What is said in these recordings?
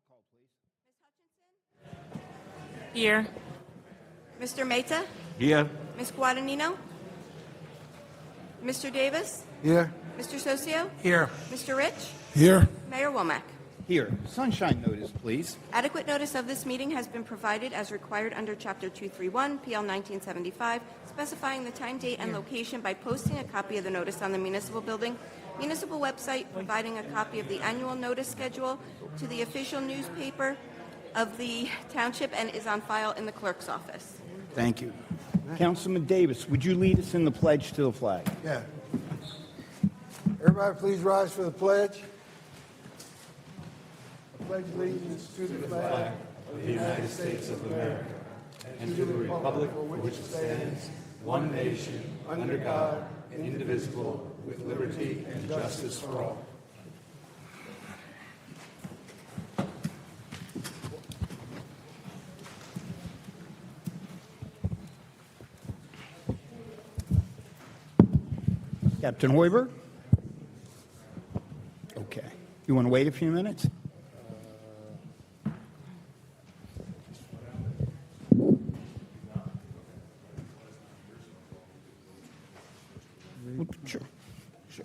call, please. Here. Mr. Mehta? Here. Ms. Guadagnino? Mr. Davis? Here. Mr. Socio? Here. Mr. Rich? Here. Mayor Womack? Here. Sunshine notice, please. Adequate notice of this meeting has been provided as required under Chapter 231, PL 1975, specifying the time, date, and location by posting a copy of the notice on the municipal building, municipal website, providing a copy of the annual notice schedule to the official newspaper of the township, and is on file in the clerk's office. Thank you. Councilman Davis, would you lead us in the pledge to the flag? Yeah. Everybody please rise for the pledge. I pledge allegiance to the flag of the United States of America and to the republic for which it stands, one nation, under God, indivisible, with liberty and justice for all. Captain Hoiberg? Okay. You want to wait a few minutes? Sure.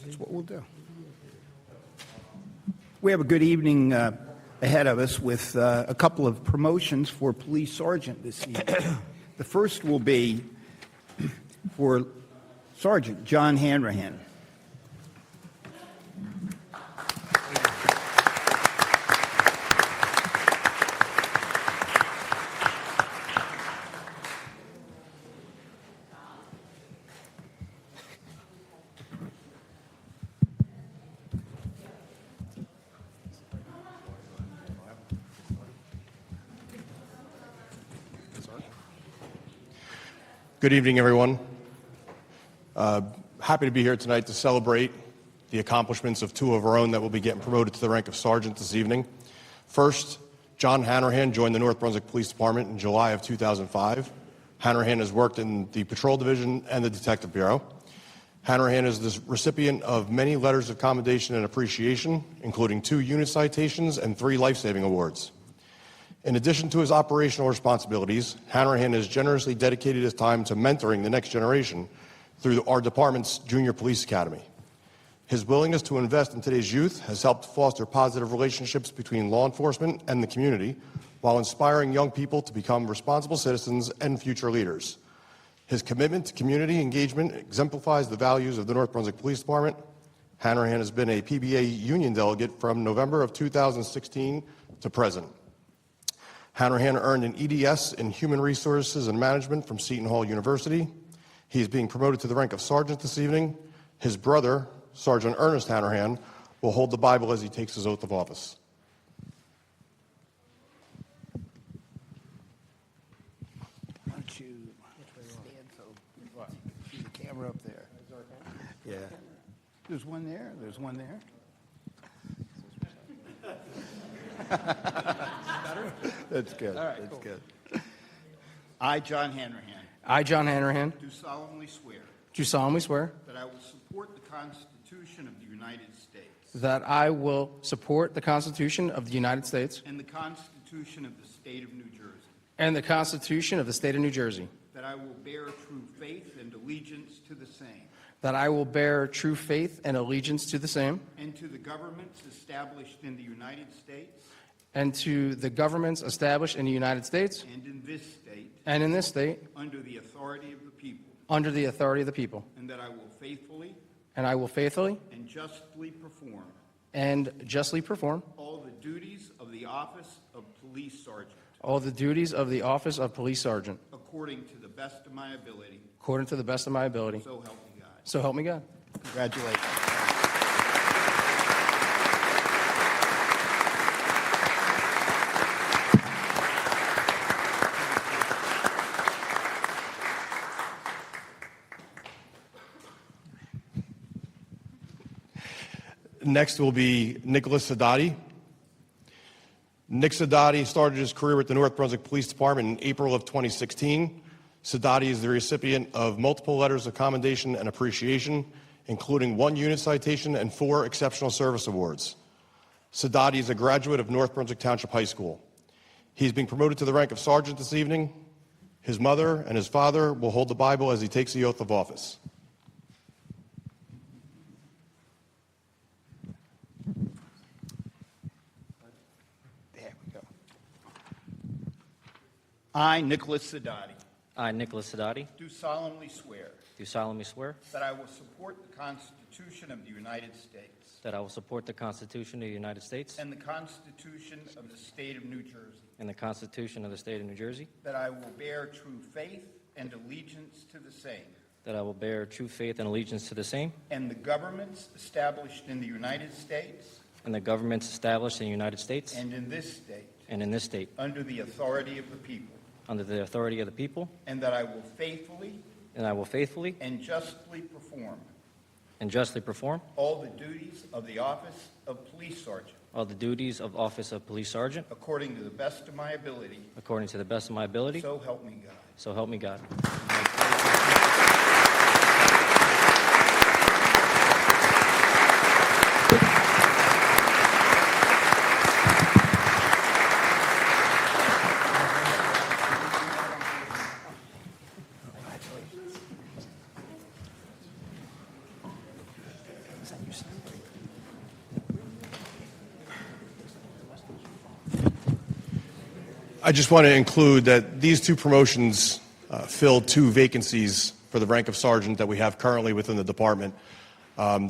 That's what we'll do. We have a good evening ahead of us with a couple of promotions for police sergeant this evening. The first will be for Sergeant John Hanrahan. Good evening, everyone. Happy to be here tonight to celebrate the accomplishments of two of our own that will be getting promoted to the rank of sergeant this evening. First, John Hanrahan joined the North Brunswick Police Department in July of 2005. Hanrahan has worked in the Patrol Division and the Detective Bureau. Hanrahan is the recipient of many letters of commendation and appreciation, including 2 unit citations and 3 life-saving awards. In addition to his operational responsibilities, Hanrahan has generously dedicated his time to mentoring the next generation through our department's Junior Police Academy. His willingness to invest in today's youth has helped foster positive relationships between law enforcement and the community, while inspiring young people to become responsible citizens and future leaders. His commitment to community engagement exemplifies the values of the North Brunswick Police Department. Hanrahan has been a PBA union delegate from November of 2016 to present. Hanrahan earned an EDS in Human Resources and Management from Seton Hall University. He is being promoted to the rank of sergeant this evening. His brother, Sergeant Ernest Hanrahan, will hold the Bible as he takes his oath of office. Why don't you stand so see the camera up there? Yeah. There's one there. There's one there. That's good. All right, That's cool. good. I, John Hanrahan, I, John Hanrahan, do solemnly swear do solemnly swear that I will support the Constitution of the United States that I will support the Constitution of the United States and the Constitution of the State of New Jersey, and the Constitution of the State of New Jersey, that I will bear true faith and allegiance to the same that I will bear true faith and allegiance to the same, and to the governments established in the United States and to the governments established in the United States and in this state and in this state under the authority of the people, under the authority of the people, and that I will faithfully and I will faithfully and justly perform all the duties of the office of police sergeant all the duties of the office of police sergeant according to the best of my ability, according to the best of my ability. so help me God. So help me God. Congratulations. Next will be Nicholas Sadati. Nick Sadati started his career with the North Brunswick Police Department in April of 2016. Sadati is the recipient of multiple letters of commendation and appreciation, including 1 unit citation and 4 exceptional service awards. Sadati is a graduate of North Brunswick Township High School. He's being promoted to the rank of sergeant this evening. His mother and his father will hold the Bible as he takes the oath of office. There we go. I, Nicholas Sadati, I, Nicholas Sadati, do solemnly swear do solemnly swear that I will support the Constitution of the United States that I will support the Constitution of the United States and the Constitution of the State of New Jersey, and the Constitution of the State of New Jersey, that I will bear true faith and allegiance to the same, that I will bear true faith and allegiance to the same, and the governments established in the United States and the governments established in the United States and in this state and in this state, under the authority of the people, under the authority of the people, and that I will faithfully and I will faithfully and justly perform and justly perform all the duties of the office of police sergeant all the duties of office of police sergeant according to the best of my ability, according to the best of my ability, so help me God. so help me God. I just want to include that these two promotions fill two vacancies for the rank of sergeant that we have currently within the department.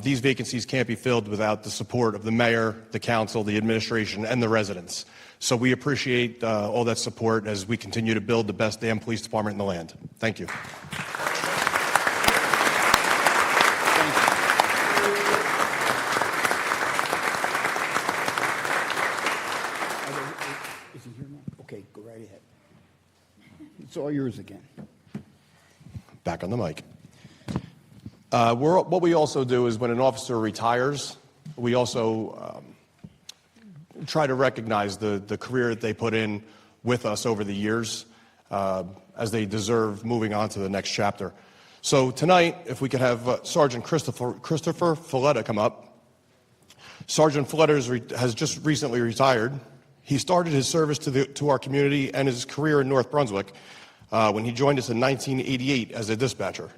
These vacancies can't be filled without the support of the mayor, the council, the administration, and the residents. So we appreciate all that support as we continue to build the best damn police department in the land. Thank you. Is he here now? Okay, go right ahead. It's all yours again. Back on the mic. What we also do is when an officer retires, we also try to recognize the career that they put in with us over the years as they deserve moving on to the next chapter. So tonight, if we could have Sergeant Christopher Folletta come up. Sergeant Folletta has just recently retired. He started his service to our community and his career in North Brunswick when he joined us in 1988 as a dispatcher.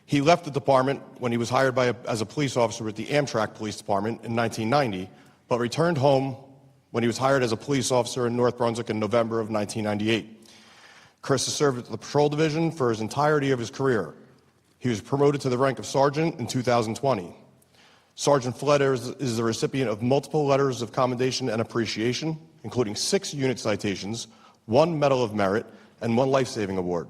He left the department when he was hired as a police officer with the Amtrak Police Department in 1990, but returned home when he was hired as a police officer in North Brunswick in November of 1998. Chris has served at the Patrol Division for his entirety of his career. He was promoted to the rank of sergeant in 2020. Sergeant Folletta is the recipient of multiple letters of commendation and appreciation, including 6 unit citations, 1 Medal of Merit, and 1 Life-Saving Award.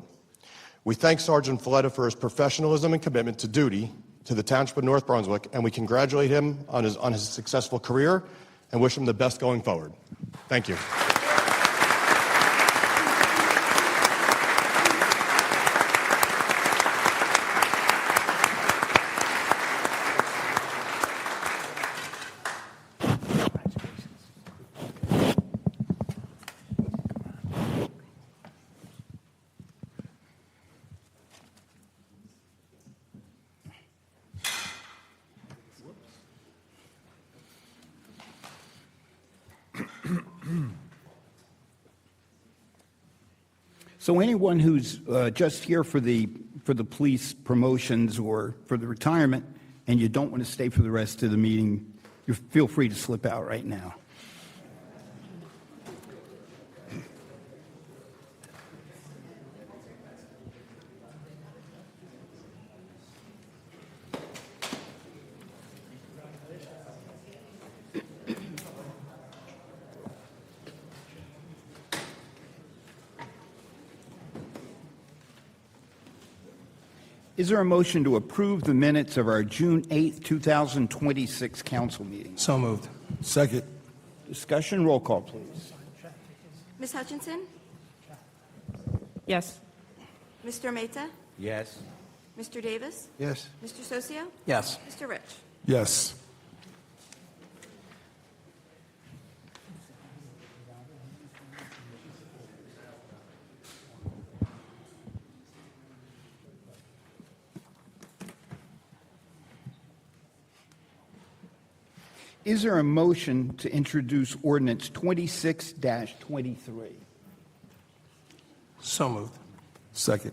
We thank Sergeant Folletta for his professionalism and commitment to duty to the Township of North Brunswick, and we congratulate him on his successful career and wish him the best going forward. Thank you. So anyone who's just here for the police promotions or for the retirement, and you don't want to stay for the rest of the meeting, you feel free to slip out right now. Is there a motion to approve the minutes of our June 8th, 2026 council meeting? So moved. Second. Discussion, roll call, please. Ms. Hutchinson? Yes. Mr. Mehta? Yes. Mr. Davis? Yes. Mr. Socio? Yes. Mr. Rich? Yes. Is there a motion to introduce ordinance 26-23? So moved. Second.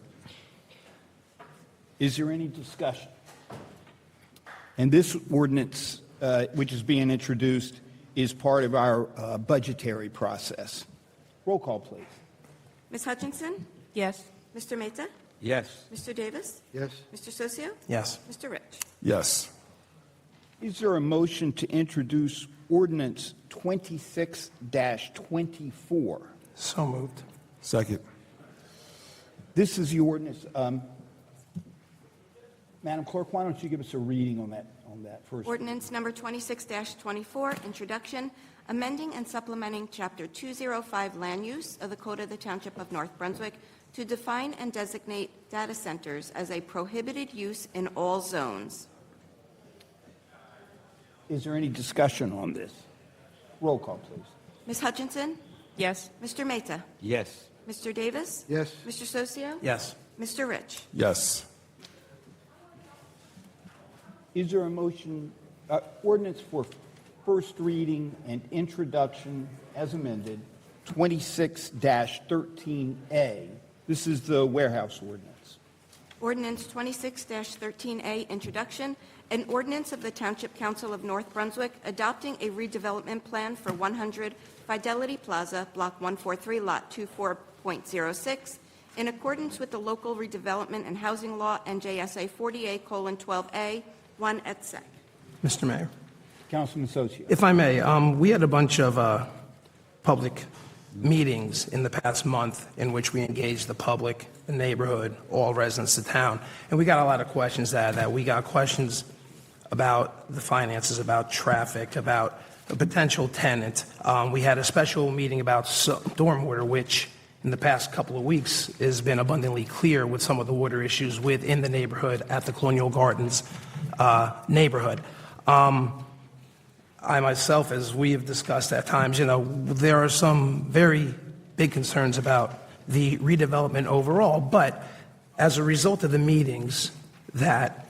Is there any discussion? And this ordinance, which is being introduced, is part of our budgetary process. Roll call, please. Ms. Hutchinson? Yes. Mr. Mehta? Yes. Mr. Davis? Yes. Mr. Socio? Yes. Mr. Rich? Yes. Is there a motion to introduce ordinance 26-24? So moved. Second. This is the ordinance. Madam Clerk, why don't you give us a reading on that first? Ordinance number 26-24, introduction, amending and supplementing Chapter 205 Land Use of the Code of the Township of North Brunswick to define and designate data centers as a prohibited use in all zones. Is there any discussion on this? Roll call, please. Ms. Hutchinson? Yes. Mr. Mehta? Yes. Mr. Davis? Yes. Mr. Socio? Yes. Mr. Rich? Yes. Is there a motion, ordinance for first reading and introduction as amended, 26-13A? This is the warehouse ordinance. Ordinance 26-13A, introduction, an ordinance of the Township Council of North Brunswick adopting a redevelopment plan for 100 Fidelity Plaza, Block 143, Lot 24.06, in accordance with the local redevelopment and housing law, NJSA 40A:12A, 1 et sec. Mr. Mayor, Councilman Socio. if I may, we had a bunch of public meetings in the past month in which we engaged the public, the neighborhood, all residents of town, and we got a lot of questions out of that. We got questions about the finances, about traffic, about a potential tenant. We had a special meeting about stormwater, which in the past couple of weeks has been abundantly clear with some of the water issues within the neighborhood at the Colonial Gardens neighborhood. I myself, as we have discussed at times, there are some very big concerns about the redevelopment overall, but as a result of the meetings that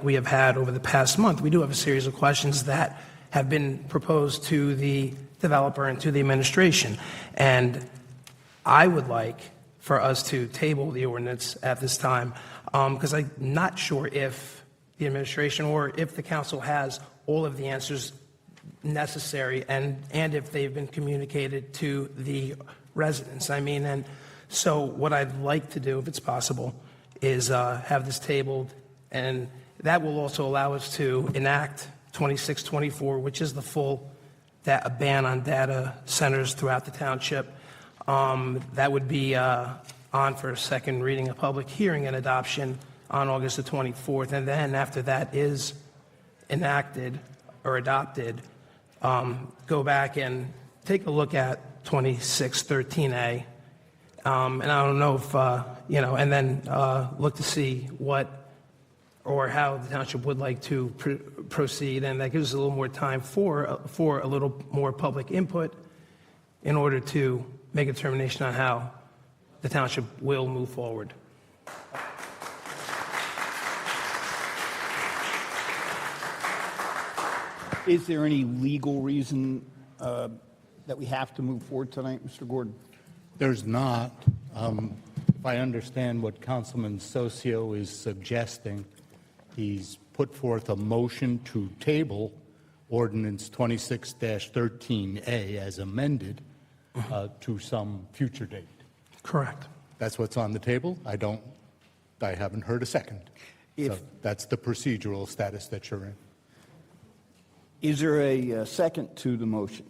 we have had over the past month, we do have a series of questions that have been proposed to the developer and to the administration. And I would like for us to table the ordinance at this time, because I'm not sure if the administration or if the council has all of the answers necessary and if they've been communicated to the residents. And so what I'd like to do, if it's possible, is have this tabled, and that will also allow us to enact 2624, which is the full a ban on data centers throughout the township. That would be on for a second reading, a public hearing, and adoption on August the 24th. And then after that is enacted or adopted, go back and take a look at 2613A. And I don't know if, and then look to see what or how the township would like to proceed. And that gives us a little more time for a little more public input in order to make a determination on how the township will move forward. Is there any legal reason that we have to move forward tonight, Mr. Gordon? There's not. If I understand what Councilman Socio is suggesting, he's put forth a motion to table ordinance 26-13A as amended to some future date. Correct. That's what's on the table. I haven't heard a second. So that's the procedural status that you're in. Is there a second to the motion?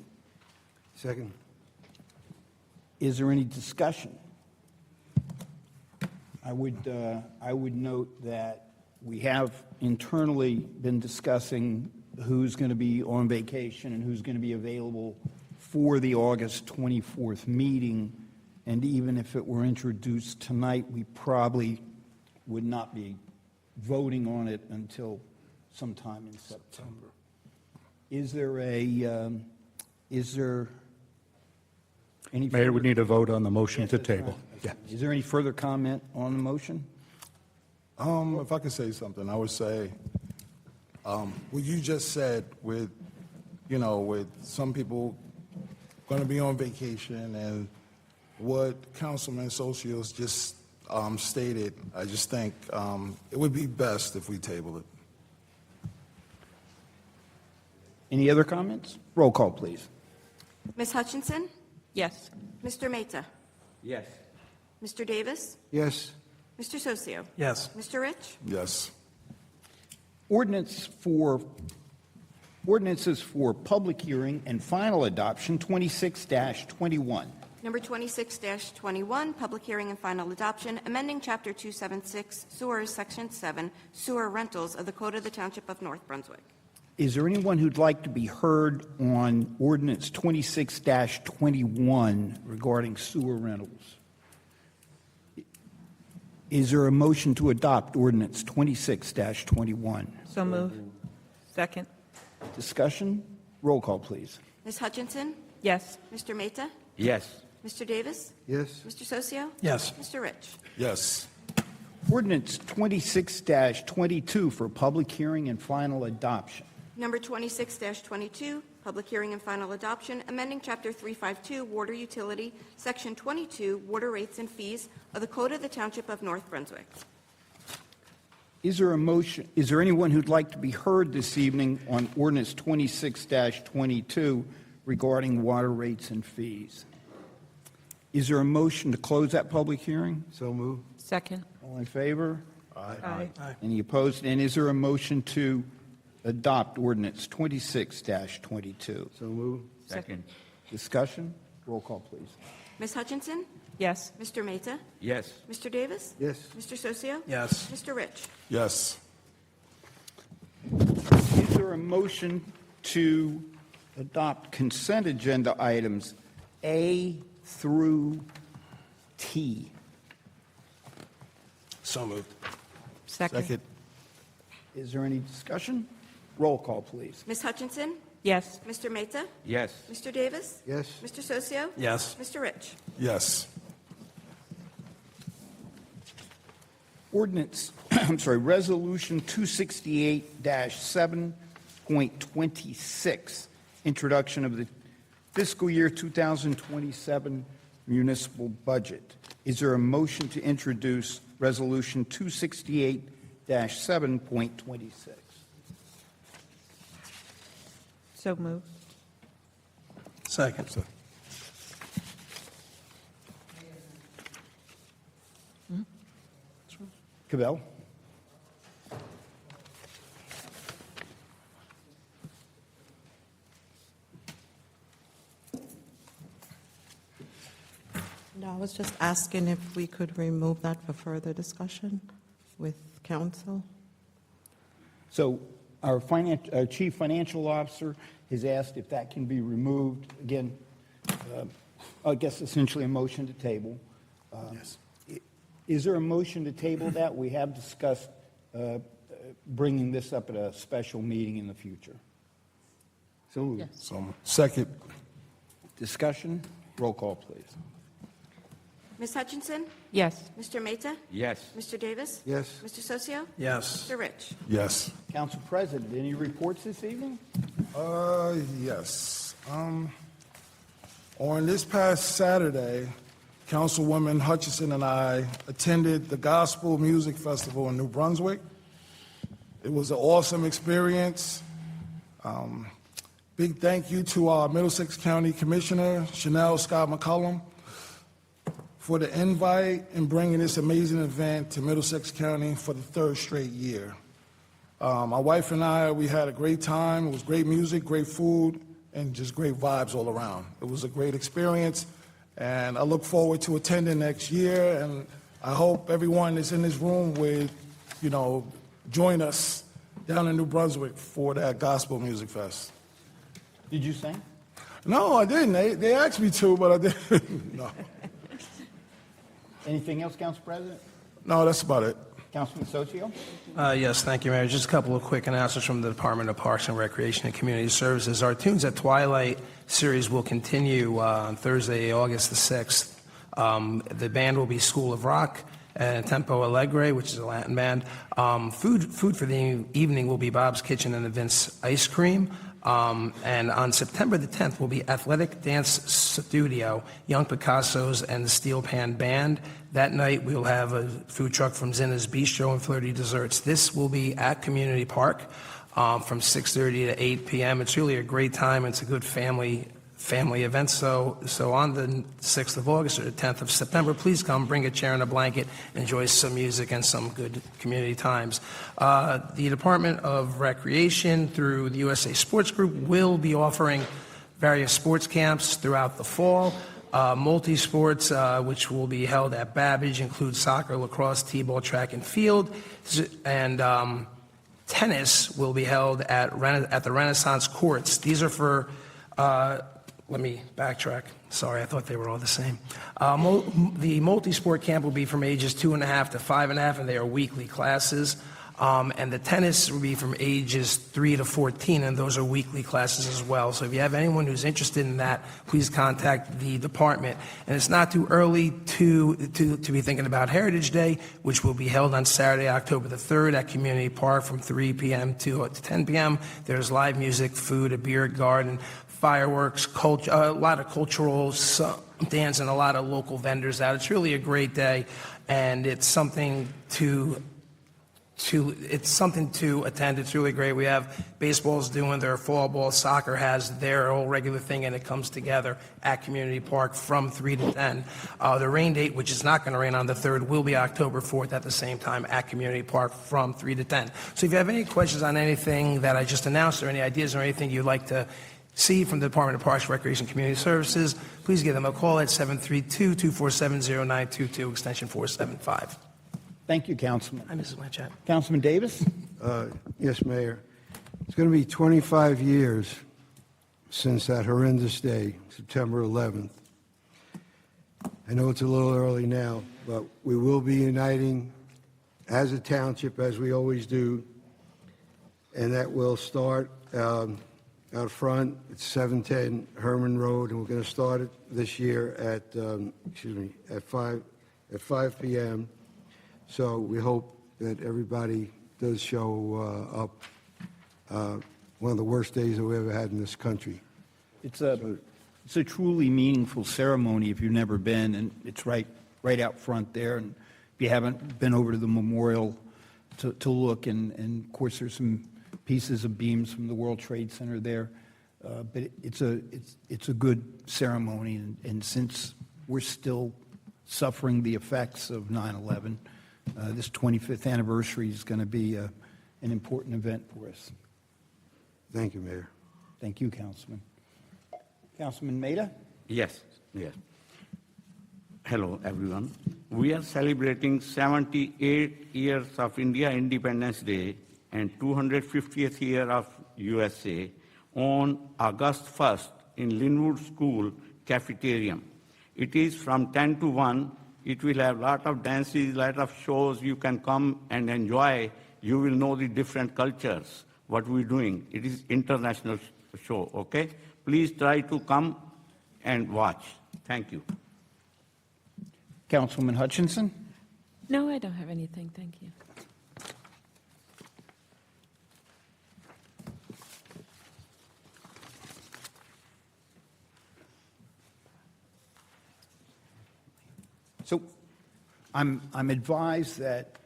Second. Is there any discussion? I would note that we have internally been discussing who's going to be on vacation and who's going to be available for the August 24th meeting. And even if it were introduced tonight, we probably would not be voting on it until sometime in September. Is there any Mayor, we further- need a vote on the motion Yes, to that's table. right. Yeah. Is there any further comment on the motion? If I could say something, I would say what you just said with, with some people going to be on vacation and what Councilman Socios just stated, I just think it would be best if we table it. Any other comments? Roll call, please. Ms. Hutchinson? Yes. Mr. Mehta? Yes. Mr. Davis? Yes. Mr. Socio? Yes. Mr. Rich? Yes. Ordinances for public hearing and final adoption, 26-21. Number 26-21, public hearing and final adoption, amending Chapter 276 Sewers, Section 7, Sewer Rentals of the Code of the Township of North Brunswick. Is there anyone who'd like to be heard on ordinance 26-21 regarding sewer rentals? Is there a motion to adopt ordinance 26-21? So move. Second. Discussion? Roll call, please. Ms. Hutchinson? Yes. Mr. Mehta? Yes. Mr. Davis? Yes. Mr. Socio? Yes. Mr. Rich? Yes. Ordinance 26-22 for public hearing and final adoption. Number 26-22, public hearing and final adoption, amending Chapter 352 Water Utility, Section 22 Water Rates and Fees of the Code of the Township of North Brunswick. Is there a motion, is there anyone who'd like to be heard this evening on ordinance 26-22 regarding water rates and fees? Is there a motion to close that public hearing? So move. Second. All in favor? Aye. Any opposed? And is there a motion to adopt ordinance 26-22? So move. Second. Discussion? Roll call, please. Ms. Hutchinson? Yes. Mr. Mehta? Yes. Mr. Davis? Yes. Mr. Socio? Yes. Mr. Rich? Yes. Is there a motion to adopt consent agenda items A through T? So moved. Second. Second. Is there any discussion? Roll call, please. Ms. Hutchinson? Yes. Mr. Mehta? Yes. Mr. Davis? Yes. Mr. Socio? Yes. Mr. Rich? Yes. Ordinance, Resolution 268-7.26, introduction of the fiscal year 2027 municipal budget. Is there a motion to introduce Resolution 268-7.26? So move. Second. Cabell? No, I was just asking if we could remove that for further discussion with council. So our chief financial officer has asked if that can be removed. Again, I guess essentially a motion to table. Yes. Is there a motion to table that? We have discussed bringing this up at a special meeting in the future. So move. Yes. So, second. Discussion? Roll call, please. Ms. Hutchinson? Yes. Mr. Mehta? Yes. Mr. Davis? Yes. Mr. Socio? Yes. Mr. Rich? Yes. Council President, any reports this evening? Yes. On this past Saturday, Councilwoman Hutchison and I attended the Gospel Music Festival in New Brunswick. It was an awesome experience. Big thank you to our Middlesex County Commissioner, Chanel Scott McCullum, for the invite and bringing this amazing event to Middlesex County for the third straight year. My wife and I, we had a great time. It was great music, great food, and just great vibes all around. It was a great experience, and I look forward to attending next year, and I hope everyone that's in this room would, join us down in New Brunswick for that Gospel Music Fest. Did you sing? No, I didn't. They asked me to, but I didn't. No. Anything else, Council President? No, that's about it. Councilman Socio? Yes, thank you, Mayor. Just a couple of quick announcements from the Department of Parks and Recreation and Community Services. Our Tunes at Twilight series will continue on Thursday, August the 6th. The band will be School of Rock, and Tempo Alegre, which is a Latin band. Food for the evening will be Bob's Kitchen and Vince Ice Cream. And on September the 10th will be Athletic Dance Studio, Young Picassos, and the Steel Pan Band. That night we'll have a food truck from Zinna's Bistro and Flirty Desserts. This will be at Community Park from 6:30 to 8 p.m. It's really a great time. It's a good family event. So on the 6th of August or the 10th of September, please come, bring a chair and a blanket, enjoy some music and some good community times. The Department of Recreation through the USA Sports Group will be offering various sports camps throughout the fall. Multi-sports, which will be held at Babbage, include soccer, lacrosse, t-ball, track and field, and tennis will be held at the Renaissance Courts. These are for let me backtrack. Sorry, I thought they were all the same. The multi-sport camp will be from ages 2.5 to 5.5, and they are weekly classes. And the tennis will be from ages 3 to 14, and those are weekly classes as well. So if you have anyone who's interested in that, please contact the department. And it's not too early to be thinking about Heritage Day, which will be held on Saturday, October the 3rd at Community Park from 3 p.m. to 10 p.m. There's live music, food, a beer garden, fireworks, a lot of cultural dance, and a lot of local vendors out. It's really a great day, and it's something to attend. It's really great. We have baseball's doing their fall ball, soccer has their whole regular thing, and it comes together at Community Park from 3 to 10. The rain date, which is not going to rain on the 3rd, will be October 4th at the same time at Community Park from 3 to 10. So if you have any questions on anything that I just announced, or any ideas or anything you'd like to see from the Department of Parks, Recreation, and Community Services, please give them a call at 732-247-0922, extension 475. Thank you, Councilman. Hi, Mrs. Blanchett. Councilman Davis? Yes, Mayor. It's going to be 25 years since that horrendous day, September 11th. I know it's a little early now, but we will be uniting as a township, as we always do, and that will start out front at 710 Herman Road, and we're going to start it this year at 5 p.m. So we hope that everybody does show up. One of the worst days that we ever had in this country. It's a truly meaningful ceremony if you've never been, and it's right out front there. And if you haven't been over to the memorial to look, and of course there's some pieces of beams from the World Trade Center there. But it's a good ceremony, and since we're still suffering the effects of 9/11, this 25th anniversary is going to be an important event for us. Thank you, Mayor. Thank you, Councilman. Councilman Maida? Yes. Hello, everyone. We are celebrating 78 years of India Independence Day and 250th year of USA on August 1st in Linwood School Cafeteria. It is from 10 to 1. It will have a lot of dances, a lot of shows. You can come and enjoy. You will know the different cultures, what we're doing. It is international show, okay? Please try to come and watch. Thank you. Councilwoman Hutchinson? No, I don't have anything, thank you. So I'm advised that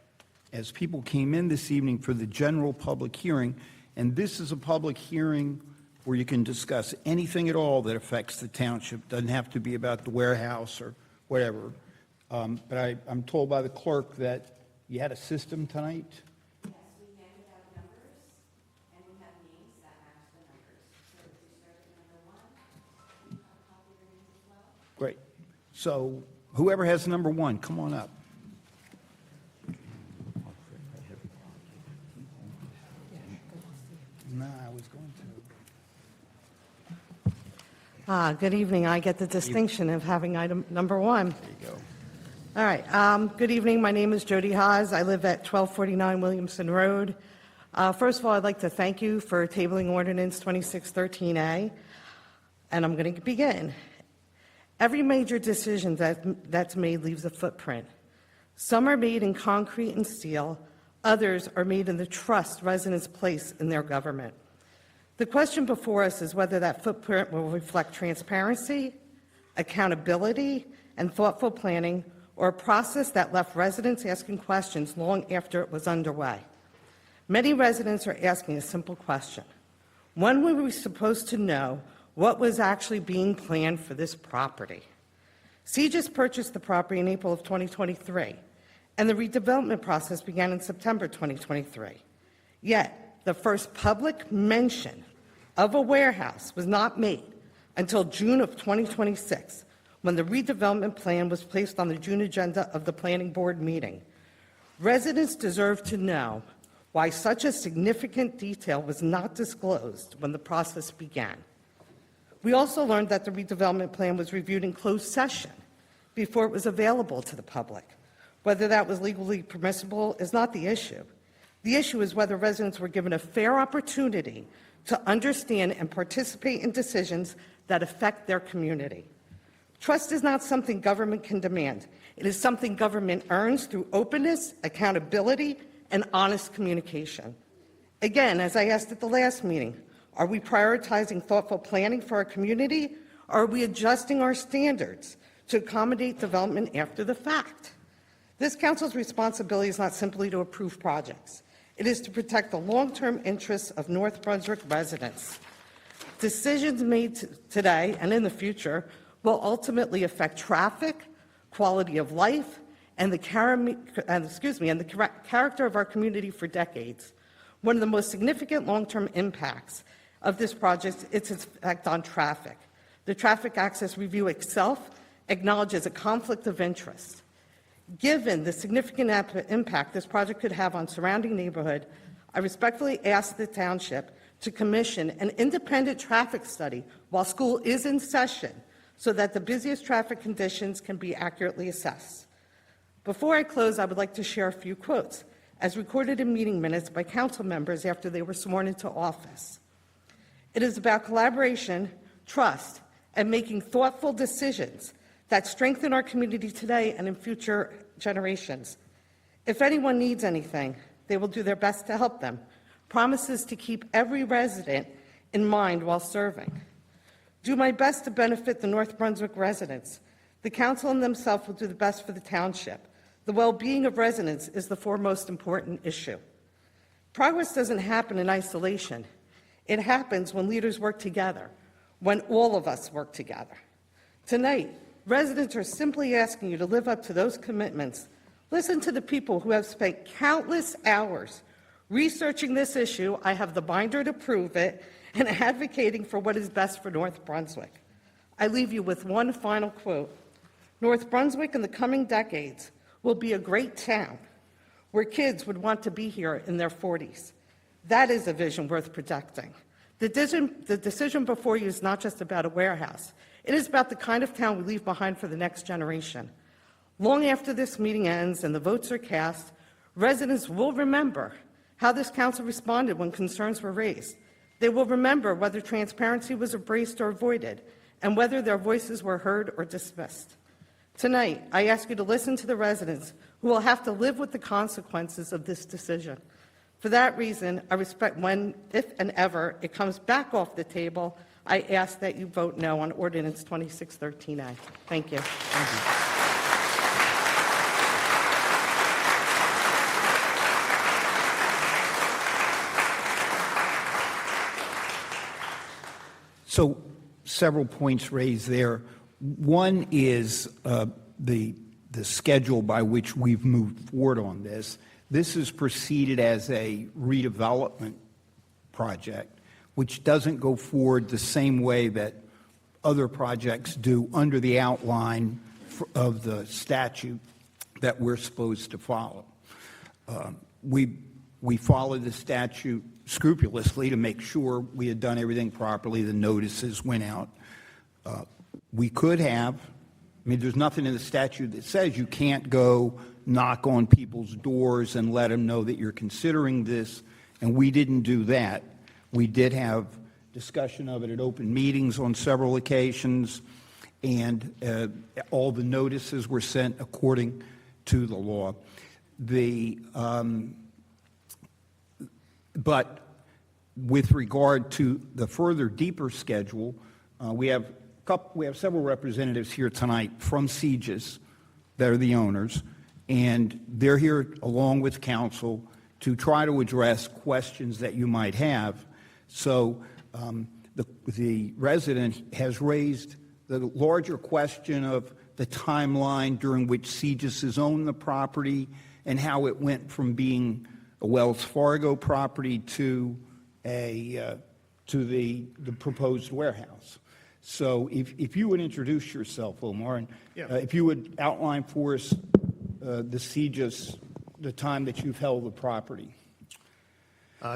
as people came in this evening for the general public hearing, and this is a public hearing where you can discuss anything at all that affects the township. Doesn't have to be about the warehouse or whatever. But I'm told by the clerk that you had a system tonight. Yes, we handed out numbers, and we have names that match the numbers. So if you start at number 1, we have a copy of the names as well. Great. So whoever has number 1, come on up. No, I was going to. Good evening. I get the distinction of having item number 1. There you go. All right. Good evening. My name is Jody Haas. I live at 1249 Williamson Road. First of all, I'd like to thank you for tabling Ordinance 2613A, and I'm going to begin. Every major decision that's made leaves a footprint. Some are made in concrete and steel, others are made in the trust residents place in their government. The question before us is whether that footprint will reflect transparency, accountability, and thoughtful planning, or a process that left residents asking questions long after it was underway. Many residents are asking a simple question. When were we supposed to know what was actually being planned for this property? CGIS purchased the property in April of 2023, and the redevelopment process began in September 2023. Yet, the first public mention of a warehouse was not made until June of 2026, when the redevelopment plan was placed on the June agenda of the Planning Board meeting. Residents deserve to know why such a significant detail was not disclosed when the process began. We also learned that the redevelopment plan was reviewed in closed session before it was available to the public. Whether that was legally permissible is not the issue. The issue is whether residents were given a fair opportunity to understand and participate in decisions that affect their community. Trust is not something government can demand. It is something government earns through openness, accountability, and honest communication. Again, as I asked at the last meeting, are we prioritizing thoughtful planning for our community, or are we adjusting our standards to accommodate development after the fact? This council's responsibility is not simply to approve projects. It is to protect the long-term interests of North Brunswick residents. Decisions made today and in the future will ultimately affect traffic, quality of life, and the character of our community for decades. One of the most significant long-term impacts of this project is its effect on traffic. The Traffic Access Review itself acknowledges a conflict of interest. Given the significant impact this project could have on surrounding neighborhood, I respectfully ask the Township to commission an independent traffic study while school is in session so that the busiest traffic conditions can be accurately assessed. Before I close, I would like to share a few quotes, as recorded in meeting minutes by council members after they were sworn into office. It is about collaboration, trust, and making thoughtful decisions that strengthen our community today and in future generations. If anyone needs anything, they will do their best to help them. Promises to keep every resident in mind while serving. Do my best to benefit the North Brunswick residents. The council and themselves will do the best for the township. The well-being of residents is the foremost important issue. Progress doesn't happen in isolation. It happens when leaders work together, when all of us work together. Tonight, residents are simply asking you to live up to those commitments. Listen to the people who have spent countless hours researching this issue. I have the binder to prove it, and advocating for what is best for North Brunswick. I leave you with one final quote. North Brunswick in the coming decades will be a great town where kids would want to be here in their 40s. That is a vision worth protecting. The decision before you is not just about a warehouse. It is about the kind of town we leave behind for the next generation. Long after this meeting ends and the votes are cast, residents will remember how this council responded when concerns were raised. They will remember whether transparency was embraced or avoided, and whether their voices were heard or dismissed. Tonight, I ask you to listen to the residents who will have to live with the consequences of this decision. For that reason, I respect when, if and ever, it comes back off the table, I ask that you vote no on Ordinance 2613A. Thank you. So several points raised there. One is the schedule by which we've moved forward on this. This is proceeded as a redevelopment project, which doesn't go forward the same way that other projects do under the outline of the statute that we're supposed to follow. We followed the statute scrupulously to make sure we had done everything properly. The notices went out. We could have, there's nothing in the statute that says you can't go knock on people's doors and let them know that you're considering this, and we didn't do that. We did have discussion of it at open meetings on several occasions, and all the notices were sent according to the law. But with regard to the further deeper schedule, we have several representatives here tonight from CJIS that are the owners, and they're here along with council to try to address questions that you might have. So the resident has raised the larger question of the timeline during which CJIS has owned the property and how it went from being a Wells Fargo property to the proposed warehouse. So if you would introduce yourself, Omar, and if you would outline for us the CJIS, the time that you've held the property.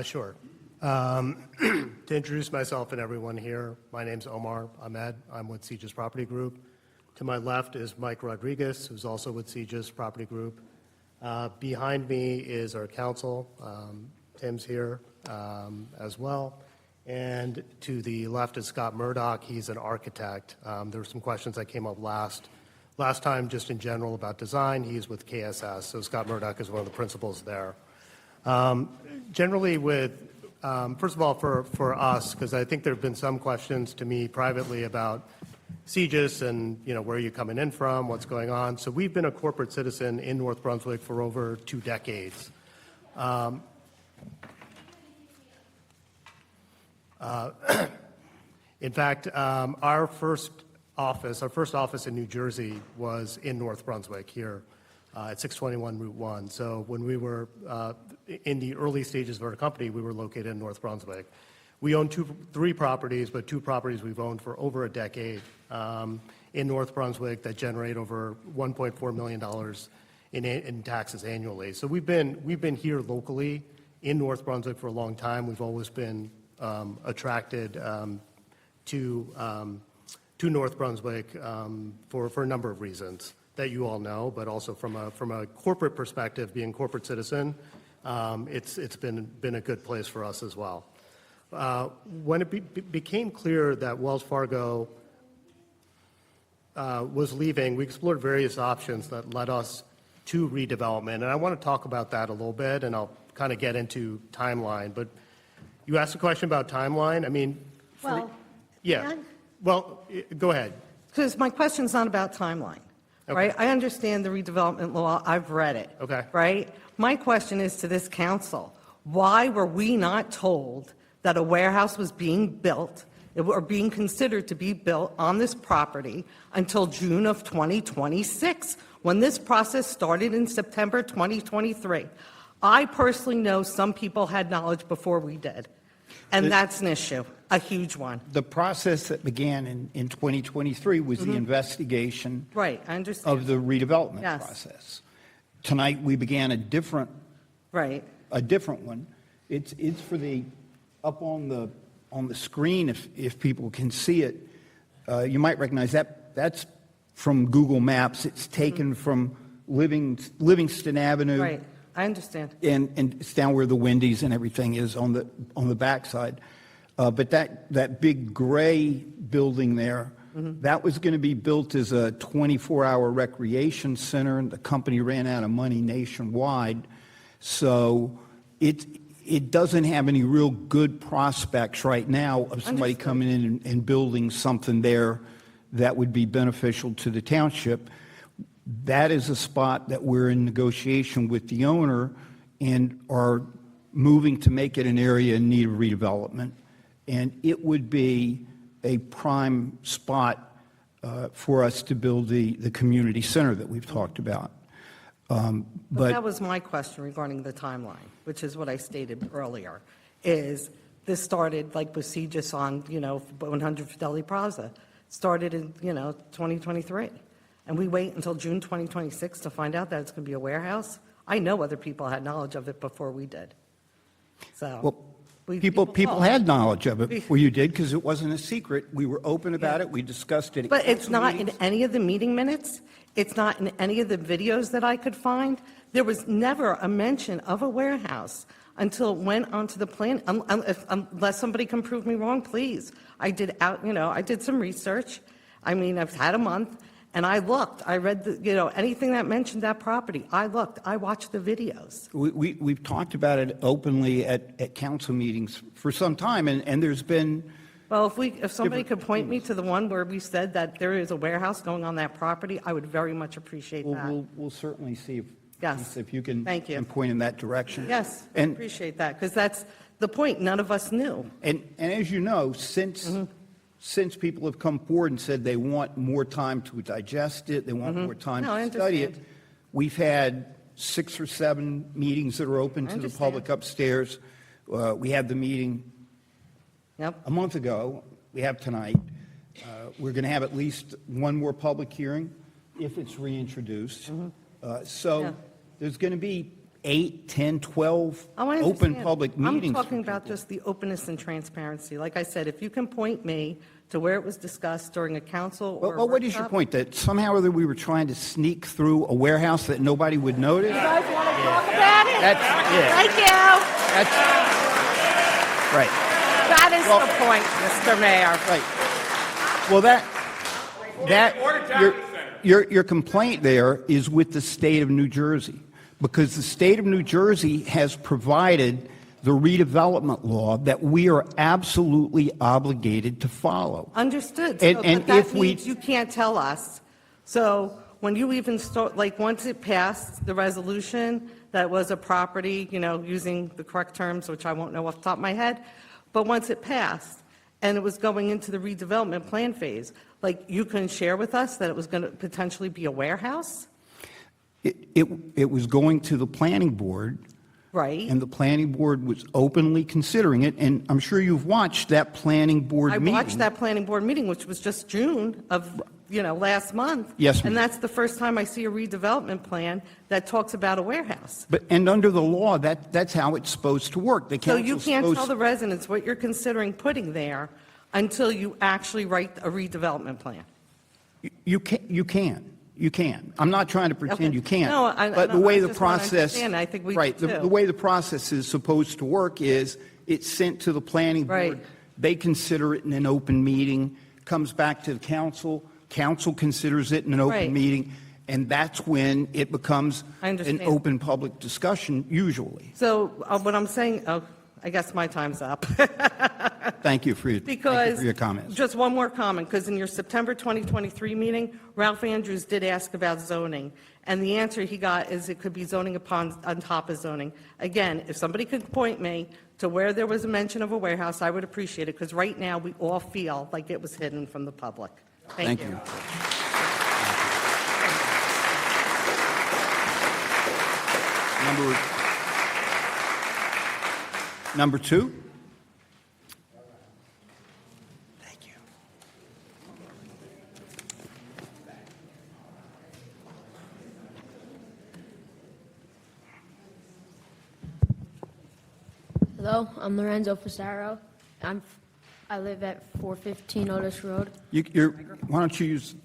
Sure. To introduce myself and everyone here, my name's Omar Ahmed. I'm with CJIS Property Group. To my left is Mike Rodriguez, who's also with CJIS Property Group. Behind me is our counsel. Tim's here as well. And to the left is Scott Murdoch. He's an architect. There were some questions that came up last time just in general about design. He's with KSS, so Scott Murdoch is one of the principals there. Generally first of all, for us, because I think there have been some questions to me privately about CJIS and, where are you coming in from, what's going on. So we've been a corporate citizen in North Brunswick for over 2 decades. In fact, our first office in New Jersey was in North Brunswick here at 621 Route 1. So when we were in the early stages of our company, we were located in North Brunswick. We own 3 properties, but 2 properties we've owned for over a decade in North Brunswick that generate over $1.4 million in taxes annually. So we've been here locally in North Brunswick for a long time. We've always been attracted to North Brunswick for a number of reasons that you all know, but also from a corporate perspective, being a corporate citizen, it's been a good place for us as well. When it became clear that Wells Fargo was leaving, we explored various options that led us to redevelopment, and I want to talk about that a little bit, and I'll kind of get into timeline. But you asked a question about timeline. I mean, Well, yeah. can Well, go ahead. Because my question's not about timeline, right? I understand the redevelopment law. I've read it. Okay. Right? My question is to this council. Why were we not told that a warehouse was being built or being considered to be built on this property until June of 2026, when this process started in September 2023? I personally know some people had knowledge before we did, and that's an issue, a huge one. The process that began in 2023 was the investigation Right, I understand. of the redevelopment Yes. process. Tonight, we began a different Right. one. It's for the, up on the screen, if people can see it, you might recognize that's from Google Maps. It's taken from Livingston Avenue. Right, I understand. And it's down where the Wendy's and everything is on the backside. But that big gray building there, that was going to be built as a 24-hour recreation center, and the company ran out of money nationwide. So it doesn't have any real good prospects right now of somebody Understood. coming in and building something there that would be beneficial to the township. That is a spot that we're in negotiation with the owner and are moving to make it an area in need of redevelopment. And it would be a prime spot for us to build the community center that we've talked about. But But that was my question regarding the timeline, which is what I stated earlier, is this started like with CJIS on, 100 Fidelity Plaza, started in, 2023. And we wait until June 2026 to find out that it's going to be a warehouse? I know other people had knowledge of it before we did. So. Well, we- people had knowledge of it before you did, because it wasn't a secret. We were open about it. We discussed it. at But it's council not in meetings. any of the meeting minutes. It's not in any of the videos that I could find. There was never a mention of a warehouse until it went onto the plan, unless somebody can prove me wrong, please. I did some research. I mean, I've had a month, And I looked, I read anything that mentioned that property, I looked, I watched the videos. We've talked about it openly at council meetings for some time, and there's been, Well, if somebody could point me to the one where we said that there is a warehouse going on that property, I would very much appreciate that. we'll certainly see Yes. if you can. Thank you. can point in that direction. Yes, I And, appreciate that, because that's the point, none of us knew. and as you know, since people have come forward and said they want more time to digest it, they want more time No, I to study it, understand. we've had 6 or 7 meetings that are open I to the understand. public upstairs. We had the meeting Yep, a month ago. We have tonight. We're going to have at least one more public hearing if it's reintroduced. Yeah. So there's going to be 8, 10, 12 Oh, I open understand. public meetings. I'm for talking about people. just the openness and transparency. Like I said, if you can point me to where it was discussed during a council or a Well, what is your workshop- point? That somehow or other we were trying to sneak through a warehouse that nobody would notice? You guys want to talk about it? That's, yeah, Thank you. that's, right, That is Well- the point, Mr. Mayor. right. Well, your complaint there is with the state of New Jersey, because the state of New Jersey has provided the redevelopment law that we are absolutely obligated to follow. Understood. And- So, and but that if we- means you can't tell us. So when you even start, like, once it passed the resolution that was a property, using the correct terms, which I won't know off the top of my head, but once it passed and it was going into the redevelopment plan phase, like, you couldn't share with us that it was going to potentially be a warehouse? It was going to the planning board, Right? and the planning board was openly considering it, and I'm sure you've watched that planning board I meeting. watched that planning board meeting, which was just June of, last month. Yes, ma'am. And that's the first time I see a redevelopment plan that talks about a warehouse. And under the law, that's how it's supposed to work. The So you council's can't supposed- tell the residents what you're considering putting there until you actually write a redevelopment plan. You can. You can. I'm not trying to pretend Okay. you can't. No, I- But the no, way I the just wanna process. understand. I think we Right, do. the way the process is supposed to work is it's sent to the planning board. Right. They consider it in an open meeting, comes back to the council, council considers it in an Right. open meeting, and that's when it becomes I an understand. open public discussion, usually. So what I'm saying, I guess my time's up. Thank you for your comments. Just one more comment, because in your September 2023 meeting, Ralph Andrews did ask about zoning, and the answer he got is it could be zoning on top of zoning. Again, if somebody could point me to where there was a mention of a warehouse, I would appreciate it, because right now, we all feel like it was hidden from the public. Thank you. Number 2? Thank you. Hello, I'm Lorenzo Fasaro. I live at 415 Otis Road. Why don't you use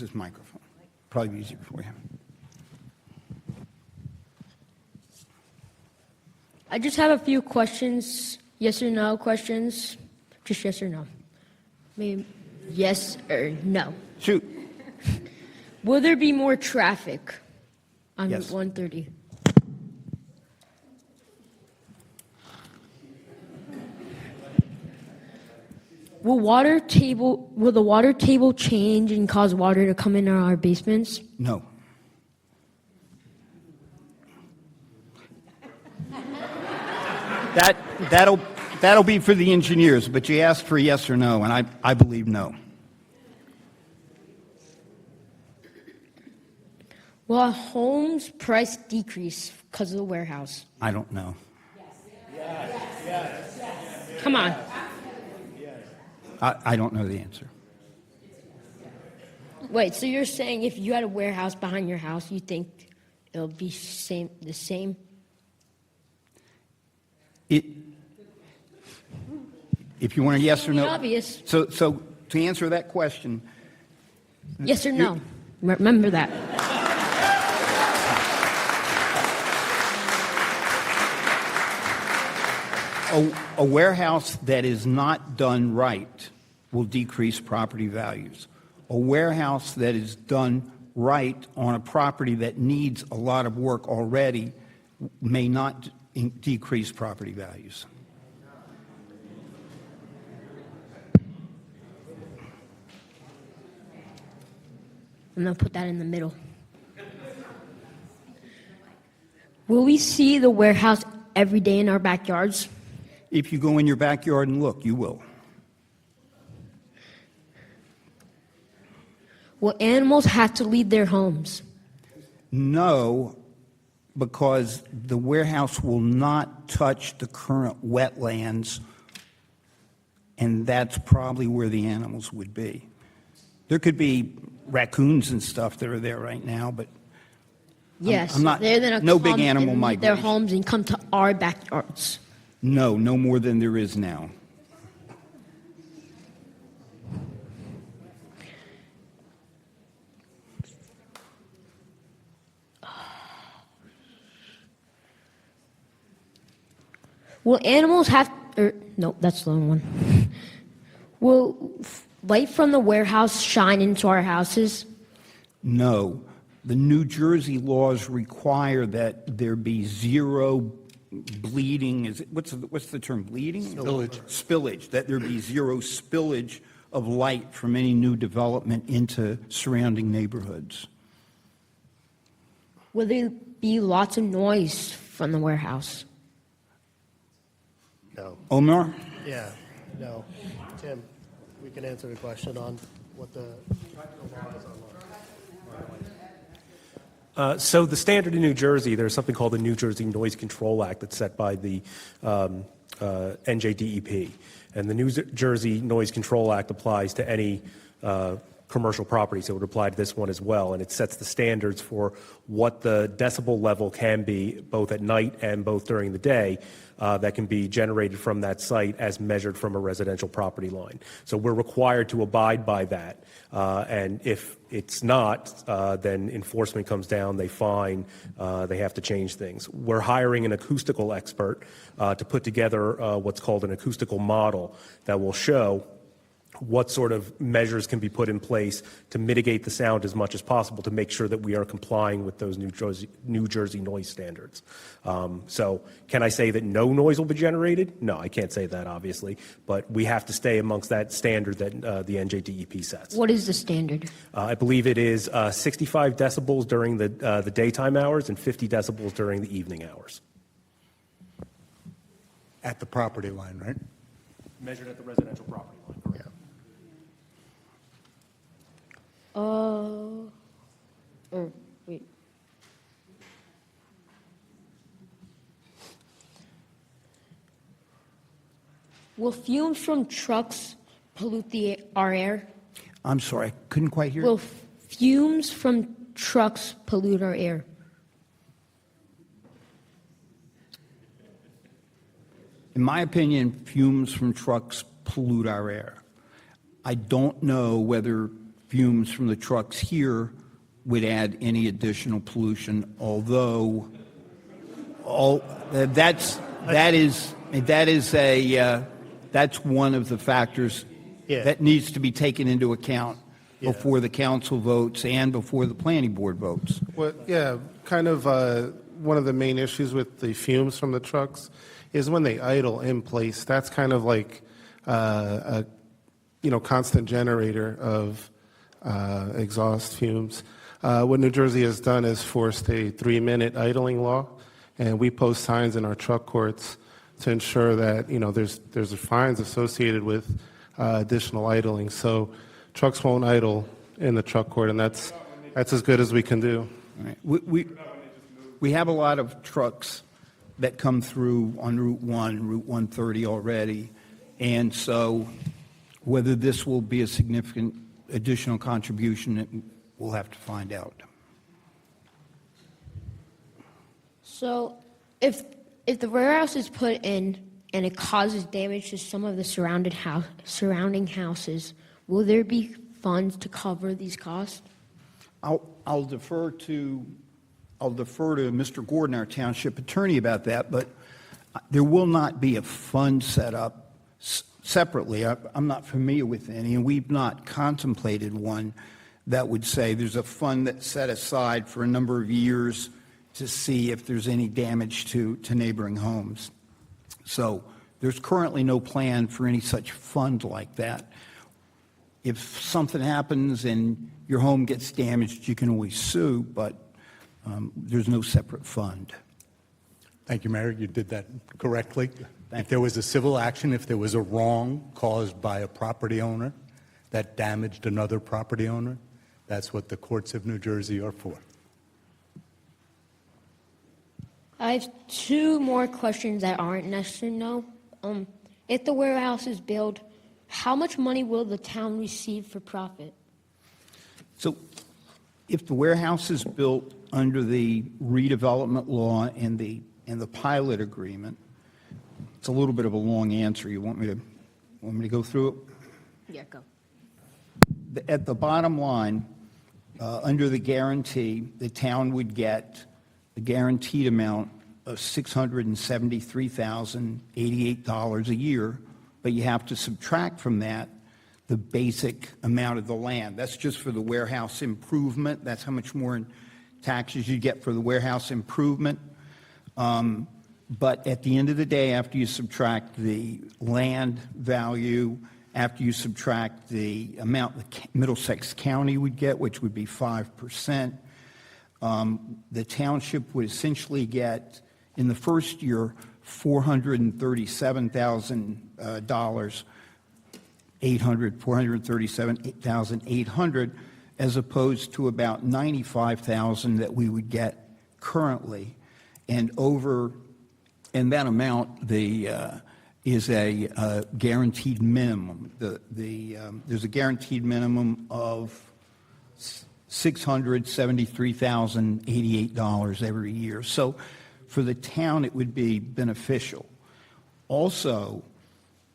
this microphone? Probably be easier for you. I just have a few questions, yes or no questions, just yes or no. Maybe yes or no. Shoot. Will there be more traffic on Yes. Route 130? Will the water table change and cause water to come in our basements? No. That'll be for the engineers, but you asked for yes or no, and I believe no. Will a home's price decrease because of the warehouse? I don't know. Come on. I don't know the answer. Wait, so you're saying if you had a warehouse behind your house, you think it'll be the same? If you want a yes or no. Obvious. So to answer that question. Yes or no? Remember that. A warehouse that is not done right will decrease property values. A warehouse that is done right on a property that needs a lot of work already may not decrease property values. I'm going to put that in the middle. Will we see the warehouse every day in our backyards? If you go in your backyard and look, you will. Will animals have to leave their homes? No, because the warehouse will not touch the current wetlands, and that's probably where the animals would be. There could be raccoons and stuff that are there right now, but Yes, I'm not, they're gonna no big come animal and leave their migration. homes and come to our backyards. No more than there is now. Will animals have, no, that's the wrong one. Will light from the warehouse shine into our houses? No. The New Jersey laws require that there be zero bleeding. What's the term? Bleeding? Spillage. Spillage. That there be zero spillage of light from any new development into surrounding neighborhoods. Will there be lots of noise from the warehouse? No. Omar? Yeah, no. Tim, we can answer the question on what the law is on. So the standard in New Jersey, there's something called the New Jersey Noise Control Act that's set by the NJDEP. And the New Jersey Noise Control Act applies to any commercial property, so it would apply to this one as well. And it sets the standards for what the decibel level can be, both at night and both during the day, that can be generated from that site as measured from a residential property line. So we're required to abide by that. And if it's not, then enforcement comes down, they fine, they have to change things. We're hiring an acoustical expert to put together what's called an acoustical model that will show what sort of measures can be put in place to mitigate the sound as much as possible to make sure that we are complying with those New Jersey noise standards. So can I say that no noise will be generated? No, I can't say that, obviously, but we have to stay amongst that standard that the NJDEP sets. What is the standard? I believe it is 65 decibels during the daytime hours and 50 decibels during the evening hours. At the property line, right? Measured at the residential property line, correct. Wait. Will fumes from trucks pollute our air? I'm sorry, I couldn't quite hear. Will fumes from trucks pollute our air? In my opinion, fumes from trucks pollute our air. I don't know whether fumes from the trucks here would add any additional pollution, although that's one of the factors that needs to be taken into account before the council votes and before the planning board votes. Well, yeah, kind of one of the main issues with the fumes from the trucks is when they idle in place. That's kind of like a constant generator of exhaust fumes. What New Jersey has done is forced a 3-minute idling law, and we post signs in our truck courts to ensure that there's fines associated with additional idling. So trucks won't idle in the truck court, and that's as good as we can do. All right. We have a lot of trucks that come through on Route 1, Route 130 already, and so whether this will be a significant additional contribution, we'll have to find out. So if the warehouse is put in and it causes damage to some of the surrounding houses, will there be funds to cover these costs? I'll defer to Mr. Gordon, our township attorney, about that, but there will not be a fund set up Separately, I'm not familiar with any, and we've not contemplated one that would say there's a fund that's set aside for a number of years to see if there's any damage to neighboring homes. So there's currently no plan for any such fund like that. If something happens and your home gets damaged, you can always sue, but there's no separate fund. Thank you, Mayor. You did that correctly. Thank If there was a civil action, if there was a wrong caused by a property owner that damaged another property owner, that's what the courts of New Jersey are for. I have two more questions that aren't necessary to know. If the warehouse is built, how much money will the town receive for profit? So if the warehouse is built under the redevelopment law and the pilot agreement, it's a little bit of a long answer. You want me to go through it? Yeah, go. At the bottom line, under the guarantee, the town would get the guaranteed amount of $673,088 a year, but you have to subtract from that the basic amount of the land. That's just for the warehouse improvement. That's how much more in taxes you get for the warehouse improvement. But at the end of the day, after you subtract the land value, after you subtract the amount that Middlesex County would get, which would be 5%, the township would essentially get, in the first year, $437,800, as opposed to about $95,000 that we would get currently. And that amount is a guaranteed minimum. There's a guaranteed minimum of $673,088 every year. So for the town, it would be beneficial. Also,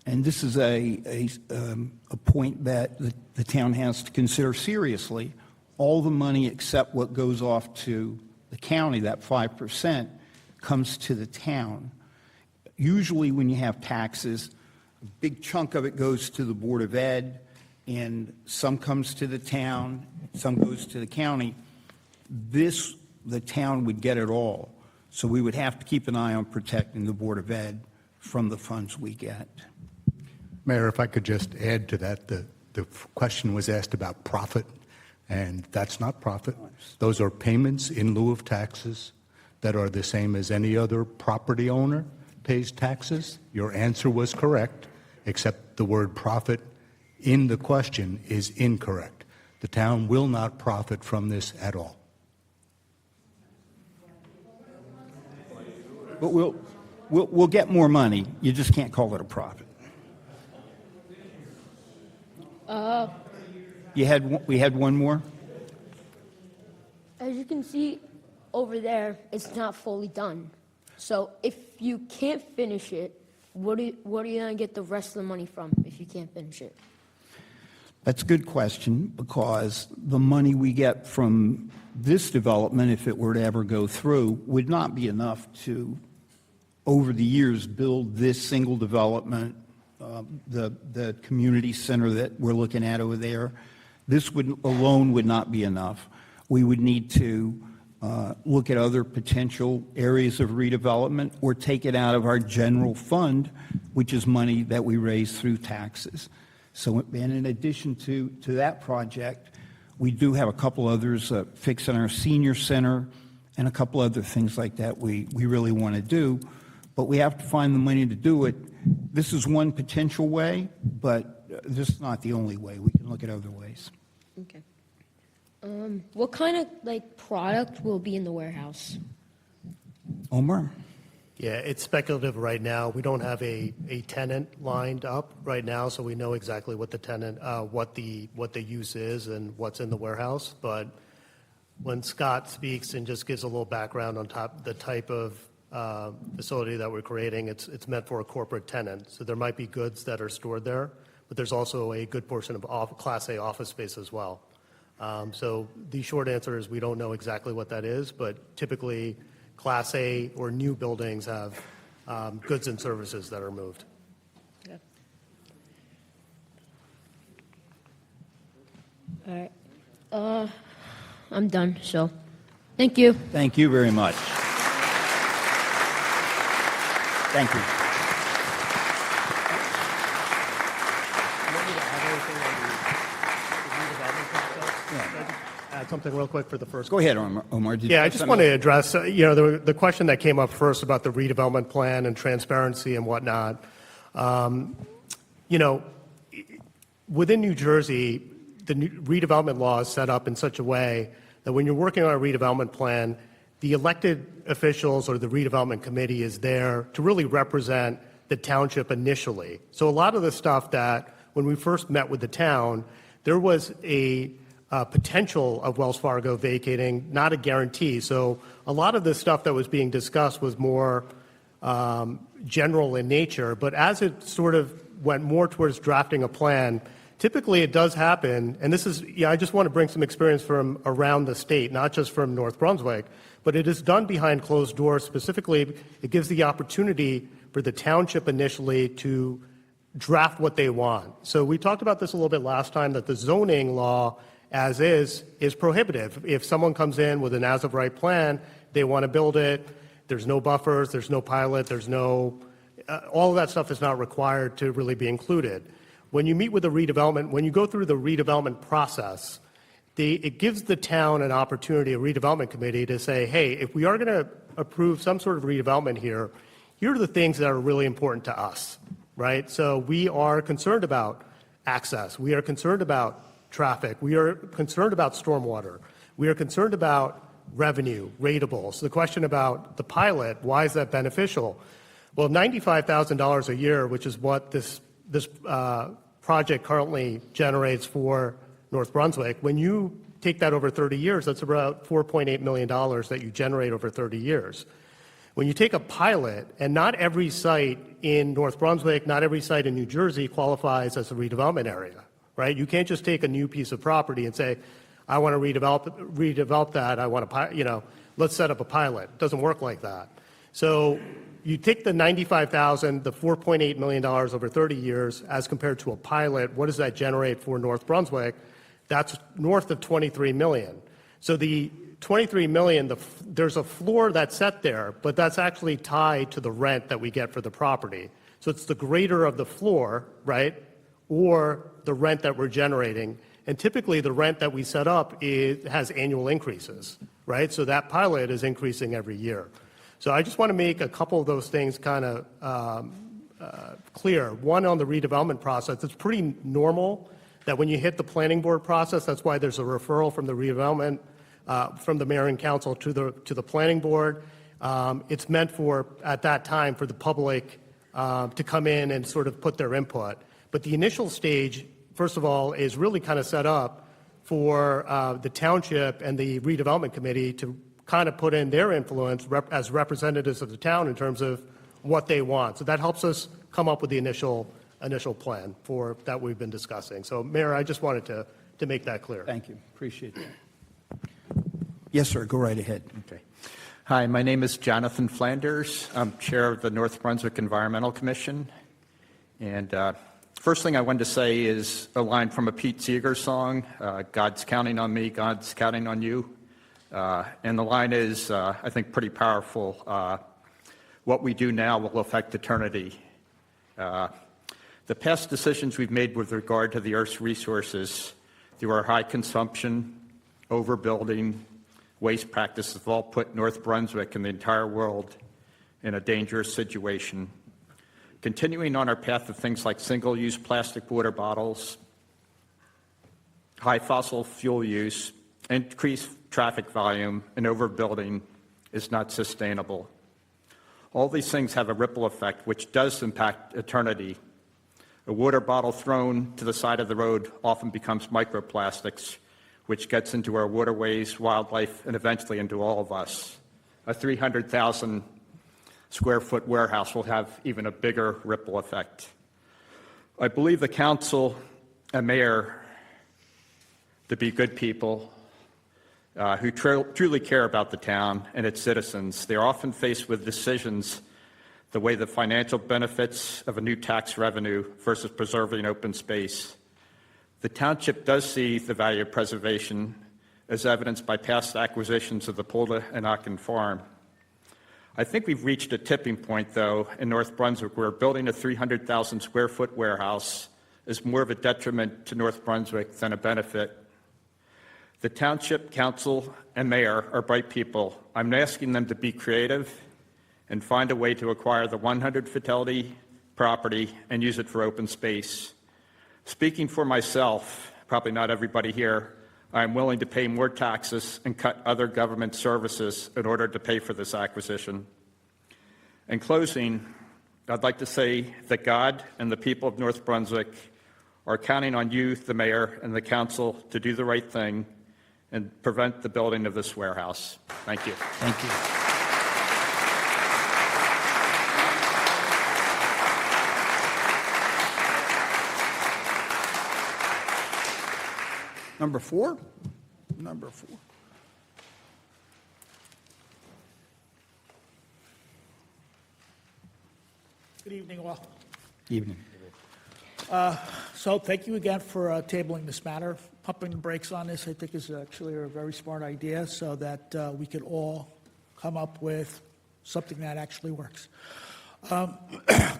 and this is a point that the town has to consider seriously, all the money except what goes off to the county, that 5%, comes to the town. Usually when you have taxes, a big chunk of it goes to the Board of Ed, and some comes to the town, some goes to the county. The town would get it all. So we would have to keep an eye on protecting the Board of Ed from the funds we get. Mayor, if I could just add to that, the question was asked about profit, and that's not profit. Those are payments in lieu of taxes that are the same as any other property owner pays taxes. Your answer was correct, except the word profit in the question is incorrect. The town will not profit from this at all. But we'll get more money. You just can't call it a profit. We had one more? As you can see over there, it's not fully done. So if you can't finish it, what are you going to get the rest of the money from if you can't finish it? That's a good question, because the money we get from this development, if it were to ever go through, would not be enough to, over the years, build this single development, the community center that we're looking at over there. This alone would not be enough. We would need to look at other potential areas of redevelopment or take it out of our general fund, which is money that we raise through taxes. So, and in addition to that project, we do have a couple others, fixing our senior center and a couple other things like that we really want to do, but we have to find the money to do it. This is one potential way, but this is not the only way. We can look at other ways. Okay. What kind of product will be in the warehouse? Omar? Yeah, it's speculative right now. We don't have a tenant lined up right now, so we know exactly what the tenant, what the use is and what's in the warehouse. But when Scott speaks and just gives a little background on the type of facility that we're creating, it's meant for a corporate tenant. So there might be goods that are stored there, but there's also a good portion of Class A office space as well. So the short answer is we don't know exactly what that is, but typically Class A or new buildings have goods and services that are moved. Okay. All right. I'm done, so thank you. Thank you very much. Thank you. Add something real quick for the first. Go ahead, Omar. Did you Yeah, I have just something? want to address, the question that came up first about the redevelopment plan and transparency and whatnot. Within New Jersey, the redevelopment law is set up in such a way that when you're working on a redevelopment plan, the elected officials or the redevelopment committee is there to really represent the township initially. So a lot of the stuff that when we first met with the town, there was a potential of Wells Fargo vacating, not a guarantee. So a lot of the stuff that was being discussed was more general in nature. But as it sort of went more towards drafting a plan, typically it does happen, and this is, I just want to bring some experience from around the state, not just from North Brunswick, but it is done behind closed doors. Specifically, it gives the opportunity for the township initially to draft what they want. So we talked about this a little bit last time, that the zoning law as is prohibitive. If someone comes in with an as-of-right plan, they want to build it, there's no buffers, there's no pilot, there's no, all of that stuff is not required to really be included. When you meet with the redevelopment, when you go through the redevelopment process, it gives the town an opportunity, a redevelopment committee, to say, hey, if we are going to approve some sort of redevelopment here are the things that are really important to us, right? So we are concerned about access. We are concerned about traffic. We are concerned about stormwater. We are concerned about revenue, rateables. The question about the pilot, why is that beneficial? Well, $95,000 a year, which is what this project currently generates for North Brunswick, when you take that over 30 years, that's about $4.8 million that you generate over 30 years. When you take a pilot, and not every site in North Brunswick, not every site in New Jersey qualifies as a redevelopment area, right? You can't just take a new piece of property and say, I want to redevelop that, I want to, let's set up a pilot. It doesn't work like that. So you take the $95,000, the $4.8 million over 30 years, as compared to a pilot, what does that generate for North Brunswick? That's north of $23 million. So the $23 million, there's a floor that's set there, but that's actually tied to the rent that we get for the property. So it's the greater of the floor, right, or the rent that we're generating. And typically the rent that we set up has annual increases, right? So that pilot is increasing every year. So I just want to make a couple of those things kind of clear. One, on the redevelopment process, it's pretty normal that when you hit the planning board process, that's why there's a referral from the redevelopment, from the mayor and council to the planning board. It's meant for, at that time, for the public to come in and sort of put their input. But the initial stage, first of all, is really kind of set up for the township and the redevelopment committee to kind of put in their influence as representatives of the town in terms of what they want. So that helps us come up with the initial plan for that we've been discussing. So, Mayor, I just wanted to make that clear. Thank you. Appreciate that. Yes, sir. Go right ahead. Okay. Hi, my name is Jonathan Flanders. I'm chair of the North Brunswick Environmental Commission. And first thing I wanted to say is a line from a Pete Seeger song, God's counting on me, God's counting on you. And the line is, I think, pretty powerful. What we do now will affect eternity. The past decisions we've made with regard to the Earth's resources through our high consumption, overbuilding, waste practices have all put North Brunswick and the entire world in a dangerous situation. Continuing on our path of things like single-use plastic water bottles, high fossil fuel use, increased traffic volume, and overbuilding is not sustainable. All these things have a ripple effect which does impact eternity. A water bottle thrown to the side of the road often becomes microplastics, which gets into our waterways, wildlife, and eventually into all of us. A 300,000 square foot warehouse will have even a bigger ripple effect. I believe the council and mayor to be good people who truly care about the town and its citizens. They're often faced with decisions the way the financial benefits of a new tax revenue versus preserving open space. The township does see the value of preservation as evidenced by past acquisitions of the Polda and Ocken farm. I think we've reached a tipping point, though, in North Brunswick, where building a 300,000 square foot warehouse is more of a detriment to North Brunswick than a benefit. The township, council, and mayor are bright people. I'm asking them to be creative and find a way to acquire the 100 Fidelity property and use it for open space. Speaking for myself, probably not everybody here, I'm willing to pay more taxes and cut other government services in order to pay for this acquisition. In closing, I'd like to say that God and the people of North Brunswick are counting on you, the mayor, and the council to do the right thing and prevent the building of this warehouse. Thank you. Thank you. Number four? Number four. Good evening, all. Evening. So thank you again for tabling this matter. Pumping the brakes on this, I think, is actually a very smart idea so that we could all come up with something that actually works. A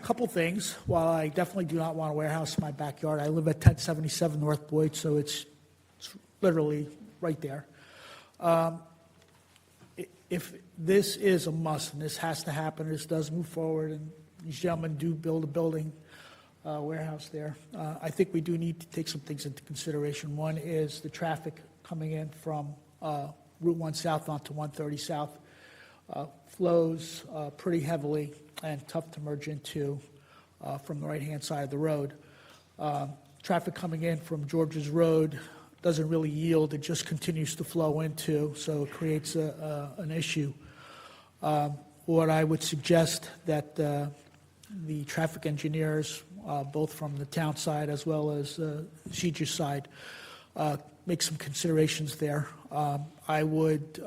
couple things. While I definitely do not want a warehouse in my backyard, I live at 1077 North Boyd, so it's literally right there. If this is a must, and this has to happen, this does move forward, and these gentlemen do build a building, warehouse there, I think we do need to take some things into consideration. One is the traffic coming in from Route 1 South onto 130 South flows pretty heavily and tough to merge into from the right-hand side of the road. Traffic coming in from George's Road doesn't really yield, it just continues to flow into, so it creates an issue. What I would suggest that the traffic engineers, both from the town side as well as Sheeger's side, make some considerations there. I would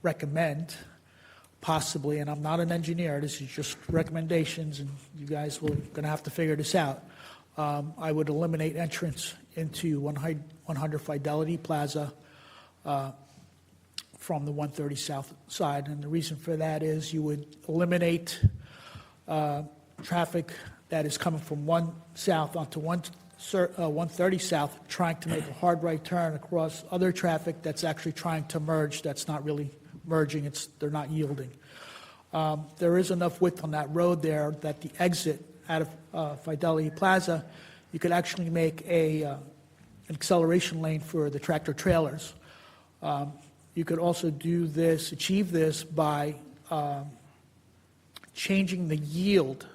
recommend possibly, and I'm not an engineer, this is just recommendations, and you guys will going to have to figure this out. I would eliminate entrance into 100 Fidelity Plaza from the 130 South side, and the reason for that is you would eliminate traffic that is coming from 1 South onto 130 South, trying to make a hard right turn across other traffic that's actually trying to merge, that's not really merging, they're not yielding. There is enough width on that road there that the exit out of Fidelity Plaza, you could actually make an acceleration lane for the tractor trailers. You could also achieve this by changing the yield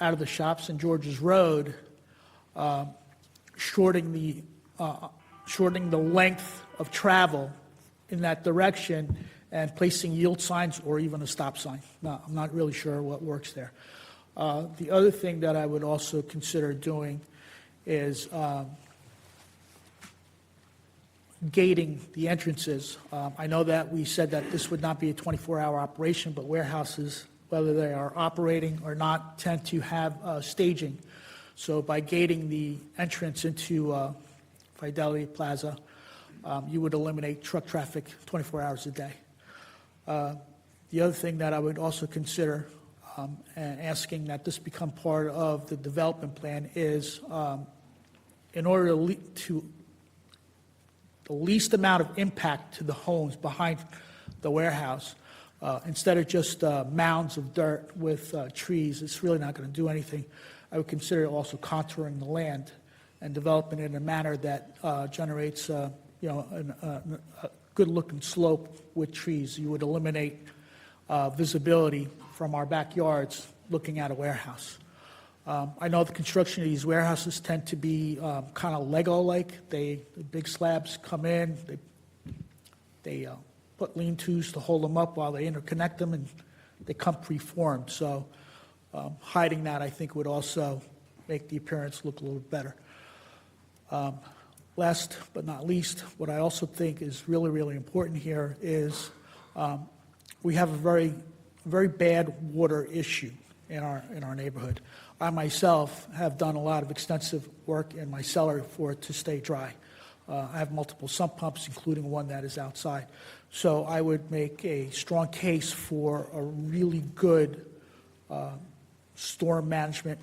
out of the shops in George's Road, shortening the length of travel in that direction, and placing yield signs or even a stop sign. No, I'm not really sure what works there. The other thing that I would also consider doing is gating the entrances. I know that we said that this would not be a 24-hour operation, but warehouses, whether they are operating or not, tend to have staging. So by gating the entrance into Fidelity Plaza, you would eliminate truck traffic 24 hours a day. The other thing that I would also consider asking that this become part of the development plan is in order to the least amount of impact to the homes behind the warehouse, instead of just mounds of dirt with trees, it's really not going to do anything. I would consider also contouring the land and developing it in a manner that generates a good-looking slope with trees. You would eliminate visibility from our backyards looking at a warehouse. I know the construction of these warehouses tend to be kind of Lego-like. The big slabs come in, they put lean-tos to hold them up while they interconnect them, and they come preformed. So hiding that, I think, would also make the appearance look a little better. Last but not least, what I also think is really, really important here is we have a very bad water issue in our neighborhood. I myself have done a lot of extensive work in my cellar for it to stay dry. I have multiple sump pumps, including one that is outside. So I would make a strong case for a really good storm management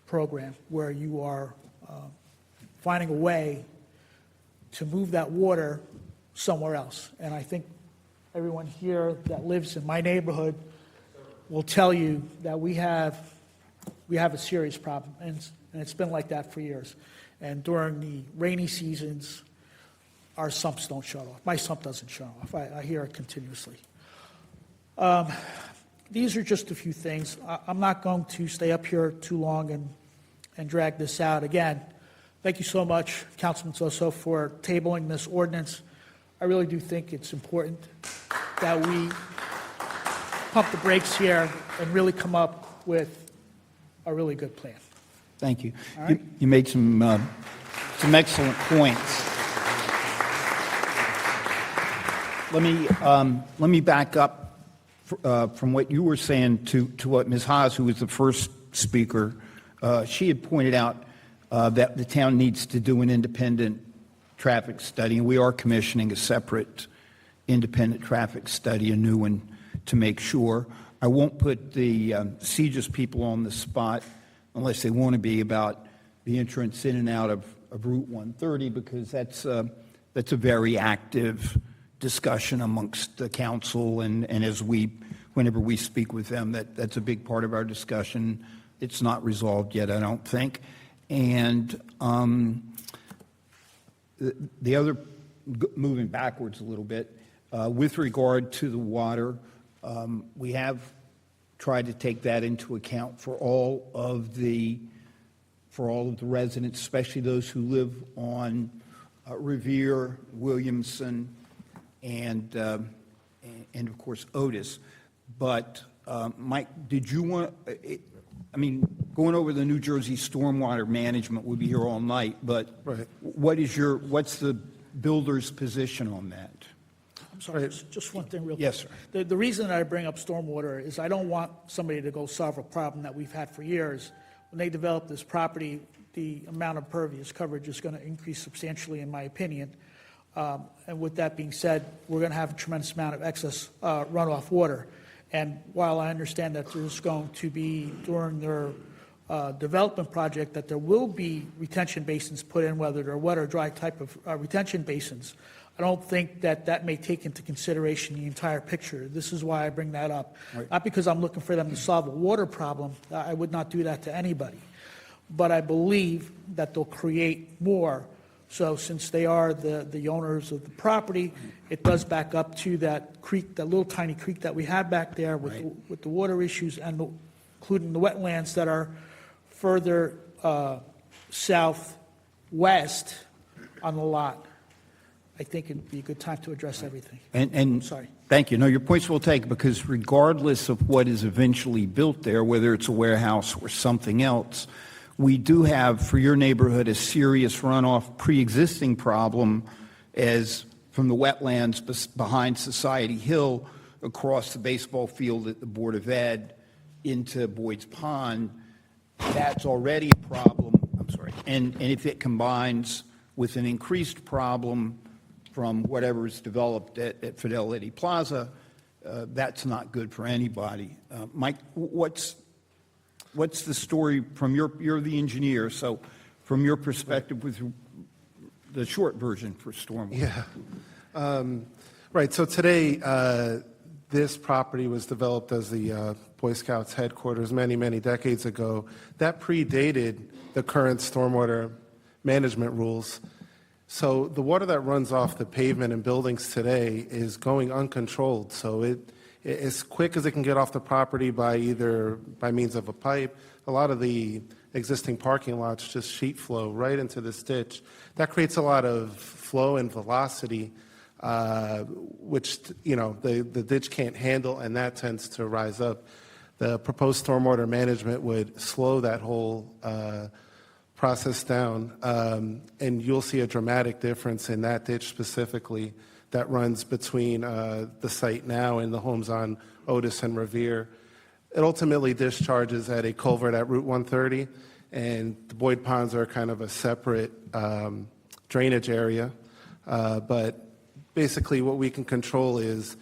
program where you are finding a way to move that water somewhere else. And I think everyone here that lives in my neighborhood will tell you that we have a serious problem, and it's been like that for years. And during the rainy seasons, our sumps don't shut off. My sump doesn't shut off. I hear it continuously. These are just a few things. I'm not going to stay up here too long and drag this out. Again, thank you so much, Councilman Soso, for tabling this ordinance. I really do think it's important that we pump the brakes here and really come up with a really good plan. Thank you. All right. You made some excellent points. Let me back up from what you were saying to what Ms. Haas, who was the first speaker. She had pointed out that the town needs to do an independent traffic study, and we are commissioning a separate independent traffic study, a new one, to make sure. I won't put the CJIS people on the spot unless they want to be about the entrance in and out of Route 130, because that's a very active discussion amongst the council, and whenever we speak with them, that's a big part of our discussion. It's not resolved yet, I don't think. And the other, moving backwards a little bit, with regard to the water, we have tried to take that into account for all of the residents, especially those who live on Revere, Williamson, and of course Otis. But Mike, did you want? Going over the New Jersey stormwater management would be here all night. But right. What's the builder's position on that? I'm sorry, just one thing real quick. Yes, sir. The reason that I bring up stormwater is I don't want somebody to go solve a problem that we've had for years. When they develop this property, the amount of pervious coverage is going to increase substantially, in my opinion. And with that being said, we're going to have a tremendous amount of excess runoff water. And while I understand that there's going to be, during their development project, that there will be retention basins put in, whether they're wet or dry type of retention basins, I don't think that may take into consideration the entire picture. This is why I bring that up. Right. Not because I'm looking for them to solve a water problem. I would not do that to anybody. But I believe that they'll create more. So since they are the owners of the property, it does back up to that creek, that little tiny creek that we have back there with, right, with the water issues, and including the wetlands that are further southwest on the lot. I think it'd be a good time to address everything. And sorry. Thank you. No, your point's well taken, because regardless of what is eventually built there, whether it's a warehouse or something else, we do have, for your neighborhood, a serious runoff pre-existing problem as from the wetlands behind Society Hill across the baseball field at the Board of Ed into Boyd's Pond. That's already a problem. I'm sorry. And if it combines with an increased problem from whatever is developed at Fidelity Plaza, that's not good for anybody. Mike, what's the story from you're the engineer, so from your perspective with the short version for stormwater? Yeah. Right. So today, this property was developed as the Boy Scouts headquarters many, many decades ago. That predated the current stormwater management rules. So the water that runs off the pavement in buildings today is going uncontrolled. So it as quick as it can get off the property by means of a pipe. A lot of the existing parking lots just sheet flow right into this ditch. That creates a lot of flow and velocity, which the ditch can't handle, and that tends to rise up. The proposed stormwater management would slow that whole process down, and you'll see a dramatic difference in that ditch specifically that runs between the site now and the homes on Otis and Revere. it ultimately discharges at a culvert at Route 130, and the Boyd Ponds are kind of a separate drainage area. But basically what we can control is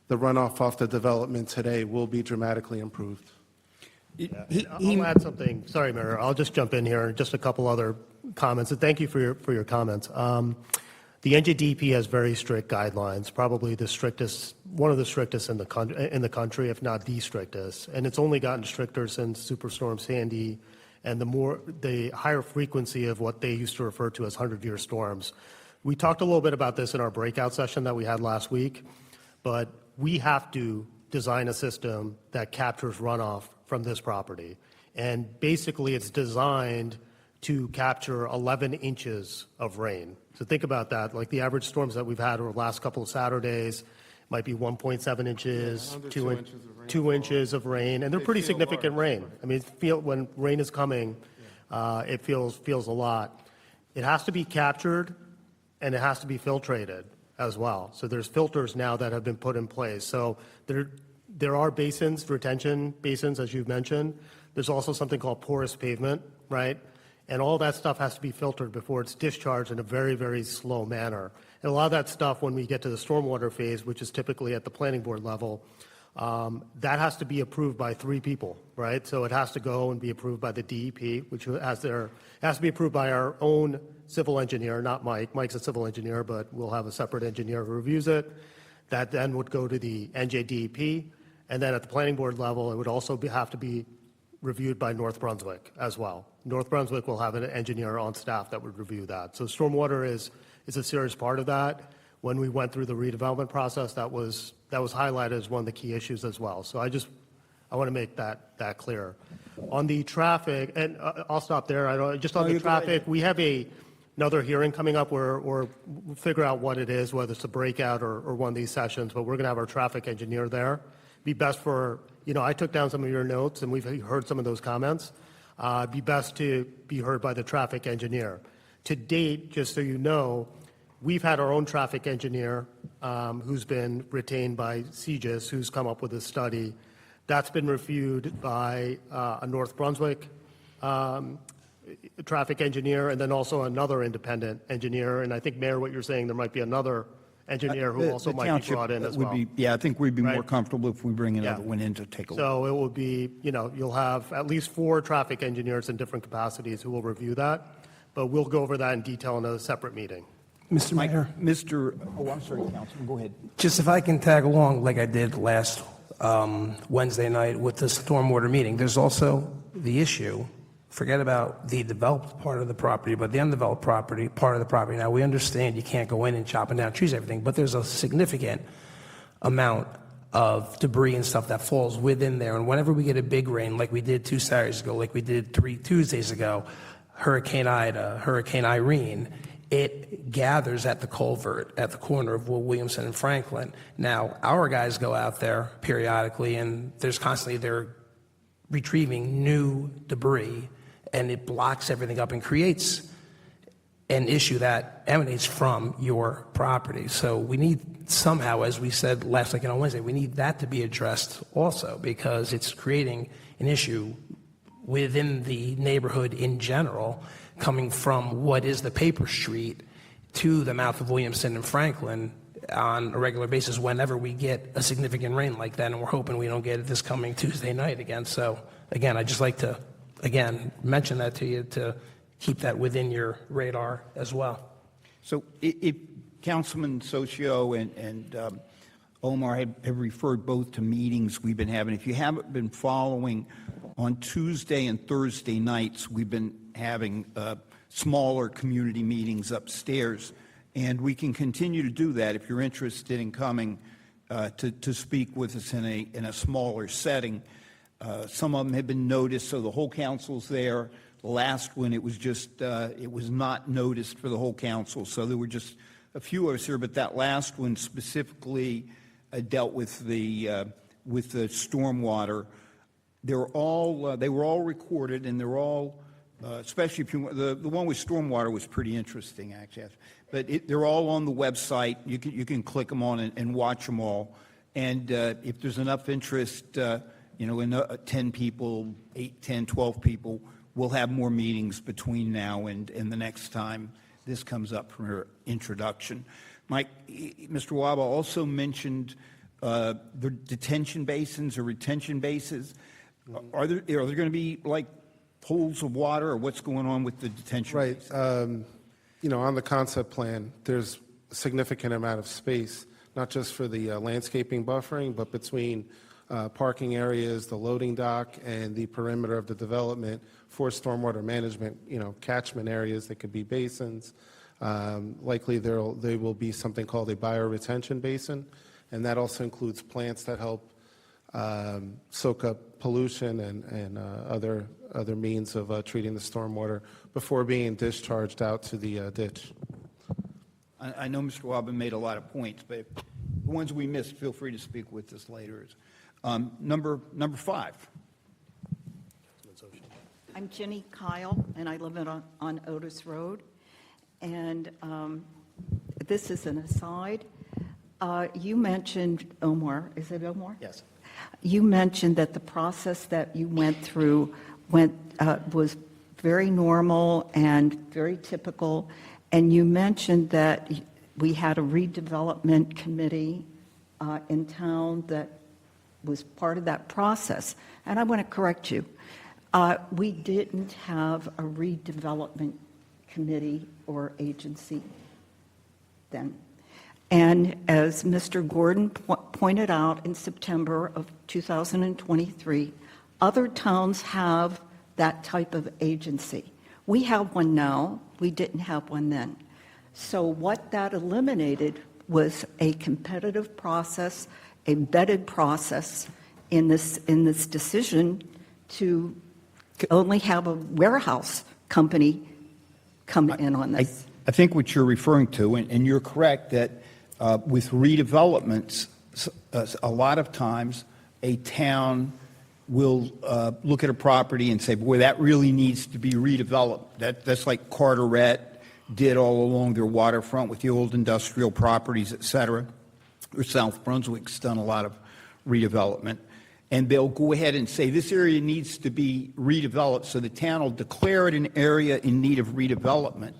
the runoff off the development today will be dramatically improved. I'll add something. Sorry, Mayor. I'll just jump in here. Just a couple other comments. And thank you for your comments. The NJDP has very strict guidelines, probably the strictest, one of the strictest in the country, if not the strictest. And it's only gotten stricter since Superstorm Sandy and the higher frequency of what they used to refer to as 100-year storms. We talked a little bit about this in our breakout session that we had last week, but we have to design a system that captures runoff from this property. And basically it's designed to capture 11 inches of rain. So think about that. Like the average storms that we've had over the last couple of Saturdays might be 1.7 inches, Under 2 inches of rain, and they're pretty significant rain. I mean, when rain is coming, it feels a lot. It has to be captured, and it has to be filtrated as well. So there's filters now that have been put in place. So there are basins, retention basins, as you've mentioned. There's also something called porous pavement, right? And all that stuff has to be filtered before it's discharged in a very, very slow manner. And a lot of that stuff, when we get to the stormwater phase, which is typically at the planning board level, that has to be approved by 3 people, right? So it has to go and be approved by the DEP, which has to be approved by our own civil engineer, not Mike. Mike's a civil engineer, but we'll have a separate engineer who reviews it. That then would go to the NJDEP, and then at the planning board level, it would also have to be reviewed by North Brunswick as well. North Brunswick will have an engineer on staff that would review that. So stormwater is a serious part of that. When we went through the redevelopment process, that was highlighted as one of the key issues as well. So I want to make that clear. On the traffic, and I'll stop there. Just on the traffic, we have another hearing coming up where we'll figure out what it is, whether it's a breakout or one of these sessions, but we're going to have our traffic engineer there. Be best for, I took down some of your notes and we've heard some of those comments. Be best to be heard by the traffic engineer. To date, just so you know, we've had our own traffic engineer who's been retained by CGIS, who's come up with a study. That's been reviewed by a North Brunswick traffic engineer and then also another independent engineer. And I think, Mayor, what you're saying, there might be another engineer who also might be brought in as well. I think we'd be more comfortable if we bring another one in to take a look. So it will be, you'll have at least 4 traffic engineers in different capacities who will review that, but we'll go over that in detail in a separate meeting. Mr. Mayor, I'm sorry, Councilman, go ahead. just if I can tag along like I did last Wednesday night with the stormwater meeting, there's also the issue, forget about the developed part of the property, but the undeveloped property, part of the property. Now, we understand you can't go in and chopping down trees, everything, but there's a significant amount of debris and stuff that falls within there. And whenever we get a big rain, like we did 2 Saturdays ago, like we did 3 Tuesdays ago, Hurricane Ida, Hurricane Irene, it gathers at the culvert at the corner of Will Williamson and Franklin. Now, our guys go out there periodically, and they're retrieving new debris, and it blocks everything up and creates an issue that emanates from your property. So we need somehow, as we said last week on Wednesday, we need that to be addressed also, because it's creating an issue within the neighborhood in general, coming from what is the paper street to the mouth of Williamson and Franklin on a regular basis whenever we get a significant rain like that, and we're hoping we don't get it this coming Tuesday night again. So, again, I'd just like to, mention that to you to keep that within your radar as well. So if Councilman Socio and Omar have referred both to meetings we've been having. If you haven't been following, on Tuesday and Thursday nights, we've been having smaller community meetings upstairs. And we can continue to do that if you're interested in coming to speak with us in a smaller setting. Some of them have been noticed, so the whole council's there. The last one, it was not noticed for the whole council, so there were just a few of us here. But that last one specifically dealt with the stormwater. They were all recorded, and they're all. Especially if the one with stormwater was pretty interesting, actually. But they're all on the website. You can click them on and watch them all. And if there's enough interest, 10 people, 8, 10, 12 people. We'll have more meetings between now and the next time this comes up for her introduction. Mr. Waba also mentioned the detention basins or retention bases. Are there going to be like pools of water, or what's going on with the detention basins? On the concept plan, there's a significant amount of space, not just for the landscaping buffering, but between parking areas, the loading dock, and the perimeter of the development for stormwater management, catchment areas that could be basins. Likely there will be something called a bioretention basin, and that also includes plants that help soak up pollution and other means of treating the stormwater before being discharged out to the ditch. I know Mr. Waba made a lot of points, but the ones we missed, feel free to speak with us later. Number 5. I'm Ginny Kyle, and I live on Otis Road. And this is an aside. You mentioned, Omar, is it Omar? Yes. You mentioned that the process that you went through was very normal and very typical. And you mentioned that we had a redevelopment committee in town that was part of that process. And I want to correct you. We didn't have a redevelopment committee or agency then. And as Mr. Gordon pointed out in September of 2023, other towns have that type of agency. We have one now. We didn't have one then. So what that eliminated was a competitive process, a vetted process in this decision to only have a warehouse company come in on this. I think what you're referring to, and you're correct, that with redevelopments, a lot of times a town will look at a property and say, boy, that really needs to be redeveloped. That's like Carteret did all along their waterfront with the old industrial properties, et cetera. Or South Brunswick's done a lot of redevelopment. And they'll go ahead and say, this area needs to be redeveloped, so the town will declare it an area in need of redevelopment.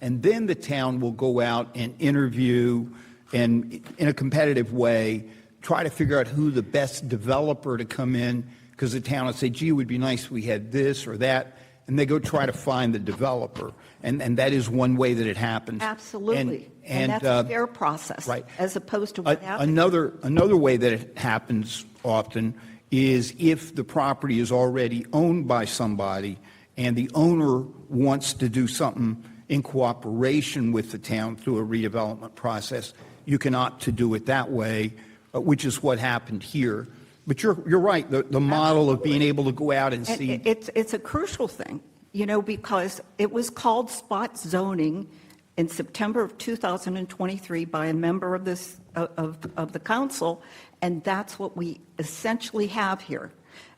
And then the town will go out and interview and, in a competitive way, try to figure out who the best developer to come in, because the town will say, gee, it would be nice if we had this or that, and they go try to find the developer. And that is one way that it happens. Absolutely. And that's a fair process, right. As opposed to what happened. Another way that it happens often is if the property is already owned by somebody and the owner wants to do something in cooperation with the town through a redevelopment process, you can opt to do it that way, which is what happened here. But you're right, the model of being able to go out and see. It's a crucial thing, because it was called spot zoning in September of 2023 by a member of the council, and that's what we essentially have here.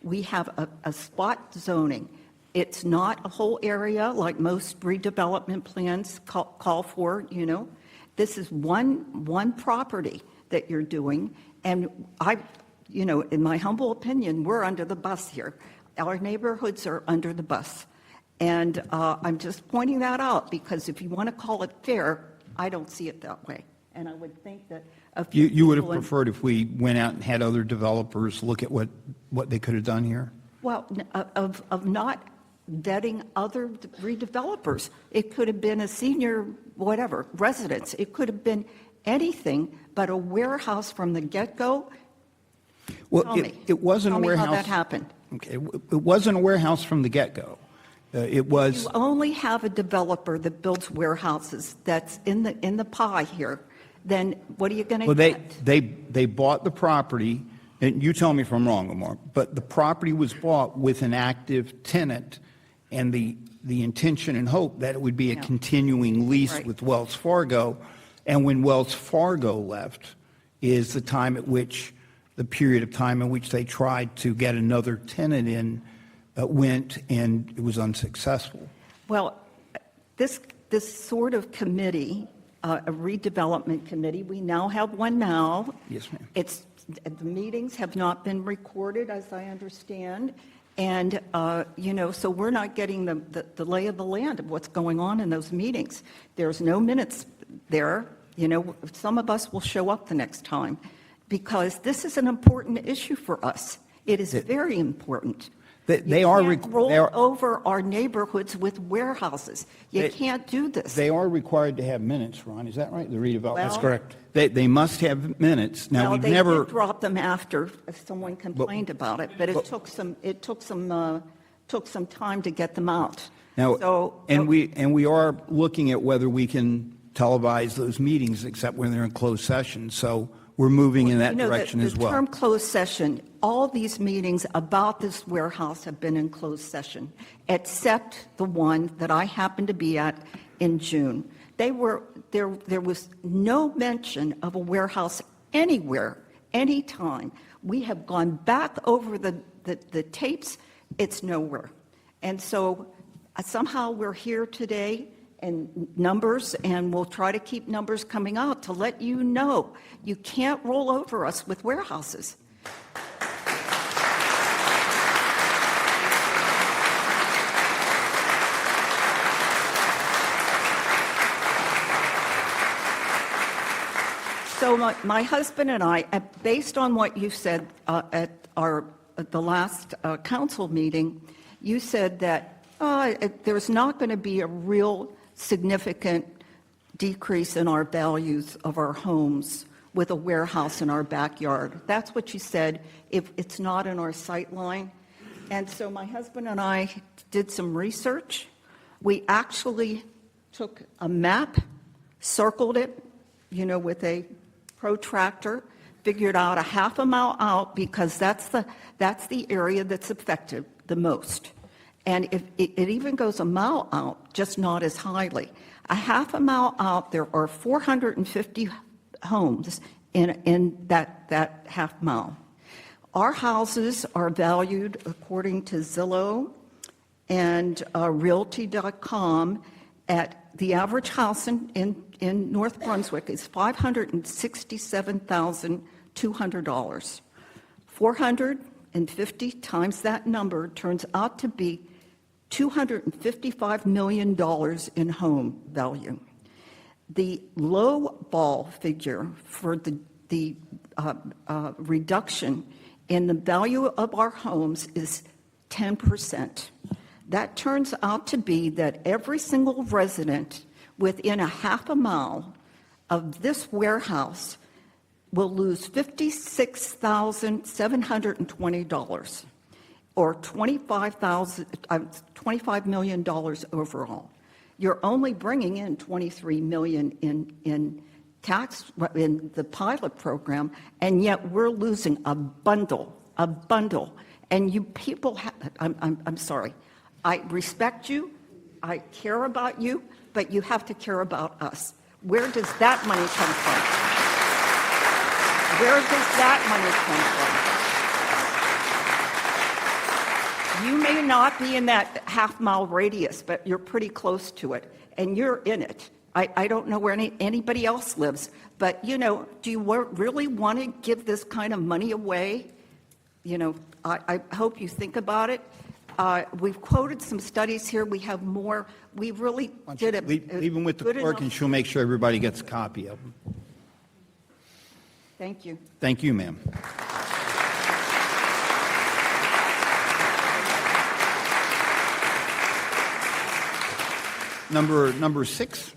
We have a spot zoning. It's not a whole area like most redevelopment plans call for, This is one property that you're doing, and in my humble opinion, we're under the bus here. Our neighborhoods are under the bus. And I'm just pointing that out because if you want to call it fair, I don't see it that way. And I would think that you would have preferred if we went out and had other developers look at what they could have done here? Well, of not vetting other redevelopers. It could have been a senior, whatever, residence. It could have been anything but a warehouse from the get-go. Well, it wasn't a warehouse. Tell me how that happened. Okay, it wasn't a warehouse from the get-go. It was. You only have a developer that builds warehouses that's in the pie here. Then what are you going to get? They bought the property, and you tell me if I'm wrong, Omar, but the property was bought with an active tenant, and the intention and hope that it would be a continuing lease with Wells Fargo. And when Wells Fargo left is the period of time in which they tried to get another tenant in went, and it was unsuccessful. Well, this sort of committee a redevelopment committee. We now have one now. Yes, ma'am. The meetings have not been recorded, as I understand, and, so we're not getting the lay of the land of what's going on in those meetings. There's no minutes there. Some of us will show up the next time, because this is an important issue for us. It is very important. They you are can't requ- roll they are- over our neighborhoods with warehouses. You can't do this. They are required to have minutes, Ron, is that right? The redevelopment? That's correct. They must have minutes. Now, we've they never, did drop them after someone complained about it, but it took some time to get them out. now, So, and we are looking at whether we can televise those meetings, except when they're in closed session. So we're moving in that direction as well. The term closed session, all these meetings about this warehouse have been in closed session, except the one that I happened to be at in June. There was no mention of a warehouse anywhere, anytime. We have gone back over the tapes. It's nowhere. And so somehow we're here today and numbers, and we'll try to keep numbers coming out to let you know you can't roll over us with warehouses. So my husband and I, based on what you said at the last council meeting, you said that there's not going to be a real significant decrease in our values of our homes with a warehouse in our backyard. That's what you said, if it's not in our sight line. And so my husband and I did some research. We actually took a map, circled it, with a protractor, figured out a half a mile out, because that's the area that's affected the most. And if it even goes a mile out, just not as highly. A half a mile out, there are 450 homes in that half mile. Our houses are valued, according to Zillow and Realty.com, at the average house in North Brunswick is $567,200. 450 times that number turns out to be $255 million in home value. The low ball figure for the reduction in the value of our homes is 10%. That turns out to be that every single resident within a half a mile of this warehouse will lose $56,720, or $25 million overall. You're only bringing in $23 million in tax in the pilot program, and yet we're losing a bundle. And you people, I'm sorry. I respect you. I care about you, but you have to care about us. Where does that money come from? Where does that money come from? You may not be in that half-mile radius, but you're pretty close to it, and you're in it. I don't know where anybody else lives, but, do you really want to give this kind of money away? I hope you think about it. We've quoted some studies here. We have more. We really did it. Leave them with the clerk, and she'll make sure everybody gets a copy of them. Thank you. Thank you, ma'am. Number 6.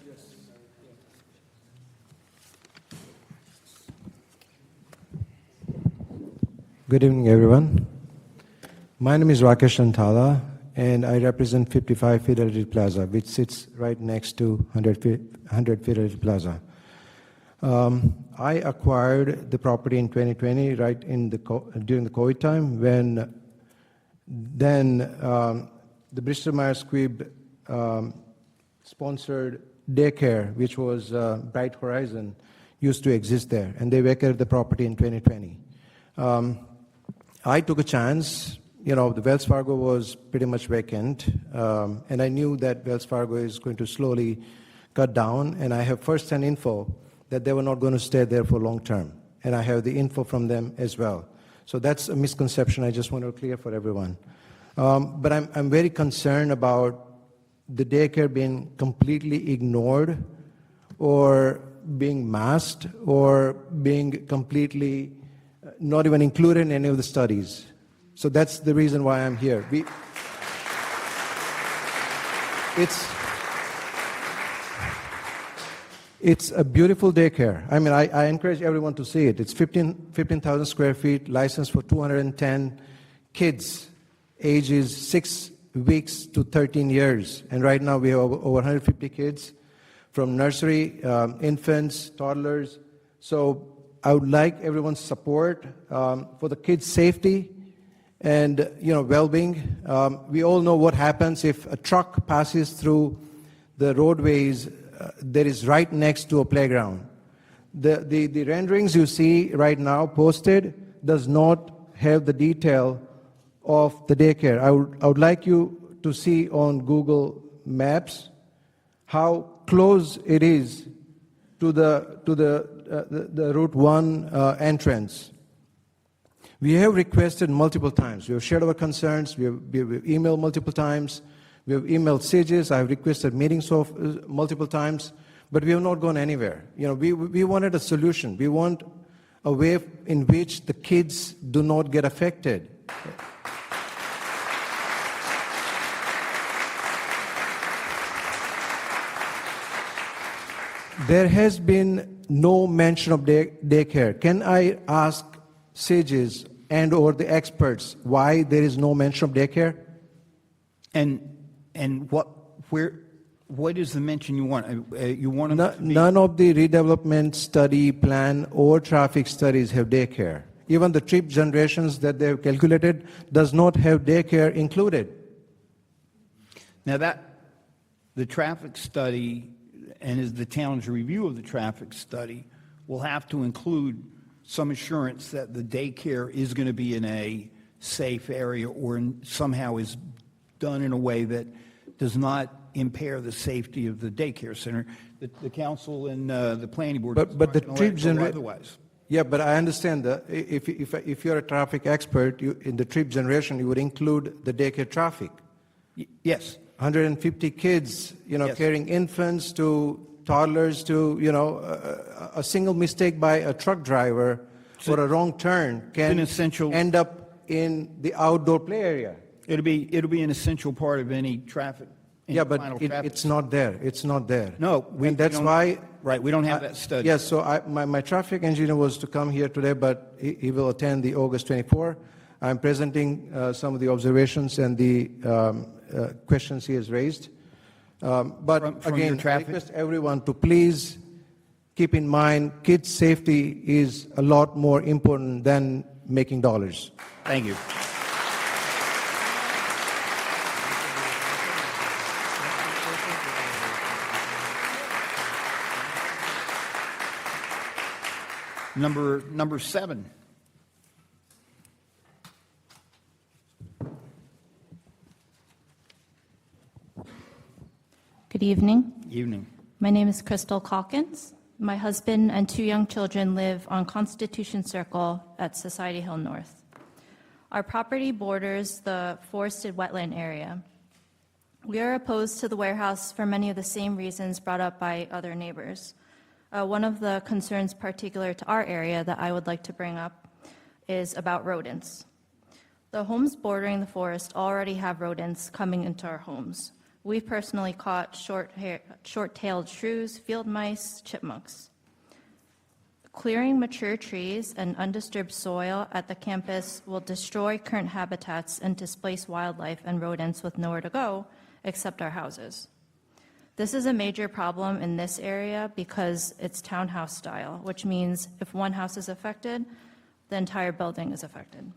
Good evening, everyone. My name is Rakesh Anthala, and I represent 55 Fidelity Plaza, which sits right next to 100 Fidelity Plaza. I acquired the property in 2020, right during the COVID time, when then the Bristol-Myers Squibb sponsored daycare, which was Bright Horizon, used to exist there, and they vacated the property in 2020. I took a chance. The Wells Fargo was pretty much vacant, and I knew that Wells Fargo is going to slowly cut down, and I have first-hand info that they were not going to stay there for long term. And I have the info from them as well. So that's a misconception I just want to clear for everyone. But I'm very concerned about the daycare being completely ignored or being masked or being completely not even included in any of the studies. So that's the reason why I'm here. It's a beautiful daycare. I mean, I encourage everyone to see it. It's 15,000 square feet, licensed for 210 kids, ages 6 weeks to 13 years. And right now we have over 150 kids from nursery, infants, toddlers. So I would like everyone's support for the kids' safety and well-being. We all know what happens if a truck passes through the roadways that is right next to a playground. The renderings you see right now posted does not have the detail of the daycare. I would like you to see on Google Maps how close it is to the Route 1 entrance. We have requested multiple times. We have shared our concerns. We have emailed multiple times. We have emailed SIGs. I have requested meetings multiple times, but we have not gone anywhere. We wanted a solution. We want a way in which the kids do not get affected. There has been no mention of daycare. Can I ask SIGs and or the experts why there is no mention of daycare? And what is the mention you want? You want them to be... None of the redevelopment study plan or traffic studies have daycare. Even the trip generations that they have calculated does not have daycare included. Now the traffic study and is the town's review of the traffic study will have to include some assurance that the daycare is going to be in a safe area or somehow is done in a way that does not impair the safety of the daycare center. The council and the planning board but the trip otherwise. Yeah, but I understand that if you're a traffic expert, in the trip generation, you would include the daycare traffic. Yes. 150 kids, Yes. carrying infants to toddlers to, a single mistake by a truck driver for a wrong turn can end up in the outdoor play area. It'll be an essential part of any traffic. Yeah, but it's not there. It's not there. No, that's why. Right, we don't have that study. Yes, so my traffic engineer was to come here today, but he will attend the August 24. I'm presenting some of the observations and the questions he has raised. But from again, your I request everyone to please keep in mind kids' safety is a lot more important than making dollars. Thank you. Number 7. Good evening. Evening. My name is Crystal Calkins. My husband and 2 young children live on Constitution Circle at Society Hill North. Our property borders the forested wetland area. We are opposed to the warehouse for many of the same reasons brought up by other neighbors. One of the concerns particular to our area that I would like to bring up is about rodents. The homes bordering the forest already have rodents coming into our homes. We've personally caught short-tailed shrews, field mice, chipmunks. Clearing mature trees and undisturbed soil at the campus will destroy current habitats and displace wildlife and rodents with nowhere to go except our houses. This is a major problem in this area because it's townhouse style, which means if one house is affected, the entire building is affected.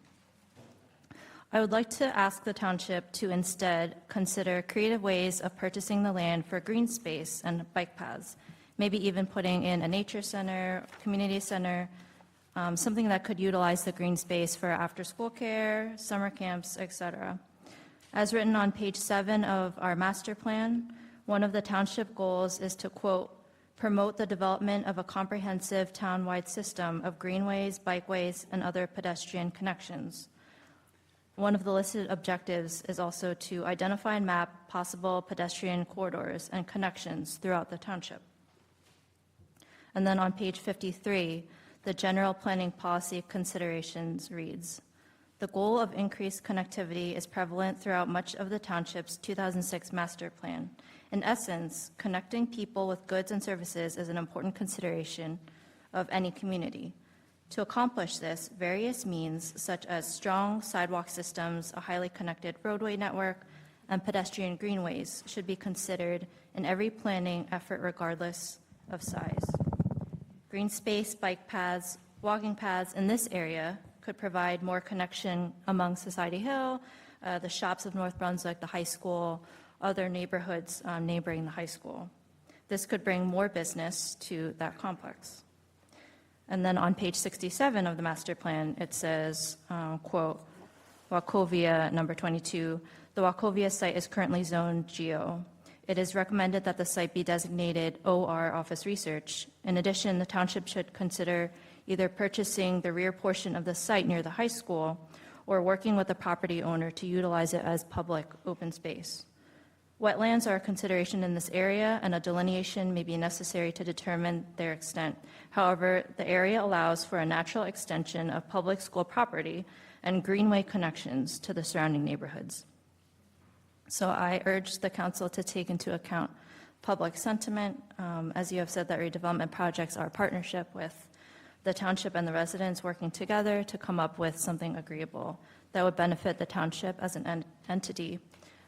I would like to ask the township to instead consider creative ways of purchasing the land for green space and bike paths, maybe even putting in a nature center, community center, something that could utilize the green space for after-school care, summer camps, etc. As written on page 7 of our master plan, One of the township goals is to, quote, promote the development of a comprehensive town-wide system of greenways, bikeways, and other pedestrian connections. One of the listed objectives is also to identify and map possible pedestrian corridors and connections throughout the township. And then on page 53, the general planning policy considerations reads, the goal of increased connectivity is prevalent throughout much of the township's 2006 master plan. In essence, connecting people with goods and services is an important consideration of any community. To accomplish this, various means such as strong sidewalk systems, a highly connected roadway network, and pedestrian greenways should be considered in every planning effort regardless of size. Green space, bike paths, walking paths in this area could provide more connection among Society Hill, the shops of North Brunswick, the high school, other neighborhoods neighboring the high school. This could bring more business to that complex. And then on page 67 of the master plan, it says, quote, Wachovia, number 22, the Wachovia site is currently zoned GO. It is recommended that the site be designated OR Office Research. In addition, the township should consider either purchasing the rear portion of the site near the high school or working with the property owner to utilize it as public open space. Wetlands are a consideration in this area, and a delineation may be necessary to determine their extent. However, the area allows for a natural extension of public school property and greenway connections to the surrounding neighborhoods. So I urge the council to take into account public sentiment. As you have said, that redevelopment projects are a partnership with the township and the residents working together to come up with something agreeable that would benefit the township as an entity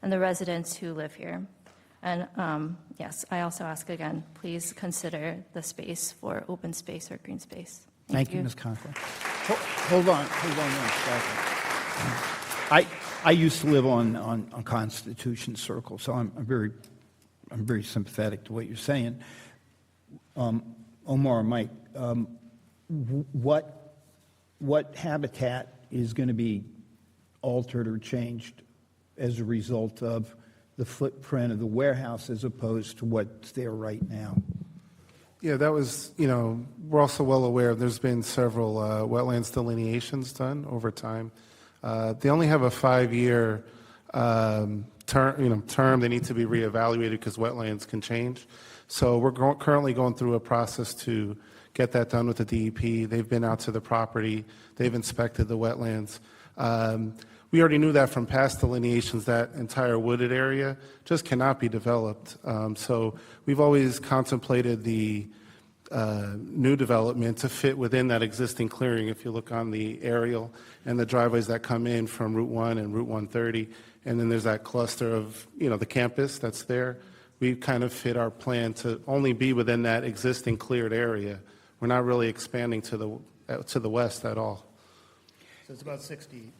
and the residents who live here. And yes, I also ask again, please consider the space for open space or green space. Thank you, Ms. Conklin. Hold on one second. I used to live on Constitution Circle, so I'm very sympathetic to what you're saying. Omar, Mike, what habitat is going to be altered or changed as a result of the footprint of the warehouse as opposed to what's there right now? Yeah, that was, we're also well aware there's been several wetlands delineations done over time. They only have a 5-year term. They need to be reevaluated because wetlands can change. So we're currently going through a process to get that done with the DEP. They've been out to the property. They've inspected the wetlands. We already knew that from past delineations that entire wooded area just cannot be developed. So we've always contemplated the new development to fit within that existing clearing. If you look on the aerial and the driveways that come in from Route 1 and Route 130, and then there's that cluster of, the campus that's there, we kind of fit our plan to only be within that existing cleared area. We're not really expanding to the west at all. So it's about 60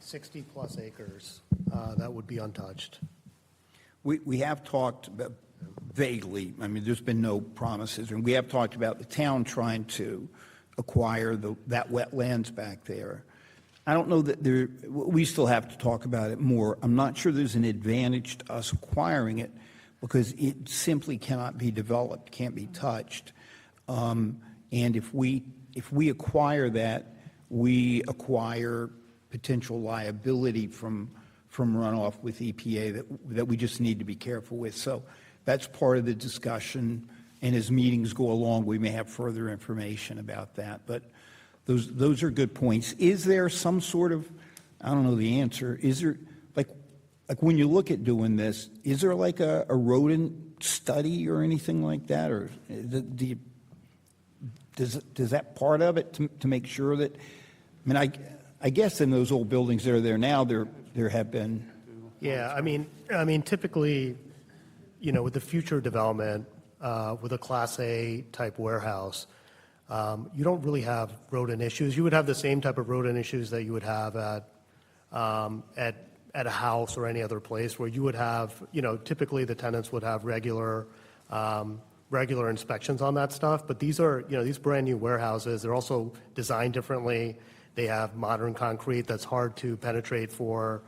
plus acres that would be untouched. We have talked about, vaguely, there's been no promises, and we have talked about the town trying to acquire that wetlands back there. I don't know that we still have to talk about it more. I'm not sure there's an advantage to us acquiring it because it simply cannot be developed, can't be touched. And if we acquire that, we acquire potential liability from runoff with EPA that we just need to be careful with. So that's part of the discussion, and as meetings go along, we may have further information about that. But those are good points. Is there some sort of, I don't know the answer, is there, like when you look at doing this, is there like a rodent study or anything like that? Or does that part of it to make sure that, I guess in those old buildings that are there now, there have been. Yeah, I mean, typically, with the future development, with a Class A type warehouse, you don't really have rodent issues. You would have the same type of rodent issues that you would have at a house or any other place where you would have, typically the tenants would have regular inspections on that stuff. But these are, these brand new warehouses. They're also designed differently. They have modern concrete that's hard to penetrate for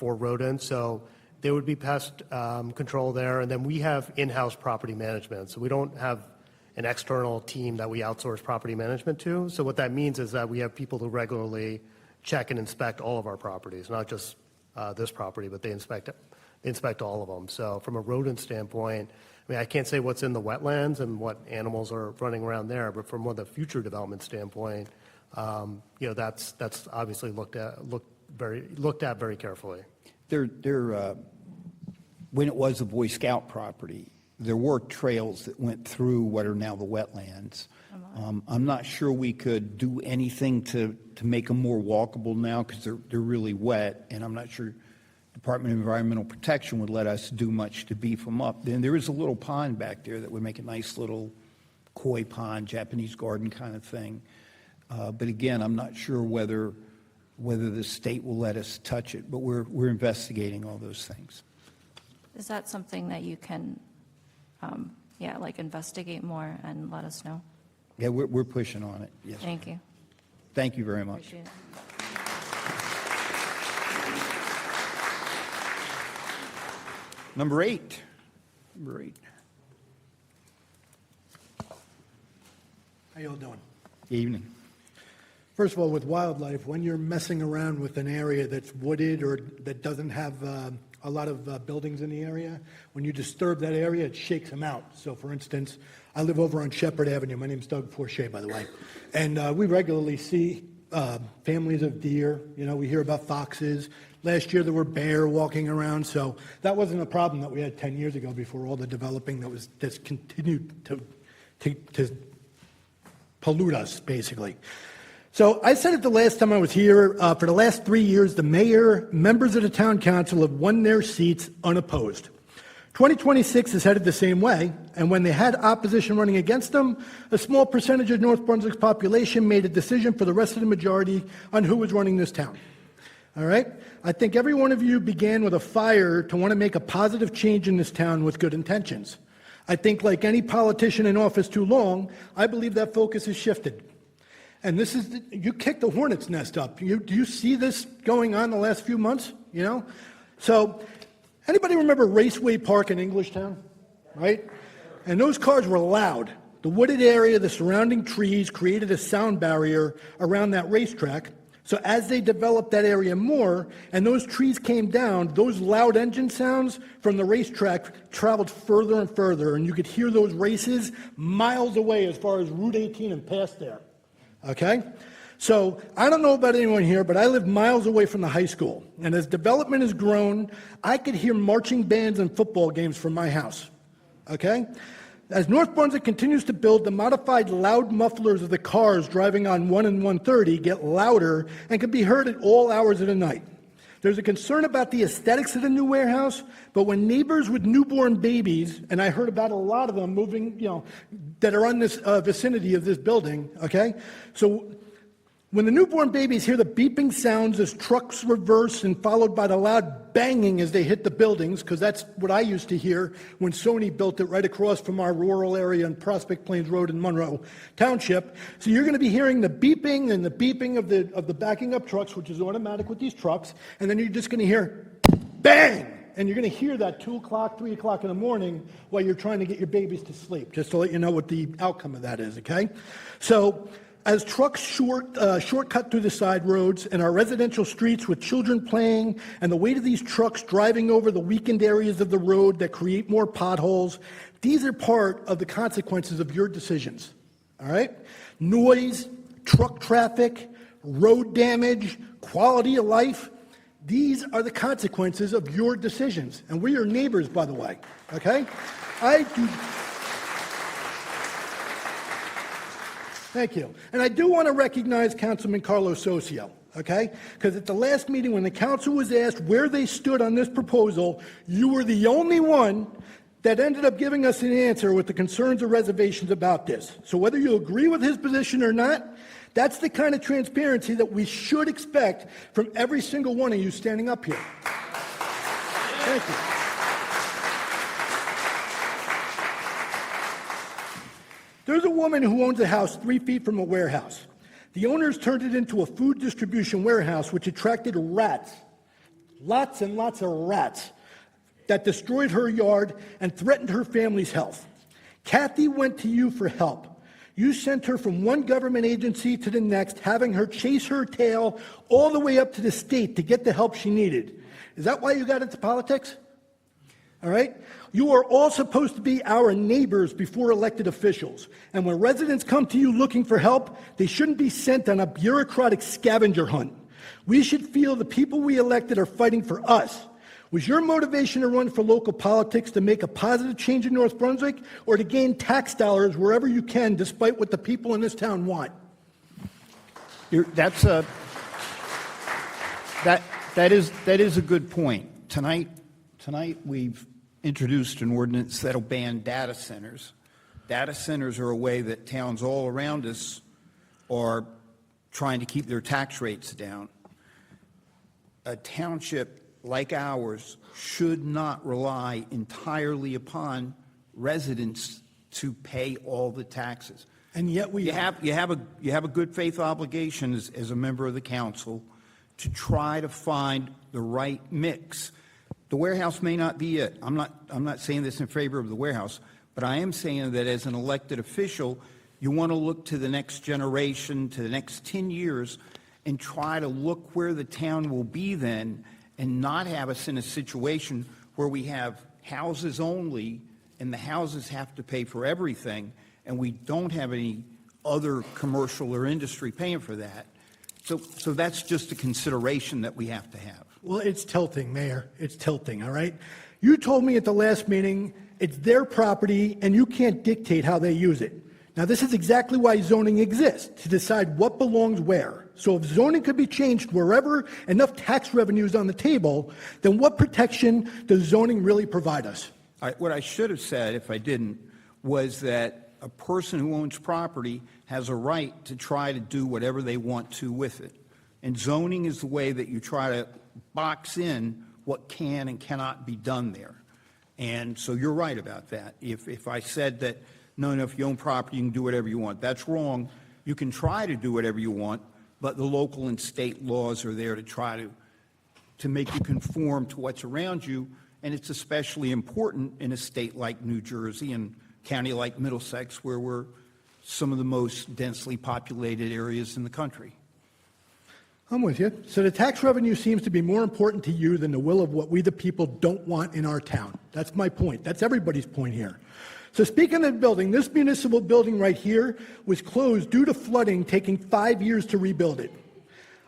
rodents. So There would be pest control there, and then we have in-house property management. So we don't have an external team that we outsource property management to. So what that means is that we have people who regularly check and inspect all of our properties, not just this property, but they inspect all of them. So from a rodent standpoint, I mean, I can't say what's in the wetlands and what animals are running around there, but from the future development standpoint, that's obviously looked at very carefully. When it was a Boy Scout property, there were trails that went through what are now the wetlands. I'm not sure we could do anything to make them more walkable now because they're really wet, and I'm not sure Department of Environmental Protection would let us do much to beef them up. Then there is a little pond back there that would make a nice little koi pond, Japanese garden kind of thing. But again, I'm not sure whether the state will let us touch it, but we're investigating all those things. Is that something that you can, investigate more and let us know? Yeah, we're pushing on it. Yes. Thank you. Thank you very much. Appreciate it. Number eight. How you all doing? Evening. First of all, with wildlife, when you're messing around with an area that's wooded or that doesn't have a lot of buildings in the area, when you disturb that area, it shakes them out. So, for instance, I live over on Shepherd Avenue. My name's Doug Forche, by the way. And we regularly see families of deer. We hear about foxes. Last year there were bear walking around. So that wasn't a problem that we had 10 years ago before all the developing that's continued to pollute us, basically. So I said it the last time I was here, for the last 3 years, the mayor, members of the town council have won their seats unopposed. 2026 is headed the same way, and when they had opposition running against them, a small percentage of North Brunswick's population made a decision for the rest of the majority on who was running this town. All right? I think every one of you began with a fire to want to make a positive change in this town with good intentions. I think like any politician in office too long, I believe that focus has shifted. And you kicked the hornet's nest up. Do you see this going on the last few months? So, anybody remember Raceway Park in Englishtown? Right? And those cars were loud. The wooded area, the surrounding trees created a sound barrier around that racetrack. So as they developed that area more, and those trees came down, those loud engine sounds from the racetrack traveled further and further, and you could hear those races miles away as far as Route 18 and past there. Okay? So I don't know about anyone here, but I live miles away from the high school. And as development has grown, I could hear marching bands and football games from my house. Okay? As North Brunswick continues to build, the modified loud mufflers of the cars driving on 1 and 130 get louder and can be heard at all hours of the night. There's a concern about the aesthetics of the new warehouse, but when neighbors with newborn babies, and I heard about a lot of them moving, that are on this vicinity of this building, okay? So when the newborn babies hear the beeping sounds as trucks reverse and followed by the loud banging as they hit the buildings, because that's what I used to hear when Sony built it right across from our rural area on Prospect Plains Road in Monroe Township. So you're going to be hearing the beeping and the beeping of the backing up trucks, which is automatic with these trucks, and then you're just going to hear bang! And you're going to hear that 2 o'clock, 3 o'clock in the morning while you're trying to get your babies to sleep, just to let you know what the outcome of that is, okay? So as trucks shortcut through the side roads and our residential streets with children playing and the weight of these trucks driving over the weakened areas of the road that create more potholes, these are part of the consequences of your decisions, all right? Noise, truck traffic, road damage, quality of life, these are the consequences of your decisions. And we're your neighbors, by the way, okay? Thank you. And I do want to recognize Councilman Carlos Socio, okay? Because at the last meeting when the council was asked where they stood on this proposal, you were the only one that ended up giving us an answer with the concerns or reservations about this. So whether you agree with his position or not, that's the kind of transparency that we should expect from every single one of you standing up here. Thank you. There's a woman who owns a house 3 feet from a warehouse. The owners turned it into a food distribution warehouse, which attracted rats, lots and lots of rats. that destroyed her yard and threatened her family's health. Kathy went to you for help. You sent her from one government agency to the next, having her chase her tail all the way up to the state to get the help she needed. Is that why you got into politics? All right? You are all supposed to be our neighbors before elected officials. And when residents come to you looking for help, they shouldn't be sent on a bureaucratic scavenger hunt. We should feel the people we elected are fighting for us. Was your motivation to run for local politics to make a positive change in North Brunswick, or to gain tax dollars wherever you can, despite what the people in this town want? That is a good point. Tonight we've introduced an ordinance that'll ban data centers. Data centers are a way that towns all around us are trying to keep their tax rates down. A township like ours should not rely entirely upon residents to pay all the taxes. And yet you have a good faith obligation as a member of the council to try to find the right mix. The warehouse may not be it. I'm not saying this in favor of the warehouse, but I am saying that as an elected official, you want to look to the next generation, to the next 10 years, and try to look where the town will be then, and not have us in a situation where we have houses only, and the houses have to pay for everything, and we don't have any other commercial or industry paying for that. So that's just a consideration that we have to have. Well, it's tilting, Mayor. It's tilting, all right? You told me at the last meeting it's their property and you can't dictate how they use it. Now, this is exactly why zoning exists, to decide what belongs where. So if zoning could be changed wherever enough tax revenue is on the table, then what protection does zoning really provide us? What I should have said, if I didn't, was that a person who owns property has a right to try to do whatever they want to with it. And zoning is the way that you try to box in what can and cannot be done there. And so you're right about that. If I said that, no, if you own property, you can do whatever you want, that's wrong. You can try to do whatever you want, but the local and state laws are there to try to make you conform to what's around you. And it's especially important in a state like New Jersey and county like Middlesex, where we're some of the most densely populated areas in the country. I'm with you. So the tax revenue seems to be more important to you than the will of what we the people don't want in our town. That's my point. That's everybody's point here. So speaking of building, this municipal building right here was closed due to flooding, taking 5 years to rebuild it.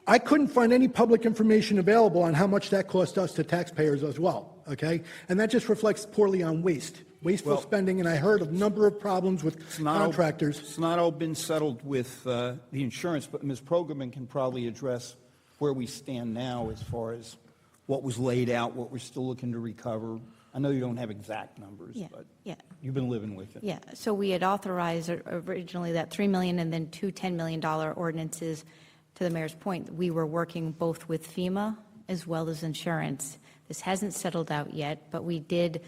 I couldn't find any public information available on how much that cost us to taxpayers as well, okay? And that just reflects poorly on wasteful spending, and I heard of a number of problems with contractors. It's not all been settled with the insurance, but Ms. Progerman can probably address where we stand now as far as what was laid out, what we're still looking to recover. I know you don't have exact numbers, but you've been living with it. Yeah, so we had authorized originally that $3 million and then two $10 million ordinances. To the mayor's point, we were working both with FEMA as well as insurance. This hasn't settled out yet, but we did,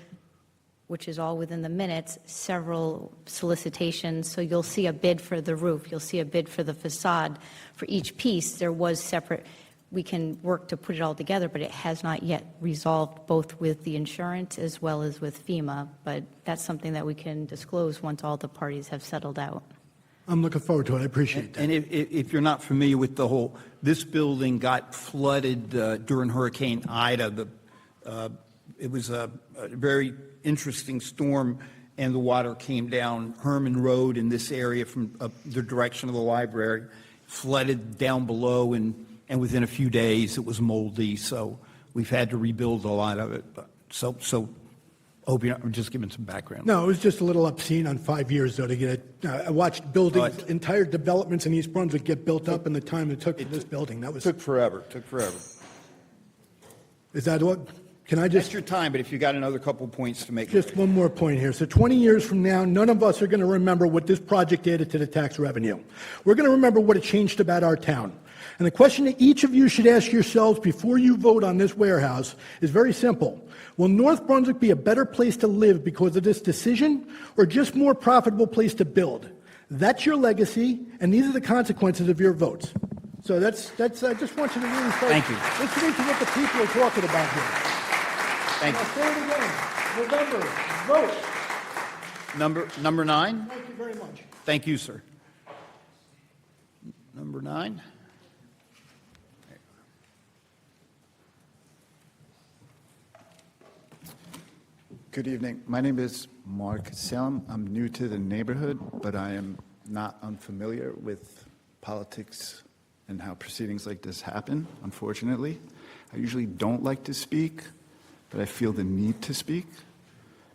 which is all within the minutes, several solicitations. So you'll see a bid for the roof, you'll see a bid for the facade. For each piece, there was separate. We can work to put it all together, but it has not yet resolved, both with the insurance as well as with FEMA. But that's something that we can disclose once all the parties have settled out. I'm looking forward to it. I appreciate that. And if you're not familiar with this building got flooded during Hurricane Ida. It was a very interesting storm, and the water came down Herman Road in this area from the direction of the library, flooded down below, and within a few days it was moldy. So we've had to rebuild a lot of it. But hope I'm just giving some background. No, it was just a little obscene on 5 years, though, to get it. I watched buildings, entire developments in East Brunswick get built up in the time it took for this building. That was took forever. Is that what? Can I just? That's your time, but if you got another couple points to make. Just one more point here. So 20 years from now, none of us are going to remember what this project added to the tax revenue. We're going to remember what it changed about our town. And the question that each of you should ask yourselves before you vote on this warehouse is very simple. Will North Brunswick be a better place to live because of this decision, or just more profitable place to build? That's your legacy, and these are the consequences of your votes. So that's. I just want you to really start listening to what the people are talking about here. Thank I'll you. say it again. November, vote. Number 9? Thank you very much. Thank you, sir. Number 9? Good evening. My name is Mark Salem. I'm new to the neighborhood, but I am not unfamiliar with politics and how proceedings like this happen, unfortunately. I usually don't like to speak, but I feel the need to speak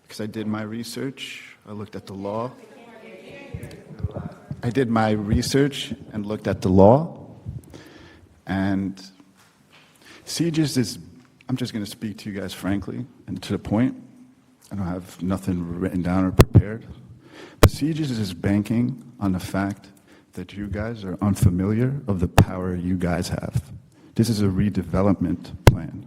because I did my research. I looked at the law. I did my research and looked at the law. And sieges is, I'm just going to speak to you guys frankly and to the point. I don't have nothing written down or prepared. But sieges is banking on the fact that you guys are unfamiliar of the power you guys have. This is a redevelopment plan,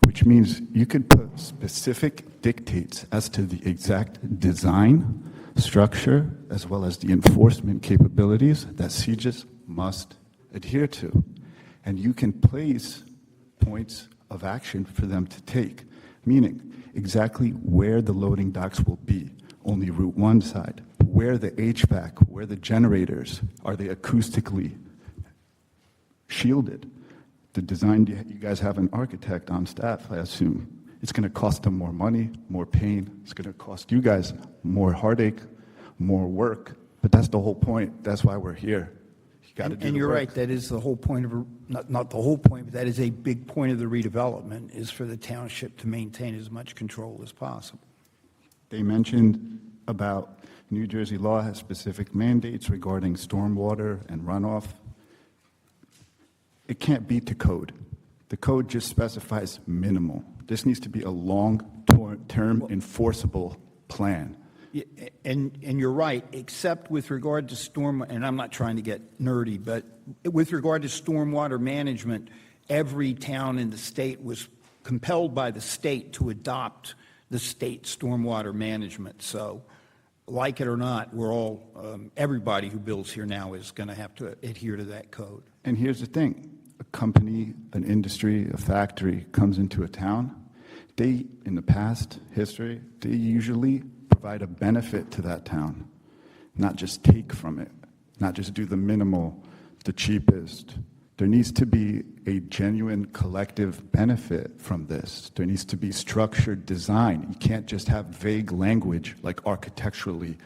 which means you could put specific dictates as to the exact design, structure, as well as the enforcement capabilities that sieges must adhere to. And you can place points of action for them to take, meaning exactly where the loading docks will be, only Route 1 side, where the HVAC, where the generators, are they acoustically shielded? The design, you guys have an architect on staff, I assume. It's going to cost them more money, more pain. It's going to cost you guys more heartache, more work. But that's the whole point. That's why we're here. You got to do And the you're work. right, that is the whole point of, not the whole point, but that is a big point of the redevelopment, is for the township to maintain as much control as possible. They mentioned about New Jersey law has specific mandates regarding stormwater and runoff. It can't beat the code. The code just specifies minimal. This needs to be a long-term enforceable plan. Yeah, and you're right, except with regard to storm, and I'm not trying to get nerdy, but with regard to stormwater management, every town in the state was compelled by the state to adopt the state stormwater management. So, like it or not, we're all, everybody who builds here now is going to have to adhere to that code. And here's the thing. A company, an industry, a factory comes into a town. They, in the past history, they usually provide a benefit to that town, not just take from it, not just do the minimal, the cheapest. There needs to be a genuine collective benefit from this. There needs to be structured design. You can't just have vague language like architecturally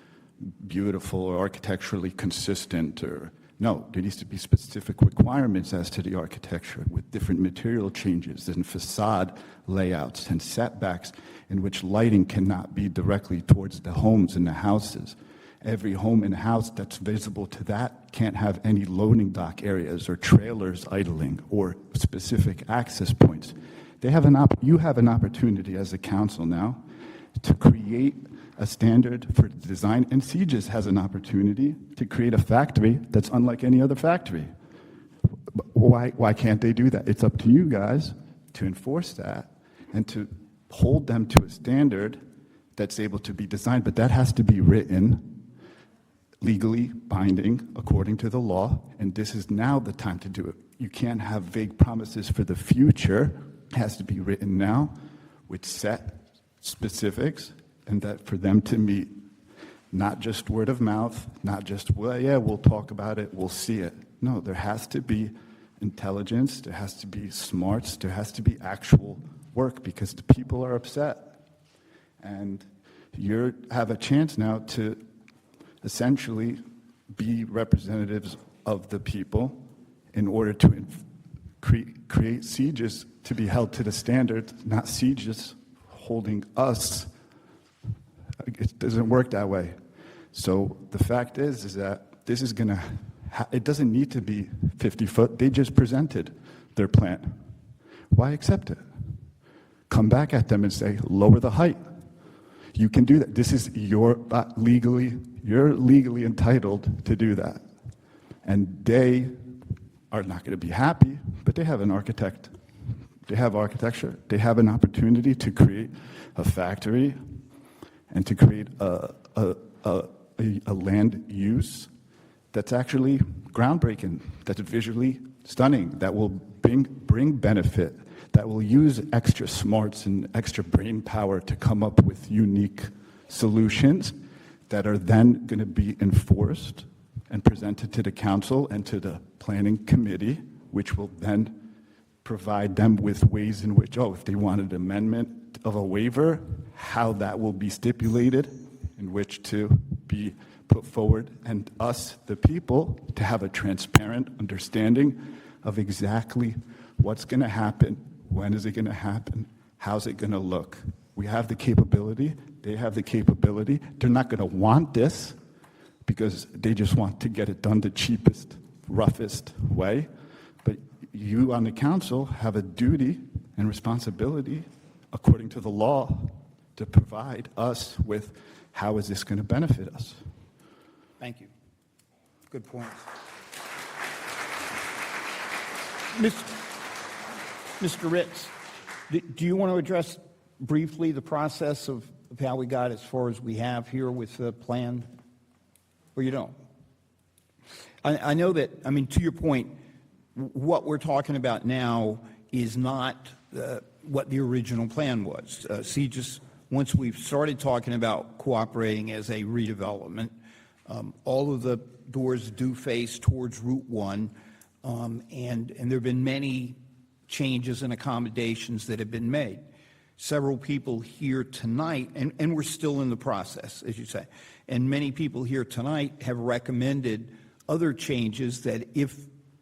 beautiful or architecturally consistent or no, there needs to be specific requirements as to the architecture with different material changes and facade layouts and setbacks in which lighting cannot be directly towards the homes and the houses. Every home and house that's visible to that can't have any loading dock areas or trailers idling or specific access points. You have an opportunity as a council now to create a standard for design, and Sieges has an opportunity to create a factory that's unlike any other factory. Why can't they do that? It's up to you guys to enforce that and to hold them to a standard that's able to be designed, but that has to be written legally binding according to the law, and this is now the time to do it. You can't have vague promises for the future. It has to be written now with set specifics, and that for them to meet, not just word of mouth, not just, well, yeah, we'll talk about it, we'll see it. No, there has to be intelligence, there has to be smarts, there has to be actual work because the people are upset. And you have a chance now to essentially be representatives of the people in order to create Sieges to be held to the standard, not Sieges holding us. It doesn't work that way. So the fact is that this is going to, it doesn't need to be 50 foot. They just presented their plan. Why accept it? Come back at them and say, lower the height. You can do that. This is you're legally entitled to do that. And they are not going to be happy, but they have an architect. They have architecture. They have an opportunity to create a factory and to create a land use that's actually groundbreaking, that's visually stunning, that will bring benefit, that that will use extra smarts and extra brain power to come up with unique solutions that are then going to be enforced and presented to the council and to the planning committee, which will then provide them with ways in which, if they want an amendment of a waiver, how that will be stipulated, in which to be put forward, and us, the people, to have a transparent understanding of exactly what's going to happen, when is it going to happen, how's it going to look. We have the capability, they have the capability. They're not going to want this because they just want to get it done the cheapest, roughest way. But you on the council have a duty and responsibility, according to the law, to provide us with how is this going to benefit us. Thank you. Good points. Mr. Ritz, do you want to address briefly the process of how we got as far as we have here with the plan? Or you don't? I know that, to your point, what we're talking about now is not what the original plan was. Once we've started talking about cooperating as a redevelopment, all of the doors do face towards Route 1, and there have been many changes and accommodations that have been made. Several people here tonight, and we're still in the process, as you say, and many people here tonight have recommended other changes that if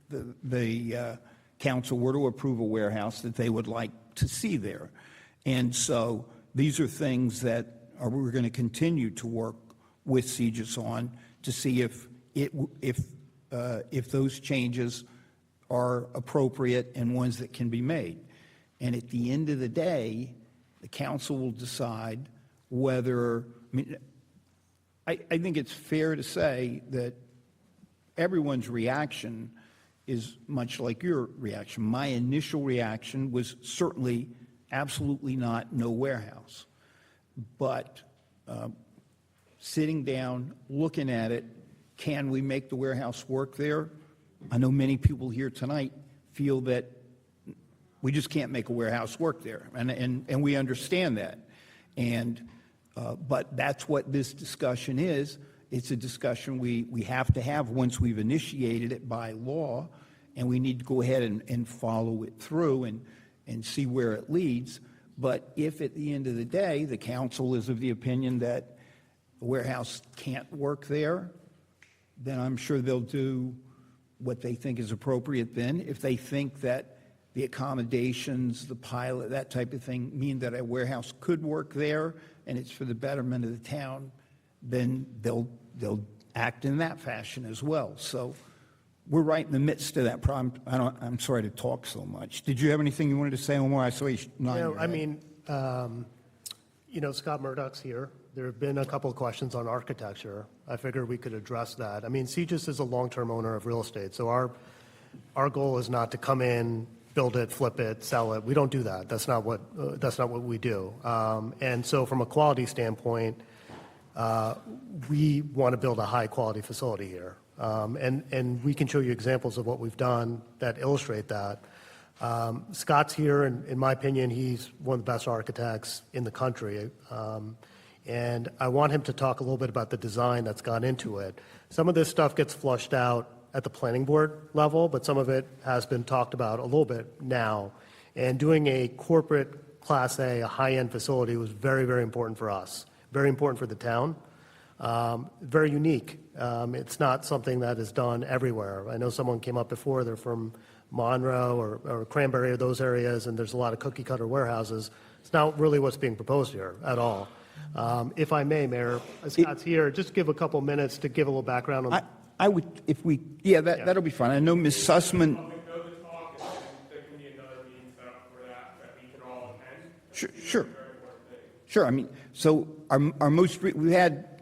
the council were to approve a warehouse that they would like to see there. And so these are things that we're going to continue to work with CGIS on to see if those changes are appropriate and ones that can be made. And at the end of the day, the council will decide whether, I think it's fair to say that everyone's reaction is much like your reaction. My initial reaction was certainly absolutely not no warehouse. But sitting down, looking at it, can we make the warehouse work there? I know many people here tonight feel that we just can't make a warehouse work there, and we understand that. But that's what this discussion is. It's a discussion we have to have once we've initiated it by law, and we need to go ahead and follow it through and see where it leads. But if at the end of the day the council is of the opinion that the warehouse can't work there, then I'm sure they'll do what they think is appropriate then. If they think that the accommodations, the pilot, that type of thing mean that a warehouse could work there and it's for the betterment of the town, then they'll act in that fashion as well. So we're right in the midst of that problem. I'm sorry to talk so much. Did you have anything you wanted to say, Omar? I saw you nodding your head. Scott Murdoch's here. There have been a couple of questions on architecture. I figured we could address that. CGIS is a long-term owner of real estate, so our goal is not to come in, build it, flip it, sell it. We don't do that. That's not what we do. And so from a quality standpoint, we want to build a high-quality facility here. And we can show you examples of what we've done that illustrate that. Scott's here, and in my opinion, he's one of the best architects in the country. And I want him to talk a little bit about the design that's gone into it. Some of this stuff gets flushed out at the planning board level, but some of it has been talked about a little bit now. And doing a corporate Class A high-end facility was very, very important for us, very important for the town, very unique. It's not something that is done everywhere. I know someone came up before, they're from Monroe or Cranberry or those areas, and there's a lot of cookie-cutter warehouses. It's not really what's being proposed here at all. If I may, Mayor, Scott's here, just give a couple minutes to give a little background on. I would, if we, that'll be fine. I know Ms. Sussman. Sure. So we had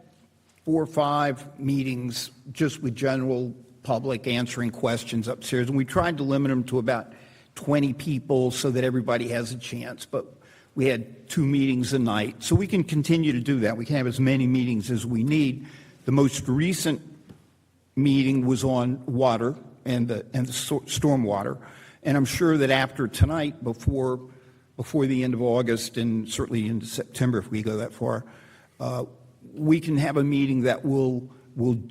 4 or 5 meetings just with general public answering questions upstairs, and we tried to limit them to about 20 people so that everybody has a chance. But we had 2 meetings a night, so we can continue to do that. We can have as many meetings as we need. The most recent meeting was on water and the stormwater, And I'm sure that after tonight, before the end of August, and certainly into September if we go that far, we can have a meeting that will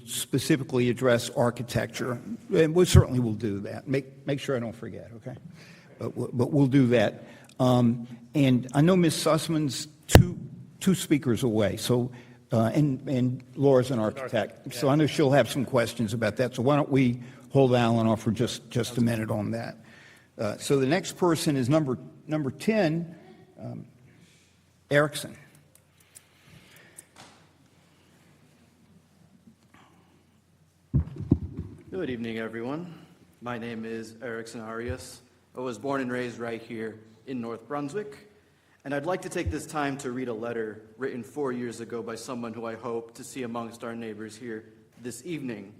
specifically address architecture, and we certainly will do that. Make sure I don't forget, okay? But we'll do that. And I know Ms. Sussman's two speakers away, so and Laura's an architect, so I know she'll have some questions about that. So why don't we hold Alan off for just a minute on that? So the next person is number 10, Erickson. Good evening, everyone. My name is Erickson Arias. I was born and raised right here in North Brunswick, and I'd like to take this time to read a letter written 4 years ago by someone who I hope to see amongst our neighbors here this evening.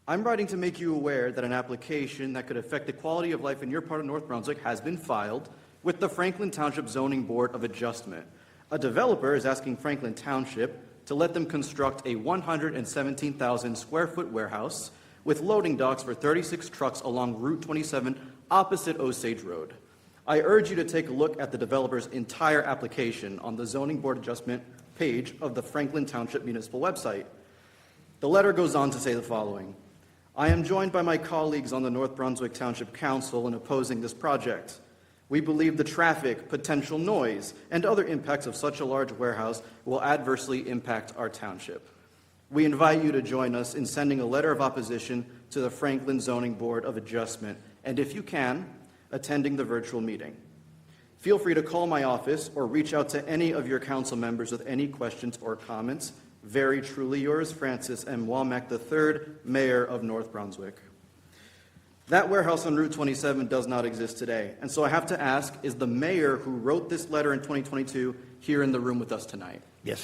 I'm writing to make you aware that an application that could affect the quality of life in your part of North Brunswick has been filed with the Franklin Township Zoning Board of Adjustment. A developer is asking Franklin Township to let them construct a 117,000 square foot warehouse with loading docks for 36 trucks along Route 27 opposite Osage Road. I urge you to take a look at the developer's entire application on the Zoning Board Adjustment page of the Franklin Township Municipal website. The letter goes on to say the following: I am joined by my colleagues on the North Brunswick Township Council in opposing this project. We believe the traffic, potential noise, and other impacts of such a large warehouse will adversely impact our township. We invite you to join us in sending a letter of opposition to the Franklin Zoning Board of Adjustment, and if you can, attending the virtual meeting. Feel free to call my office or reach out to any of your council members with any questions or comments. Very truly yours, Francis M. Womack III, Mayor of North Brunswick. That warehouse on Route 27 does not exist today, and so I have to ask, is the mayor who wrote this letter in 2022 here in the room with us tonight? Yes.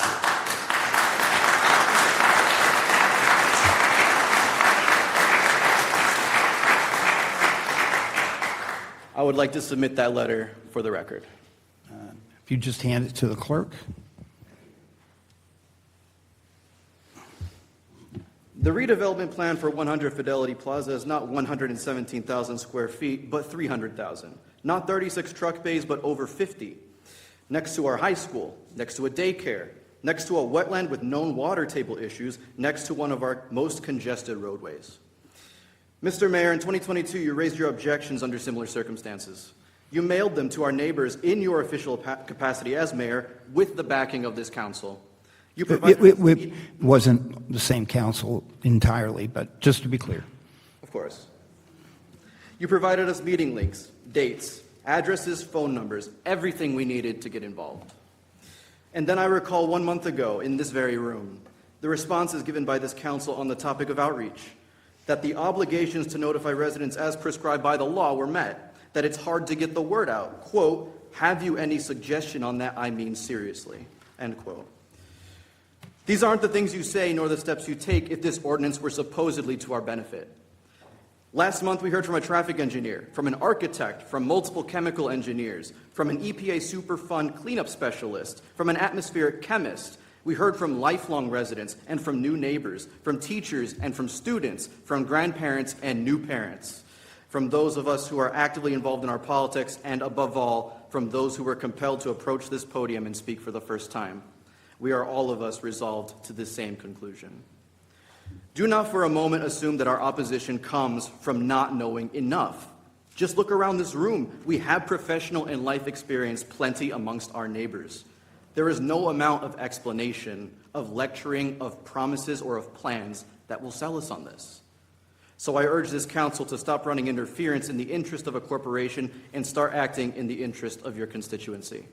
I would like to submit that letter for the record. If you just hand it to the clerk. The redevelopment plan for 100 Fidelity Plaza is not 117,000 square feet, but 300,000. Not 36 truck bays, but over 50. Next to our high school, next to a daycare, next to a wetland with known water table issues, next to one of our most congested roadways. Mr. Mayor, in 2022, you raised your objections under similar circumstances. You mailed them to our neighbors in your official capacity as mayor with the backing of this council. You It wasn't the same council entirely, but just to be clear. Of course. You provided us meeting links, dates, addresses, phone numbers, everything we needed to get involved. And then I recall 1 month ago in this very room, the responses given by this council on the topic of outreach, that the obligations to notify residents as prescribed by the law were met, that it's hard to get the word out. Quote, have you any suggestion on that? I mean seriously, end quote. These aren't the things you say nor the steps you take if this ordinance were supposedly to our benefit. Last month, we heard from a traffic engineer, from an architect, from multiple chemical engineers, from an EPA Superfund cleanup specialist, from an atmospheric chemist. We heard from lifelong residents and from new neighbors, from teachers and from students, from grandparents and new parents, from those of us who are actively involved in our politics, and above all, from those who were compelled to approach this podium and speak for the first time. We are all of us resolved to the same conclusion. Do not for a moment assume that our opposition comes from not knowing enough. Just look around this room. We have professional and life experience plenty amongst our neighbors. There is no amount of explanation, of lecturing, of promises, or of plans that will sell us on this. So I urge this council to stop running interference in the interest of a corporation and start acting in the interest of your constituency.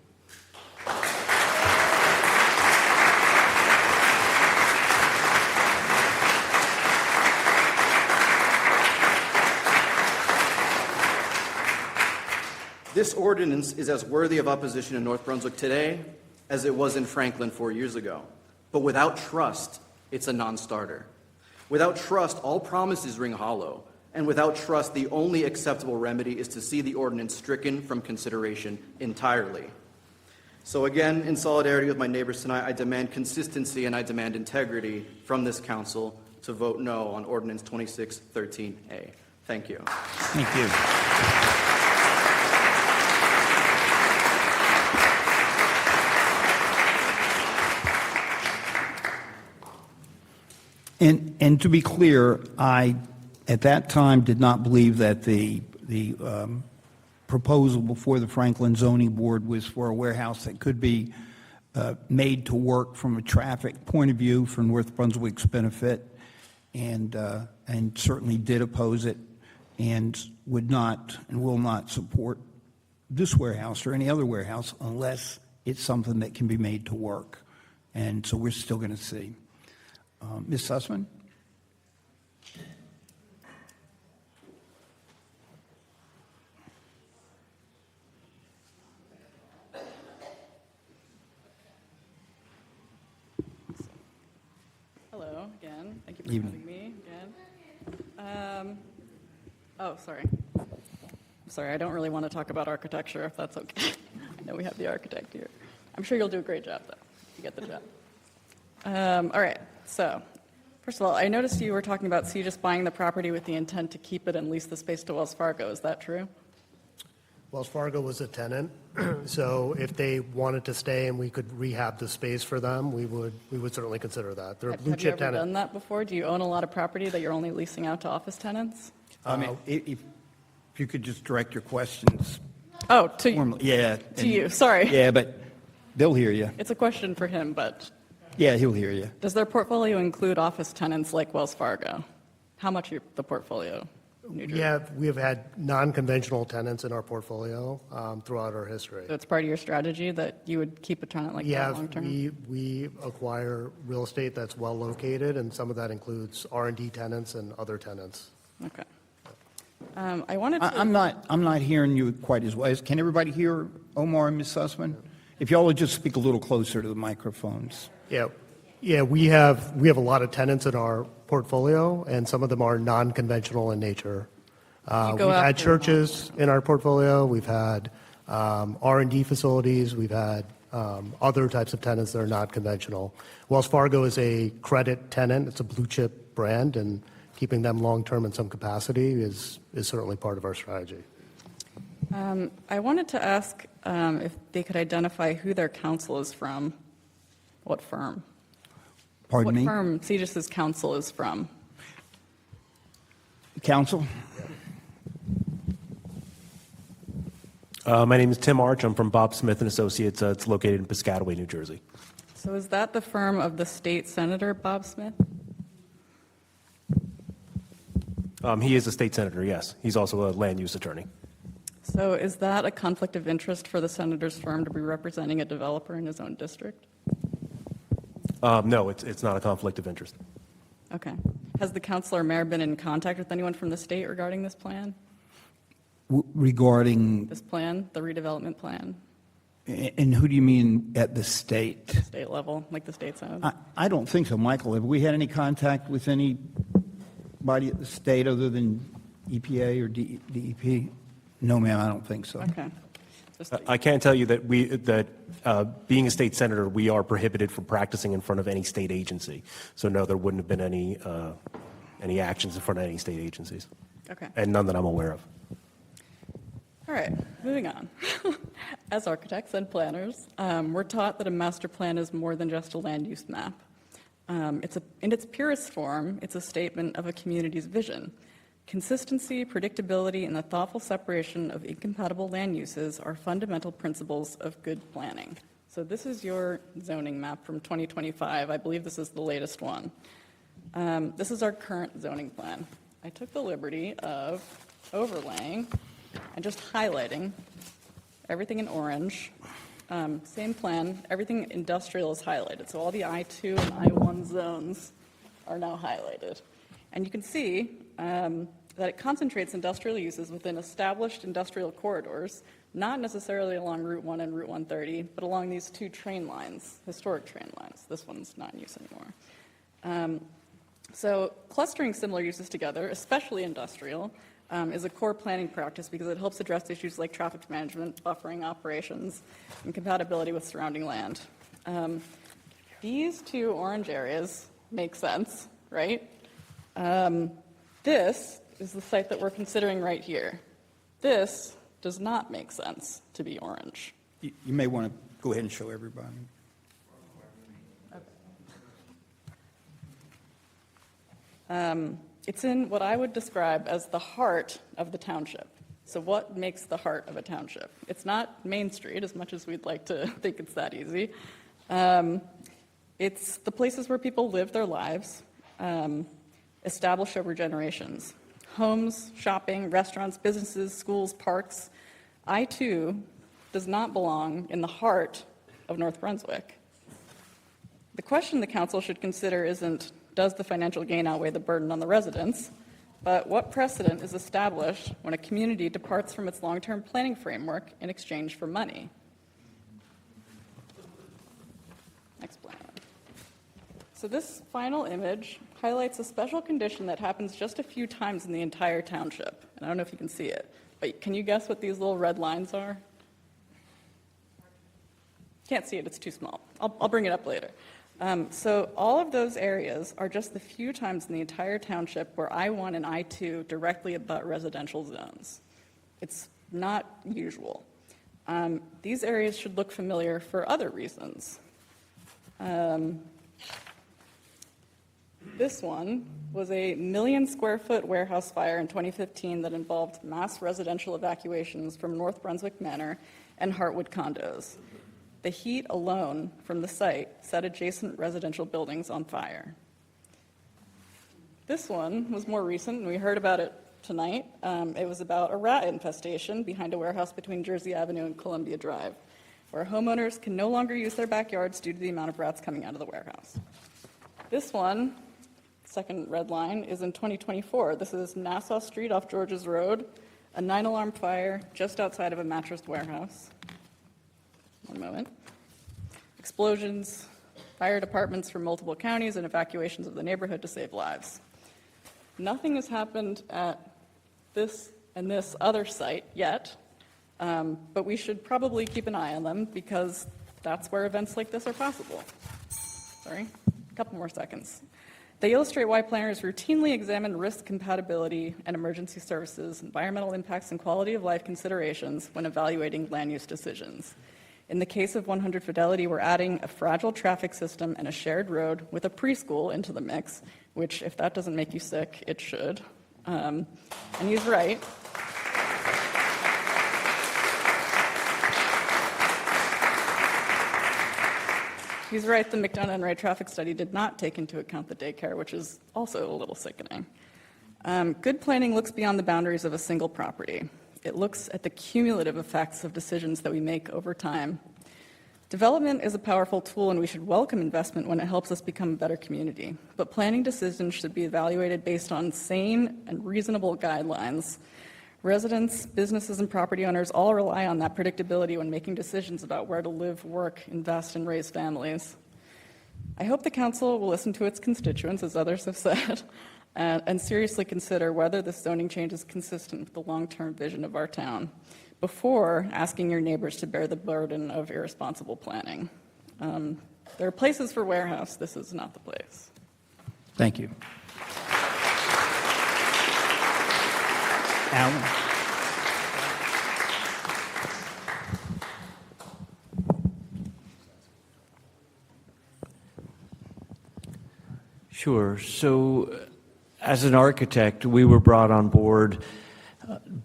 This ordinance is as worthy of opposition in North Brunswick today as it was in Franklin 4 years ago. But without trust, it's a non-starter. Without trust, all promises ring hollow. And without trust, the only acceptable remedy is to see the ordinance stricken from consideration entirely. So again, in solidarity with my neighbors tonight, I demand consistency and I demand integrity from this council to vote no on Ordinance 2613A. Thank you. Thank you. And to be clear, I, at that time, did not believe that the proposal before the Franklin Zoning Board was for a warehouse that could be made to work from a traffic point of view for North Brunswick's benefit, and certainly did oppose it, and would not and will not support this warehouse or any other warehouse unless it's something that can be made to work. And so we're still going to see. Ms. Sussman? Hello again. Thank you for Evening. having me again. Sorry. I'm sorry, I don't really want to talk about architecture, if that's okay. I know we have the architect here. I'm sure you'll do a great job, though. You get the job. All right, so first of all, I noticed you were talking about just buying the property with the intent to keep it and lease the space to Wells Fargo. Is that true? Wells Fargo was a tenant, so if they wanted to stay and we could rehab the space for them, we would certainly consider that. They're a blue Have you chip ever tenant. done that before? Do you own a lot of property that you're only leasing out to office tenants? I mean, if you could just direct your questions. Oh, to formally. Yeah. To you, sorry. Yeah, but they'll hear you. It's a question for him, but Yeah, he'll hear you. does their portfolio include office tenants like Wells Fargo? How much of the portfolio? New Jersey? We have had non-conventional tenants in our portfolio throughout our history. So it's part of your strategy that you would keep a tenant like that long term? We acquire real estate that's well located, and some of that includes R&D tenants and other tenants. Okay. I wanted to. I'm not hearing you quite as well. Can everybody hear Omar and Ms. Sussman? If y'all would just speak a little closer to the microphones. Yeah, we have a lot of tenants in our portfolio, and some of them are non-conventional in nature. We've had churches in our portfolio. We've had R&D facilities. We've had other types of tenants that are not conventional. Wells Fargo is a credit tenant. It's a blue chip brand, and keeping them long-term in some capacity is certainly part of our strategy. I wanted to ask if they could identify who their counsel is from. What firm? Pardon me? What firm CGIS's counsel is from? Counsel? My name is Tim Arch. I'm from Bob Smith & Associates. It's located in Piscataway, New Jersey. So is that the firm of the state senator, Bob Smith? He is a state senator, yes. He's also a land use attorney. So is that a conflict of interest for the senator's firm to be representing a developer in his own district? No, it's not a conflict of interest. Okay. Has the council or mayor been in contact with anyone from the state regarding this plan? Regarding, This plan, the redevelopment plan, and who do you mean at the state? state level, like the state senate? I don't think so, Michael. Have we had any contact with anybody at the state other than EPA or DEP? No, ma'am, I don't think so. Okay. I can tell you that being a state senator, we are prohibited from practicing in front of any state agency. So no, there wouldn't have been any actions in front of any state agencies. Okay. And none that I'm aware of. All right, moving on. As architects and planners, we're taught that a master plan is more than just a land use map. In its purest form, it's a statement of a community's vision. Consistency, predictability, and the thoughtful separation of incompatible land uses are fundamental principles of good planning. So this is your zoning map from 2025. I believe this is the latest one. This is our current zoning plan. I took the liberty of overlaying and just highlighting everything in orange. Same plan, everything industrial is highlighted. So all the I-2 and I-1 zones are now highlighted. And you can see that it concentrates industrial uses within established industrial corridors, not necessarily along Route 1 and Route 130, but along these two train lines, historic train lines. This one's not in use anymore. So clustering similar uses together, especially industrial, is a core planning practice because it helps address issues like traffic management, buffering operations, and compatibility with surrounding land. These two orange areas make sense, right? This is the site that we're considering right here. This does not make sense to be orange. You may want to go ahead and show everybody. It's in what I would describe as the heart of the township. So what makes the heart of a township? It's not Main Street, as much as we'd like to think it's that easy. It's the places where people live their lives, established over generations. Homes, shopping, restaurants, businesses, schools, parks. I-2 does not belong in the heart of North Brunswick. The question the council should consider isn't, does the financial gain outweigh the burden on the residents, but what precedent is established when a community departs from its long-term planning framework in exchange for money? Next plan. So this final image highlights a special condition that happens just a few times in the entire township. And I don't know if you can see it, but can you guess what these little red lines are? Can't see it, it's too small. I'll bring it up later. So all of those areas are just the few times in the entire township where I-1 and I-2 directly abut residential zones. It's not usual. These areas should look familiar for other reasons. This one was a 1 million square foot warehouse fire in 2015 that involved mass residential evacuations from North Brunswick Manor and Hartwood condos. The heat alone from the site set adjacent residential buildings on fire. This one was more recent, and we heard about it tonight. It was about a rat infestation behind a warehouse between Jersey Avenue and Columbia Drive, where homeowners can no longer use their backyards due to the amount of rats coming out of the warehouse. This one, second red line, is in 2024. This is Nassau Street off Georges Road, a 9-alarm fire just outside of a mattress warehouse. One moment. Explosions, fire departments from multiple counties, and evacuations of the neighborhood to save lives. Nothing has happened at this and this other site yet, but we should probably keep an eye on them because that's where events like this are possible. Sorry, a couple more seconds. They illustrate why planners routinely examine risk compatibility and emergency services, environmental impacts, and quality of life considerations when evaluating land use decisions. In the case of 100 Fidelity, we're adding a fragile traffic system and a shared road with a preschool into the mix, which, if that doesn't make you sick, it should. And he's right. He's right, the McDonough and Wright traffic study did not take into account the daycare, which is also a little sickening. Good planning looks beyond the boundaries of a single property. It looks at the cumulative effects of decisions that we make over time. Development is a powerful tool, and we should welcome investment when it helps us become a better community. But planning decisions should be evaluated based on sane and reasonable guidelines. Residents, businesses, and property owners all rely on that predictability when making decisions about where to live, work, invest, and raise families. I hope the council will listen to its constituents, as others have said, and seriously consider whether this zoning change is consistent with the long-term vision of our town before asking your neighbors to bear the burden of irresponsible planning. There are places for warehouse. This is not the place. Thank you. Alan? Sure. So, as an architect, we were brought on board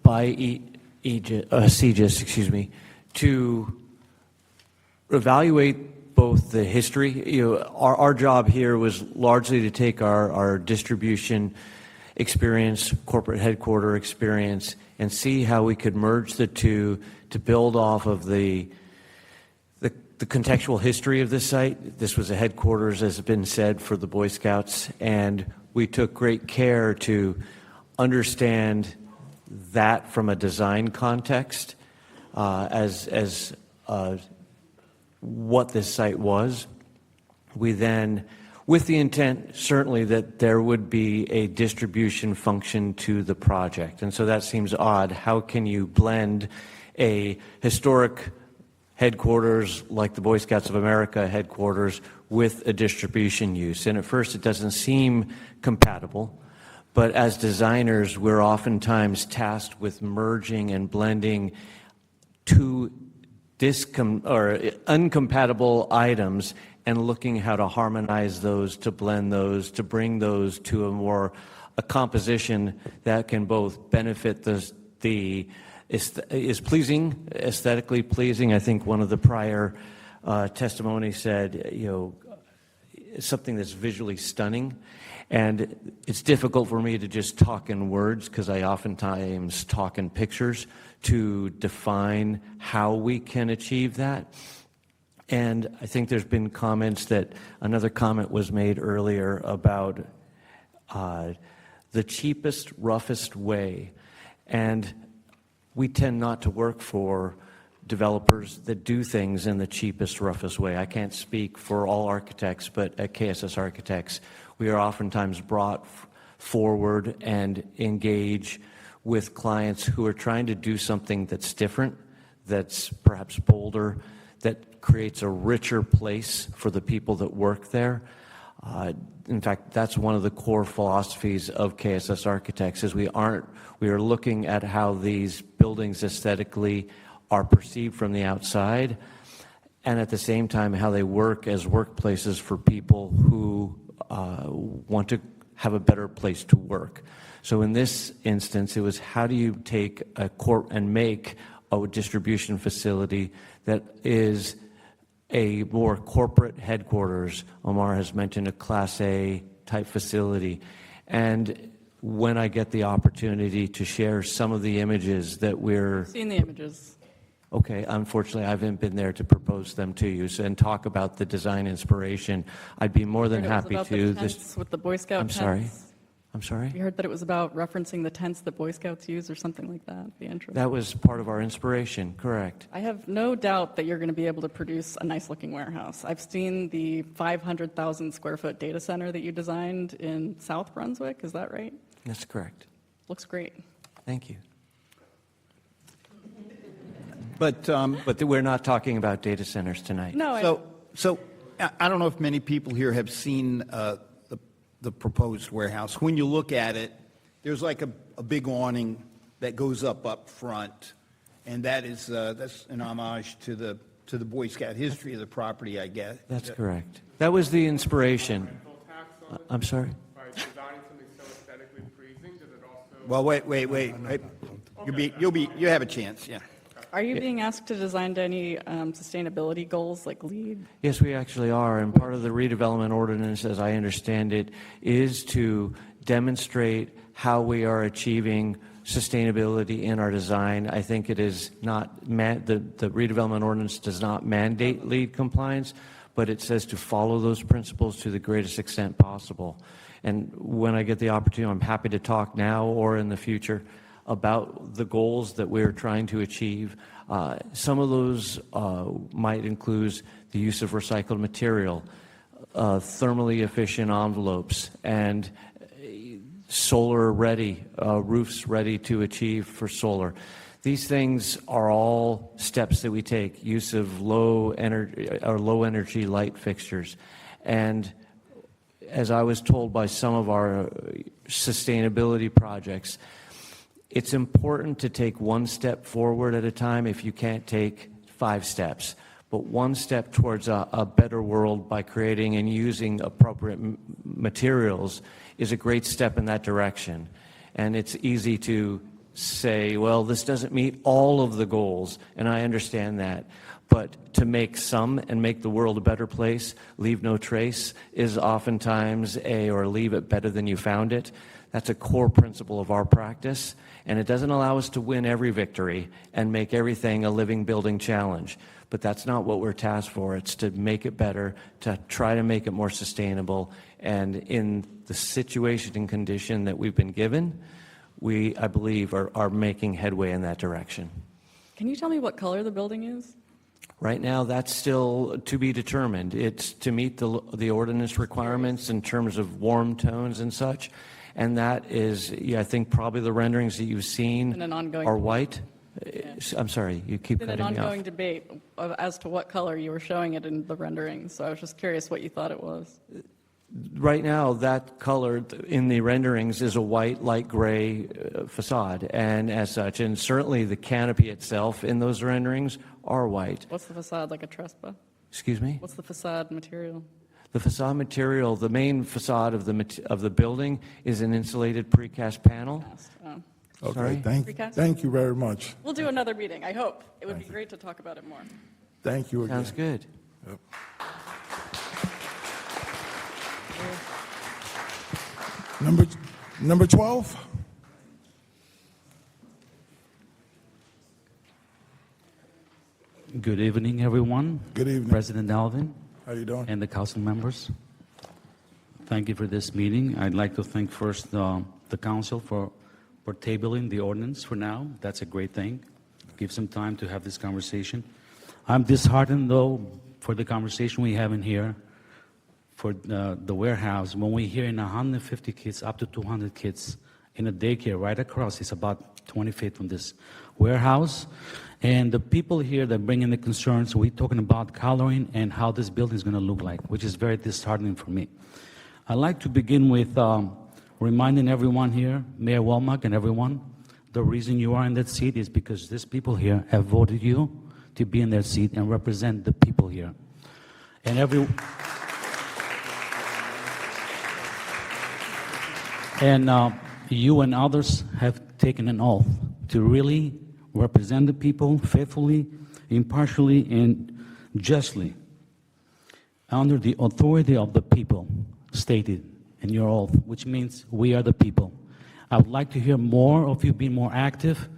by CGIS, to evaluate both the history. Our job here was largely to take our distribution experience, corporate headquarter experience, and see how we could merge the two to build off of the contextual history of this site. This was a headquarters, as has been said, for the Boy Scouts, and we took great care to understand that from a design context as what this site was. We then, with the intent certainly that there would be a distribution function to the project. And so that seems odd. How can you blend a historic headquarters like the Boy Scouts of America headquarters with a distribution use? And at first it doesn't seem compatible, But as designers, we're oftentimes tasked with merging and blending two uncompatible items and looking how to harmonize those, to blend those, to bring those to a composition that can both benefit is pleasing, aesthetically pleasing. I think one of the prior testimonies said, something that's visually stunning. And it's difficult for me to just talk in words because I oftentimes talk in pictures to define how we can achieve that. And I think there's been comments another comment was made earlier about the cheapest, roughest way. And we tend not to work for developers that do things in the cheapest, roughest way. I can't speak for all architects, but at KSS Architects, we are oftentimes brought forward and engage with clients who are trying to do something that's different, that's perhaps bolder, that creates a richer place for the people that work there. In fact, that's one of the core philosophies of KSS Architects is we are looking at how these buildings aesthetically are perceived from the outside, and at the same time how they work as workplaces for people who want to have a better place to work. So in this instance, it was how do you take a court and make a distribution facility that is a more corporate headquarters. Omar has mentioned a Class A type facility. And when I get the opportunity to share some of the images that we're... Seen the images. Okay, unfortunately, I haven't been there to propose them to you and talk about the design inspiration. I'd be more than happy to. The tents with the Boy Scout I'm sorry? You heard that it was about referencing the tents that Boy Scouts use or something like that, the intro. That was part of our inspiration, correct. I have no doubt that you're going to be able to produce a nice-looking warehouse. I've seen the 500,000 square foot data center that you designed in South Brunswick. Is that right? That's correct. Looks great. Thank you. But we're not talking about data centers tonight. No. So I don't know if many people here have seen the proposed warehouse. When you look at it, there's like a big awning that goes up front, and that's an homage to the Boy Scout history of the property, I guess. That's correct. That was the inspiration. I'm sorry? By designing something so aesthetically pleasing, does it also... Well, wait. You have a chance, yeah. Are you being asked to design any sustainability goals like LEED? Yes, we actually are, and part of the redevelopment ordinance, as I understand it, is to demonstrate how we are achieving sustainability in our design. I think it is not, the redevelopment ordinance does not mandate LEED compliance, but it says to follow those principles to the greatest extent possible. And when I get the opportunity, I'm happy to talk now or in the future about the goals that we're trying to achieve. Some of those might include the use of recycled material, thermally efficient envelopes, and solar ready, roofs ready to achieve for solar. These things are all steps that we take, use of low energy light fixtures. And as I was told by some of our sustainability projects, it's important to take one step forward at a time if you can't take 5 steps. But one step towards a better world by creating and using appropriate materials is a great step in that direction. And it's easy to say, well, this doesn't meet all of the goals, and I understand that. But to make some and make the world a better place, leave no trace, is oftentimes or leave it better than you found it. That's a core principle of our practice, and it doesn't allow us to win every victory and make everything a living building challenge. But that's not what we're tasked for. It's to make it better, to try to make it more sustainable. And in the situation and condition that we've been given, we, I believe, are making headway in that direction. Can you tell me what color the building is? Right now, that's still to be determined. It's to meet the ordinance requirements in terms of warm tones and such. And that is, I think probably the renderings that you've seen are white. Yeah. I'm sorry, you keep cutting me off. An ongoing debate as to what color you were showing it in the renderings. So I was just curious what you thought it was. right now, that color in the renderings is a white, light gray facade, and as such, and certainly the canopy itself in those renderings are white. What's the facade, like a trespa? Excuse me? What's the facade material? The facade material, the main facade of the building is an insulated precast panel. Oh. Okay, Sorry? thank you very much. We'll do another meeting, I hope. It would be great to talk about it more. Thank you again. Sounds good. Yep. Number 12? Good evening, everyone. Good evening. President Alvin. How you doing? And the council members. Thank you for this meeting. I'd like to thank first the council for tabling the ordinance for now. That's a great thing. Give some time to have this conversation. I'm disheartened, though, for the conversation we have in here for the warehouse. When we hear in 150 kids, up to 200 kids in a daycare right across, it's about 20 feet from this warehouse. And the people here that bring in the concerns, we're talking about coloring and how this building is going to look like, which is very disheartening for me. I'd like to begin with reminding everyone here, Mayor Womack and everyone, the reason you are in that seat is because these people here have voted you to be in their seat and represent the people here. And you and others have taken an oath to really represent the people faithfully, impartially, and justly under the authority of the people stated in your oath, which means we are the people. I would like to hear more of you being more active.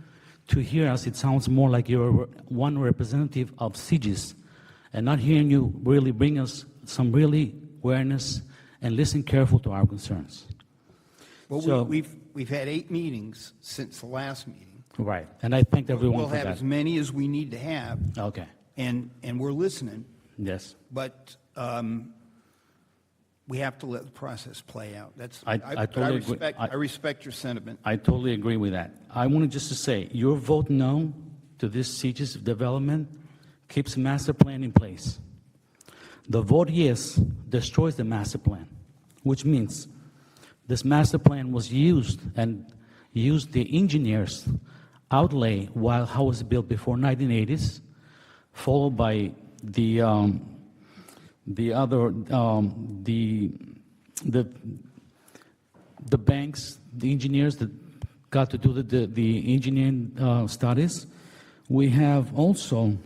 To hear us, it sounds more like you're one representative of CGIS, and not hearing you really bring us some really awareness and listen careful to our concerns. Well, So- we've had 8 meetings since the last meeting. Right, and I thank everyone We'll for have that. as many as we need to have, Okay, and we're listening, yes. but we have to let the process play out. I totally agree. I respect your sentiment. I totally agree with that. I wanted just to say, your vote no to this CGIS development keeps the master plan in place. The vote yes destroys the master plan, which means this master plan was used the engineers outlay while how it was built before 1980s, followed by the banks, the engineers that got to do the engineering studies. We have also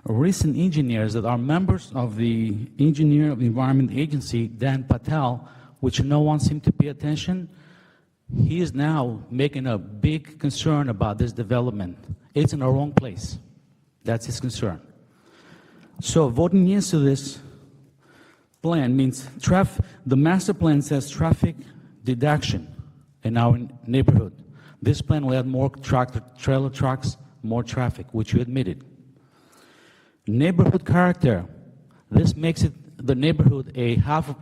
recent engineers that are members of the Engineer of the Environment Agency, Dan Patel, which no one seemed to pay attention. He is now making a big concern about this development. It's in the wrong place. That's his concern. So voting yes to this plan means the master plan says traffic deduction in our neighborhood. This plan will add more trailer trucks, more traffic, which you admitted. Neighborhood character. This makes the neighborhood a half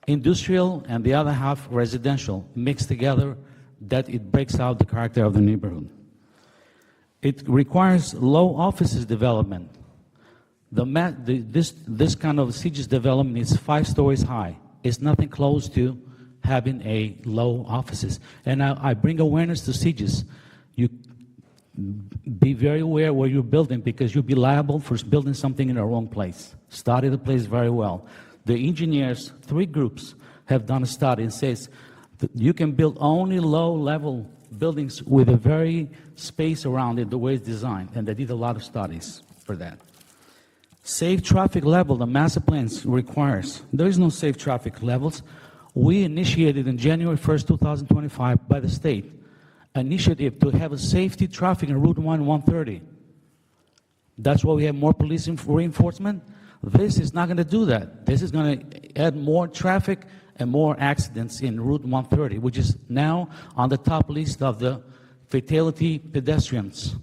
industrial and the other half residential mixed together, that it breaks out the character of the neighborhood. It requires low offices development. This kind of CGIS development is 5 stories high. It's nothing close to having a low offices. And I bring awareness to CGIS. You be very aware where you're building, because you'll be liable for building something in the wrong place. Study the place very well. The engineers, 3 groups, have done a study and says that you can build only low-level buildings with a very space around it, the way it's designed, and they did a lot of studies for that. Safe traffic level, the master plans requires. There is no safe traffic levels. We initiated in January 1st, 2025 by the state, initiative to have a safety traffic on Route 1 130. That's why we have more police reinforcement. This is not going to do that. This is going to add more traffic and more accidents in Route 130, which is now on the top list of the fatality pedestrians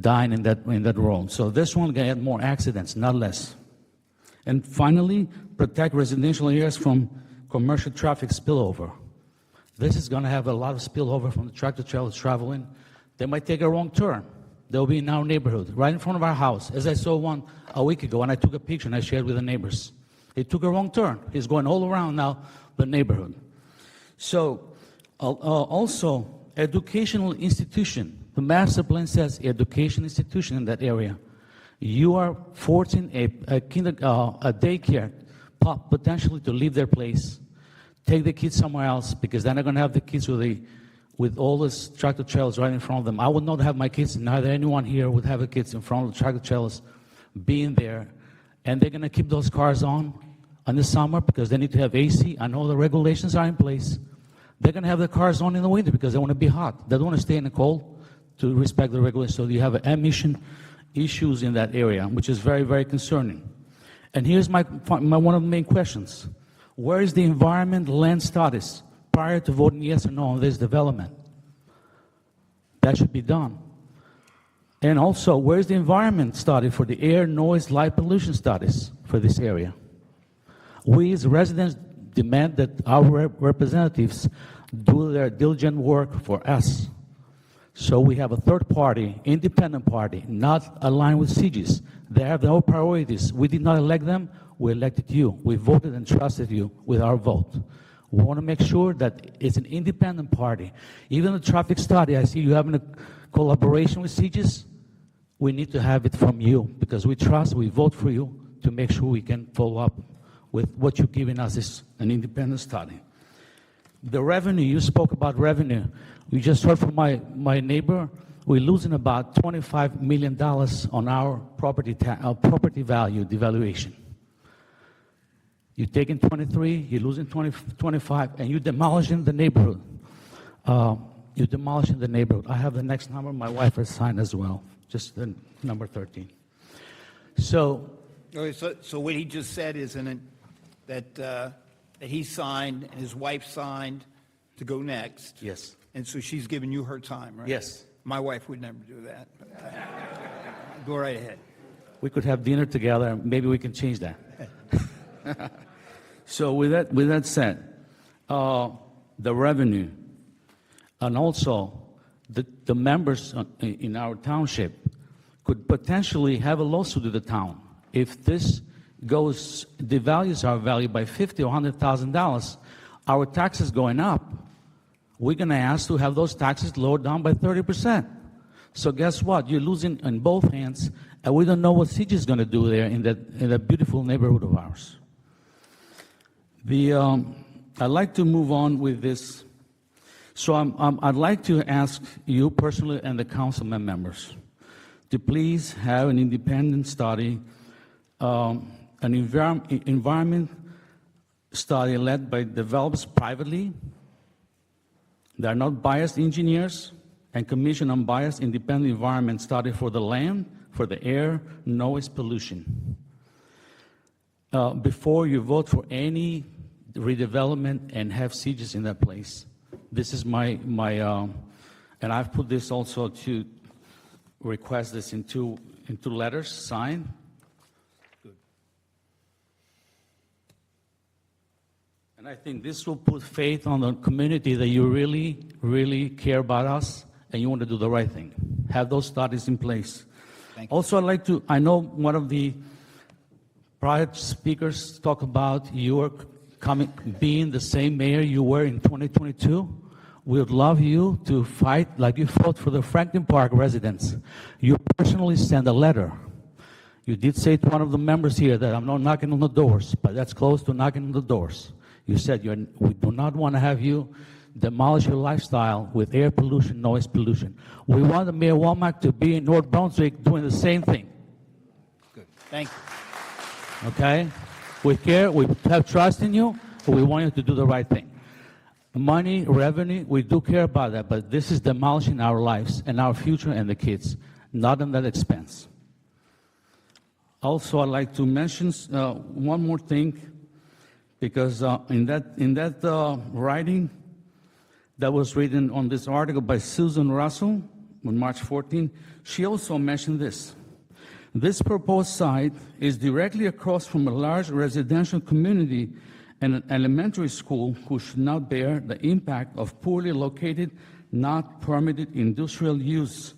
dying in that road. So this one going to add more accidents, not less. And finally, protect residential areas from commercial traffic spillover. This is going to have a lot of spillover from the tractor trailers traveling. They might take a wrong turn. They'll be in our neighborhood, right in front of our house. As I saw one a week ago, and I took a picture and I shared with the neighbors. He took a wrong turn. He's going all around now the neighborhood. So also, educational institution. The master plan says education institution in that area. You are forcing a daycare potentially to leave their place, take the kids somewhere else, because they're not going to have the kids with all these tractor trailers right in front of them. I would not have my kids, neither anyone here would have the kids in front of the tractor trailers being there. And they're going to keep those cars on in the summer because they need to have AC. I know the regulations are in place. They're going to have the cars on in the winter because they want to be hot. They don't want to stay in the cold to respect the regulations. So you have emission issues in that area, which is very, very concerning. And here's one of the main questions. Where is the environment land studies prior to voting yes or no on this development? That should be done. And also, where's the environment study for the air, noise, light pollution studies for this area? We as residents demand that our representatives do their diligent work for us. So we have a third party, independent party, not aligned with CGs. They have their own priorities. We did not elect them, we elected you. We voted and trusted you with our vote. We want to make sure that it's an independent party. Even the traffic study, I see you having a collaboration with CGs. We need to have it from you because we trust, we vote for you to make sure we can follow up with what you're giving us is an independent study. The revenue, you spoke about revenue. We just heard from my neighbor, we're losing about $25 million on our property value devaluation. You're taking 23, you're losing 25, and you're demolishing the neighborhood. You're demolishing the neighborhood. I have the next number my wife has signed as well, just the number 13. So what he just said is that he signed and his wife signed to go next. Yes. And so she's giving you her time, right? Yes. My wife would never do that. Go right ahead. We could have dinner together. Maybe we can change that. So with that said, the revenue, and also the members in our township could potentially have a lawsuit to the town if this devalues our value by $50,000 or $100,000. Our taxes going up. We're going to ask to have those taxes lowered down by 30%. So guess what? You're losing on both hands, and we don't know what CG is going to do there in that beautiful neighborhood of ours. I'd like to move on with this. So I'd like to ask you personally and the councilman members to please have an independent study, an environment study led by developers privately. They are not biased engineers, and commission unbiased independent environment study for the land, for the air, noise pollution. Before you vote for any redevelopment and have CGs in that place. This is my and I've put this also to request this in two letters signed. And I think this will put faith on the community that you really, really care about us and you want to do the right thing. Have those studies in place. Also, I'd like to, I know one of the prior speakers talk about your being the same mayor you were in 2022. We would love you to fight like you fought for the Franklin Park residents. You personally sent a letter. You did say to one of the members here that I'm not knocking on the doors, but that's close to knocking on the doors. You said we do not want to have you demolish your lifestyle with air pollution, noise pollution. We want the Mayor Womack to be in North Brunswick doing the same thing. Good. Thank you. Okay? We care, we have trust in you, but we want you to do the right thing. Money, revenue, we do care about that, but this is demolishing our lives and our future and the kids, not at that expense. Also, I'd like to mention one more thing, because in that writing that was written on this article by Susan Russell on March 14, she also mentioned this. This proposed site is directly across from a large residential community and an elementary school who should not bear the impact of poorly located, not permitted industrial use.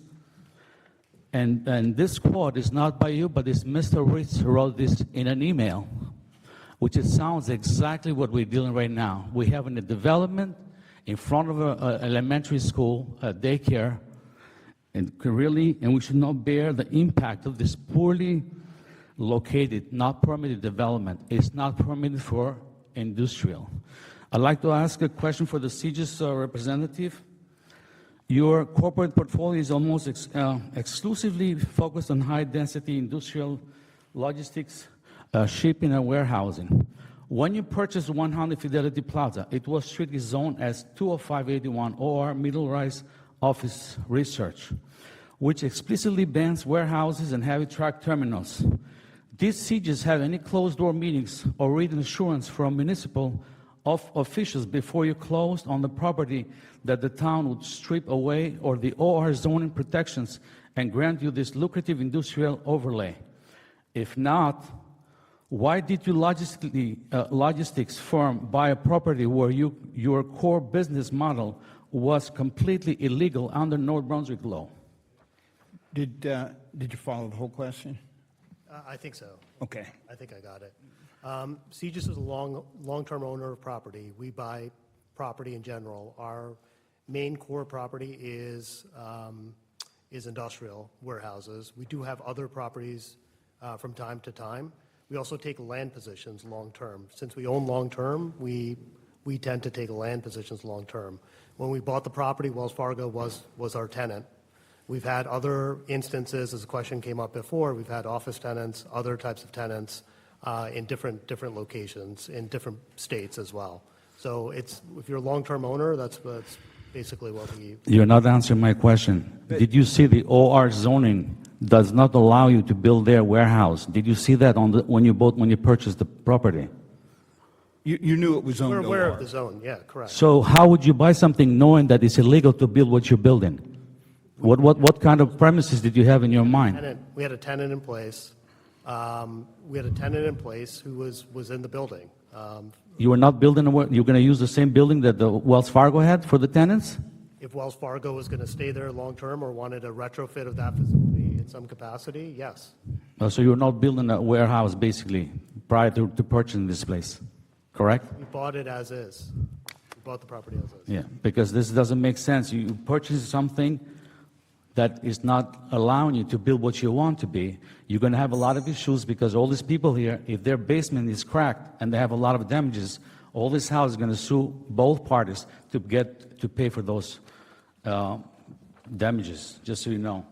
And this quote is not by you, but it's Mr. Ritz who wrote this in an email. which it sounds exactly what we're dealing right now. We have a development in front of an elementary school, a daycare, and we should not bear the impact of this poorly located, not permitted development. It's not permitted for industrial. I'd like to ask a question for the CGIS representative. Your corporate portfolio is almost exclusively focused on high-density industrial logistics, shipping, and warehousing. When you purchased 100 Fidelity Plaza, it was strictly zoned as 20581 or middle-rise office research, which explicitly bans warehouses and heavy truck terminals. Did CGIS have any closed-door meetings or written assurance from municipal officials before you closed on the property that the town would strip away or the OR zoning protections and grant you this lucrative industrial overlay? If not, why did your logistics firm buy a property where your core business model was completely illegal under North Brunswick law? Did you follow the whole question? I think so. Okay. I think I got it. CGIS is a long-term owner of property. We buy property in general. Our main core property is industrial warehouses. We do have other properties from time to time. We also take land positions long-term. Since we own long-term, we tend to take land positions long-term. When we bought the property, Wells Fargo was our tenant. We've had other instances, as the question came up before, we've had office tenants, other types of tenants in different locations, in different states as well. So if you're a long-term owner, that's basically what we... You're not answering my question. Did you see the OR zoning does not allow you to build their warehouse? Did you see that when you purchased the property? You knew it was zoned We're aware OR. of the zone, yeah, correct. So how would you buy something knowing that it's illegal to build what you're building? What kind of premises did you have in your mind? We had a tenant in place. We had a tenant in place who was in the building. You were not building, you're going to use the same building that the Wells Fargo had for the tenants? If Wells Fargo was going to stay there long-term or wanted a retrofit of that facility in some capacity, yes. So you're not building a warehouse, basically, prior to purchasing this place, correct? We bought it as is. We bought the property as is. Yeah, because this doesn't make sense. You purchase something that is not allowing you to build what you want to be. You're going to have a lot of issues because all these people here, if their basement is cracked and they have a lot of damages, all this house is going to sue both parties to pay for those damages, just so you know.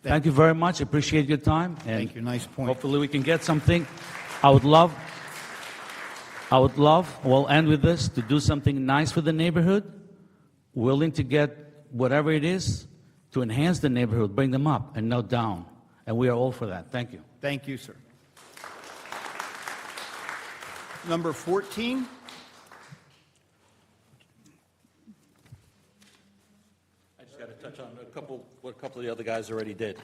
Thank you very much. Appreciate your time. And thank you. Nice point. Hopefully we can get something. I would love, we'll end with this, to do something nice for the neighborhood, willing to get whatever it is to enhance the neighborhood, bring them up and not down. And we are all for that. Thank you. Thank you, sir. Number 14. I just got to touch on what a couple of the other guys already did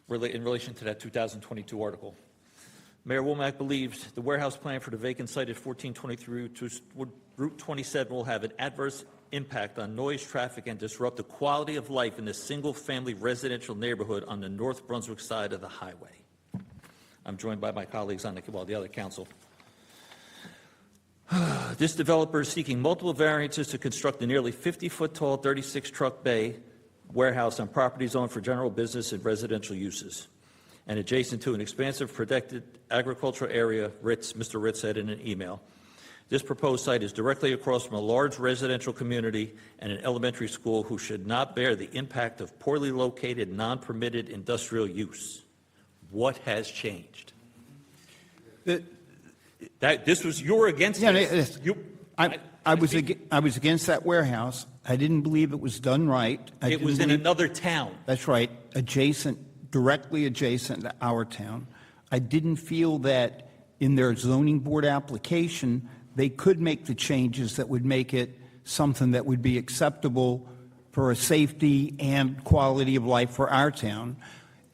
in relation to that 2022 article. Mayor Womack believes the warehouse plan for the vacant site at 1423 Route 27 will have an adverse impact on noise, traffic, and disrupt the quality of life in the single-family residential neighborhood on the North Brunswick side of the highway. I'm joined by my colleagues on the other council. This developer is seeking multiple variances to construct a nearly 50-foot-tall, 36-truck bay warehouse on property zoned for general business and residential uses, and adjacent to an expansive protected agricultural area, Mr. Ritz said in an email. This proposed site is directly across from a large residential community and an elementary school who should not bear the impact of poorly located, non-permitted industrial use. What has changed? You were against this. I was against that warehouse. I didn't believe it was done right. It was in another town. That's right, directly adjacent to our town. I didn't feel that in their zoning board application they could make the changes that would make it something that would be acceptable for a safety and quality of life for our town.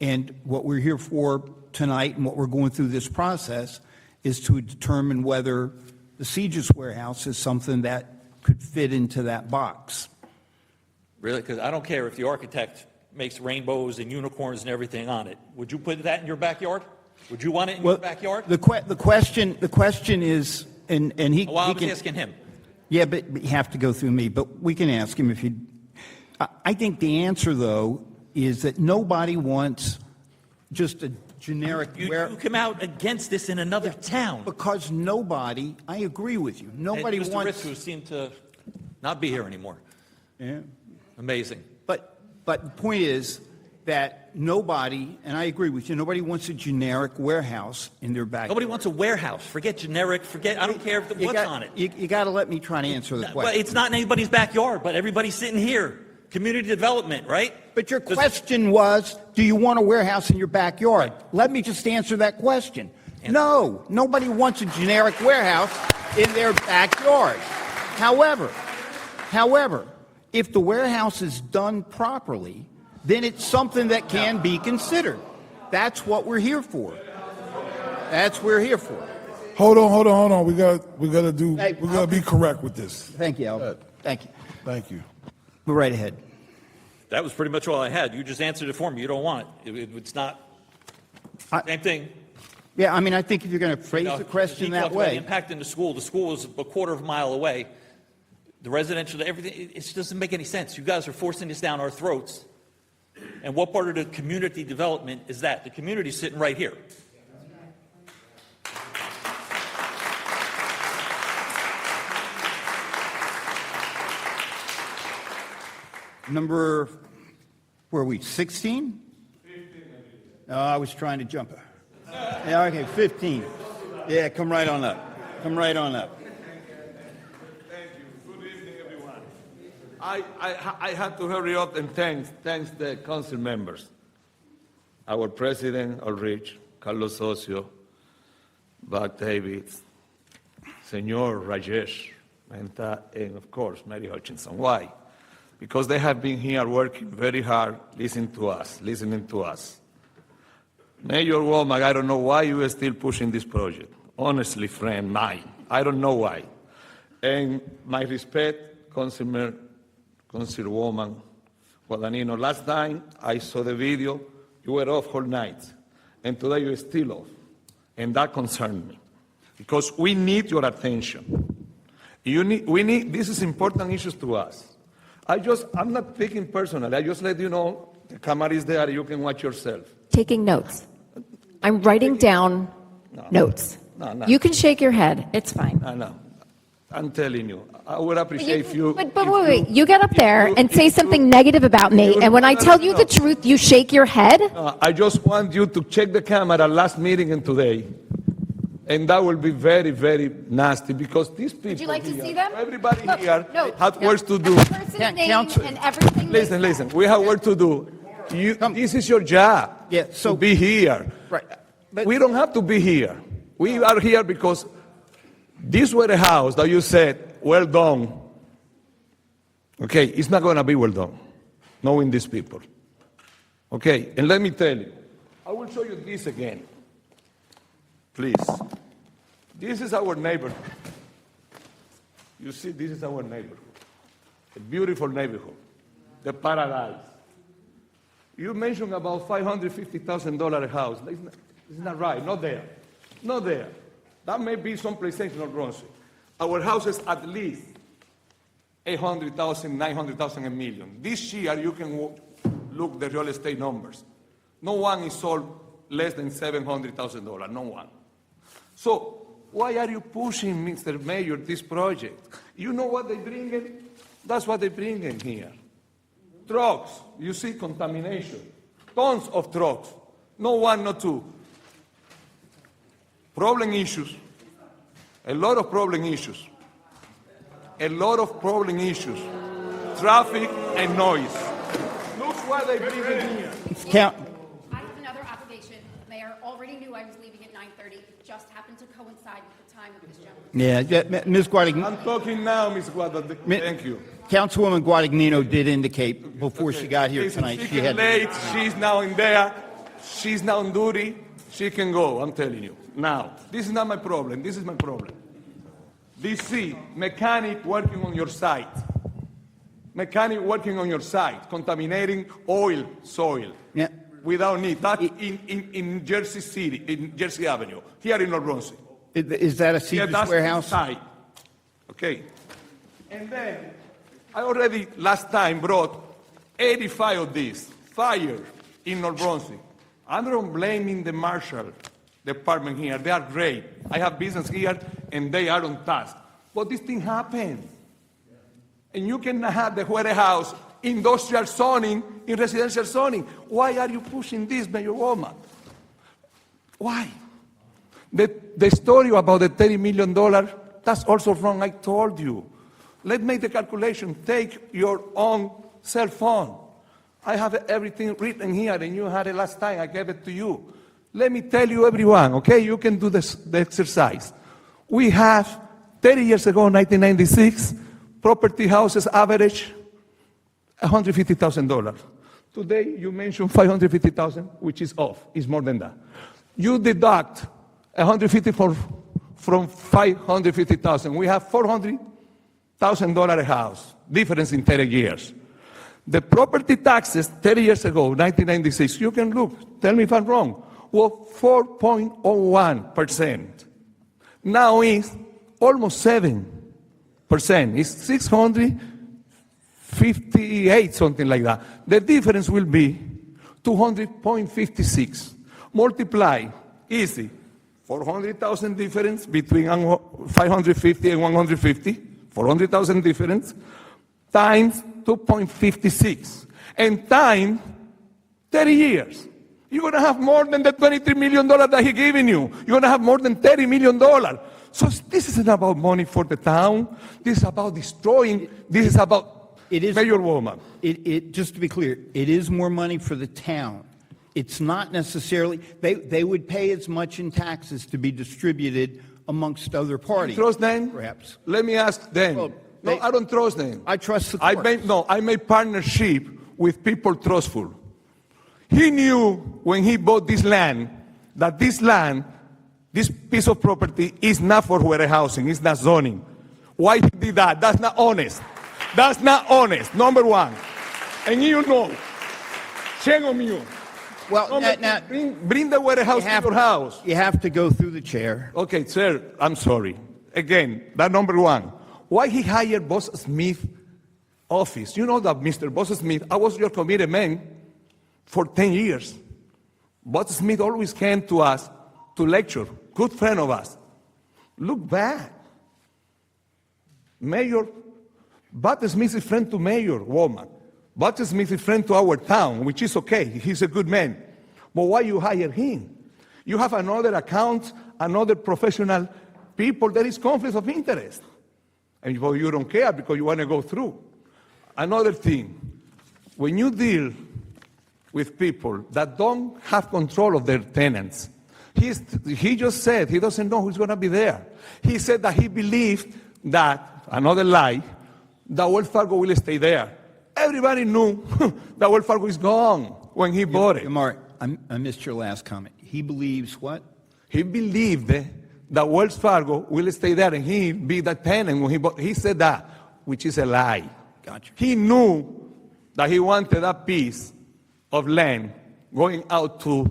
And what we're here for tonight and what we're going through this process is to determine whether the CGIS warehouse is something that could fit into that box. Really? Because I don't care if the architect makes rainbows and unicorns and everything on it. Would you put that in your backyard? Would you want it in Well, your backyard? the question is, and he. Well, I he was can- asking him. Yeah, but you have to go through me, but we can ask him if he. I think the answer, though, is that nobody wants just a generic. You come out against this in another town. Because nobody, I agree with you, nobody And Mr. wants. Ritz, who seemed to not be here anymore. Yeah. Amazing. But the point is that nobody, and I agree with you, nobody wants a generic warehouse in their backyard. Nobody wants a warehouse. Forget generic. Forget. I don't care what's on it. You got to let me try to answer the Well, question. it's not in anybody's backyard, but everybody's sitting here. Community development, right? But your question was, do you want a warehouse in your backyard? Let me just answer that question. No, nobody wants a generic warehouse in their backyard. However, if the warehouse is done properly, then it's something that can be considered. That's what we're here for. That's what we're here for. Hold on. We gotta be correct with this. Thank you, Albert. Thank you. Thank you. Go right ahead. That was pretty much all I had. You just answered it for me. You don't want it. It's not. Same thing. Yeah, I mean, I think if you're going to phrase the question he that talked about the way. impact in the school is a quarter of a mile away. The residential, everything, it just doesn't make any sense. You guys are forcing this down our throats. And what part of the community development is that? The community's sitting right here. Number, where are we, 16? 15. Oh, I was trying to jump. Yeah, okay, 15. Yeah, come right on up. Come right on up. Thank you. Good evening, everyone. I had to hurry up and thanks the council members. Our president, Ulrich, Carlos Socio, Buck David, Senor Rajesh, and of course, Mary Hutchinson. Why? Because they have been here working very hard, listening to us. Mayor Womack, I don't know why you are still pushing this project. Honestly, friend, mine. I don't know why. And my respect, Councilwoman Guadagnino. Last time I saw the video, you were off all night. And today you're still off. And that concerned me. Because we need your attention. This is important issues to us. I'm not speaking personally. I just let you know the camera is there. You can watch yourself. Taking notes. I'm writing down notes. No. You can shake your head. It's fine. No. I'm telling you. I would appreciate if you. But wait. You get up there and say something negative about me, and when I tell you the truth, you shake your head? I just want you to check the camera last meeting and today. And that will be very, very nasty because these people. Would you like to here, see them? Everybody Look, here no, has work to do. Person's name and everything. Listen. We have work to do. This is your job. Yeah. So to be here. Right. But We don't have to be here. We are here because this warehouse that you said, well done. Okay, it's not going to be well done, knowing these people. Okay, and let me tell you, I will show you this again. Please. This is our neighborhood. You see, this is our neighborhood. A beautiful neighborhood. The paradise. You mentioned about $550,000 a house. It's not right. Not there. Not there. That may be someplace else in North Brunswick. Our house is at least $800,000, $900,000, $1 million. This year, you can look the real estate numbers. No one is sold less than $700,000. No one. So why are you pushing, Mr. Mayor, this project? You know what they bring in? That's what they bring in here. Trucks. You see contamination. Tons of trucks. No one, no two. Problem issues. A lot of problem issues. A lot of problem issues. Traffic and noise. Look what they bring in here. Count. I have another observation. Mayor already knew I was leaving at 9:30. It just happened to coincide with the time of this gentleman. Yeah, Ms. Guadagnino. I'm talking now, Ms. Guadagnino. Thank you. Councilwoman Guadagnino did indicate before she got here Listen, tonight she she can had. late. She's now in there. She's now on duty. She can go. I'm telling you. Now, this is not my problem. This is my problem. DC, mechanic working on your site. Mechanic working on your site, contaminating oil, soil. Yeah. without need. That's in Jersey City, in Jersey Avenue, here in North Brunswick. Is that a Caesar's that's warehouse? inside. Okay. And then I already last time brought 85 of these fire in North Brunswick. I'm not blaming the marshal department here. They are great. I have business here, and they are on task. But this thing happened. And you cannot have the warehouse, industrial zoning, in residential zoning. Why are you pushing this, Mayor Womack? Why? The story about the $30 million, that's also wrong. I told you. Let's make the calculation. Take your own cell phone. I have everything written here, and you had it last time. I gave it to you. Let me tell you, everyone, okay? You can do the exercise. We have, 30 years ago, 1996, property houses average $150,000. Today, you mentioned $550,000, which is off. It's more than that. You deduct $150,000 from $550,000. We have $400,000 a house, difference in 30 years. The property taxes 30 years ago, 1996, you can look, tell me if I'm wrong, were 4.01%. Now it's almost 7%. It's 658, something like that. The difference will be 200.56. Multiply, easy, 400,000 difference between 550 and 150, 400,000 difference, times 2.56, and time 30 years. You're going to have more than the $23 million that he's giving you. You're going to have more than $30 million. So this isn't about money for the town. This is about destroying. This is about Mayor Womack. Just to be clear, it is more money for the town. It's not necessarily, they would pay as much in taxes to be distributed amongst other parties. You trust them? Perhaps. Let me ask them. Well, No, I don't trust them. I trust the courts. I made partnership with people trustful. He knew when he bought this land, that this land, this piece of property is not for warehousing, it's not zoning. Why he did that? That's not honest. That's not honest, number one. And you know, shame on you. Well, now, bring the warehouse to your house. You have to go through the chair. Okay, sir, I'm sorry. Again, that number one. Why he hired Boss Smith office? You know that, Mr. Boss Smith, I was your committee man for 10 years. Boss Smith always came to us to lecture, good friend of us. Look back. Mayor, Boss Smith is friend to Mayor Womack. Boss Smith is friend to our town, which is okay. He's a good man. But why you hire him? You have another account, another professional people. There is conflict of interest. And you don't care because you want to go through. Another thing, when you deal with people that don't have control of their tenants, he just said he doesn't know who's going to be there. He said that he believed that, another lie, that Wells Fargo will stay there. Everybody knew that Wells Fargo is gone when he bought it. Mark, I missed your last comment. He believes what? He believed that Wells Fargo will stay there and he'll be the tenant when he bought. He said that, which is a lie. Gotcha. He knew that he wanted that piece of land going out to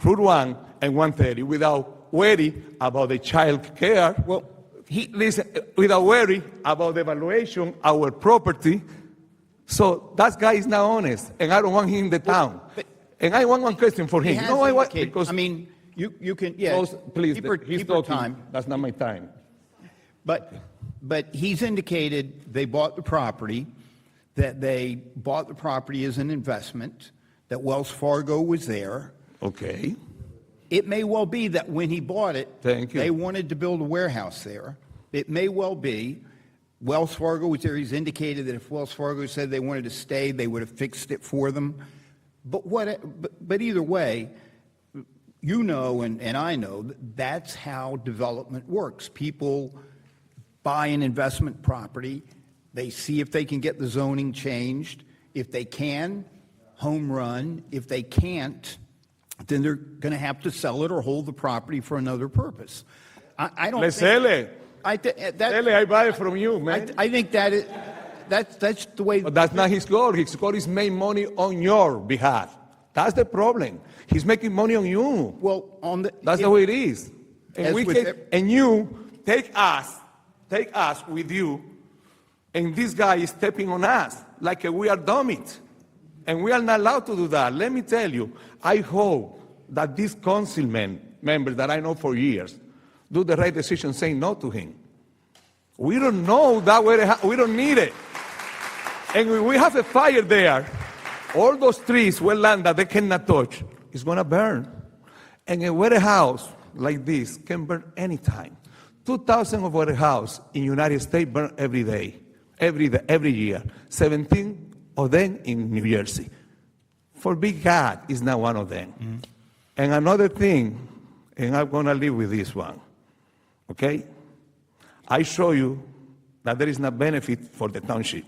Route 1 and 130 without worry about the child care. Well, without worry about the valuation, our property. So that guy is not honest, and I don't want him in the town. And I want one question for him. You know why? Because you can, yeah. Please, he's talking. time. That's not my time. But he's indicated they bought the property, that they bought the property as an investment, that Wells Fargo was there. Okay. It may well be that when he bought it, Thank you. they wanted to build a warehouse there. It may well be Wells Fargo was there. He's indicated that if Wells Fargo said they wanted to stay, they would have fixed it for them. But either way, you know and I know that's how development works. People buy an investment property. They see if they can get the zoning changed. If they can, home run. If they can't, then they're going to have to sell it or hold the property for another purpose. I don't Let's think... sell it. I buy it from you, man. I think that's the way... But that's not his goal. His goal is make money on your behalf. That's the problem. He's making money on you. Well, That's the way it is. And, As with and you take us with you, and this guy is stepping on us like we are dummies. And we are not allowed to do that. Let me tell you, I hope that these council members that I know for years do the right decision saying no to him. We don't know that we don't need it. And when we have a fire there, all those trees, wetland that they cannot touch, is going to burn. And a warehouse like this can burn anytime. 2,000 of warehouse in United States burn every day, every year. 17 of them in New Jersey. For big God is not one of them. Mm-hmm. And another thing, and I'm going to leave with this one, okay? I show you that there is no benefit for the township.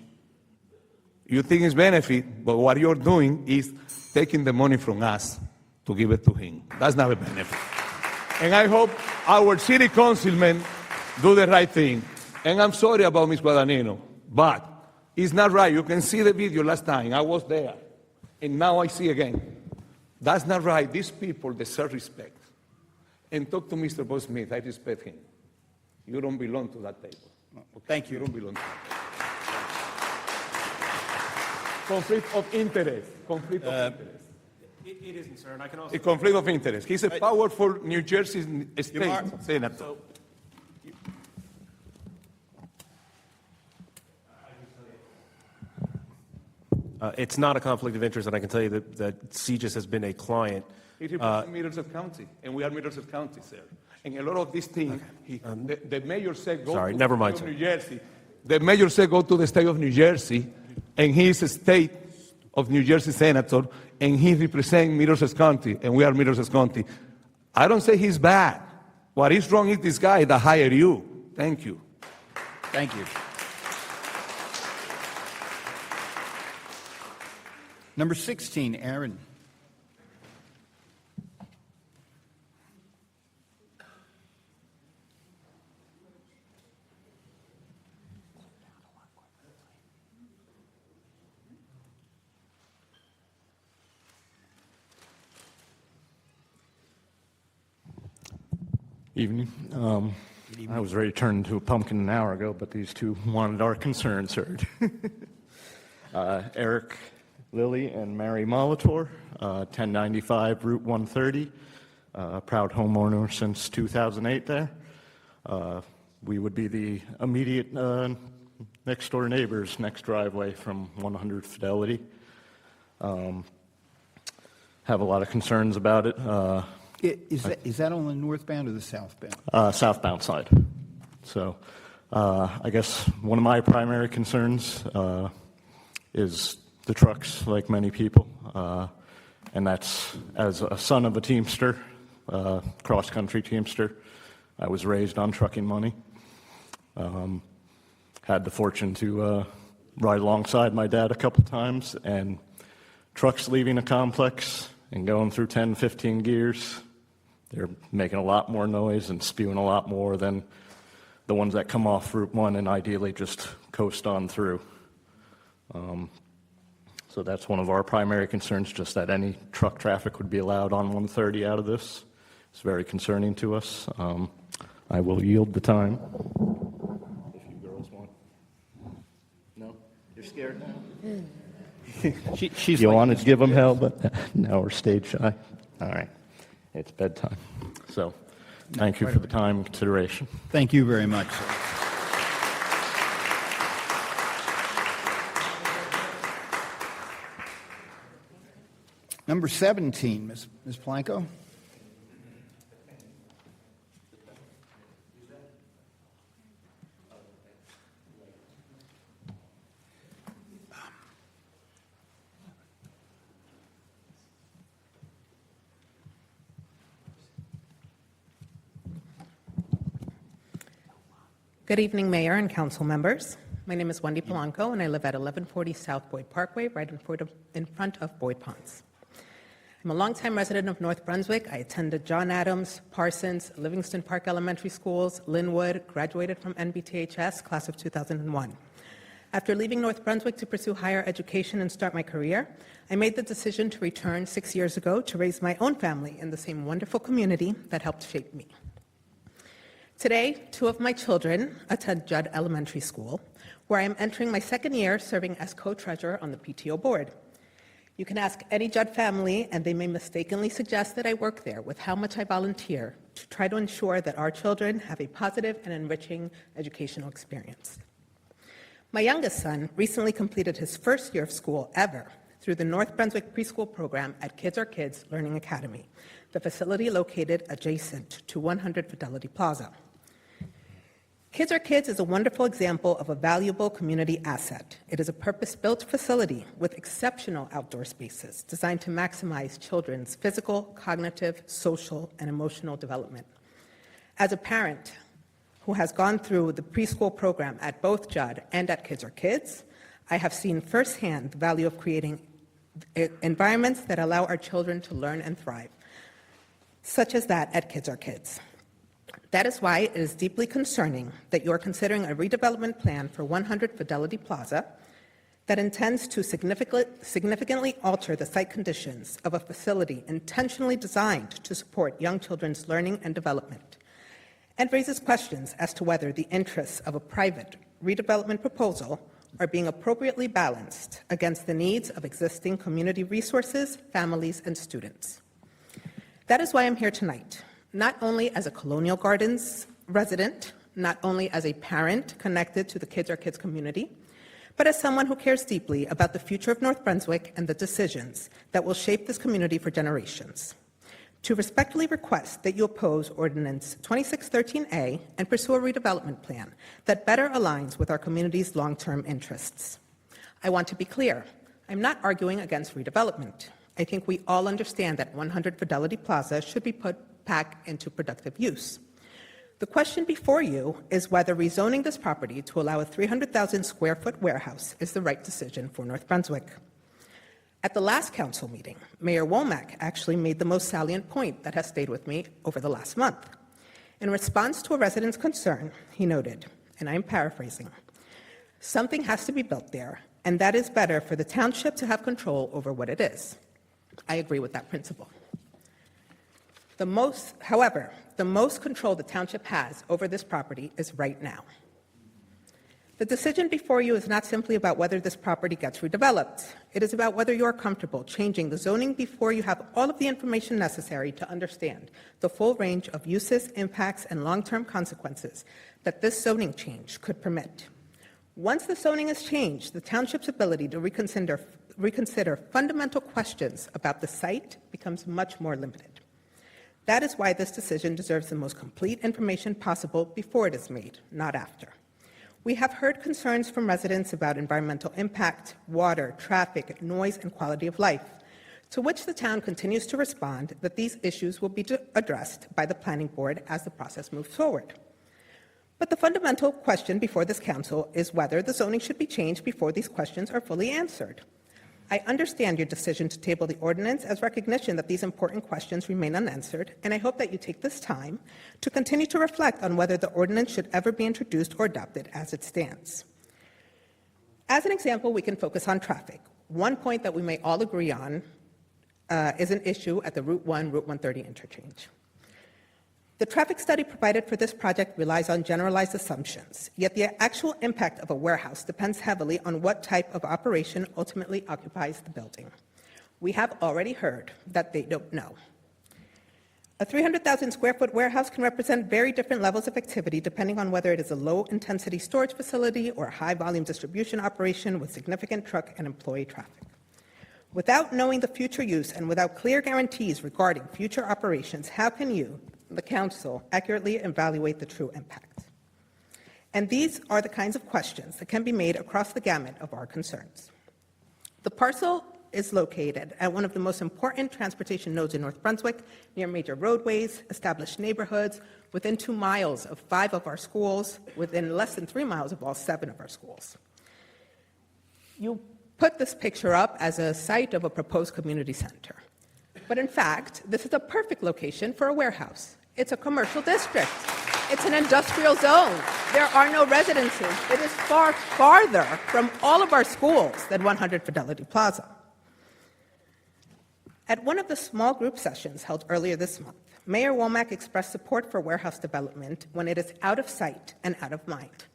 You think it's benefit, but what you're doing is taking the money from us to give it to him. That's not a benefit. And I hope our city councilmen do the right thing. And I'm sorry about Ms. Guadagnino, but it's not right. You can see the video last time. I was there. And now I see again. That's not right. These people deserve respect. And talk to Mr. Bob Smith. I respect him. You don't belong to that table. Okay? Thank you. You don't belong to that. Conflict of interest. Conflict of interest. It isn't, sir, and I can also... A conflict of interest. He's a powerful New Jersey state senator. It's not a conflict of interest, and I can tell you that CGIS has been a client. He represents Middlesex County, and we are Middlesex County, sir. And a lot of these things, the mayor said go to never the mind, state of sir. New Jersey. The mayor said go to the state of New Jersey, and he is a state of New Jersey senator, and he represents Middlesex County, and we are Middlesex County. I don't say he's bad. What is wrong is this guy that hired you. Thank you. Thank you. Number 16, Aaron. Evening. I was ready to turn into a pumpkin an hour ago, but these two wanted our concerns heard. Eric Lilly and Mary Molitor, 1095 Route 130, proud homeowner since 2008 there. We would be the immediate next door neighbors, next driveway from 100 Fidelity. Have a lot of concerns about it. Is that on the northbound or the southbound? Southbound side. So I guess one of my primary concerns is the trucks, like many people. And that's as a son of a Teamster, cross-country Teamster. I was raised on trucking money. Had the fortune to ride alongside my dad a couple times, and trucks leaving a complex and going through 10, 15 gears, they're making a lot more noise and spewing a lot more than the ones that come off Route 1 and ideally just coast on through. So that's one of our primary concerns, just that any truck traffic would be allowed on 130 out of this. It's very concerning to us. I will yield the time. If you girls want. No? You're scared now? You wanted to give them hell, but now we're stage shy. All right. It's bedtime. So thank you for the time and consideration. Thank you very much, sir. Number 17, Ms. Planko. Good evening, Mayor and Council members. My name is Wendy Polanco, and I live at 1140 South Boyd Parkway, right in front of Boyd Ponds. I'm a longtime resident of North Brunswick. I attended John Adams, Parsons, Livingston Park Elementary Schools, Linwood, graduated from NBTHS, class of 2001. After leaving North Brunswick to pursue higher education and start my career, I made the decision to return 6 years ago to raise my own family in the same wonderful community that helped shape me. Today, 2 of my children attend Judd Elementary School, where I am entering my 2nd year serving as co-treasurer on the PTO board. You can ask any Judd family, and they may mistakenly suggest that I work there with how much I volunteer to try to ensure that our children have a positive and enriching educational experience. My youngest son recently completed his first year of school ever through the North Brunswick preschool program at Kids Are Kids Learning Academy, the facility located adjacent to 100 Fidelity Plaza. Kids Are Kids is a wonderful example of a valuable community asset. It is a purpose-built facility with exceptional outdoor spaces designed to maximize children's physical, cognitive, social, and emotional development. As a parent who has gone through the preschool program at both Judd and at Kids Are Kids, I have seen firsthand the value of creating environments that allow our children to learn and thrive, such as that at Kids Are Kids. That is why it is deeply concerning that you are considering a redevelopment plan for 100 Fidelity Plaza that intends to significantly alter the site conditions of a facility intentionally designed to support young children's learning and development, and raises questions as to whether the interests of a private redevelopment proposal are being appropriately balanced against the needs of existing community resources, families, and students. That is why I'm here tonight. Not only as a Colonial Gardens resident, not only as a parent connected to the Kids Are Kids community, but as someone who cares deeply about the future of North Brunswick and the decisions that will shape this community for generations. To respectfully request that you oppose Ordinance 2613A and pursue a redevelopment plan that better aligns with our community's long-term interests. I want to be clear, I'm not arguing against redevelopment. I think we all understand that 100 Fidelity Plaza should be put back into productive use. The question before you is whether rezoning this property to allow a 300,000 square foot warehouse is the right decision for North Brunswick. At the last council meeting, Mayor Womack actually made the most salient point that has stayed with me over the last month. In response to a resident's concern, he noted, and I'm paraphrasing, "Something has to be built there, and that is better for the township to have control over what it is." I agree with that principle. However, the most control the township has over this property is right now. The decision before you is not simply about whether this property gets redeveloped. It is about whether you are comfortable changing the zoning before you have all of the information necessary to understand the full range of uses, impacts, and long-term consequences that this zoning change could permit. Once the zoning is changed, the township's ability to reconsider fundamental questions about the site becomes much more limited. That is why this decision deserves the most complete information possible before it is made, not after. We have heard concerns from residents about environmental impact, water, traffic, noise, and quality of life, to which the town continues to respond that these issues will be addressed by the planning board as the process moves forward. But the fundamental question before this council is whether the zoning should be changed before these questions are fully answered. I understand your decision to table the ordinance as recognition that these important questions remain unanswered, and I hope that you take this time to continue to reflect on whether the ordinance should ever be introduced or adopted as it stands. As an example, we can focus on traffic. One point that we may all agree on is an issue at the Route 1, Route 130 interchange. The traffic study provided for this project relies on generalized assumptions, yet the actual impact of a warehouse depends heavily on what type of operation ultimately occupies the building. We have already heard that they don't know. A 300,000 square foot warehouse can represent very different levels of activity depending on whether it is a low-intensity storage facility or a high-volume distribution operation with significant truck and employee traffic. Without knowing the future use and without clear guarantees regarding future operations, how can you, the council, accurately evaluate the true impact? And these are the kinds of questions that can be made across the gamut of our concerns. The parcel is located at one of the most important transportation nodes in North Brunswick, near major roadways, established neighborhoods, within 2 miles of 5 of our schools, within less than 3 miles of all 7 of our schools. You put this picture up as a site of a proposed community center. But in fact, this is a perfect location for a warehouse. It's a commercial district. It's an industrial zone. There are no residences. It is far farther from all of our schools than 100 Fidelity Plaza. At one of the small group sessions held earlier this month, Mayor Womack expressed support for warehouse development when it is out of sight and out of mind.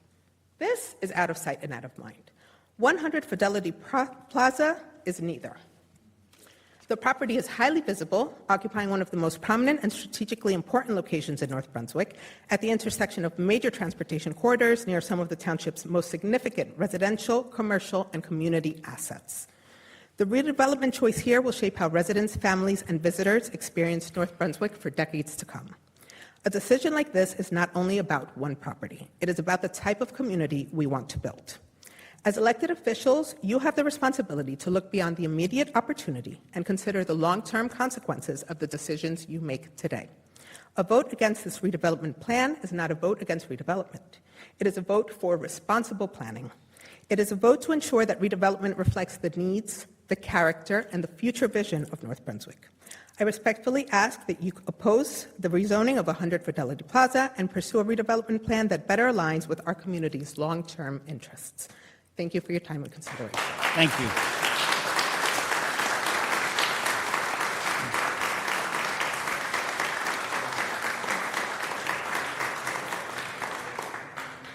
This is out of sight and out of mind. 100 Fidelity Plaza is neither. The property is highly visible, occupying one of the most prominent and strategically important locations in North Brunswick at the intersection of major transportation corridors near some of the township's most significant residential, commercial, and community assets. The redevelopment choice here will shape how residents, families, and visitors experience North Brunswick for decades to come. A decision like this is not only about one property, it is about the type of community we want to build. As elected officials, you have the responsibility to look beyond the immediate opportunity and consider the long-term consequences of the decisions you make today. A vote against this redevelopment plan is not a vote against redevelopment. It is a vote for responsible planning. It is a vote to ensure that redevelopment reflects the needs, the character, and the future vision of North Brunswick. I respectfully ask that you oppose the rezoning of 100 Fidelity Plaza and pursue a redevelopment plan that better aligns with our community's long-term interests. Thank you for your time and consideration. Thank you.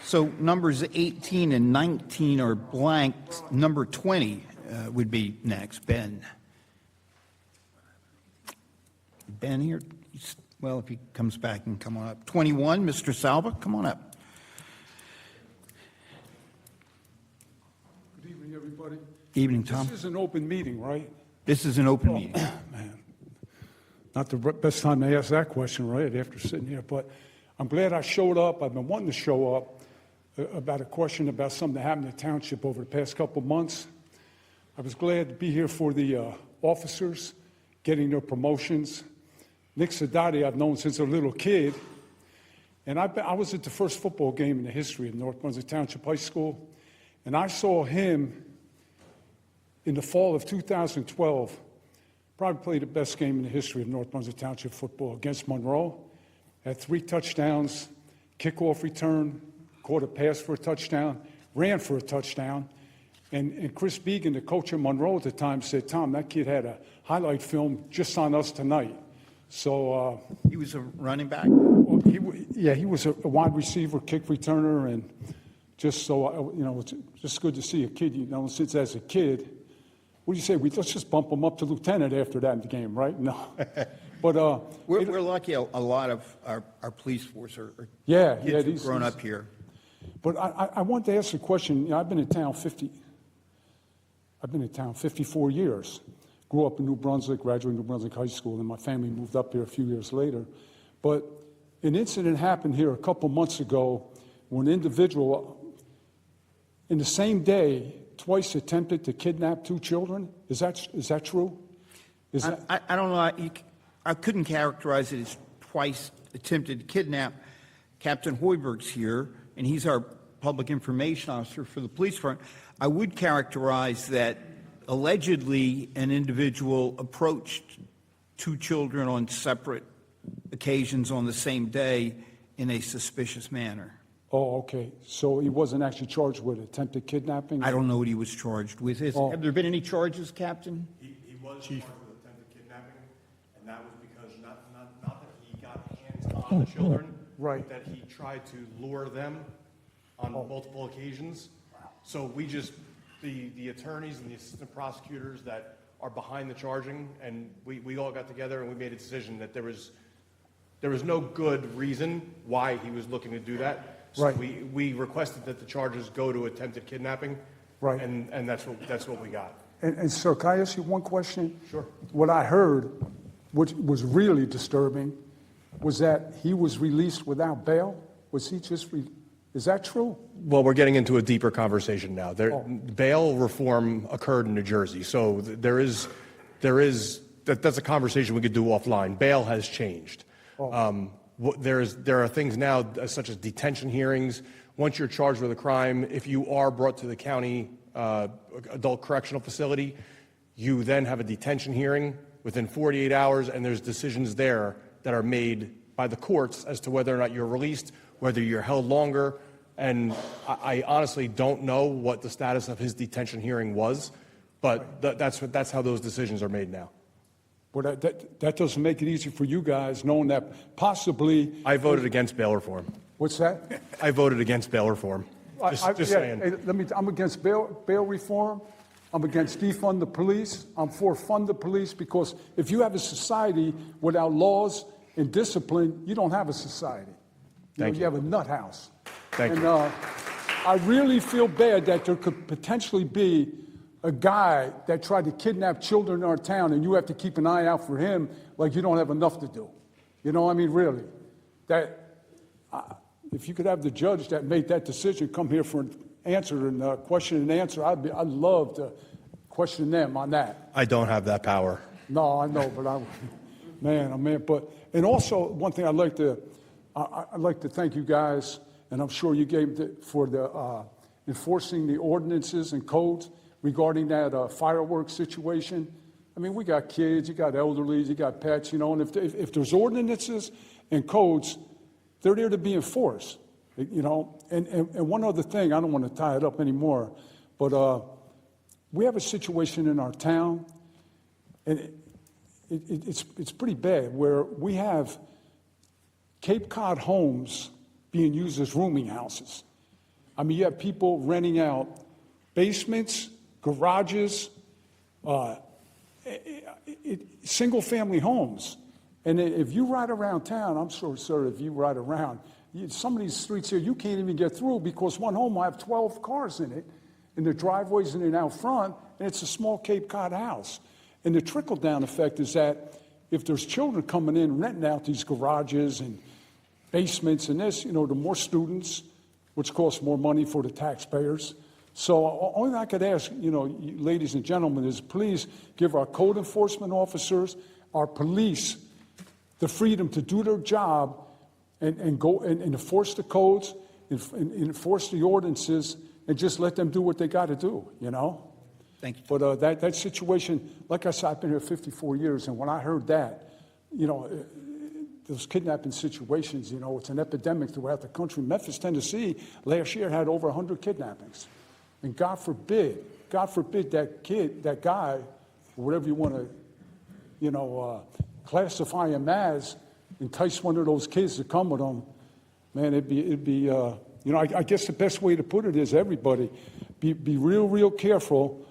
So numbers 18 and 19 are blank. Number 20 would be next. Ben. Ben here? Well, if he comes back and come on up. 21, Mr. Salva, come on up. Good evening, everybody. Evening, Tom. This is an open meeting, right? This is an open meeting. Man, not the best time to ask that question, right, after sitting here, but I'm glad I showed up. I've been wanting to show up about a question about something that happened in the township over the past couple of months. I was glad to be here for the officers getting their promotions. Nick Sadati I've known since a little kid, and I was at the first football game in the history of North Brunswick Township High School, and I saw him in the fall of 2012 probably play the best game in the history of North Brunswick Township football against Monroe. Had 3 touchdowns, kickoff return, caught a pass for a touchdown, ran for a touchdown. And Chris Began, the coach of Monroe at the time, said, Tom, that kid had a highlight film just on us tonight. So he was a running back? Well, he was a wide receiver, kick returner, and just so, it's just good to see a kid, since as a kid, what do you say? Let's just bump him up to lieutenant after that in the game, right? No. But we're lucky a lot of our police force are kids who've grown up here. But I want to ask a question. I've been in town 54 years. Grew up in New Brunswick, graduated New Brunswick High School, and my family moved up here a few years later. But an incident happened here a couple months ago when an individual, in the same day, twice attempted to kidnap 2 children. Is that true? I don't know. I couldn't characterize it as twice attempted to kidnap. Captain Hoiberg's here, and he's our public information officer for the police department. I would characterize that allegedly an individual approached 2 children on separate occasions on the same day in a suspicious manner. Oh, okay. So he wasn't actually charged with attempted kidnapping? I don't know what he was charged with. Have there been any charges, Captain? He was charged with attempted kidnapping, and that was because not that he got hands on the children, right, but that he tried to lure them on multiple occasions. So we just, the attorneys and the assistant prosecutors that are behind the charging, and we all got together and we made a decision that there was no good reason why he was looking to do that. So right. we requested that the charges go to attempted kidnapping, right, and that's what we got. And sir, can I ask you one question? Sure. What I heard, which was really disturbing, was that he was released without bail. Was he just is that true? Well, we're getting into a deeper conversation now. Bail reform occurred in New Jersey, so that's a conversation we could do offline. Bail has changed. There are things now such as detention hearings. Once you're charged with a crime, if you are brought to the county adult correctional facility, you then have a detention hearing within 48 hours, and there's decisions there that are made by the courts as to whether or not you're released whether you're held longer. And I honestly don't know what the status of his detention hearing was, but that's how those decisions are made now. Well, that doesn't make it easy for you guys, knowing that possibly. I voted against bail reform. What's that? I voted against bail reform. Just saying. Hey, I'm against bail reform. I'm against defund the police. I'm for fund the police, because if you have a society without laws and discipline, you don't have a society. You have a nut house. Thank you. I really feel bad that there could potentially be a guy that tried to kidnap children in our town, and you have to keep an eye out for him like you don't have enough to do. You know, I mean, really. If you could have the judge that made that decision come here for an answer and question and answer, I'd love to question them on that. I don't have that power. No, I know, but and also one thing I'd like to thank you guys, and I'm sure you gave for the enforcing the ordinances and codes regarding that fireworks situation. I mean, we got kids, you got elderly, you got pets, you know, and if there's ordinances and codes, they're there to be enforced, you know. And one other thing, I don't want to tie it up anymore, but we have a situation in our town, and it's pretty bad, where we have Cape Cod homes being used as rooming houses. I mean, you have people renting out basements, garages, single-family homes. And if you ride around town, I'm sure, sir, if you ride around, some of these streets here, you can't even get through because one home will have 12 cars in it, in the driveways and out front, and it's a small Cape Cod house. And the trickle-down effect is that if there's children coming in renting out these garages and basements and this, you know, the more students, which costs more money for the taxpayers. So only I could ask, you know, ladies and gentlemen, is please give our code enforcement officers, our police, the freedom to do their job and go and enforce the codes, and enforce the ordinances, and just let them do what they got to do, you know? Thank you. But that situation, like I said, I've been here 54 years, and when I heard that, you know, those kidnapping situations, you know, it's an epidemic throughout the country. Memphis, Tennessee, last year had over 100 kidnappings. And God forbid that guy, or whatever you want to, you know, classify him as, entice one of those kids to come with him. Man, it'd be you know, I guess the best way to put it is everybody, be real careful,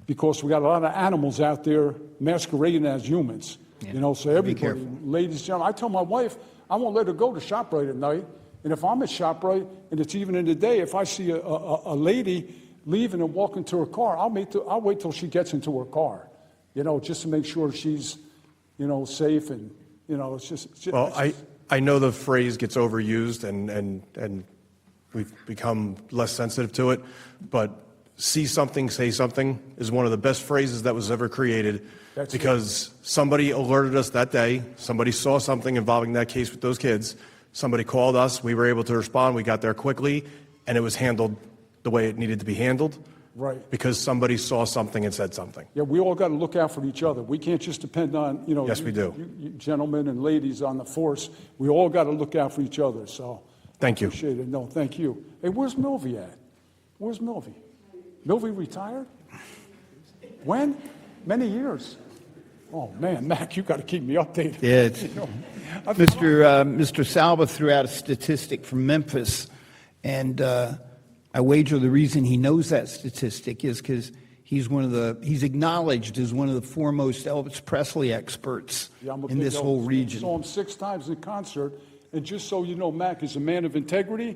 because we got a lot of animals out there masquerading as humans. Yeah. You know, so everybody, ladies and gentlemen, I tell my wife, I won't let her go to ShopRite at night. And if I'm at ShopRite, and it's even in the day, if I see a lady leaving and walking to her car, I'll wait till she gets into her car, you know, just to make sure she's, you know, safe. And, you know, it's just well, I know the phrase gets overused, and we've become less sensitive to it, but see something, say something is one of the best phrases that was ever created. That's because somebody alerted us that day, somebody saw something involving that case with those kids, somebody called us, we were able to respond, we got there quickly, and it was handled the way it needed to be handled. Right. Because somebody saw something and said something. Yeah, we all got to look out for each other. We can't just depend on, you know, yes, we do. You gentlemen and ladies on the force. We all got to look out for each other. So thank you. Appreciate it. No, thank you. Hey, where's Milvy at? Where's Milvy? Milvy retired? When? Many years. Oh man, Mac, you got to keep me updated. Yeah, it's, you know, Mr. Salva threw out a statistic from Memphis, and I wager the reason he knows that statistic is because he's acknowledged as one of the foremost Elvis Presley experts in this whole region. I saw him 6 times in concert, and just so you know, Mac is a man of integrity.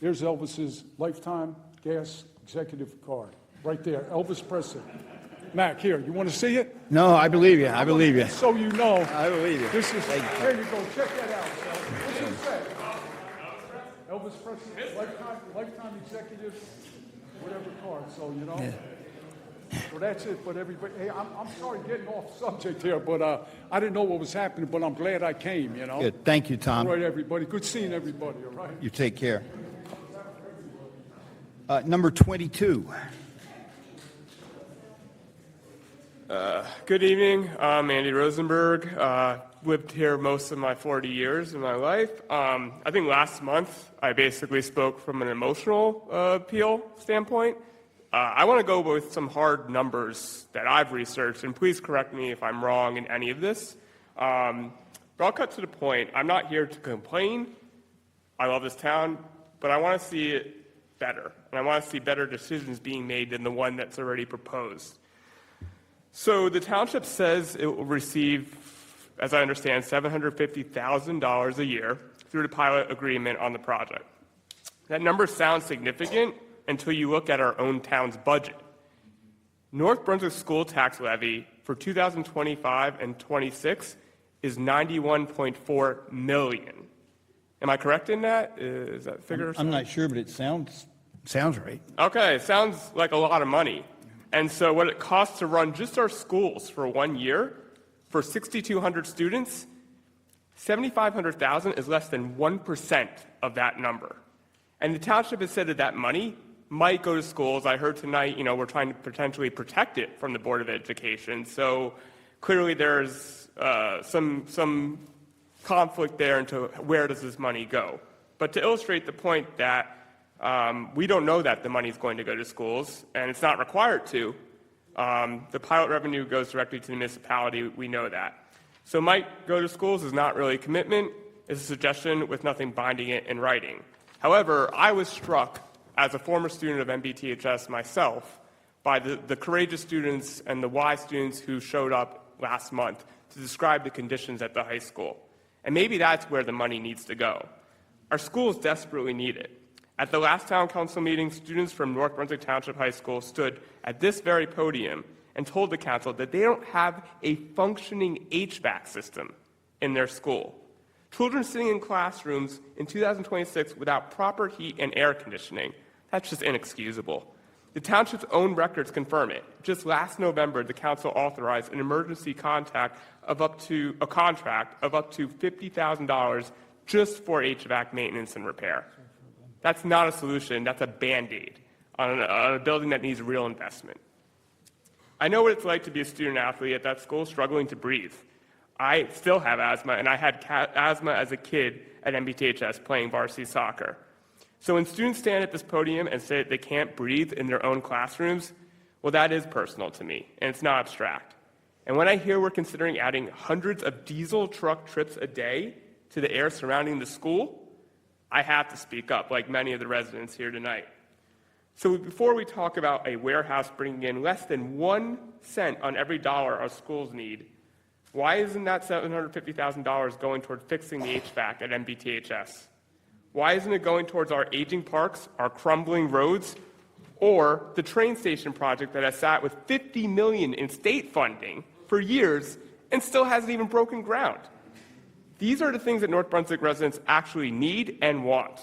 There's Elvis's lifetime gas executive card, right there, Elvis Presley. Mac, here, you want to see it? No, I believe you. I believe you. So you know. I believe you. There you go. Check that out. What's it say? Elvis Presley, lifetime executive, whatever card. So you know. Yeah. So that's it. But everybody, hey, I'm sorry getting off subject here, but I didn't know what was happening. But I'm glad I came. You know. Good. Thank you, Tom. All right, everybody. Good seeing everybody. All right. You take care. Number 22. Good evening. I'm Andy Rosenberg. lived here most of my 40 years of my life. I think last month I basically spoke from an emotional appeal standpoint. I want to go with some hard numbers that I've researched, and please correct me if I'm wrong in any of this. But I'll cut to the point. I'm not here to complain. I love this town, but I want to see it better, and I want to see better decisions being made than the one that's already proposed. So the township says it will receive, as I understand, $750,000 a year through the pilot agreement on the project. That number sounds significant until you look at our own town's budget. North Brunswick school tax levy for 2025 and 26 is $91.4 million. Am I correct in that? Is that figure? I'm not sure, but it sounds right. Okay, it sounds like a lot of money. And so what it costs to run just our schools for 1 year, for 6,200 students, $7,500,000 is less than 1% of that number. And the township has said that that money might go to schools. I heard tonight, we're trying to potentially protect it from the Board of Education. So clearly there's some conflict there into where does this money go. But to illustrate the point that we don't know that the money is going to go to schools, and it's not required to. The pilot revenue goes directly to the municipality. We know that. So might go to schools is not really a commitment. It's a suggestion with nothing binding it in writing. However, I was struck as a former student of MBTHS myself by the courageous students and the wise students who showed up last month to describe the conditions at the high school. And maybe that's where the money needs to go. Our schools desperately need it. At the last town council meeting, students from North Brunswick Township High School stood at this very podium and told the council that they don't have a functioning HVAC system in their school. Children sitting in classrooms in 2026 without proper heat and air conditioning, that's just inexcusable. The township's own records confirm it. Just last November, the council authorized an emergency contract of up to $50,000 just for HVAC maintenance and repair. That's not a solution. That's a Band-Aid on a building that needs real investment. I know what it's like to be a student athlete at that school struggling to breathe. I still have asthma, and I had asthma as a kid at MBTHS playing varsity soccer. So when students stand at this podium and say that they can't breathe in their own classrooms, well, that is personal to me, and it's not abstract. And when I hear we're considering adding hundreds of diesel truck trips a day to the air surrounding the school, I have to speak up, like many of the residents here tonight. So before we talk about a warehouse bringing in less than 1 cent on every dollar our schools need, why isn't that $750,000 going toward fixing the HVAC at MBTHS? Why isn't it going towards our aging parks, our crumbling roads, or the train station project that has sat with $50 million in state funding for years and still hasn't even broken ground? These are the things that North Brunswick residents actually need and want.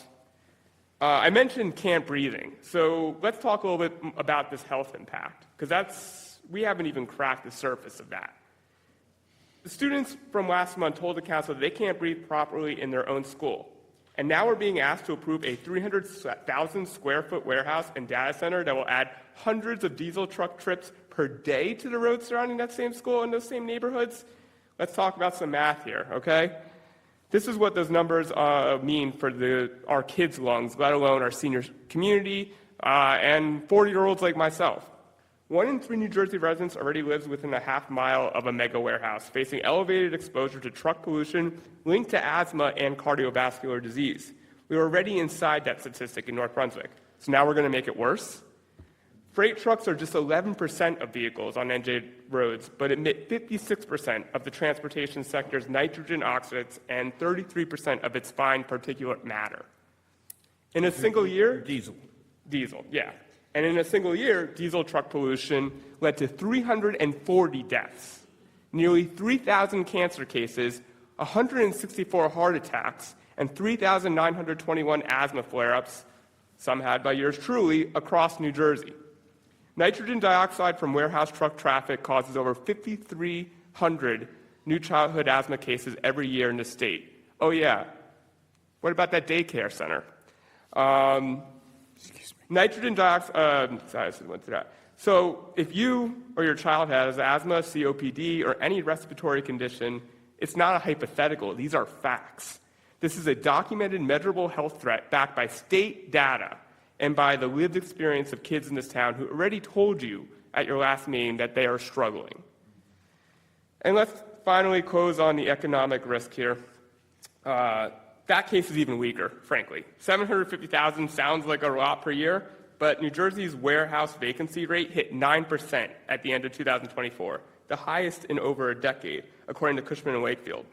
I mentioned camp breathing, so let's talk a little bit about this health impact, because we haven't even cracked the surface of that. The students from last month told the council that they can't breathe properly in their own school, and now we're being asked to approve a 300,000 square foot warehouse and data center that will add hundreds of diesel truck trips per day to the roads surrounding that same school and those same neighborhoods. Let's talk about some math here, okay? This is what those numbers mean for our kids' lungs, let alone our senior community and 40-year-olds like myself. 1 in 3 New Jersey residents already lives within a half mile of a mega warehouse, facing elevated exposure to truck pollution linked to asthma and cardiovascular disease. We were already inside that statistic in North Brunswick, so now we're going to make it worse? Freight trucks are just 11% of vehicles on NJ roads, but emit 56% of the transportation sector's nitrogen oxides and 33% of its fine particulate matter. In a single year... Diesel, yeah. And in a single year, diesel truck pollution led to 340 deaths, nearly 3,000 cancer cases, 164 heart attacks, and 3,921 asthma flare-ups, some had by yours truly, across New Jersey. Nitrogen dioxide from warehouse truck traffic causes over 5,300 new childhood asthma cases every year in the state. Oh yeah, what about that daycare center? Nitrogen dioxide, So if you or your child has asthma, COPD, or any respiratory condition, It's not a hypothetical. These are facts. This is a documented, measurable health threat backed by state data and by the lived experience of kids in this town who already told you at your last meeting that they are struggling. And let's finally close on the economic risk here. That case is even weaker, frankly. 750,000 sounds like a lot per year, but New Jersey's warehouse vacancy rate hit 9% at the end of 2024, the highest in over a decade, according to Cushman & Wakefield.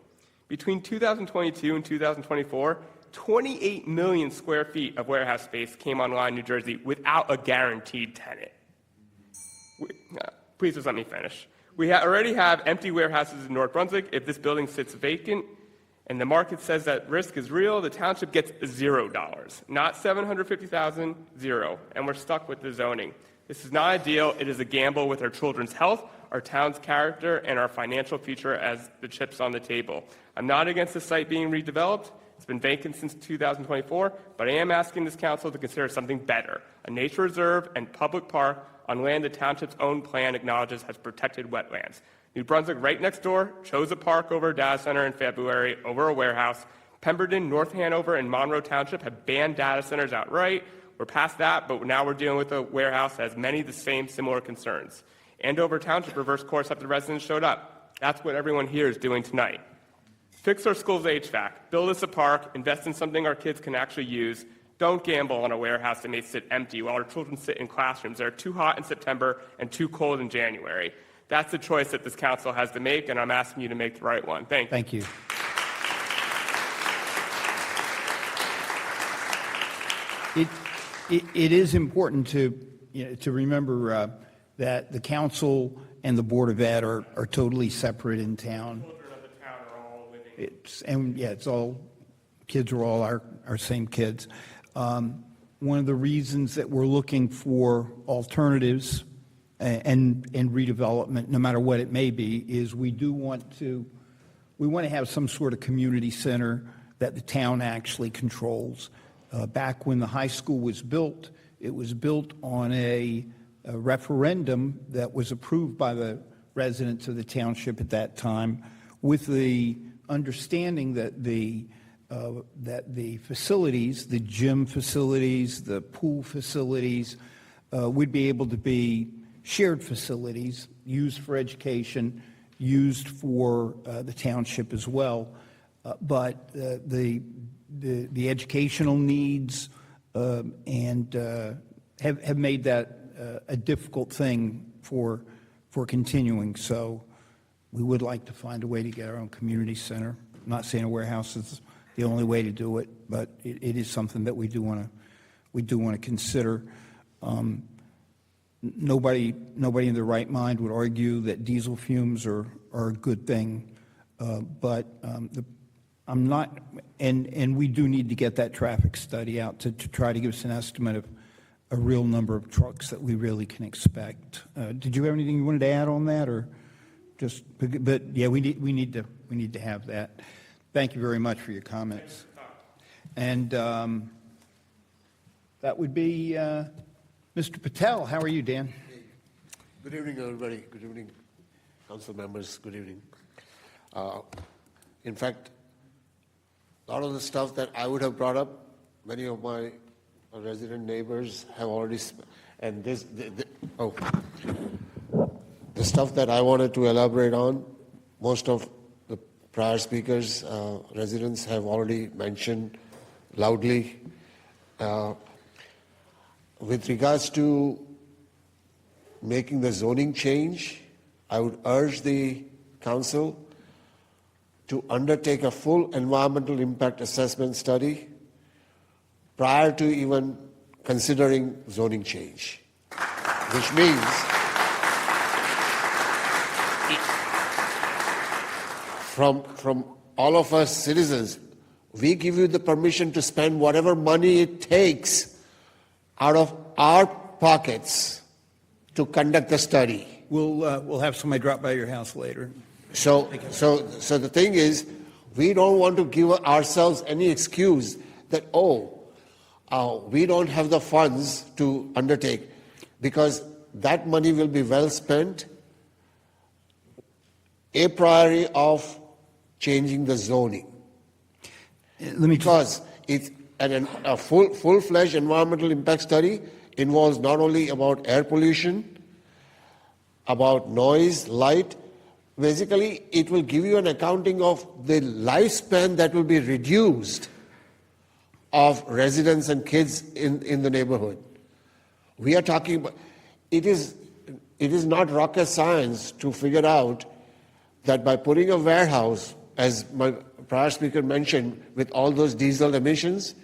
Between 2022 and 2024, 28 million square feet of warehouse space came online in New Jersey without a guaranteed tenant. Please just let me finish. We already have empty warehouses in North Brunswick. If this building sits vacant and the market says that risk is real, the township gets $0, not $750,000, zero, and we're stuck with the zoning. This is not a deal. It is a gamble with our children's health, our town's character, and our financial future as the chips on the table. I'm not against the site being redeveloped. It's been vacant since 2024, but I am asking this council to consider something better, a nature reserve and public park on land the township's own plan acknowledges has protected wetlands. New Brunswick, right next door, chose a park over a data center in February, over a warehouse. Pemberton, North Hanover, and Monroe Township have banned data centers outright. We're past that, but now we're dealing with a warehouse that has many of the same similar concerns. Andover Township reversed course after the residents showed up. That's what everyone here is doing tonight. Fix our school's HVAC, build us a park, invest in something our kids can actually use. Don't gamble on a warehouse that may sit empty while our children sit in classrooms that are too hot in September and too cold in January. That's the choice that this council has to make, and I'm asking you to make the right one. Thank you. It is important to remember that the council and the Board of Ed are totally separate in town. It's all kids are all our same kids. One of the reasons that we're looking for alternatives and redevelopment, no matter what it may be, is we want to have some sort of community center that the town actually controls. Back when the high school was built, it was built on a referendum that was approved by the residents of the township at that time, with the understanding that the facilities, the gym facilities, the pool facilities, would be able to be shared facilities used for education, used for the township as well. But the educational needs and have made that a difficult thing for continuing. So we would like to find a way to get our own community center. I'm not saying a warehouse is the only way to do it, but it is something that we do want to consider. Nobody in their right mind would argue that diesel fumes are a good thing, but I'm not, and we do need to get that traffic study out to try to give us an estimate of a real number of trucks that we really can expect. Did you have anything you wanted to add on that, or just? But yeah, we need to have that. Thank you very much for your comments. And that would be Mr. Patel. How are you, Dan? Good evening, everybody. Good evening, council members. Good evening. In fact, a lot of the stuff that I would have brought up, many of my resident neighbors have already, and the stuff that I wanted to elaborate on, most of the prior speakers, residents have already mentioned loudly. With regards to making the zoning change, I would urge the council to undertake a full environmental impact assessment study prior to even considering zoning change, which means from all of us citizens, we give you the permission to spend whatever money it takes out of our pockets to conduct the study. We'll have somebody drop by your house later. So the thing is, we don't want to give ourselves any excuse that, we don't have the funds to undertake, because that money will be well spent a priori of changing the zoning. Let me because it's a full-fledged environmental impact study involves not only about air pollution, about noise, light. Basically, it will give you an accounting of the lifespan that will be reduced of residents and kids in the neighborhood. We are talking about, it is not rocket science to figure out that by putting a warehouse, as my prior speaker mentioned, with all those diesel emissions,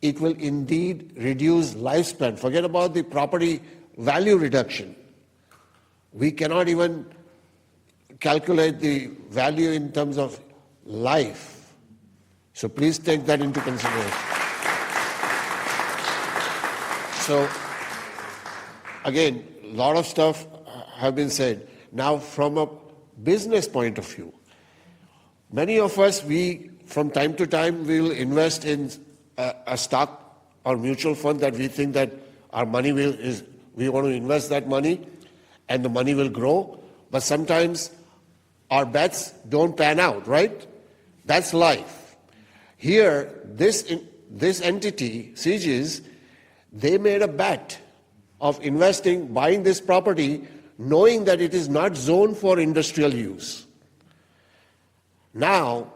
it will indeed reduce lifespan. Forget about the property value reduction. We cannot even calculate the value in terms of life. So please take that into consideration. So again, a lot of stuff have been said. Now, from a business point of view, many of us, from time to time, will invest in a stock or mutual fund that we think that our money we want to invest that money and the money will grow. But sometimes our bets don't pan out, right? That's life. Here, this entity, CG's, they made a bet of investing, buying this property, knowing that it is not zoned for industrial use. Now,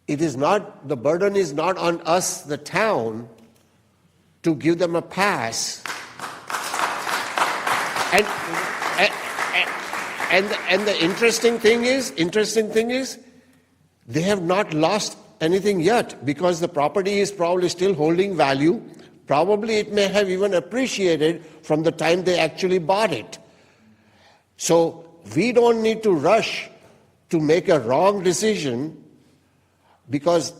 the burden is not on us, the town, to give them a pass. And the interesting thing is, they have not lost anything yet because the property is probably still holding value. Probably it may have even appreciated from the time they actually bought it. So we don't need to rush to make a wrong decision, because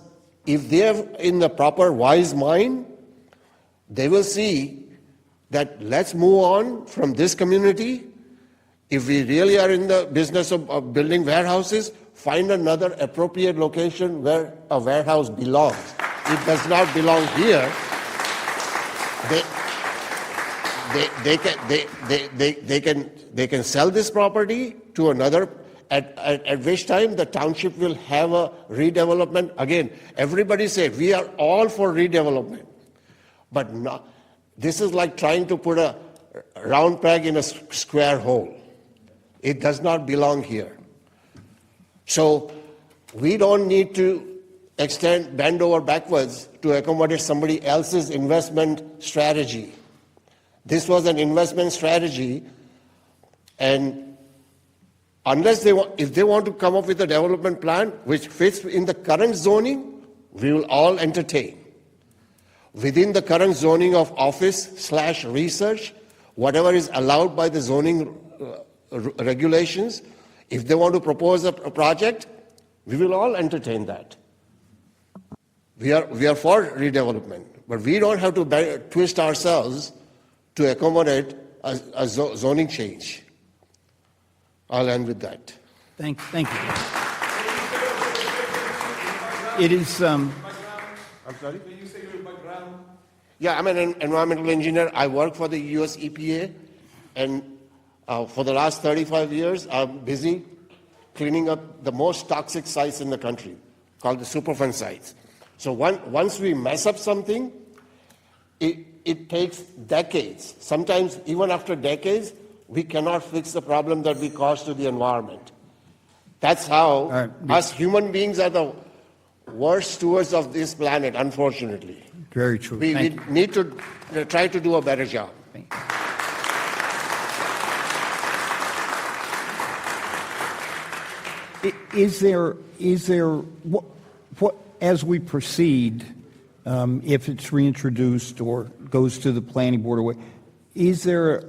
if they're in the proper wise mind, they will see that let's move on from this community. If we really are in the business of building warehouses, find another appropriate location where a warehouse belongs. It does not belong here. They can sell this property to another, at which time the township will have a redevelopment. Again, everybody said we are all for redevelopment, but not, this is like trying to put a round peg in a square hole. It does not belong here. So we don't need to bend over backwards to accommodate somebody else's investment strategy. This was an investment strategy, and if they want to come up with a development plan which fits in the current zoning, we will all entertain. Within the current zoning of office/research, whatever is allowed by the zoning regulations, if they want to propose a project, we will all entertain that. We are for redevelopment, but we don't have to twist ourselves to accommodate a zoning change. I'll end with that. Thank you. It is. I'm sorry? Can you say your background? Yeah, I'm an environmental engineer. I work for the US EPA, and for the last 35 years, I'm busy cleaning up the most toxic sites in the country, called the Superfund sites. So once we mess up something, it takes decades. Sometimes, even after decades, we cannot fix the problem that we caused to the environment. That's how us human beings are the worst stewards of this planet, unfortunately. Very true. We need to try to do a better job. Is there what as we proceed, if it's reintroduced or goes to the planning board, is there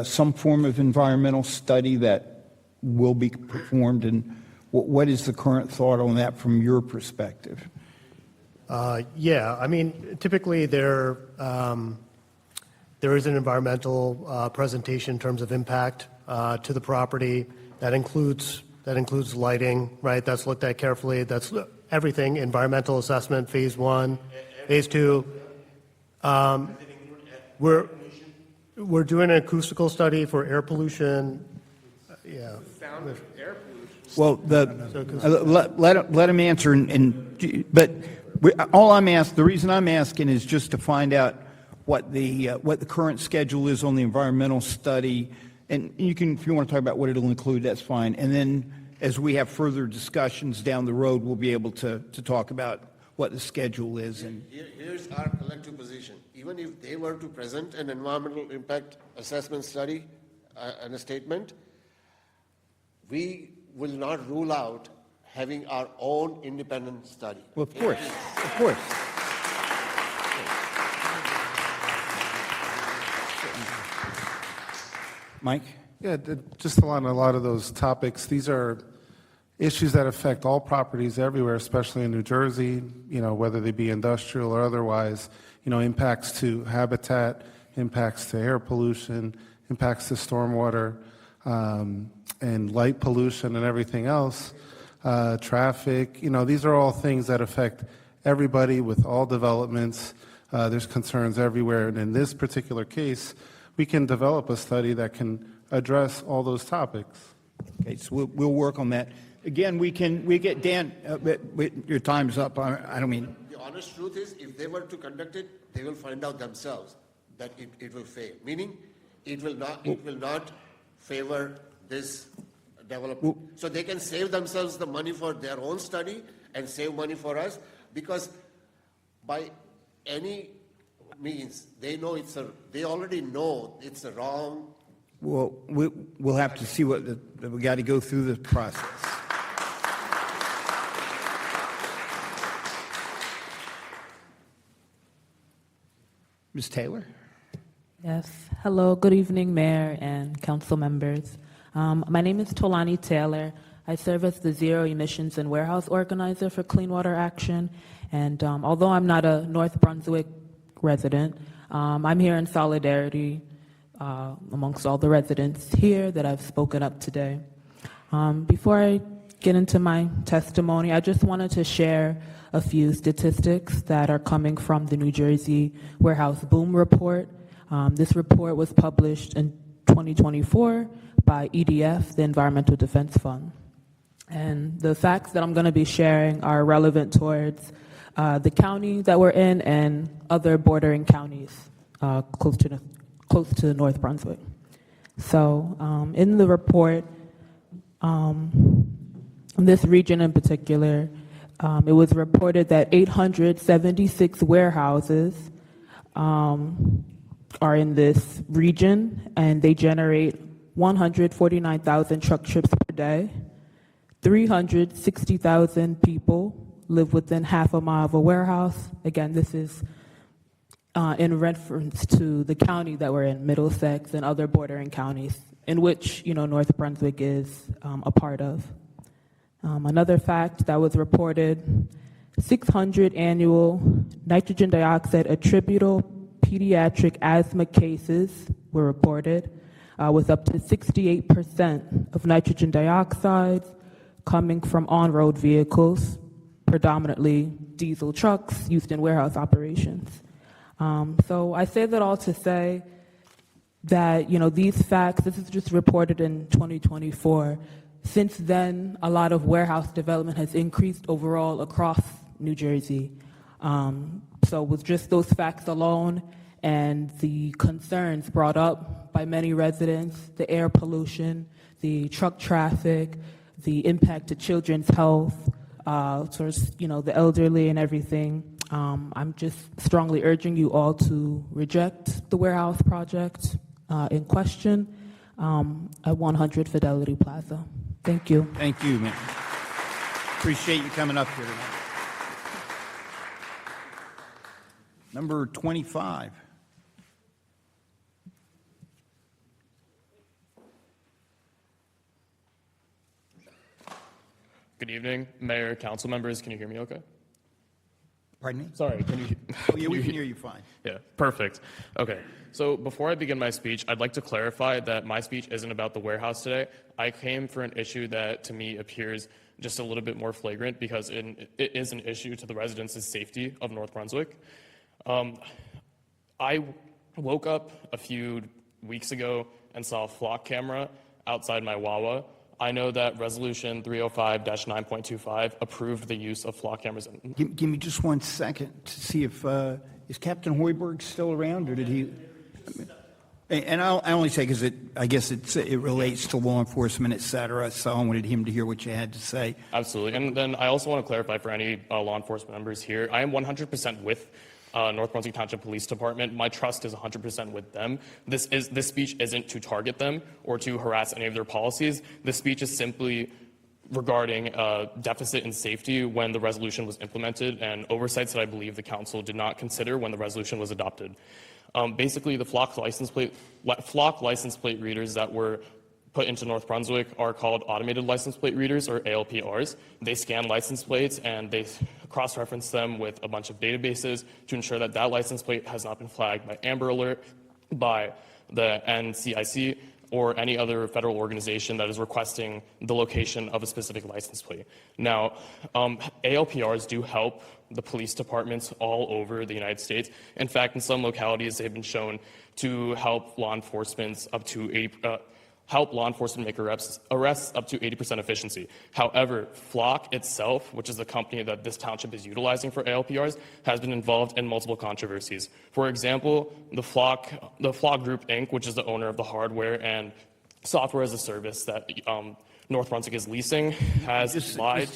some form of environmental study that will be performed, and what is the current thought on that from your perspective? Yeah, I mean, typically there is an environmental presentation in terms of impact to the property that includes lighting, right? That's looked at carefully. That's everything: environmental assessment, phase 1, phase 2. We're doing an acoustical study for air pollution. Yeah. Sound of air pollution. Well, let him answer, the reason I'm asking is just to find out what the current schedule is on the environmental study, and you can, if you want to talk about what it'll include, that's fine. And then as we have further discussions down the road, we'll be able to talk about what the schedule is. And here's our collective position. Even if they were to present an environmental impact assessment study and a statement, we will not rule out having our own independent study. Well, of course, of course. Mike? Yeah, just along a lot of those topics, these are issues that affect all properties everywhere, especially in New Jersey, whether they be industrial or otherwise, impacts to habitat, impacts to air pollution, impacts to stormwater, and light pollution and everything else, traffic, these are all things that affect everybody with all developments. There's concerns everywhere, and in this particular case, we can develop a study that can address all those topics. Okay, so we'll work on that. Again, we get Dan. Your time's up. I don't mean. The honest truth is, if they were to conduct it, they will find out themselves that it will fail. Meaning, it will not favor this development. So they can save themselves the money for their own study and save money for us, because by any means they already know it's a wrong. Well, we'll have to see we got to go through the process. Ms. Taylor? Yes. Hello. Good evening, Mayor and council members. My name is Tolani Taylor. I serve as the Zero Emissions and Warehouse Organizer for Clean Water Action. And although I'm not a North Brunswick resident, I'm here in solidarity amongst all the residents here that I've spoken up today. Before I get into my testimony, I just wanted to share a few statistics that are coming from the New Jersey Warehouse Boom Report. This report was published in 2024 by EDF, the Environmental Defense Fund. And the facts that I'm going to be sharing are relevant towards the county that we're in and other bordering counties close to North Brunswick. So in the report, in this region in particular, it was reported that 876 warehouses are in this region, and they generate 149,000 truck trips per day. 360,000 people live within half a mile of a warehouse. Again, this is in reference to the county that we're in, Middlesex, and other bordering counties, in which North Brunswick is a part of. Another fact that was reported: 600 annual nitrogen dioxide attributable pediatric asthma cases were reported, with up to 68% of nitrogen dioxide coming from on-road vehicles, predominantly diesel trucks used in warehouse operations. So I say that all to say that, these facts, this is just reported in 2024. Since then, a lot of warehouse development has increased overall across New Jersey. So with just those facts alone and the concerns brought up by many residents, the air pollution, the truck traffic, the impact to children's health, the elderly and everything, I'm just strongly urging you all to reject the warehouse project in question at 100 Fidelity Plaza. Thank you. Thank you, man. Appreciate you coming up here tonight. Number 25. Good evening, Mayor, council members. Can you hear me okay? Pardon me? Sorry, can you? Oh, yeah, we can hear you fine. Yeah, perfect. Okay, so before I begin my speech, I'd like to clarify that my speech isn't about the warehouse today. I came for an issue that to me appears just a little bit more flagrant because it is an issue to the residents' safety of North Brunswick. I woke up a few weeks ago and saw a flock camera outside my Wawa I know that Resolution 305-9.25 approved the use of flock cameras. Give me just 1 second to see if, is Captain Hoiberg still around, or did he? And I only say because I guess it relates to law enforcement, et cetera, so I wanted him to hear what you had to say. Absolutely. And then I also want to clarify for any law enforcement members here, I am 100% with North Brunswick Township Police Department. My trust is 100% with them. This speech isn't to target them or to harass any of their policies. This speech is simply regarding deficit in safety when the resolution was implemented and oversights that I believe the council did not consider when the resolution was adopted. Basically, the flock license plate readers that were put into North Brunswick are called automated license plate readers, or ALPRs. They scan license plates and they cross-reference them with a bunch of databases to ensure that that license plate has not been flagged by Amber Alert, by the NCIC, or any other federal organization that is requesting the location of a specific license plate. Now, ALPRs do help the police departments all over the United States. In fact, in some localities, they've been shown to help law enforcement make arrests up to 80% efficiency. However, Flock itself, which is the company that this township is utilizing for ALPRs, has been involved in multiple controversies. For example, the Flock Group Inc., which is the owner of the hardware and software as a service that North Brunswick is leasing, has lied.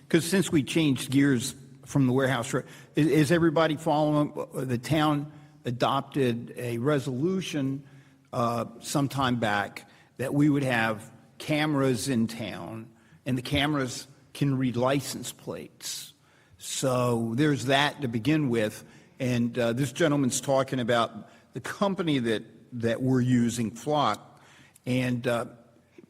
Because since we changed gears from the warehouse, is everybody following? The town adopted a resolution some time back that we would have cameras in town, and the cameras can read license plates. So there's that to begin with. And this gentleman's talking about the company that we're using, Flock, and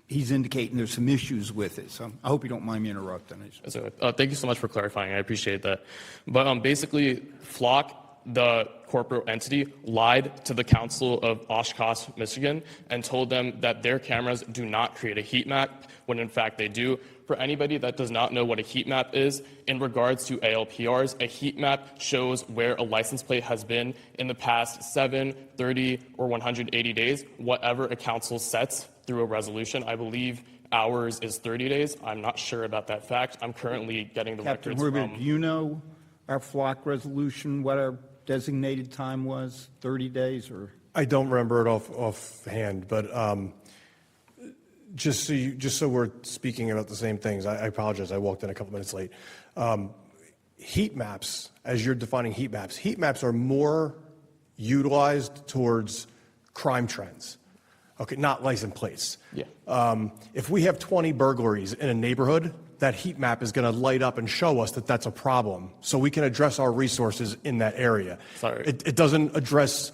he's indicating there's some issues with it. So I hope you don't mind me interrupting. Thank you so much for clarifying. I appreciate that. But basically, Flock, the corporate entity, lied to the council of Oshkosh, Michigan, and told them that their cameras do not create a heat map, when in fact they do. For anybody that does not know what a heat map is, in regards to ALPRs, a heat map shows where a license plate has been in the past 7, 30, or 180 days, whatever a council sets through a resolution. I believe ours is 30 days. I'm not sure about that fact. I'm currently getting the records from... Do you know our Flock resolution, what our designated time was, 30 days or? I don't remember it offhand, but just so we're speaking about the same things, I apologize, I walked in a couple minutes late. Heat maps, as you're defining heat maps are more utilized towards crime trends. Okay, not license plates. Yeah. If we have 20 burglaries in a neighborhood, that heat map is going to light up and show us that that's a problem, so we can address our resources in that area. Sorry. It doesn't address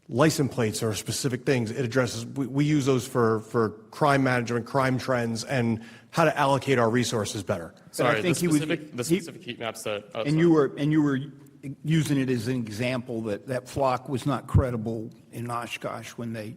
license plates or specific things. It addresses, we use those for crime management, crime trends, and how to allocate our resources better. Sorry, the specific heat maps that... and you were using it as an example that Flock was not credible in Oshkosh when they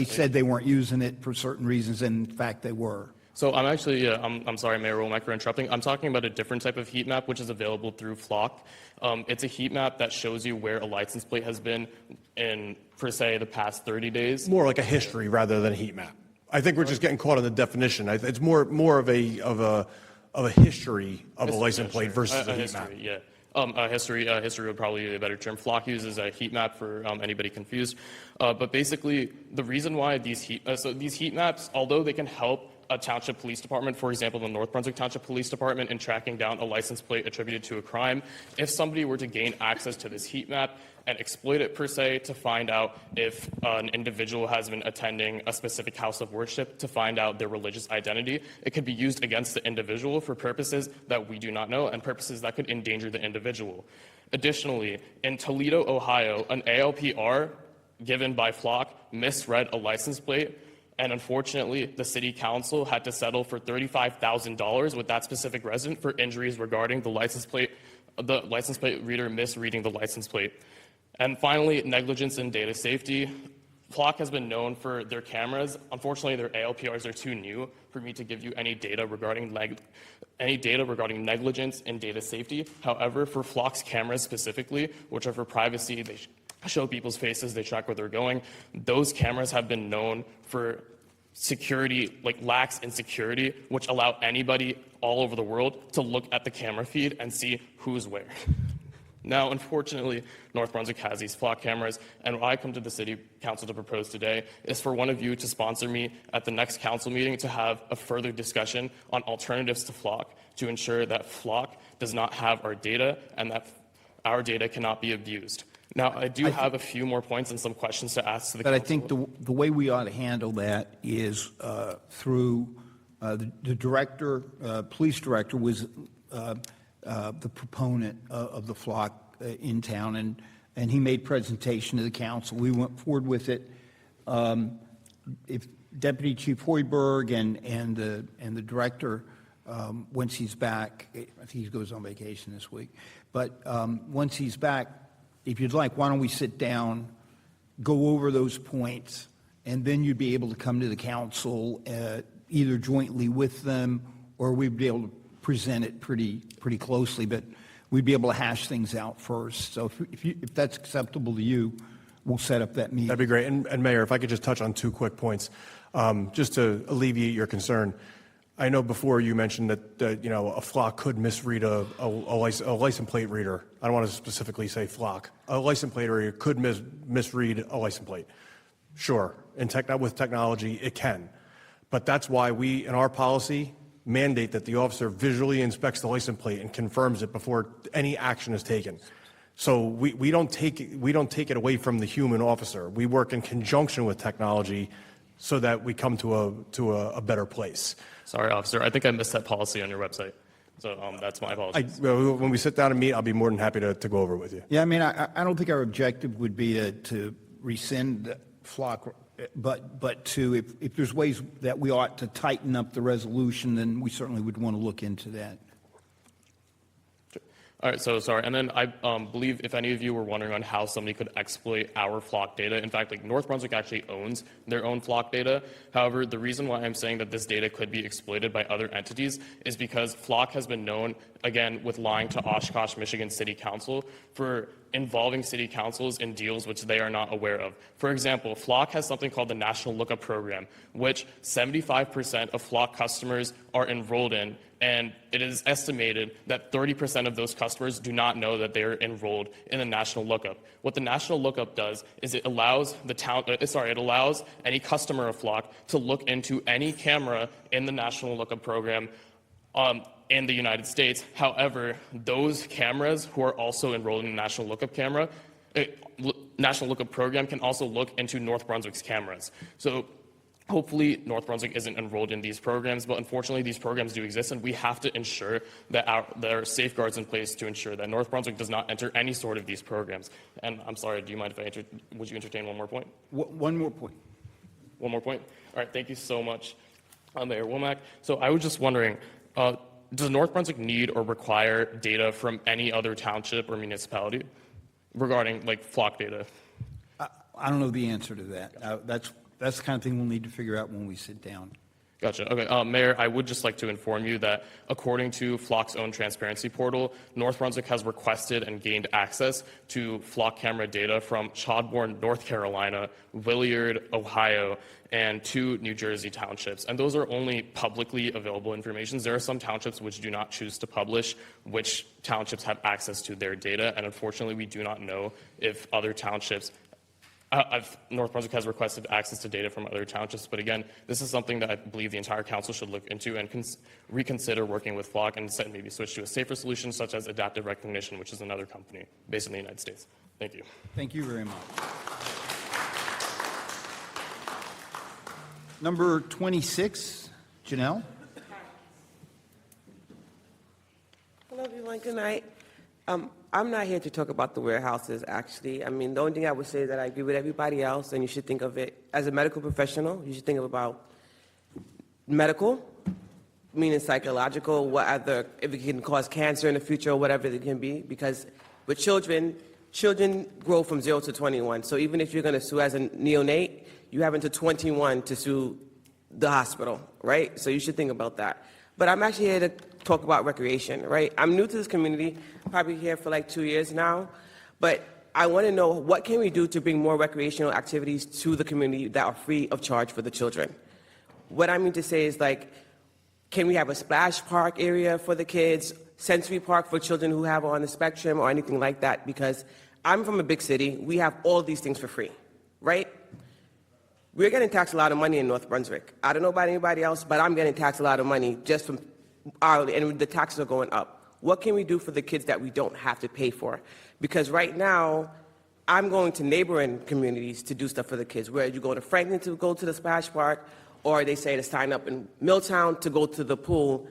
said they weren't using it for certain reasons, and in fact they were. So I'm actually, I'm sorry, Mayor Womack, for interrupting. I'm talking about a different type of heat map, which is available through Flock. It's a heat map that shows you where a license plate has been in, per se, the past 30 days. More like a history rather than a heat map. I think we're just getting caught in the definition. It's more of a history of a license plate versus a heat map. Yeah. History would probably be a better term. Flock uses a heat map for anybody confused. But basically, the reason why these heat maps, although they can help a township police department, for example, the North Brunswick Township Police Department, in tracking down a license plate attributed to a crime, if somebody were to gain access to this heat map and exploit it, per se, to find out if an individual has been attending a specific house of worship, to find out their religious identity, it could be used against the individual for purposes that we do not know and purposes that could endanger the individual. Additionally, in Toledo, Ohio, an ALPR given by Flock misread a license plate, and unfortunately, the city council had to settle for $35,000 with that specific resident for injuries regarding the license plate reader misreading the license plate. And finally, negligence in data safety. Flock has been known for their cameras. Unfortunately, their ALPRs are too new for me to give you any data regarding negligence in data safety. However, for Flock's cameras specifically, which are for privacy, they show people's faces, they track where they're going. Those cameras have been known for security, like lacks in security, which allow anybody all over the world to look at the camera feed and see who's where. Now, unfortunately, North Brunswick has these flock cameras, and what I come to the City Council to propose today is for one of you to sponsor me at the next council meeting to have a further discussion on alternatives to flock to ensure that flock does not have our data and that our data cannot be abused. Now, I do have a few more points and some questions to ask to the council. But I think the way we ought to handle that is through the director, police director was the proponent of the flock in town, and he made presentation to the council. We went forward with it. If Deputy Chief Hoiberg and the director, once he's back, I think he goes on vacation this week, but once he's back, if you'd like, why don't we sit down, go over those points, and then you'd be able to come to the council either jointly with them, or we'd be able to present it pretty closely, but we'd be able to hash things out first. So if that's acceptable to you, we'll set up that meeting. That'd be great. And Mayor, if I could just touch on 2 quick points, just to alleviate your concern. I know before you mentioned that a flock could misread a license plate reader. I don't want to specifically say flock. A license plate reader could misread a license plate. Sure, with technology, it can. But that's why we, in our policy, mandate that the officer visually inspects the license plate and confirms it before any action is taken. So we don't take it away from the human officer. We work in conjunction with technology so that we come to a better place. Sorry, officer. I think I missed that policy on your website. So that's my apologies. When we sit down and meet, I'll be more than happy to go over it with you. Yeah, I mean, I don't think our objective would be to rescind flock, but to, if there's ways that we ought to tighten up the resolution, then we certainly would want to look into that. All right, so sorry. And then I believe if any of you were wondering on how somebody could exploit our flock data, in fact, like North Brunswick actually owns their own flock data. However, the reason why I'm saying that this data could be exploited by other entities is because flock has been known, again, with lying to Oshkosh, Michigan City Council for involving city councils in deals which they are not aware of. For example, flock has something called the National Lookup Program, which 75% of flock customers are enrolled in, and it is estimated that 30% of those customers do not know that they are enrolled in the National Lookup. What the National Lookup does is it allows it allows any customer of flock to look into any camera in the National Lookup Program in the United States. However, those cameras who are also enrolled in the National Lookup National Lookup Program can also look into North Brunswick's cameras. So hopefully North Brunswick isn't enrolled in these programs, but unfortunately these programs do exist, and we have to ensure that there are safeguards in place to ensure that North Brunswick does not enter any sort of these programs. And I'm sorry, do you mind if would you entertain one more point? One more point. One more point? All right, thank you so much, Mayor Womack. So I was just wondering, does North Brunswick need or require data from any other township or municipality regarding like flock data? I don't know the answer to that. That's the kind of thing we'll need to figure out when we sit down. Gotcha. Okay, Mayor, I would just like to inform you that according to Flock's own transparency portal, North Brunswick has requested and gained access to flock camera data from Chadbourne, North Carolina, Williard, Ohio, and 2 New Jersey townships. And those are only publicly available information. There are some townships which do not choose to publish which townships have access to their data, and unfortunately we do not know if other townships North Brunswick has requested access to data from other townships, but again, this is something that I believe the entire council should look into and reconsider working with Flock and maybe switch to a safer solution such as Adaptive Recognition, which is another company based in the United States. Thank you. Thank you very much. Number 26, Janelle. Hello, everyone. Good night. I'm not here to talk about the warehouses, actually. I mean, the only thing I would say is that I agree with everybody else, and you should think of it as a medical professional. You should think about medical, meaning psychological, if it can cause cancer in the future or whatever it can be. Because with children grow from 0 to 21. So even if you're going to sue as a neonate, you have until 21 to sue the hospital, right? So you should think about that. But I'm actually here to talk about recreation, right? I'm new to this community, probably here for like 2 years now, but I want to know what can we do to bring more recreational activities to the community that are free of charge for the children. What I mean to say is like, can we have a splash park area for the kids, sensory park for children who have on the spectrum or anything like that? Because I'm from a big city. We have all these things for free, right? We're getting taxed a lot of money in North Brunswick. I don't know about anybody else, but I'm getting taxed a lot of money just from hourly, and the taxes are going up. What can we do for the kids that we don't have to pay for? Because right now, I'm going to neighboring communities to do stuff for the kids, where you go to Franklin to go to the splash park, or they say to sign up in Milltown to go to the pool.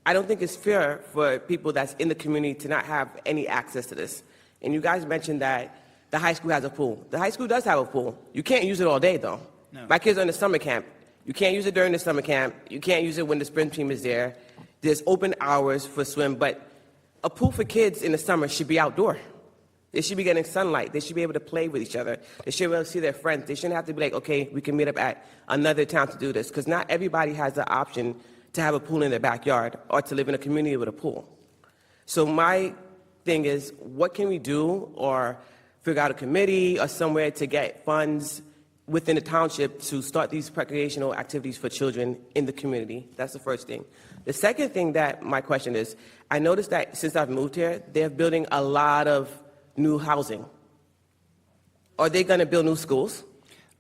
I don't think it's fair for people that's in the community to not have any access to this. And you guys mentioned that the high school has a pool. The high school does have a pool. You can't use it all day, though. No. My kids are in the summer camp. You can't use it during the summer camp. You can't use it when the spring team is there. There's open hours for swim, but a pool for kids in the summer should be outdoor. They should be getting sunlight. They should be able to play with each other. They should be able to see their friends. They shouldn't have to be like, okay, we can meet up at another town to do this, because not everybody has the option to have a pool in their backyard or to live in a community with a pool. So my thing is, what can we do, or figure out a committee or somewhere to get funds within the township to start these recreational activities for children in the community? That's the first thing. The second thing that my question is, I noticed that since I've moved here, they're building a lot of new housing. Are they going to build new schools?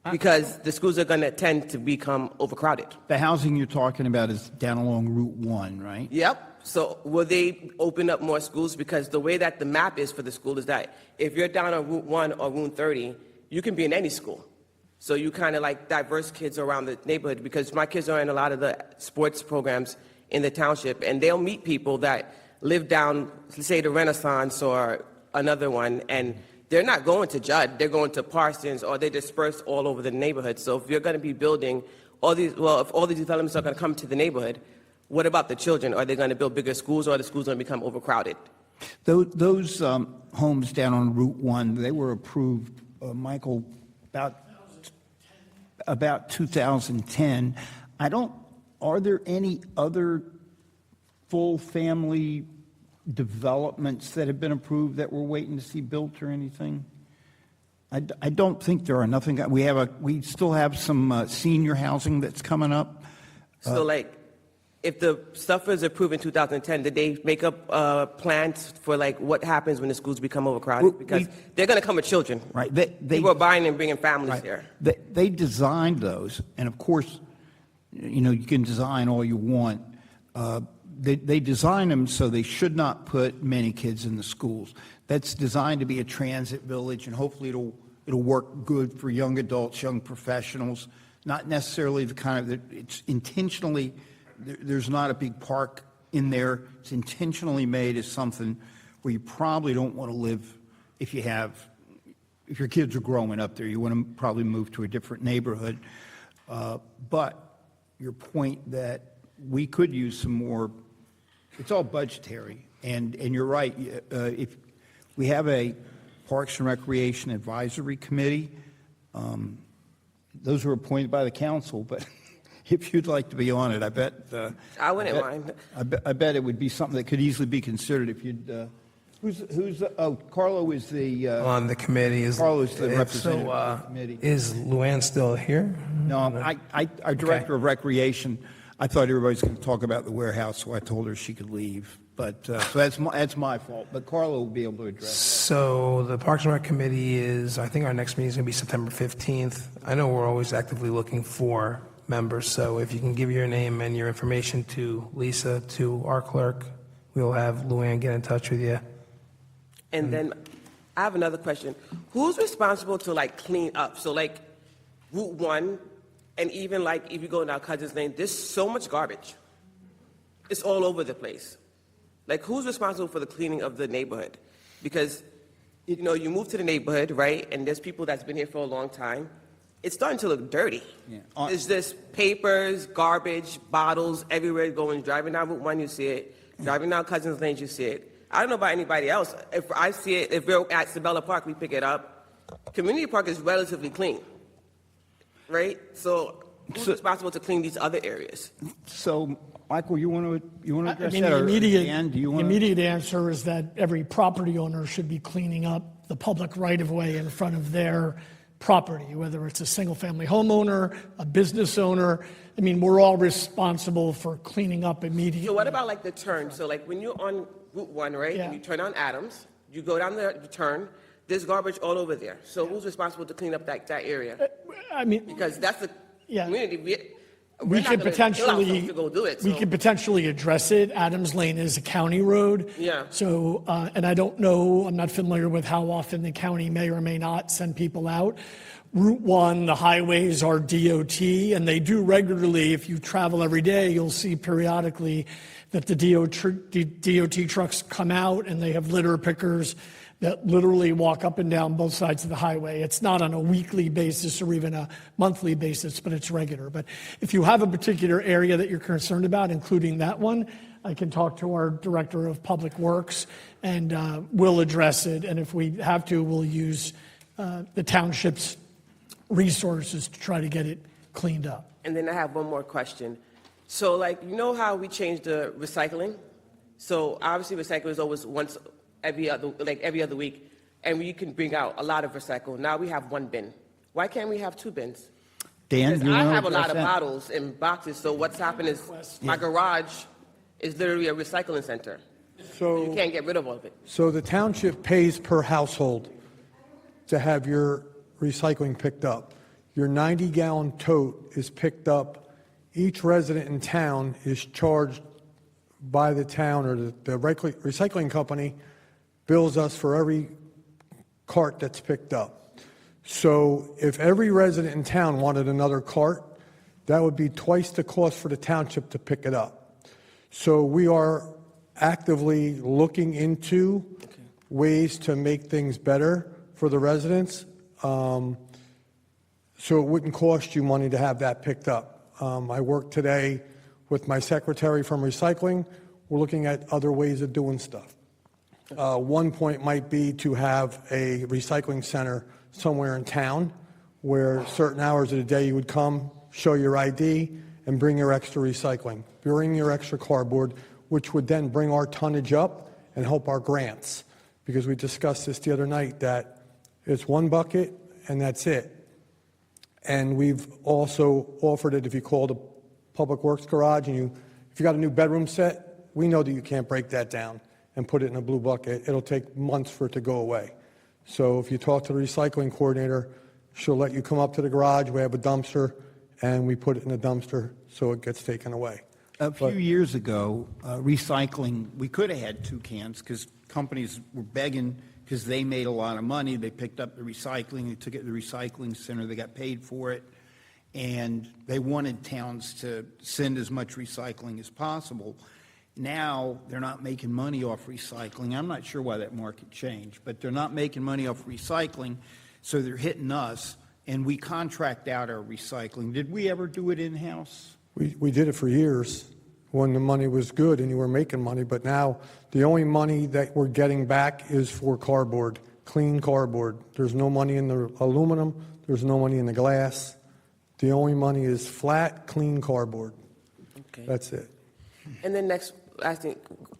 Because the schools are going to tend to become overcrowded. The housing you're talking about is down along Route 1, right? Yep. So will they open up more schools? Because the way that the map is for the school is that if you're down on Route 1 or Route 30, you can be in any school. So you kind of like diverse kids around the neighborhood, because my kids are in a lot of the sports programs in the township, and they'll meet people that live down, say, the Renaissance or another one, and they're not going to Judd, they're going to Parsons, or they disperse all over the neighborhood. So if you're going to be building all these, well, if all these developments are going to come to the neighborhood, what about the children? Are they going to build bigger schools, or are the schools going to become overcrowded? Those homes down on Route 1, they were approved, Michael, about 2010. Are there any other full family developments that have been approved that we're waiting to see built or anything? I don't think there are. Nothing. We still have some senior housing that's coming up. So like, if the stuff is approved in 2010, did they make up plans for like what happens when the schools become overcrowded? Because they're going to come with children. Right. People are buying and bringing families here. They designed those, and of course, you can design all you want. They design them so they should not put many kids in the schools. That's designed to be a transit village, and hopefully it'll work good for young adults, young professionals. Not necessarily the kind of it's intentionally. There's not a big park in there. It's intentionally made as something where you probably don't want to live if your kids are growing up there. You want to probably move to a different neighborhood. But your point that we could use some more, it's all budgetary. And you're right. If we have a Parks and Recreation Advisory Committee, those are appointed by the council, but if you'd like to be on it, I bet. I wouldn't mind. I bet it would be something that could easily be considered if you'd. Carlo is the on the committee. Carlo is the representative of the committee. Is Luann still here? No, our director of recreation. I thought everybody's going to talk about the warehouse, so I told her she could leave. But so that's my fault. But Carlo will be able to address. So the Parks and Rec committee is. I think our next meeting is going to be September 15th. I know we're always actively looking for members. So if you can give your name and your information to Lisa, to our clerk, we'll have Luann get in touch with you. And then I have another question. Who's responsible to like clean up? So like Route 1, and even like if you go down Cousins Lane, there's so much garbage. It's all over the place. Like who's responsible for the cleaning of the neighborhood? Because, you move to the neighborhood, right? And there's people that's been here for a long time. It's starting to look dirty. Yeah. It's just papers, garbage, bottles everywhere going. Driving down Route 1, you see it. Driving down Cousins Lane, you see it. I don't know about anybody else. If I see it, if we're at Sabella Park, we pick it up. Community Park is relatively clean, right? So who's responsible to clean these other areas? So, Michael, you want to address that? The immediate answer is that every property owner should be cleaning up the public right-of-way in front of their property, whether it's a single-family homeowner, a business owner. I mean, we're all responsible for cleaning up immediately. So what about like the turn? So like when you're on Route 1, right, Yeah. and you turn on Adams, you go down the turn, there's garbage all over there. So who's responsible to clean up that area? I mean, Because that's the Yeah. community. we We're not could gonna kill ourselves potentially to go do it. we so- could potentially address it. Adams Lane is a county road. Yeah. So, and I don't know, I'm not familiar with how often the county may or may not send people out. Route 1, the highways are DOT, and they do regularly. If you travel every day, you'll see periodically that the DOT trucks come out and they have litter pickers that literally walk up and down both sides of the highway. It's not on a weekly basis or even a monthly basis, but it's regular. But if you have a particular area that you're concerned about, including that one, I can talk to our Director of Public Works and we'll address it. And if we have to, we'll use the township's resources to try to get it cleaned up. And then I have one more question. So like, you know how we changed the recycling? So obviously recycling is always every other week, and we can bring out a lot of recycle. Now we have one bin. Why can't we have two bins? Dan, Because do you I want to have a lot address of that? bottles and boxes, so what's happened is my garage is literally a recycling center. So You can't get rid of all of it. So the township pays per household to have your recycling picked up. Your 90-gallon tote is picked up. Each resident in town is charged by the town, or the recycling company bills us for every cart that's picked up. So if every resident in town wanted another cart, that would be twice the cost for the township to pick it up. So we are actively looking into ways to make things better for the residents, so it wouldn't cost you money to have that picked up. I worked today with my secretary from recycling. We're looking at other ways of doing stuff. One point might be to have a recycling center somewhere in town where certain hours of the day you would come, show your ID, and bring your extra recycling, bring your extra cardboard, which would then bring our tonnage up and help our grants. Because we discussed this the other night, that it's one bucket and that's it. And we've also offered it if you call the Public Works Garage and if you got a new bedroom set, we know that you can't break that down and put it in a blue bucket. It'll take months for it to go away. So if you talk to the recycling coordinator, she'll let you come up to the garage. We have a dumpster, and we put it in a dumpster so it gets taken away. A few years ago, recycling, we could have had two cans because companies were begging because they made a lot of money. They picked up the recycling, they took it to the recycling center, they got paid for it, and they wanted towns to send as much recycling as possible. Now, they're not making money off recycling. I'm not sure why that market changed, but they're not making money off recycling, so they're hitting us, and we contract out our recycling. Did we ever do it in-house? We did it for years when the money was good and you were making money, but now the only money that we're getting back is for cardboard, clean cardboard. There's no money in the aluminum, there's no money in the glass. The only money is flat, clean cardboard. Okay. That's it. And then next, I think,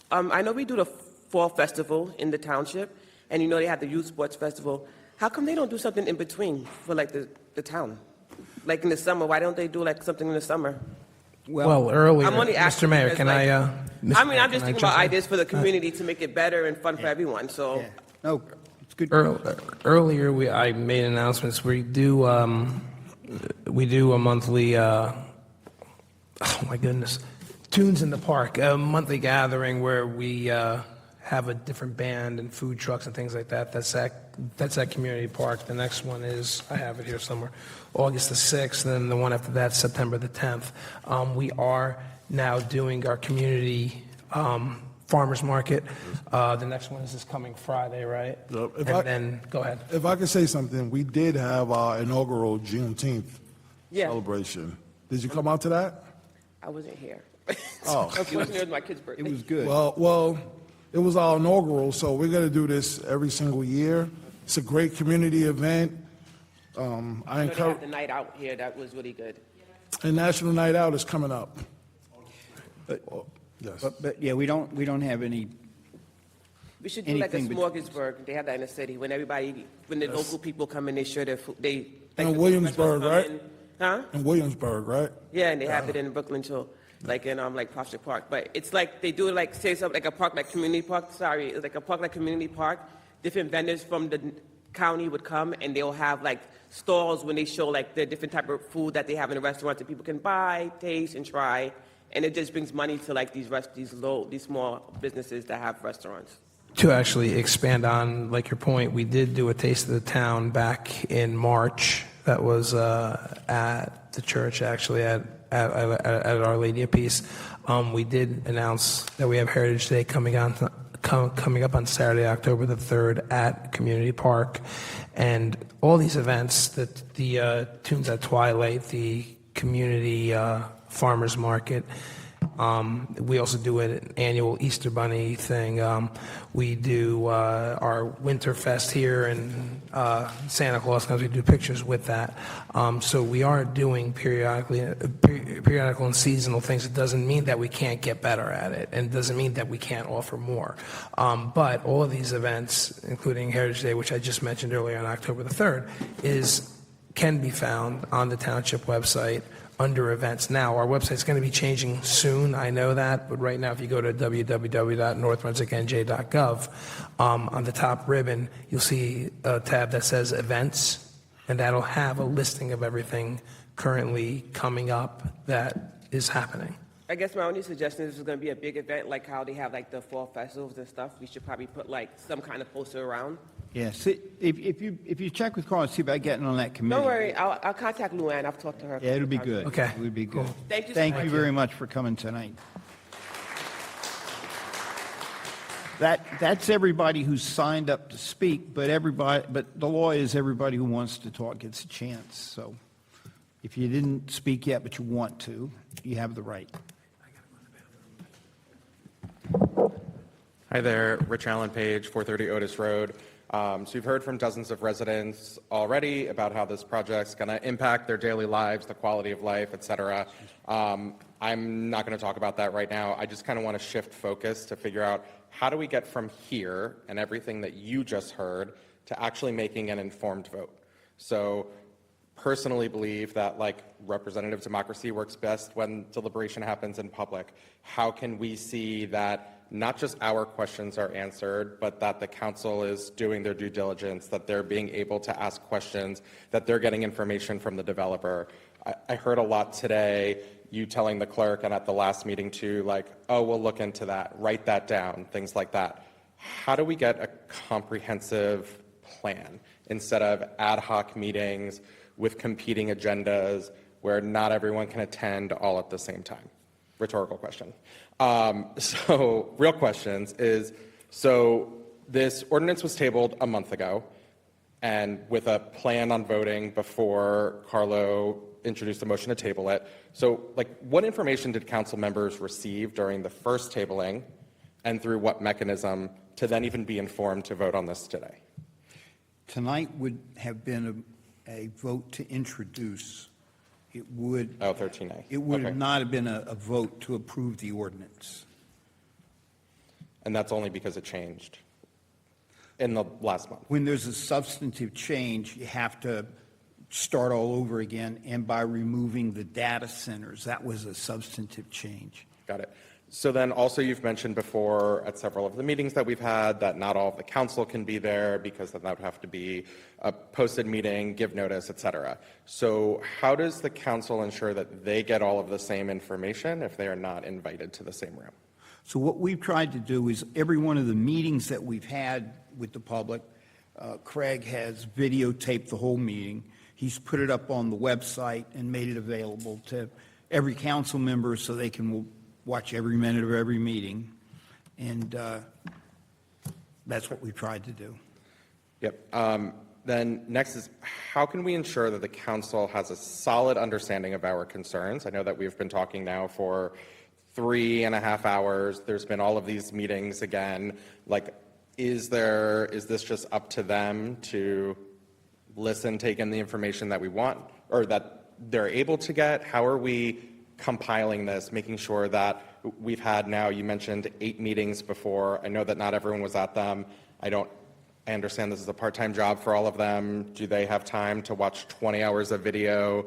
I know we do the fall festival in the township, and you know they have the youth sports festival. How come they don't do something in between for like the town? Like in the summer, why don't they do like something in the summer? Well, earlier, I'm only Mr. asking Mayor, because, can like, I? Mr. I mean, Mayor, I'm just can I thinking jump about in? ideas for the community to make it better and fun for everyone, so. No, it's good. Earlier, I made announcements. We do a monthly. Oh my goodness, Tunes in the Park, a monthly gathering where we have a different band and food trucks and things like that. That's at Community Park. The next one is, I have it here somewhere, August the 6th, and then the one after that, September the 10th. We are now doing our community farmers market. The next one is this coming Friday, right? Then go ahead. If I could say something, we did have our inaugural Juneteenth Yeah. celebration. Did you come out to that? I wasn't here. Oh. Unfortunately, it was my kid's birthday. It was good. Well, it was our inaugural, so we're going to do this every single year. It's a great community event. I I know they encourage. had the night out here, that was really good. And National Night Out is coming up. But, Yes. but yeah, we don't have any We should do like a anything bet- smorgasbord. They have that in the city. When the local people come in, they share their food. In Williamsburg, right? Huh? In Williamsburg, right? Yeah, and they have it in Brooklyn too, like in like Prospect Park. But it's like they do it like say something like a park, like community park. Sorry, it's like a park, like community park. Different vendors from the county would come, and they'll have like stalls when they show like the different type of food that they have in the restaurant that people can buy, taste, and try. And it just brings money to like these small businesses that have restaurants. To actually expand on like your point, we did do a taste of the town back in March. That was at the church, actually at Our Lady of Peace. We did announce that we have Heritage Day coming up on Saturday, October the 3rd at Community Park, and all these events, the Tunes at Twilight, the community farmers market. We also do an annual Easter Bunny thing. We do our Winter Fest here, and Santa Claus comes. We do pictures with that. So we are doing periodical and seasonal things. It doesn't mean that we can't get better at it, and it doesn't mean that we can't offer more. But all of these events, including Heritage Day, which I just mentioned earlier on October the 3rd, can be found on the Township website under events. Now, our website's going to be changing soon, I know that, but right now if you go to www.northbrunswicknj.gov, on the top ribbon, you'll see a tab that says events, and that'll have a listing of everything currently coming up that is happening. I guess my only suggestion is it's going to be a big event, like how they have like the fall festivals and stuff. We should probably put like some kind of poster around. Yes, if you check with Carl and see about getting on that committee. Don't worry, I'll contact Luann. I've talked to her. Yeah, it'll be good. Okay. It would be good. Cool. Thank you so Thank much. you very much for coming tonight. That's everybody who's signed up to speak, but the law is everybody who wants to talk gets a chance. So if you didn't speak yet, but you want to, you have the right. Hi there, Rich Allen Page, 430 Otis Road. So you've heard from dozens of residents already about how this project's going to impact their daily lives, the quality of life, et cetera. I'm not going to talk about that right now. I just kind of want to shift focus to figure out how do we get from here and everything that you just heard to actually making an informed vote. So personally believe that like representative democracy works best when deliberation happens in public. How can we see that not just our questions are answered, but that the council is doing their due diligence, that they're being able to ask questions, that they're getting information from the developer? I heard a lot today, you telling the clerk and at the last meeting too, like, oh, we'll look into that, write that down, things like that. How do we get a comprehensive plan instead of ad hoc meetings with competing agendas where not everyone can attend all at the same time? Rhetorical question. So real questions is, so this ordinance was tabled a month ago and with a plan on voting before Carlo introduced the motion to table it. So like what information did council members receive during the first tabling and through what mechanism to then even be informed to vote on this today? Tonight would have been a vote to introduce. It would. Oh, 13A. It would have not have been a vote to approve the ordinance. And that's only because it changed in the last month. When there's a substantive change, you have to start all over again, and by removing the data centers, that was a substantive change. Got it. So then also you've mentioned before at several of the meetings that we've had that not all of the council can be there because then that would have to be a posted meeting, give notice, et cetera. So how does the council ensure that they get all of the same information if they are not invited to the same room? So what we've tried to do is every one of the meetings that we've had with the public, Craig has videotaped the whole meeting. He's put it up on the website and made it available to every council member so they can watch every minute of every meeting, and that's what we've tried to do. Yep. Then next is, how can we ensure that the council has a solid understanding of our concerns? I know that we've been talking now for 3.5 hours. There's been all of these meetings again. Like, is this just up to them to listen, take in the information that we want, or that they're able to get? How are we compiling this, making sure that we've had now, you mentioned 8 meetings before. I know that not everyone was at them. I understand this is a part-time job for all of them. Do they have time to watch 20 hours of video?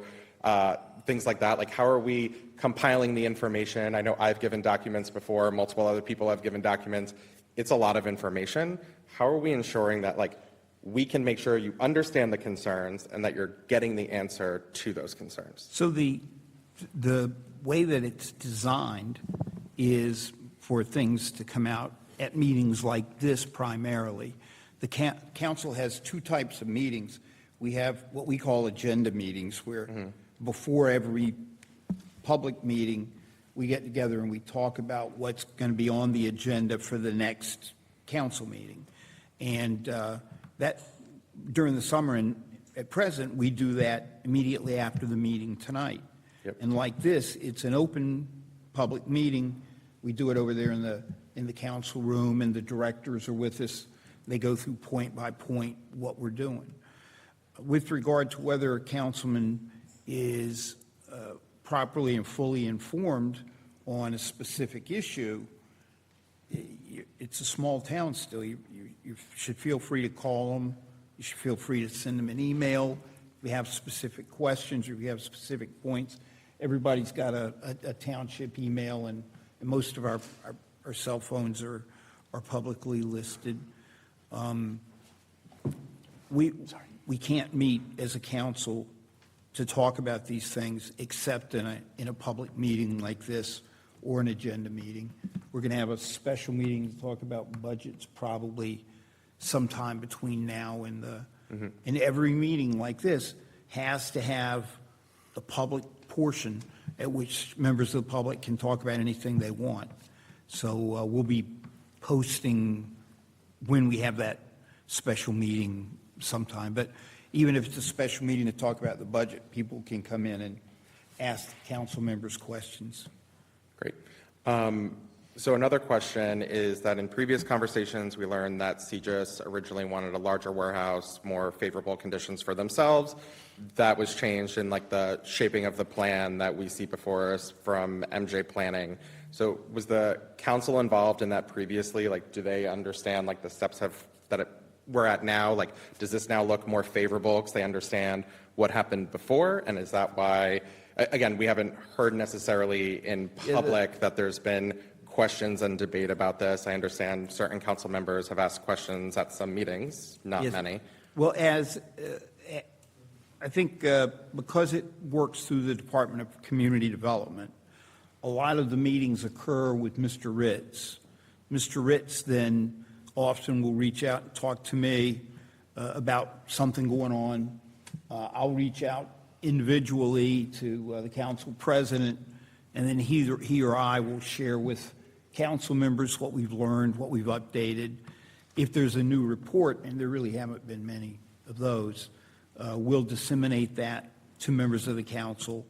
Things like that. Like, how are we compiling the information? I know I've given documents before, multiple other people have given documents. It's a lot of information. How are we ensuring that, like, we can make sure you understand the concerns and that you're getting the answer to those concerns? So the way that it's designed is for things to come out at meetings like this primarily. The council has 2 types of meetings. We have what we call agenda meetings, where before every public meeting, we get together and we talk about what's going to be on the agenda for the next council meeting. And that during the summer and at present, we do that immediately after the meeting tonight. Yep. And like this, it's an open public meeting. We do it over there in the council room, and the directors are with us. They go through point by point what we're doing. With regard to whether a councilman is properly and fully informed on a specific issue, it's a small town still. You should feel free to call them. You should feel free to send them an email. If you have specific questions or if you have specific points, everybody's got a township email, and most of our cell phones are publicly listed. We can't meet as a council to talk about these things except in a public meeting like this or an agenda meeting. We're going to have a special meeting to talk about budgets probably sometime between now and and every meeting like this has to have the public portion at which members of the public can talk about anything they want. So we'll be posting when we have that special meeting sometime. But even if it's a special meeting to talk about the budget, people can come in and ask the council members questions. Great. So another question is that in previous conversations, we learned that CJIS originally wanted a larger warehouse, more favorable conditions for themselves. That was changed in like the shaping of the plan that we see before us from MJ Planning. So was the council involved in that previously? Like, do they understand like the steps we're at now? Like, does this now look more favorable because they understand what happened before? And is that why, again, we haven't heard necessarily in public that there's been questions and debate about this. I understand certain council members have asked questions at some meetings, not many. Well, I think because it works through the Department of Community Development, a lot of the meetings occur with Mr. Ritz. Mr. Ritz then often will reach out and talk to me about something going on. I'll reach out individually to the council president, and then he or I will share with council members what we've learned, what we've updated. If there's a new report, and there really haven't been many of those, we'll disseminate that to members of the council,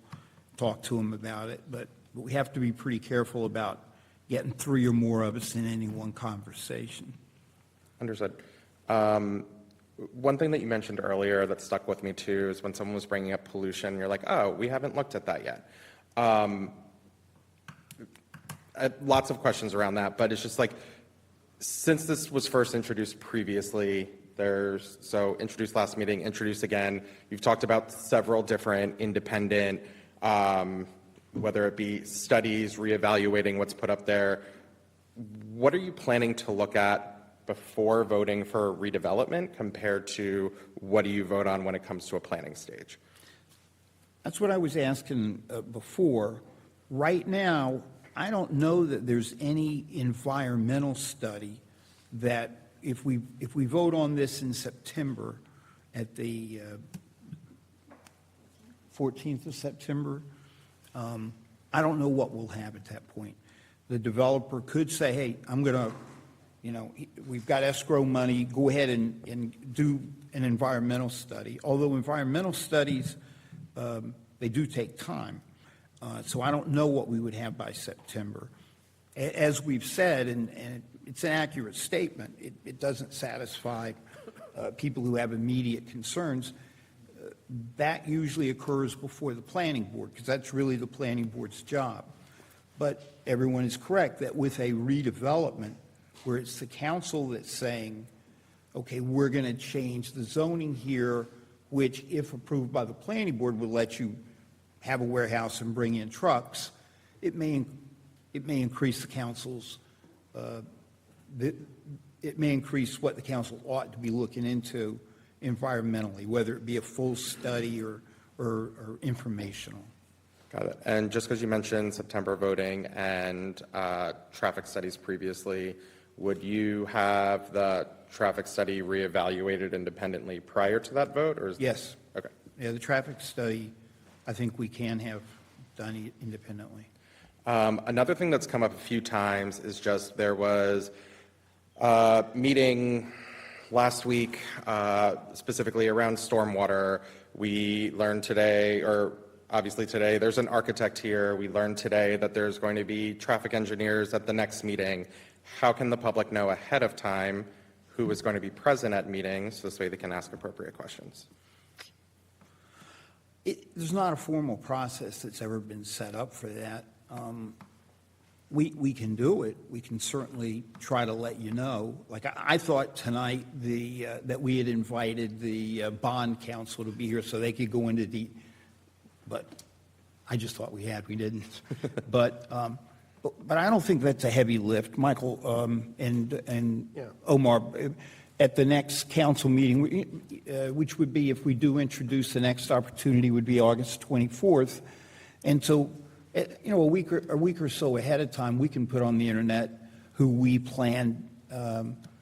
talk to them about it. But we have to be pretty careful about getting 3 or more of us in any one conversation. Understood. One thing that you mentioned earlier that stuck with me too is when someone was bringing up pollution, you're like, oh, we haven't looked at that yet. Lots of questions around that, but it's just like, since this was first introduced previously, introduced last meeting, introduced again, you've talked about several different independent, whether it be studies, reevaluating what's put up there. What are you planning to look at before voting for redevelopment compared to what do you vote on when it comes to a planning stage? That's what I was asking before. Right now, I don't know that there's any environmental study that if we vote on this in September at the 14th of September, I don't know what we'll have at that point. The developer could say, hey, I'm going to, we've got escrow money, go ahead and do an environmental study. Although environmental studies, they do take time. So I don't know what we would have by September. As we've said, and it's an accurate statement, it doesn't satisfy people who have immediate concerns. that usually occurs before the planning board, because that's really the planning board's job. But everyone is correct that with a redevelopment, where it's the council that's saying, okay, we're going to change the zoning here, which, if approved by the planning board, will let you have a warehouse and bring in trucks, it may increase the council's, it may increase what the council ought to be looking into environmentally, whether it be a full study or informational. Got it. And just because you mentioned September voting and traffic studies previously, would you have the traffic study reevaluated independently prior to that vote, or is Yes. Okay. Yeah, the traffic study, I think we can have done independently. Another thing that's come up a few times is just there was a meeting last week, specifically around stormwater. We learned today, or obviously today, there's an architect here. We learned today that there's going to be traffic engineers at the next meeting. How can the public know ahead of time who is going to be present at meetings, so this way they can ask appropriate questions? There's not a formal process that's ever been set up for that. We can do it. We can certainly try to let you know. Like I thought tonight that we had invited the bond council to be here so they could go into but I just thought we didn't. But I don't think that's a heavy lift, Michael and Omar. At the next council meeting, which would be, if we do introduce, the next opportunity would be August 24th. And so, a week or so ahead of time, we can put on the internet who we plan,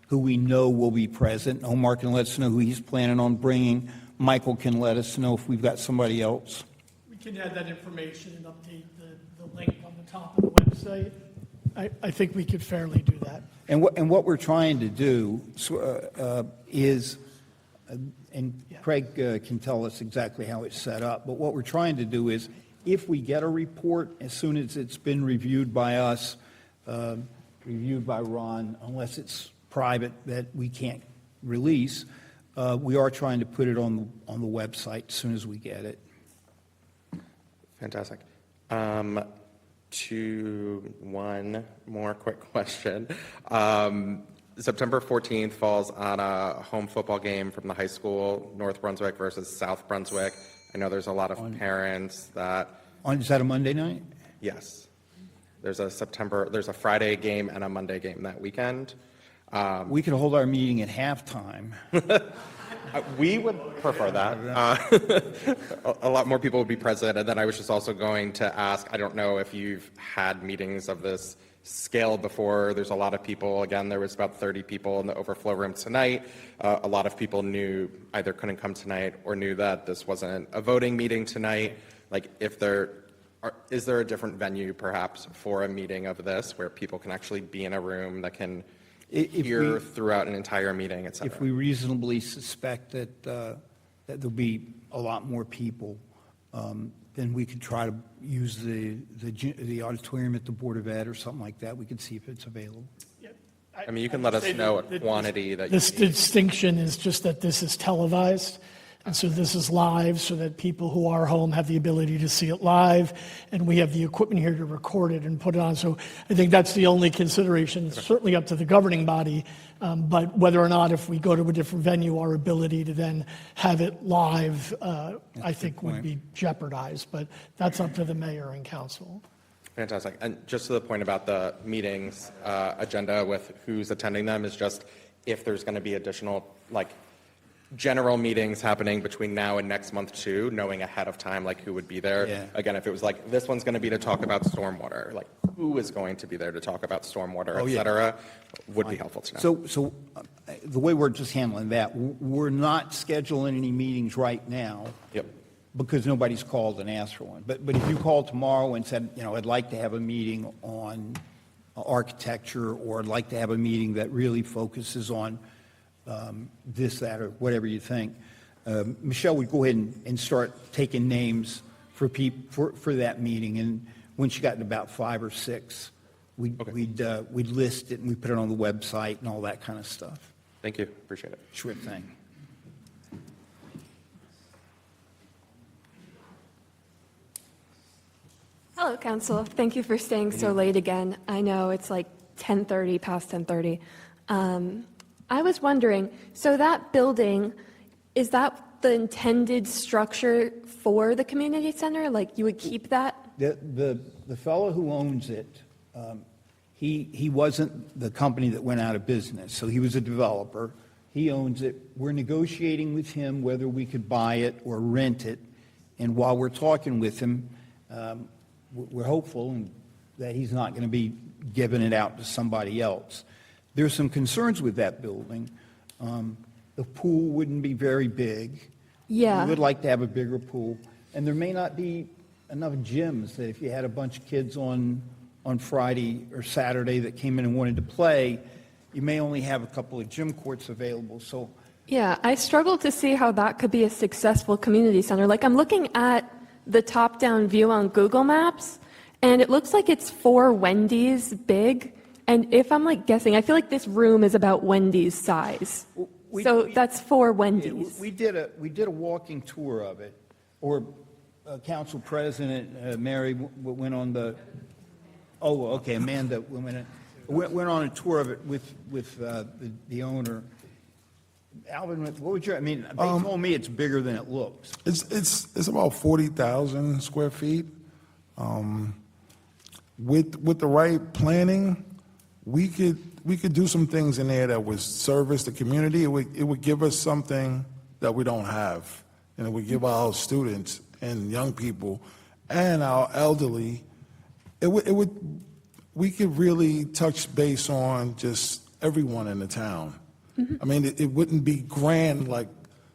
who we know will be present. Omar can let us know who he's planning on bringing. Michael can let us know if we've got somebody else. We can add that information and update the link on the top of the website. I think we could fairly do that. And what we're trying to do is, and Craig can tell us exactly how it's set up, but what we're trying to do is, if we get a report, as soon as it's been reviewed by us, reviewed by Ron, unless it's private that we can't release, we are trying to put it on the website as soon as we get it. Fantastic. One more quick question. September 14th falls on a home football game from the high school, North Brunswick versus South Brunswick. I know there's a lot of parents that... Is that a Monday night? Yes. There's a Friday game and a Monday game that weekend. We could hold our meeting at halftime. We would prefer that. A lot more people would be present. And then I was just also going to ask, I don't know if you've had meetings of this scale before. There's a lot of people. Again, there was about 30 people in the overflow room tonight. A lot of people either couldn't come tonight or knew that this wasn't a voting meeting tonight. Like, is there a different venue perhaps for a meeting of this where people can actually be in a room that can hear throughout an entire meeting, et cetera? If we reasonably suspect that there'll be a lot more people, then we could try to use the auditorium at the Board of Ed or something like that. We could see if it's available. I mean, you can let us know a quantity that you This distinction is just that this is televised. And so this is live so that people who are home have the ability to see it live, and we have the equipment here to record it and put it on. So I think that's the only consideration. It's certainly up to the governing body, but whether or not, if we go to a different venue, our ability to then have it live, I think would be jeopardized. But that's up to the mayor and council. Fantastic. And just to the point about the meetings agenda with who's attending them, is just if there's going to be additional, general meetings happening between now and next month too, knowing ahead of time who would be there. Yeah. Again, if it was this one's going to be to talk about stormwater, who is going to be there to talk about stormwater, et cetera, would be helpful to know. So the way we're just handling that, we're not scheduling any meetings right now. Yep. Because nobody's called and asked for one. But if you called tomorrow and said, I'd like to have a meeting on architecture, or I'd like to have a meeting that really focuses on this, that, or whatever you think, Michelle would go ahead and start taking names for that meeting. And when she got to about 5 or 6, we'd list it and we put it on the website and all that kind of stuff. Thank you. Appreciate it. Sure thing. Hello, Council. Thank you for staying so late again. I know it's like 10:30, past 10:30. I was wondering, so that building, is that the intended structure for the community center? Like you would keep that? The fellow who owns it, he wasn't the company that went out of business, so he was a developer. He owns it. We're negotiating with him whether we could buy it or rent it. And while we're talking with him, we're hopeful that he's not going to be giving it out to somebody else. There's some concerns with that building. The pool wouldn't be very big. Yeah. We would like to have a bigger pool. And there may not be enough gyms that if you had a bunch of kids on Friday or Saturday that came in and wanted to play, you may only have a couple of gym courts available. So Yeah, I struggle to see how that could be a successful community center. Like I'm looking at the top-down view on Google Maps, and it looks like it's 4 Wendy's big. And if I'm like guessing, I feel like this room is about Wendy's size. That's 4 Wendy's. We did a walking tour of it, or Council President Mary went on the. Oh, okay, Amanda went on a tour of it with the owner. Alvin, what would you? I mean, they told me it's bigger than it looks. It's about 40,000 square feet. With the right planning, we could do some things in there that would service the community. It would give us something that we don't have, and it would give our students and young people and our elderly. We could really touch base on just everyone in the town. I mean, it wouldn't be grand like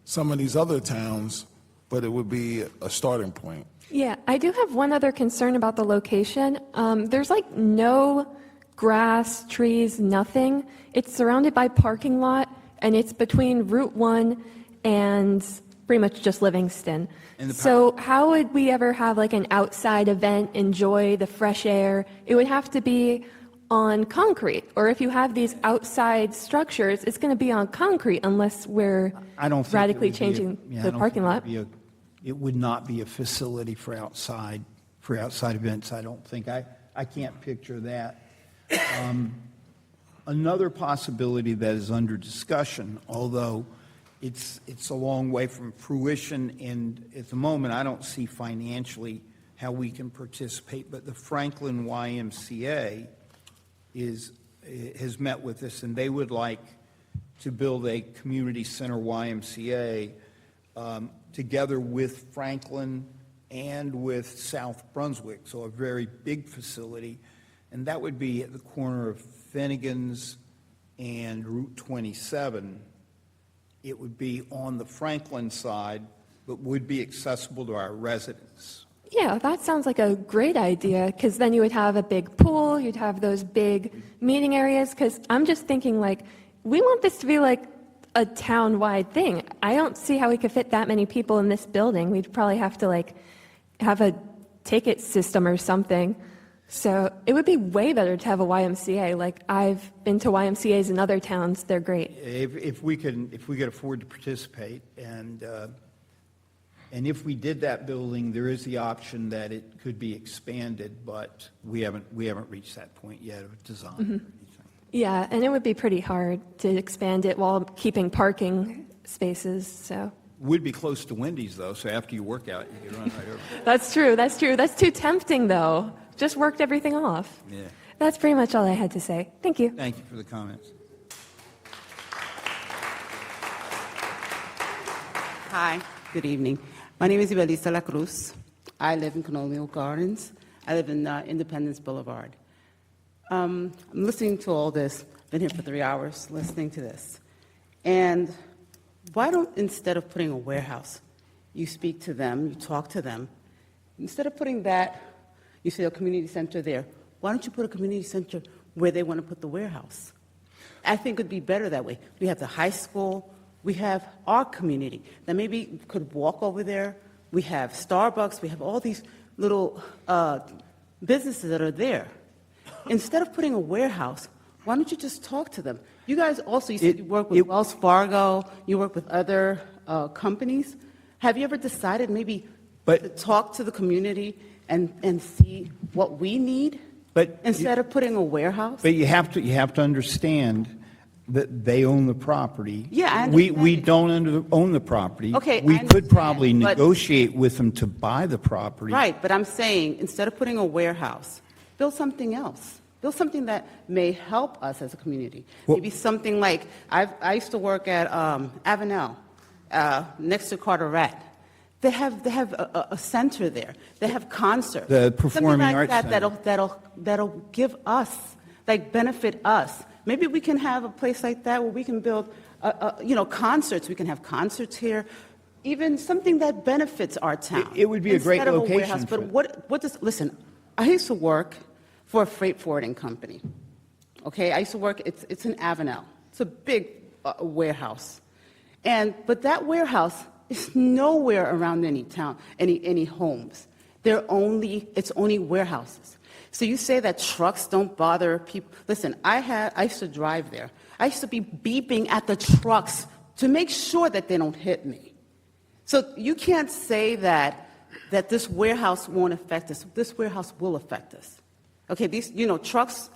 some of these other towns, but it would be a starting point. Yeah, I do have one other concern about the location. There's like no grass, trees, nothing. It's surrounded by parking lot, and it's between Route 1 and pretty much just Livingston. So how would we ever have like an outside event, enjoy the fresh air? It would have to be on concrete, or if you have these outside structures, it's going to be on concrete unless we're radically changing the parking lot. It would not be a facility for outside events. I don't think. I can't picture that. Another possibility that is under discussion, although it's a long way from fruition, and at the moment I don't see financially how we can participate, but the Franklin YMCA has met with us, and they would like to build a community center YMCA together with Franklin and with South Brunswick, so a very big facility, and that would be at the corner of Finnegan's and Route 27. It would be on the Franklin side, but would be accessible to our residents. Yeah, that sounds like a great idea, because then you would have a big pool, you'd have those big meeting areas, because I'm just thinking, like, we want this to be like a town-wide thing. I don't see how we could fit that many people in this building. We'd probably have to, like, have a ticket system or something. So it would be way better to have a YMCA. Like, I've been to YMCAs in other towns. They're great. If we could afford to participate, and if we did that building, there is the option that it could be expanded, but we haven't reached that point yet of design or anything. Yeah, and it would be pretty hard to expand it while keeping parking spaces, so. Would be close to Wendy's, though, so after you work out, you can run right over. That's true. That's too tempting, though. Just worked everything off. Yeah. That's pretty much all I had to say. Thank you. Thank you for the comments. Hi, good evening. My name is Ibelisa La Cruz. I live in Colonial Gardens. I live in Independence Boulevard. I'm listening to all this. Been here for 3 hours listening to this. And why don't, instead of putting a warehouse, you speak to them, you talk to them. Instead of putting that, you say a community center there. Why don't you put a community center where they want to put the warehouse? I think it would be better that way. We have the high school. We have our community that maybe could walk over there. We have Starbucks. We have all these little businesses that are there. Instead of putting a warehouse, why don't you just talk to them? You guys also, you said you work with Wells Fargo. You work with other companies. Have you ever decided maybe to talk to the community, and see what we need But instead of putting a warehouse? But you have to understand that they own the property. Yeah, I We understand. don't own the property. Okay, We I could understand, probably but- negotiate with them to buy the property. Right, but I'm saying, instead of putting a warehouse, build something else. Build something that may help us as a community. Well- Maybe something like, I used to work at Avenel, next to Carteret. They have a center there. They have concerts. The Performing Something Arts like that Center. that'll give us, like benefit us. Maybe we can have a place like that where we can build, concerts. We can have concerts here. Even something that benefits our town. It would be a great Instead of location warehouse. for But what does, listen, I used to work for a freight forwarding company. Okay, I used to work, it's in Avenel. It's a big warehouse. But that warehouse is nowhere around any town, any homes. It's only warehouses. So you say that trucks don't bother people. Listen, I used to drive there. I used to be beeping at the trucks to make sure that they don't hit me. So you can't say that this warehouse won't affect us. This warehouse will affect us. Okay, these trucks,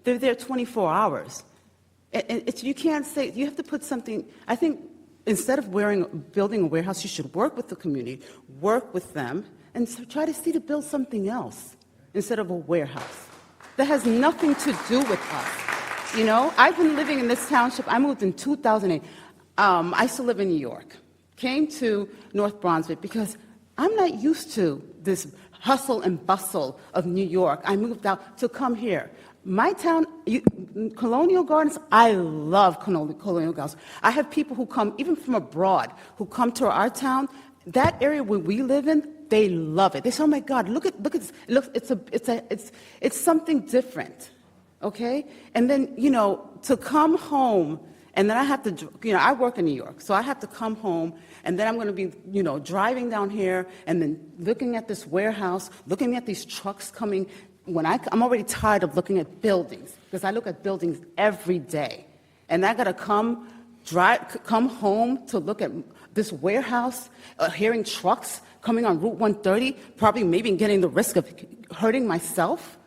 they're there 24 hours. You can't say, you have to put something. I think instead of building a warehouse, you should work with the community, work with them, and try to see to build something else instead of a warehouse. That has nothing to do with us. I've been living in this township. I moved in 2008. I used to live in New York. Came to North Brunswick because I'm not used to this hustle and bustle of New York. I moved out to come here. My town, Colonial Gardens, I love Colonial Gardens. I have people who come, even from abroad, who come to our town. That area where we live in, they love it. They say, "Oh my God, look at this! It's something different." Okay, and then to come home, and then I have to, I work in New York, so I have to come home, and then I'm going to be, driving down here, and then looking at this warehouse, looking at these trucks coming. I'm already tired of looking at buildings, because I look at buildings every day, and I got to come home to look at this warehouse, hearing trucks coming on Route 130, probably maybe getting the risk of hurting myself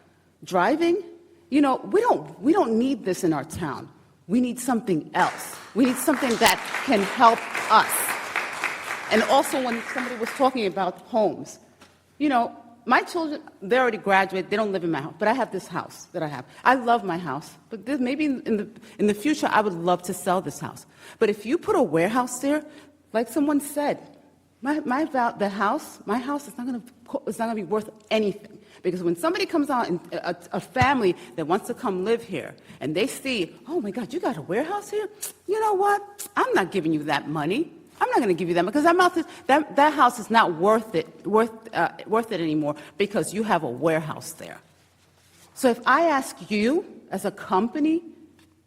driving. We don't need this in our town. We need something else. We need something that can help us. And also, when somebody was talking about homes, my children, they already graduated. They don't live in my house, but I have this house that I have. I love my house, but maybe in the future, I would love to sell this house. But if you put a warehouse there, like someone said, my house is not going to be worth anything. Because when somebody comes out, a family that wants to come live here, and they see, "Oh my God, you got a warehouse here? You know what? I'm not giving you that money. I'm not going to give you that because that house is not worth it anymore because you have a warehouse there." So if I ask you as a company,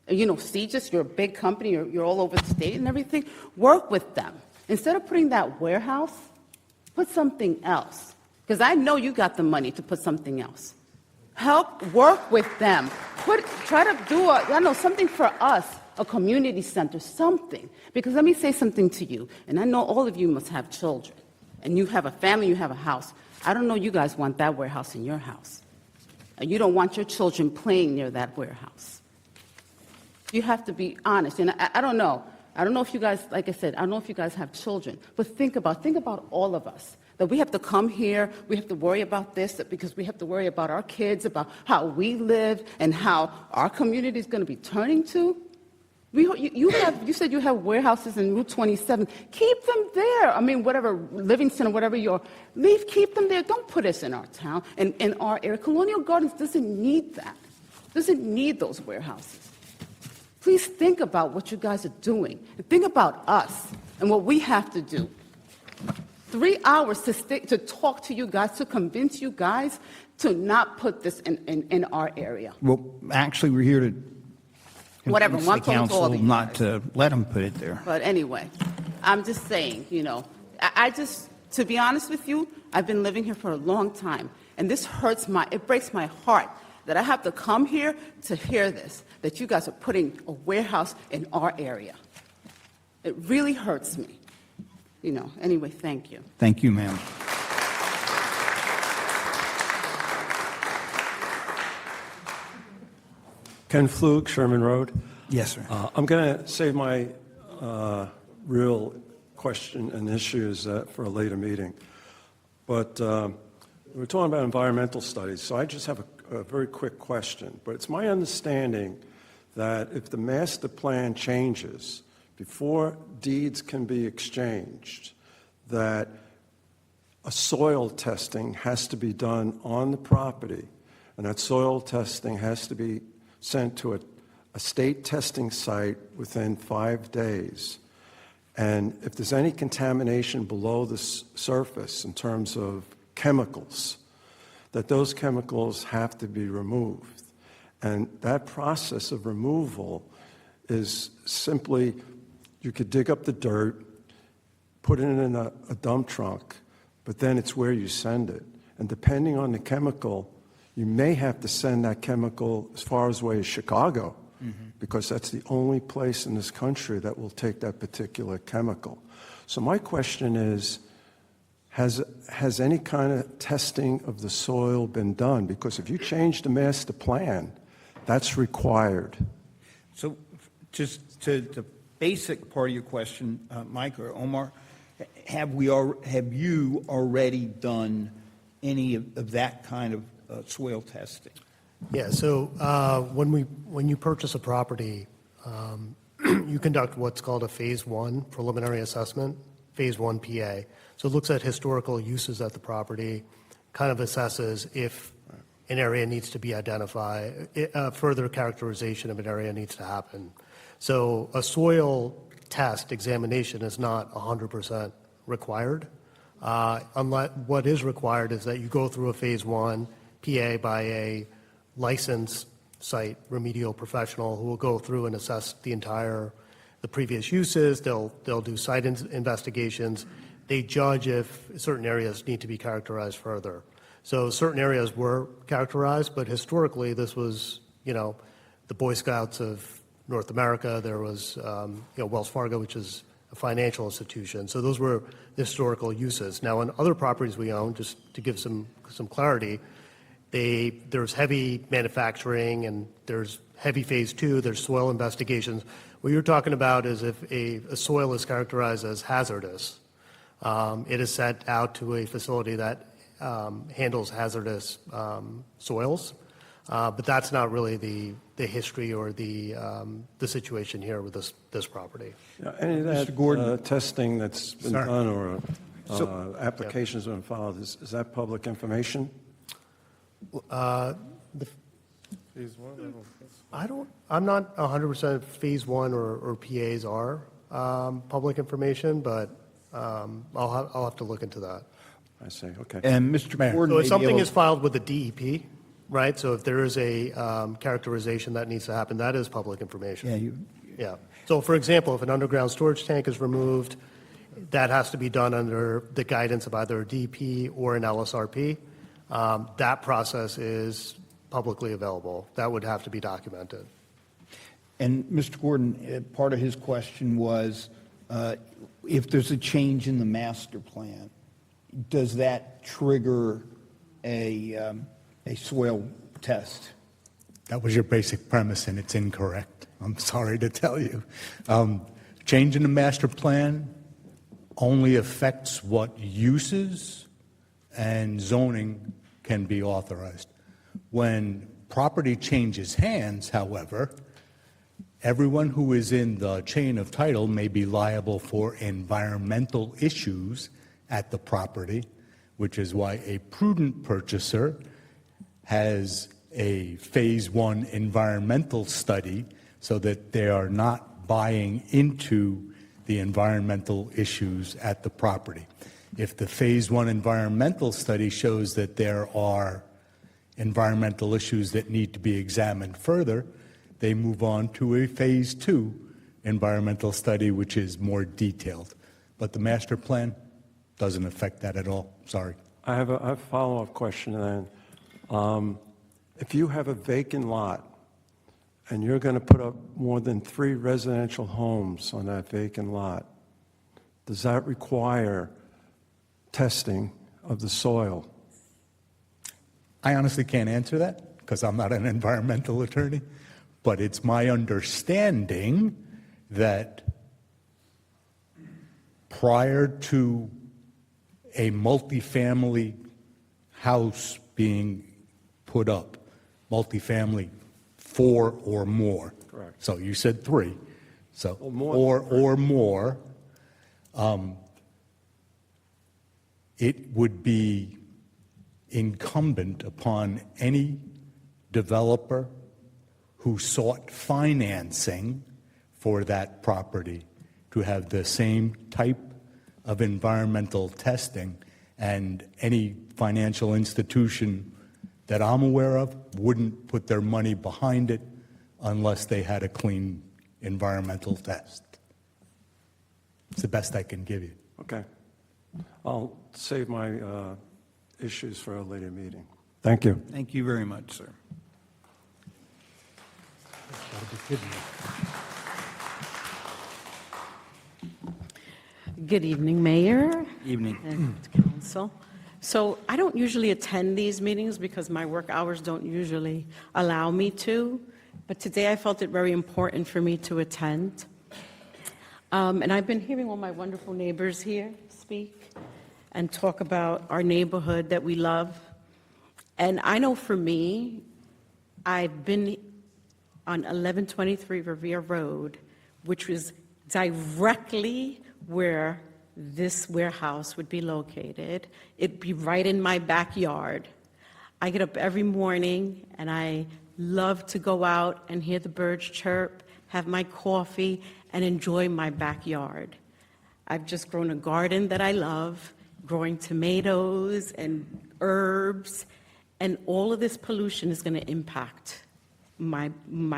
CGIS, you're a big company, you're all over the state and everything, work with them. Instead of putting that warehouse, put something else. Because I know you got the money to put something else. Work with them. Try to do something for us, a community center, something. Because let me say something to you, and I know all of you must have children, and you have a family, you have a house. I don't know you guys want that warehouse in your house. And you don't want your children playing near that warehouse. You have to be honest, and I don't know. I don't know if you guys, like I said, I don't know if you guys have children, but think about all of us. That we have to come here, we have to worry about this, because we have to worry about our kids, about how we live, and how our community is going to be turning to. You said you have warehouses in Route 27. Keep them there. I mean, whatever, Livingston or whatever keep them there. Don't put us in our town, in our area. Colonial Gardens doesn't need that. Doesn't need those warehouses. Please think about what you guys are doing. And think about us and what we have to do. 3 hours to talk to you guys, to convince you guys to not put this in our area. Well, actually, we're here to Whatever, convince the one phone call council to you not guys. to let them put it there. But anyway, I'm just saying, to be honest with you, I've been living here for a long time, and this it breaks my heart that I have to come here to hear this, that you guys are putting a warehouse in our area. It really hurts me. Anyway, thank you. Thank you, ma'am. Ken Flug, Sherman Road. Yes, sir. I'm going to save my real question and issues for a later meeting. But we're talking about environmental studies, so I just have a very quick question. But it's my understanding that if the master plan changes, before deeds can be exchanged, that a soil testing has to be done on the property, and that soil testing has to be sent to a state testing site within 5 days. And if there's any contamination below the surface in terms of chemicals, that those chemicals have to be removed. And that process of removal is simply, you could dig up the dirt, put it in a dump truck, but then it's where you send it. And depending on the chemical, you may have to send that chemical as far away as Chicago, because that's the only place in this country that will take that particular chemical. So my question is, has any kind of testing of the soil been done? Because if you change the master plan, that's required. So just to the basic part of your question, Mike or Omar, have you already done any of that kind of soil testing? Yeah, so when you purchase a property, you conduct what's called a Phase 1 preliminary assessment, Phase 1 PA. So it looks at historical uses at the property, kind of assesses if an area needs to be identified, further characterization of an area needs to happen. So a soil test examination is not 100% required. Unless what is required is that you go through a Phase 1 PA by a licensed site remedial professional who will go through and assess the previous uses. They'll do site investigations. They judge if certain areas need to be characterized further. So certain areas were characterized, but historically this was, the Boy Scouts of North America. There was, Wells Fargo, which is a financial institution. So those were historical uses. Now, on other properties we own, just to give some clarity, there's heavy manufacturing and there's heavy Phase 2, there's soil investigations. What you're talking about is if a soil is characterized as hazardous, it is sent out to a facility that handles hazardous soils. But that's not really the history or the situation here with this property. Any of that testing that's been Sir. done or applications have been filed, is that public information? I'm not 100% Phase 1 or PAs are public information, but I'll have to look into that. I see, okay. And Mr. Gordon, So if may be something able- is filed with the DEP, right? So if there is a characterization that needs to happen, that is public information. Yeah. So for example, if an underground storage tank is removed, that has to be done under the guidance of either a DEP or an LSRP. That process is publicly available. That would have to be documented. And Mr. Gordon, part of his question was, if there's a change in the master plan, does that trigger a soil test? That was your basic premise, and it's incorrect. I'm sorry to tell you. Change in the master plan only affects what uses and zoning can be authorized. When property changes hands, however, everyone who is in the chain of title may be liable for environmental issues at the property, which is why a prudent purchaser has a Phase 1 environmental study so that they are not buying into the environmental issues at the property. If the Phase 1 environmental study shows that there are environmental issues that need to be examined further, they move on to a Phase 2 environmental study, which is more detailed. But the master plan doesn't affect that at all. Sorry. I have a follow-up question then. If you have a vacant lot and you're going to put up more than 3 residential homes on that vacant lot, does that require testing of the soil? I honestly can't answer that because I'm not an environmental attorney. But it's my understanding that prior to a multifamily house being put up, multifamily 4 or more. Correct. So you said 3. So Or more. or more. It would be incumbent upon any developer who sought financing for that property to have the same type of environmental testing, and any financial institution that I'm aware of wouldn't put their money behind it unless they had a clean environmental test. It's the best I can give you. Okay. I'll save my issues for a later meeting. Thank you. Thank you very much, sir. Good evening, Mayor. Evening. And Council. So I don't usually attend these meetings because my work hours don't usually allow me to, but today I felt it very important for me to attend. And I've been hearing all my wonderful neighbors here speak and talk about our neighborhood that we love. And I know for me, I've been on 1123 Revere Road, which was directly where this warehouse would be located. It'd be right in my backyard. I get up every morning and I love to go out and hear the birds chirp, have my coffee, and enjoy my backyard. I've just grown a garden that I love, growing tomatoes and herbs, and all of this pollution is going to impact my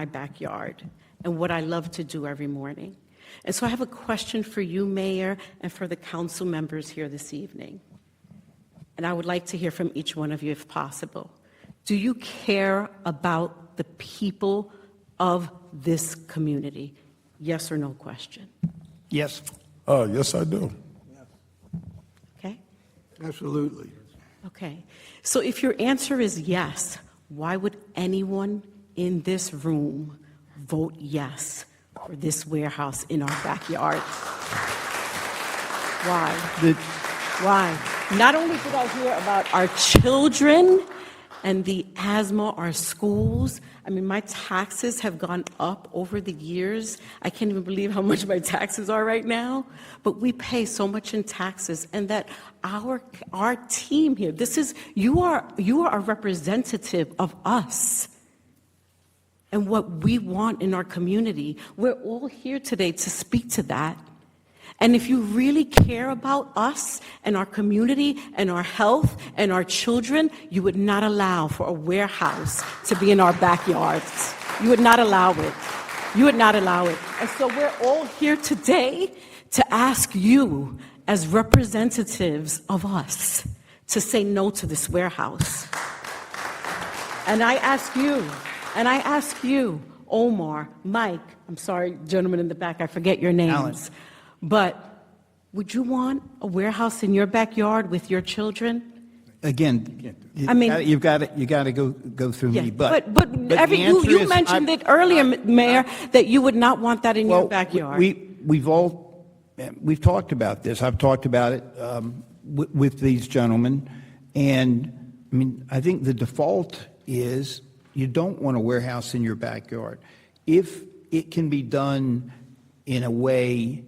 backyard and what I love to do every morning. And so I have a question for you, Mayor, and for the council members here this evening. And I would like to hear from each one of you if possible. Do you care about the people of this community? Yes or no question? Yes. Yes, I do. Okay? Absolutely. Okay. So if your answer is yes, why would anyone in this room vote yes for this warehouse in our backyard? Why? Why? Not only did I hear about our children and the asthma, our schools. I mean, my taxes have gone up over the years. I can't even believe how much my taxes are right now. But we pay so much in taxes, and that our team here, you are a representative of us and what we want in our community. We're all here today to speak to that. And if you really care about us and our community and our health and our children, you would not allow for a warehouse to be in our backyards. You would not allow it. You would not allow it. And so we're all here today to ask you, as representatives of us, to say no to this warehouse. And I ask you, Omar, Mike, I'm sorry, gentlemen in the back, I forget your names. Alan. But would you want a warehouse in your backyard with your children? Again, I mean, you've got to go through me. But you mentioned it earlier, Mayor, that you would not want that in your backyard. We've talked about this. I've talked about it with these gentlemen, and I mean, I think the default is you don't want a warehouse in your backyard. If it can be done in a way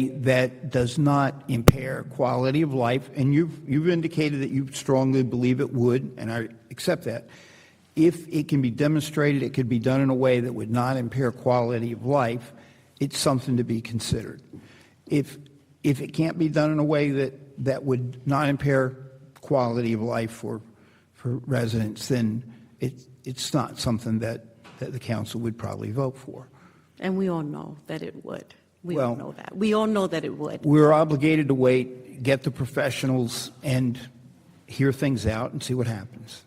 that does not impair quality of life, and you've indicated that you strongly believe it would, and I accept that. If it can be demonstrated it could be done in a way that would not impair quality of life, it's something to be considered. If it can't be done in a way that would not impair quality of life for residents, then it's not something that the council would probably vote for. And we all know that it would. We all know that. We all know that it would. We're obligated to wait, get the professionals, and hear things out and see what happens.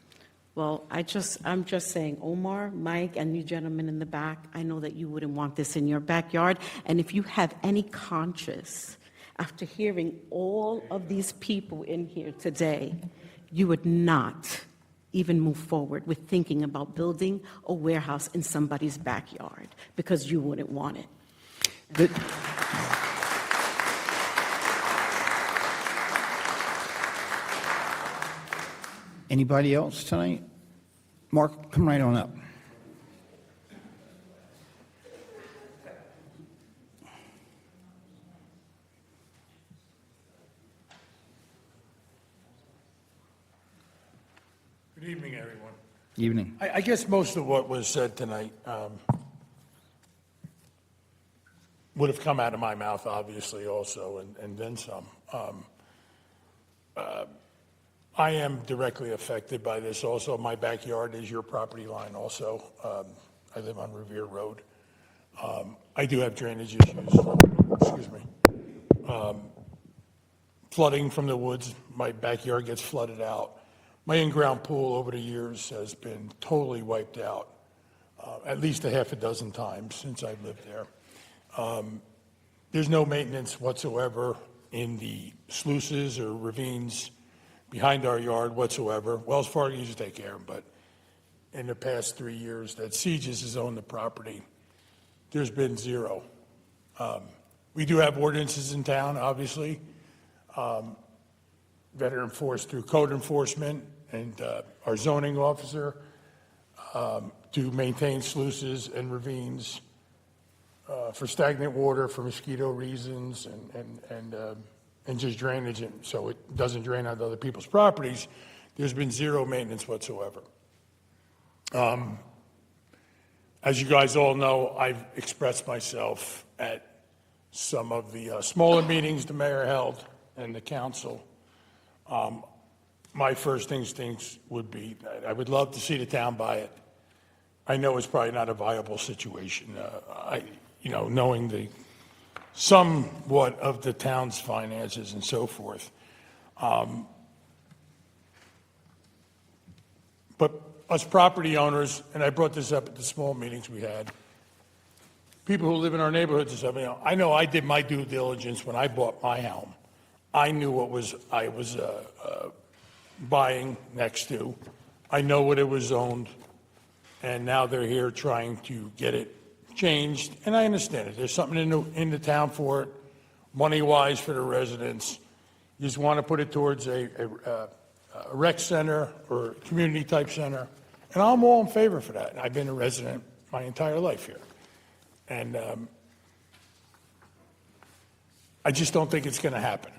Well, I'm just saying, Omar, Mike, and you gentlemen in the back, I know that you wouldn't want this in your backyard. And if you have any conscience, after hearing all of these people in here today, you would not even move forward with thinking about building a warehouse in somebody's backyard, because you wouldn't want it. Anybody else tonight? Mark, come right on up. Good evening, everyone. Evening. I guess most of what was said tonight would have come out of my mouth, obviously, also, and then some. I am directly affected by this also. My backyard is your property line also. I live on Revere Road. I do have drainage issues. Excuse me. Flooding from the woods. My backyard gets flooded out. My in-ground pool over the years has been totally wiped out, at least a half a dozen times since I've lived there. There's no maintenance whatsoever in the sluices or ravines behind our yard whatsoever. Wells Fargo used to take care of them, but in the past 3 years that Sieges has owned the property, there's been zero. We do have ordinances in town, obviously, that are enforced through code enforcement and our zoning officer to maintain sluices and ravines for stagnant water, for mosquito reasons, and just drainage, and so it doesn't drain onto other people's properties. There's been zero maintenance whatsoever. As you guys all know, I've expressed myself at some of the smaller meetings the mayor held and the council. My first instincts would be that I would love to see the town buy it. I know it's probably not a viable situation. Knowing the somewhat of the town's finances and so forth. But us property owners, and I brought this up at the small meetings we had, people who live in our neighborhoods and stuff, I know I did my due diligence when I bought my home. I knew what I was buying next to. I know what it was owned, and now they're here trying to get it changed, and I understand it. There's something in the town for it, money-wise for the residents. You just want to put it towards a rec center or community-type center, and I'm all in favor for that. I've been a resident my entire life here, and I just don't think it's going to happen.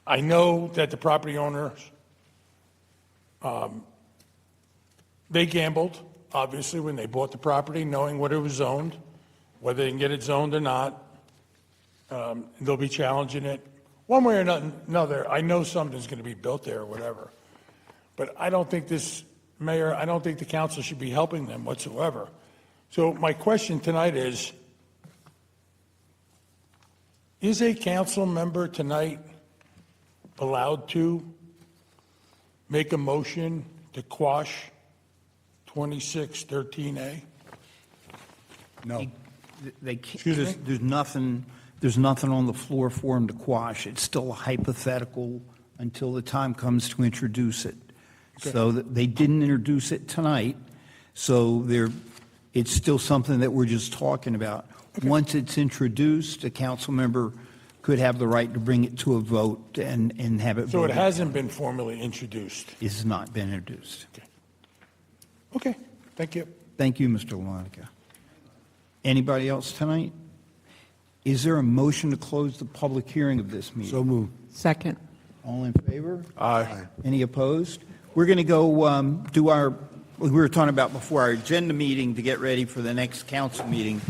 I know that the property owners, they gambled, obviously, when they bought the property, knowing what it was zoned, whether they can get it zoned or not. They'll be challenging it one way or another. I know something's going to be built there or whatever. But I don't think Mayor, I don't think the council should be helping them whatsoever. So my question tonight is a council member tonight allowed to make a motion to quash 2613A? No. They can't, Excuse me? there's nothing on the floor for them to quash. It's still a hypothetical until the time comes to introduce it. Okay. So they didn't introduce it tonight, so it's still something that we're just talking about. Okay. Once it's introduced, a council member could have the right to bring it to a vote and have it So it voted. hasn't been formally introduced? It has not been introduced. Okay, thank you. Thank you, Mr. LaMonica. Anybody else tonight? Is there a motion to close the public hearing of this meeting? So moved. Second. All in favor? Aye. Any opposed? We're going to go do we were talking about before, our agenda meeting to get ready for the next council meeting.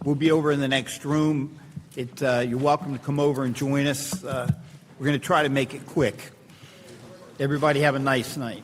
We'll be over in the next room. You're welcome to come over and join us. We're going to try to make it quick. Everybody have a nice night.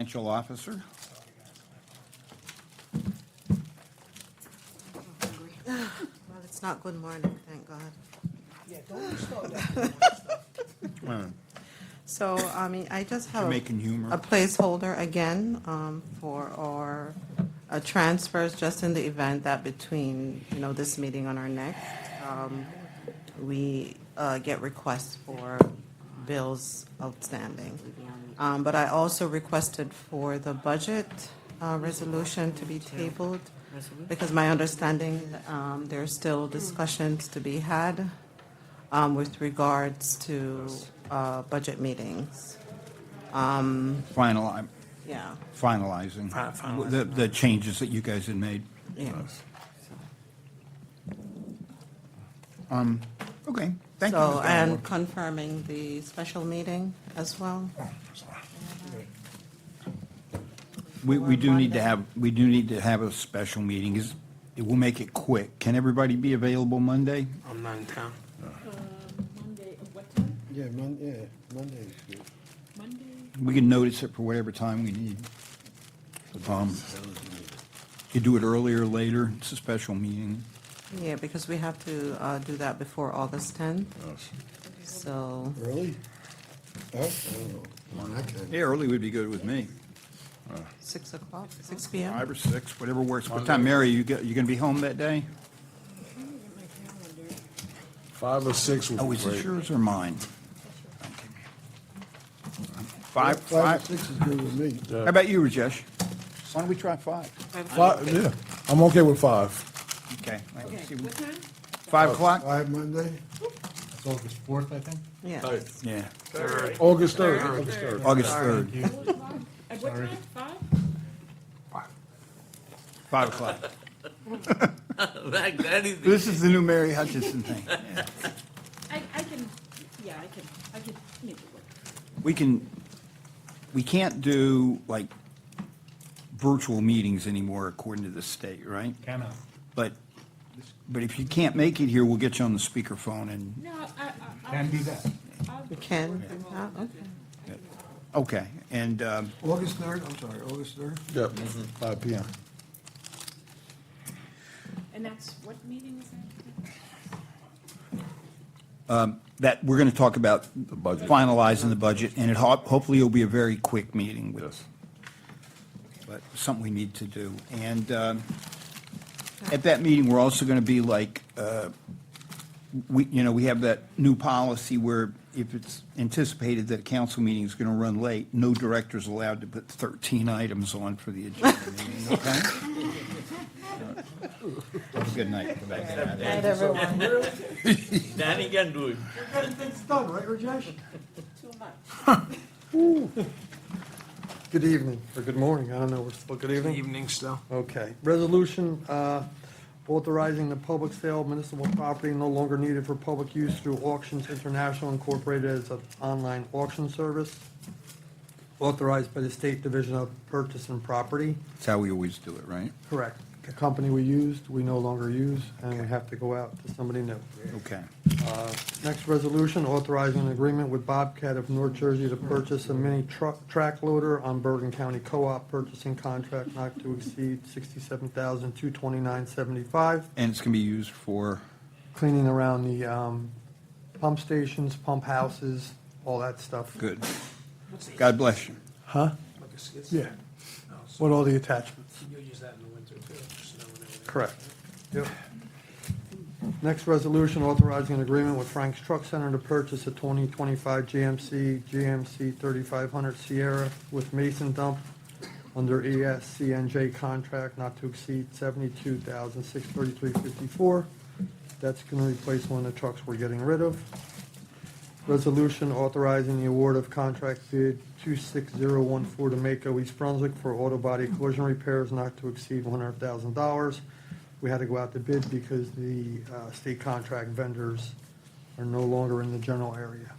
Financial Officer. Well, it's not good morning, thank God. So, I mean, I just have You're making humor. a placeholder again for our transfers, just in the event that between, this meeting and our next, we get requests for bills outstanding. But I also requested for the budget resolution to be tabled, because my understanding, there are still discussions to be had with regards to budget meetings. Finalizing the changes that you guys had made. Yes. Okay, thank you. So, Ms. and Gallagher. confirming the special meeting as well. We do need to have a special meeting. It will make it quick. Can everybody be available Monday? I'm not in town. Yeah, Monday is good. We can notice it for whatever time we need. You do it earlier or later, it's a special meeting. Yeah, because we have to do that before August 10th. So, Early? I don't know. Yeah, early would be good with me. 6 o'clock, 6 p.m.? 5 or 6, whatever works. What time, Mary, you gonna be home that day? 5 or 6 would be Oh, is great. it yours or mine? 5, 5 or 6 is good with me. How about you, Rajesh? Why don't we try 5? 5, yeah, I'm okay with 5. Okay. What time? 5 o'clock? 5 Monday? It's August 4th, I think? Yeah. Yeah. August 3rd. August 3rd. August 3rd. At what time? 5 o'clock. Back then, he's- This is the new Mary Hutchinson thing. Yeah. I can make it work. We can't do like virtual meetings anymore according to the state, right? Cannot. But if you can't make it here, we'll get you on the speakerphone and, No, Can do that. You can? Okay. okay, and, August 3rd, I'm sorry, August 3rd? Yep, 5 p.m. And that's, what meeting is that, we're gonna talk about finalizing the budget, and hopefully it'll be a very quick meeting with, but something we need to do. And, at that meeting, we're also gonna be like, we have that new policy where if it's anticipated that a council meeting is gonna run late, no director's allowed to put 13 items on for the agenda meeting, okay? Have a good night. Go back in. Night, everyone. Danny can do it. Everything's done, right, Rajesh? Too much. Good evening, or good morning, I don't know, we're still good evening? Evening still. Okay. Resolution authorizing the public sale of municipal property no longer needed for public use through Auctions International Incorporated as an online auction service, authorized by the State Division of Purchase and Property. That's how we always do it, right? Correct. The company we used, we no longer use, and we have to go out to somebody new. Okay. Next resolution, authorizing an agreement with Bobcat of North Jersey to purchase a mini track loader on Bergen County Co-op purchasing contract not to exceed $67,229.75. And it's gonna be used for, Cleaning around the pump stations, pump houses, all that stuff. good. God bless you. Huh? Yeah. With all the attachments. You'll use that in the winter too, snow and everything. Correct. Yep. Next resolution, authorizing an agreement with Frank's Truck Center to purchase a 2025 GMC 3500 Sierra with Mason dump under ESCNJ contract not to exceed $72,633.54. That's going to replace one of the trucks we're getting rid of. Resolution authorizing the award of contract bid 26014 to Mako, East Brunswick for auto body collision repairs not to exceed $100,000. We had to go out to bid because the state contract vendors are no longer in the general area.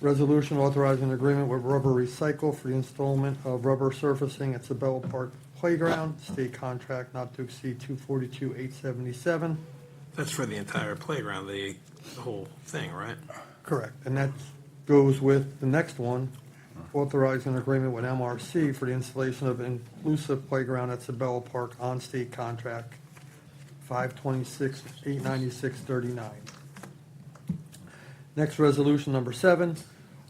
Resolution authorizing an agreement with Rubber Recycle for the installment of rubber surfacing at Sabella Park Playground, state contract not to exceed $242,877. That's for the entire playground, the whole thing, right? Correct, and that goes with the next one, authorizing an agreement with MRC for the installation of an inclusive playground at Sabella Park on state contract 526-896-39. Next, resolution number 7,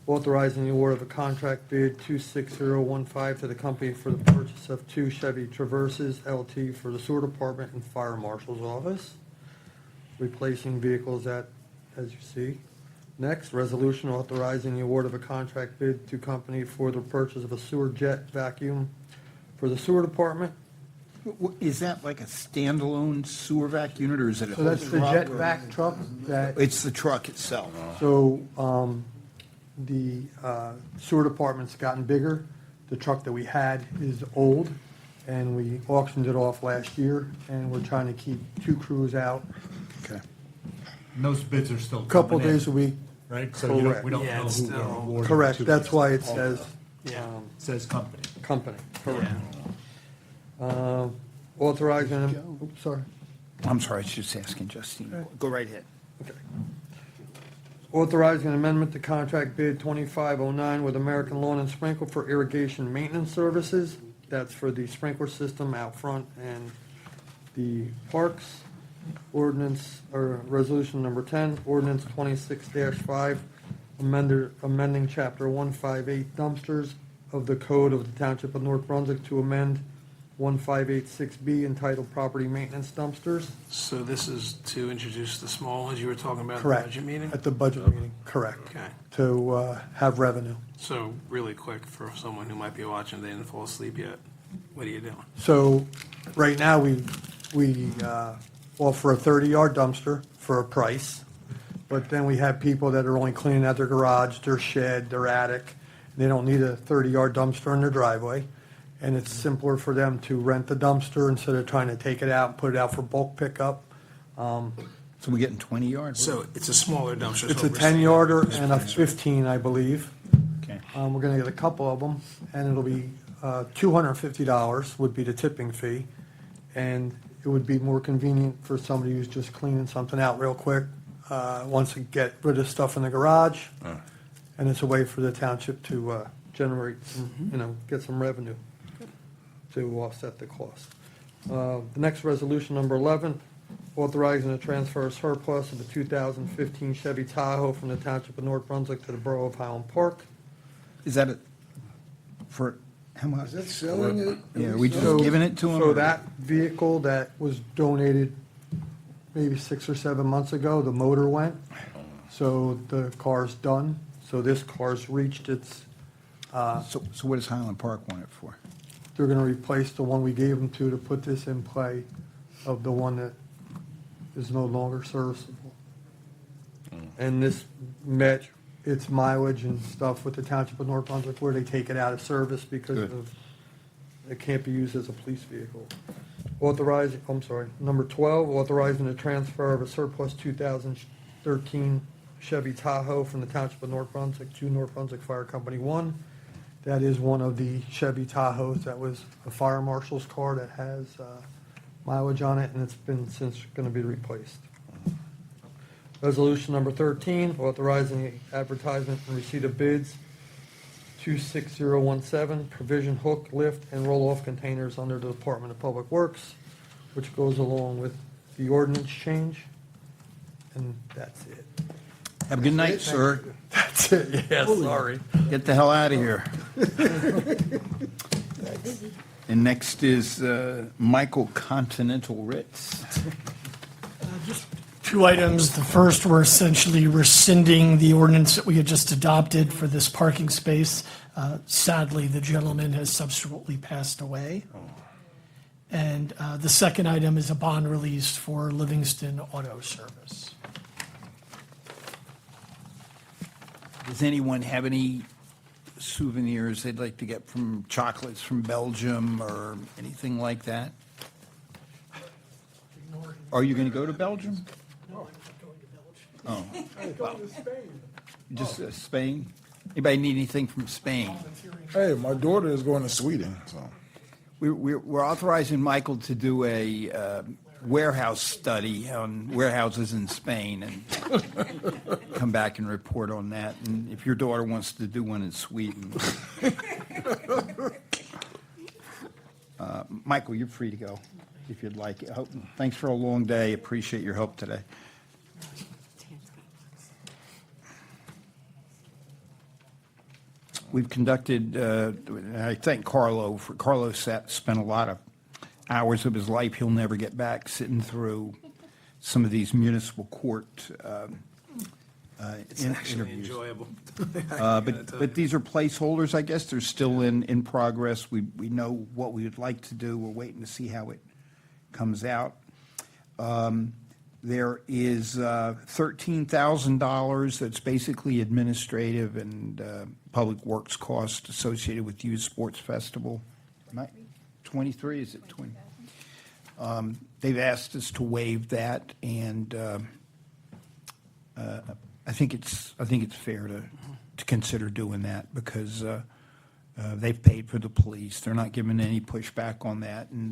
authorizing the award of a contract bid 26015 to the company for the purchase of 2 Chevy Traverses LT for the sewer department and fire marshal's office, replacing vehicles as you see. Next, resolution authorizing the award of a contract bid to company for the purchase of a sewer jet vacuum for the sewer department. Is that like a standalone sewer vac unit, or is it a So whole that's the truck, jet or- vac truck that, It's the truck itself. so the sewer department's gotten bigger. The truck that we had is old, and we auctioned it off last year, and we're trying to keep 2 crews out. Okay. And those bids are still a Couple coming in, days a week. right? So you don't, we don't Yeah, know it's who we're still- awarding. Correct, to. that's why it says Yeah. Says company. company, correct. Authorizing, oops, sorry. I'm sorry, I was just asking Justine. Go right ahead. Okay. Authorizing an amendment to contract bid 2509 with American Lawn and Sprinkle for irrigation maintenance services. That's for the sprinkler system out front and the parks. Ordinance, or resolution number 10, ordinance 26-5, amending chapter 158 dumpsters of the code of the Township of North Brunswick to amend 1586B entitled property maintenance dumpsters. So this is to introduce the small ones you were talking about at the Correct. budget meeting? At the budget meeting, correct. Okay. To have revenue. So really quick, for someone who might be watching, they didn't fall asleep yet, what are you doing? So right now, we offer a 30-yard dumpster for a price, but then we have people that are only cleaning out their garage, their shed, their attic. They don't need a 30-yard dumpster in their driveway, and it's simpler for them to rent the dumpster instead of trying to take it out and put it out for bulk pickup. So we're getting 20 yards? So it's a smaller dumpster. is It's a what we're saying. 10-yarder and a 15, I believe. Okay. We're going to get a couple of them, and it'll be $250 would be the tipping fee, and it would be more convenient for somebody who's just cleaning something out real quick, wants to get rid of stuff in the garage, and it's a way for the township to generate, get some revenue to offset the cost. The next resolution, number 11, authorizing the transfer of surplus of a 2015 Chevy Tahoe from the Township of North Brunswick to the Borough of Highland Park. Is that for, how much? Is that selling it? Yeah, we just giving it to them? So that vehicle that was donated maybe 6 or 7 months ago, the motor went, so the car's done. So this car's reached its, So what does Highland Park want it for? they're going to replace the one we gave them to put this in play of the one that is no longer serviceable. And this met its mileage and stuff with the Township of North Brunswick where they take it out of service because Good. of, it can't be used as a police vehicle. Number 12, authorizing the transfer of a surplus 2013 Chevy Tahoe from the Township of North Brunswick to North Brunswick Fire Company 1. That is one of the Chevy Tahoes that was a fire marshal's car that has mileage on it, and it's been since going to be replaced. Resolution number 13, authorizing the advertisement and receipt of bids 26017, provision hook, lift, and roll-off containers under the Department of Public Works, which goes along with the ordinance change. And that's it. Have a good night, sir. That's it, yeah, sorry. Get the hell out of here. And next is Michael Continental Ritz. Just 2 items. The first, we're essentially rescinding the ordinance that we had just adopted for this parking space. Sadly, the gentleman has subsequently passed away. And the second item is a bond release for Livingston Auto Service. Does anyone have any souvenirs they'd like to get from chocolates from Belgium or anything like that? Are you going to go to Belgium? No, I'm not going to Belgium. Oh. Just Spain? Anybody need anything from Spain? Hey, my daughter is going to Sweden, so. We're authorizing Michael to do a warehouse study on warehouses in Spain and come back and report on that. And if your daughter wants to do one in Sweden. Michael, you're free to go if you'd like. Thanks for a long day. Appreciate your help today. We've conducted, I thank Carlo spent a lot of hours of his life he'll never get back sitting through some of these municipal court It's actually interviews. enjoyable. But these are placeholders, I guess. They're still in progress. We know what we would like to do. We're waiting to see how it comes out. There is $13,000 that's basically administrative and public works cost associated with Youth Sports Festival. 23, is it 20? They've asked us to waive that, and I think it's fair to consider doing that because they've paid for the police. They're not giving any pushback on that, and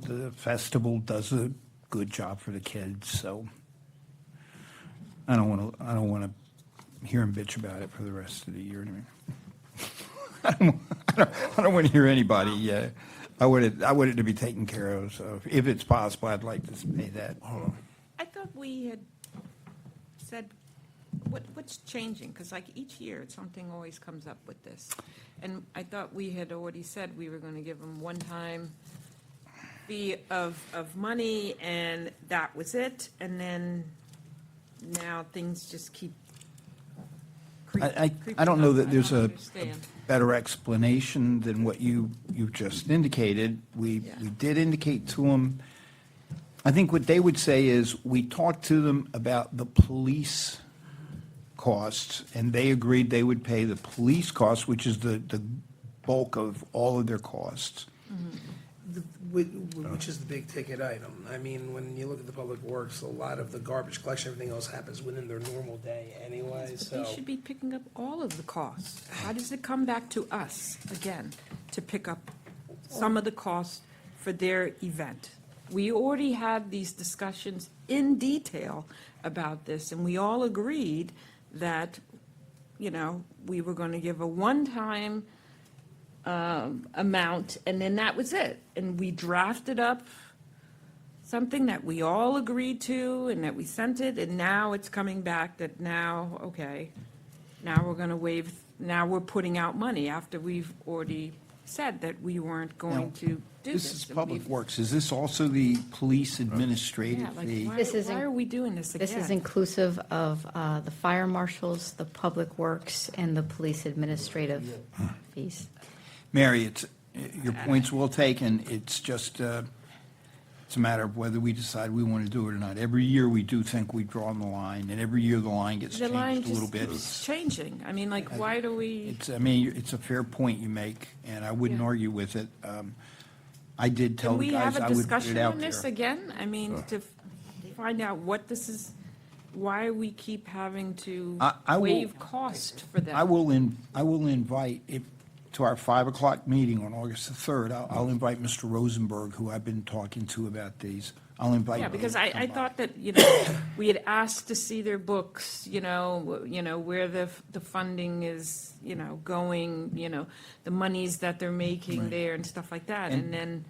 the festival does a good job for the kids. So I don't want to hear them bitch about it for the rest of the year. I don't want to hear anybody. I want it to be taken care of. So if it's possible, I'd like to pay that. I thought we had said, what's changing? Because like each year, something always comes up with this. And I thought we had already said we were going to give them one-time fee of money, and that was it. And then now things just keep I don't know that there's a better explanation than what you just indicated. We did indicate to them, I think what they would say is, we talked to them about the police costs, and they agreed they would pay the police costs, which is the bulk of all of their costs. Which is the big ticket item. I mean, when you look at the public works, a lot of the garbage collection, everything else happens within their normal day anyway, But so. they should be picking up all of the costs. How does it come back to us, again, to pick up some of the costs for their event? We already had these discussions in detail about this, and we all agreed that, we were going to give a one-time amount, and then that was it. And we drafted up something that we all agreed to, and that we sent it, and now it's coming back that now, okay, now we're going to waive, now we're putting out money after we've already said that we weren't going to do this. This is Public Works. Is this also the police administrative Yeah, like, fee? why are we doing this again? This is inclusive of the fire marshals, the public works, and the police administrative fees. Mary, your point's well taken. It's just, it's a matter of whether we decide we want to do it or not. Every year, we do think we've drawn the line, and every year the line gets The line changed a little just bit. keeps changing. I mean, like, why do we? It's a fair point you make, and I wouldn't argue with it. I did tell Can the we guys have a I would put discussion it out on this there. again? I mean, to find out what this is, why we keep having to I will- waive cost for them. I will invite, to our 5 o'clock meeting on August the 3rd, I'll invite Mr. Rosenberg, who I've been talking to about these. I'll invite Yeah, him because to I come by. thought that, we had asked to see their books, where the funding is, going, the monies that they're making there and stuff like that, and then,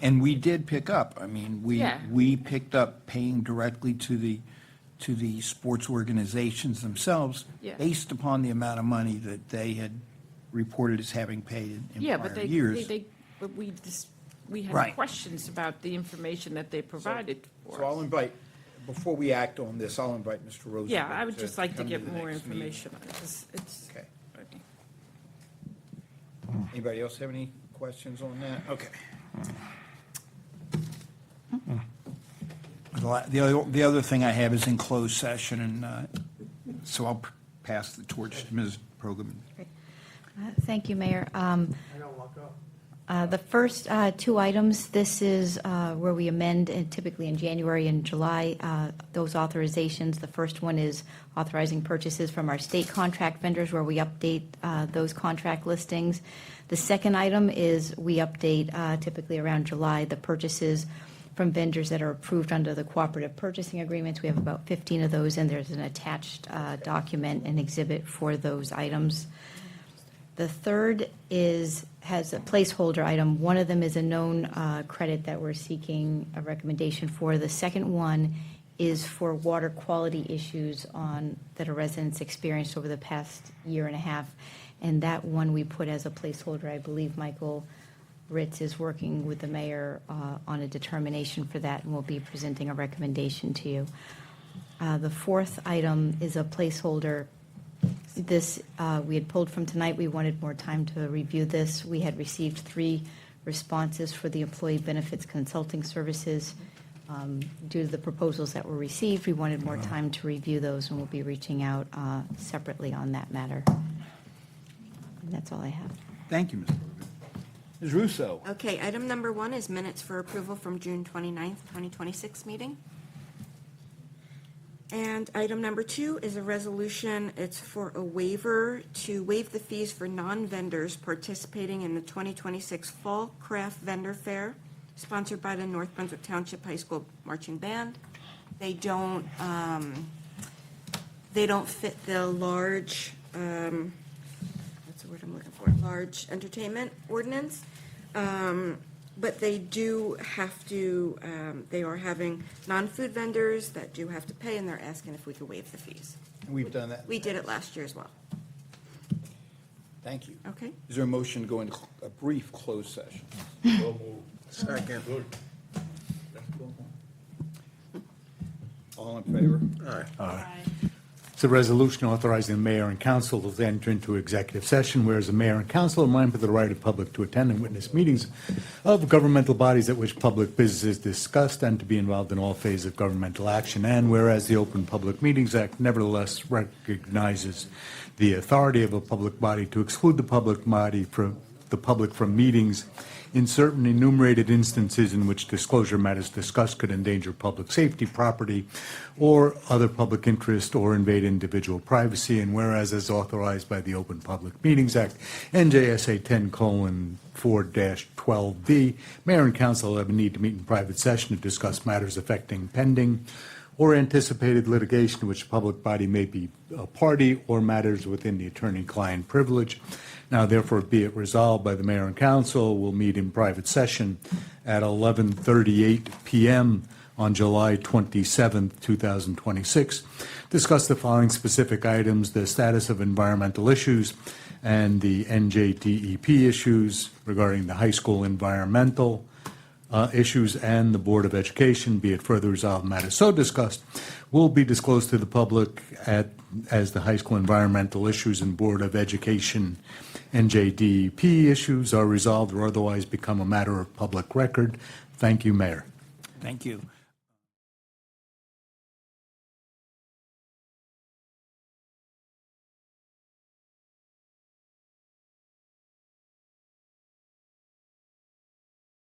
And we did pick up. I mean, Yeah. we picked up paying directly to the sports organizations themselves Yeah. based upon the amount of money that they had reported as having paid in yeah, but prior years. but we had Right. questions about the information that they provided for So us. I'll invite, before we act on this, I'll invite Mr. Rosenberg. Yeah, I would just like to come get the more next meeting. information on it, 'cause it's. Okay. Anybody else have any questions on that? Okay. The other thing I have is in closed session, and so I'll pass the torch to Ms. Program. Thank you, Mayor. I don't walk up. The first two items, this is where we amend, and typically in January and July, those authorizations. The first one is authorizing purchases from our state contract vendors, where we update those contract listings. The second item is we update, typically around July, the purchases from vendors that are approved under the cooperative purchasing agreements. We have about 15 of those, and there's an attached document and exhibit for those items. The third has a placeholder item. One of them is a known credit that we're seeking a recommendation for. The second one is for water quality issues that a residents experienced over the past year and a half. And that one we put as a placeholder. I believe Michael Ritz is working with the mayor on a determination for that, and we'll be presenting a recommendation to you. The fourth item is a placeholder. This we had pulled from tonight. We wanted more time to review this. We had received 3 responses for the employee benefits consulting services. Due to the proposals that were received, we wanted more time to review those, and we'll be reaching out separately on that matter. And that's all I have. Thank you, Ms. Bergen. Ms. Russo. Okay, item number 1 is minutes for approval from June 29th, 2026 meeting. And item number 2 is a resolution. It's for a waiver to waive the fees for non-vendors participating in the 2026 Fall Craft Vendor Fair, sponsored by the North Brunswick Township High School Marching Band. They don't fit the large, what's the word I'm looking for? Large entertainment ordinance. But they do have to, they are having non-food vendors that do have to pay, and they're asking if we could waive the fees. And we've done that. We did it last year as well. Thank you. Okay. Is there a motion to go into a brief closed session? Second. All in favor? Aye. It's a resolution authorizing the mayor and council to enter into executive session, whereas the mayor and council are mindful of the right of the public to attend and witness meetings of governmental bodies at which public business is discussed and to be involved in all phases of governmental action. And whereas the Open Public Meetings Act nevertheless recognizes the authority of a public body to exclude the public from meetings in certain enumerated instances in which disclosure matters discussed could endanger public safety, property, or other public interest or invade individual privacy, and whereas as authorized by the Open Public Meetings Act, NJSA 10:4-12B, mayor and council have a need to meet in private session to discuss matters affecting pending or anticipated litigation to which a public body may be a party or matters within the attorney-client privilege. Now, therefore, be it resolved by the mayor and council, will meet in private session at 11:38 p.m. on July 27th, 2026. Discuss the following specific items: the status of environmental issues and the NJDEP issues regarding the high school environmental issues and the Board of Education. Be it further resolved, matters so discussed will be disclosed to the public as the high school environmental issues and Board of Education NJDEP issues are resolved or otherwise become a matter of public record. Thank you, Mayor. Thank you.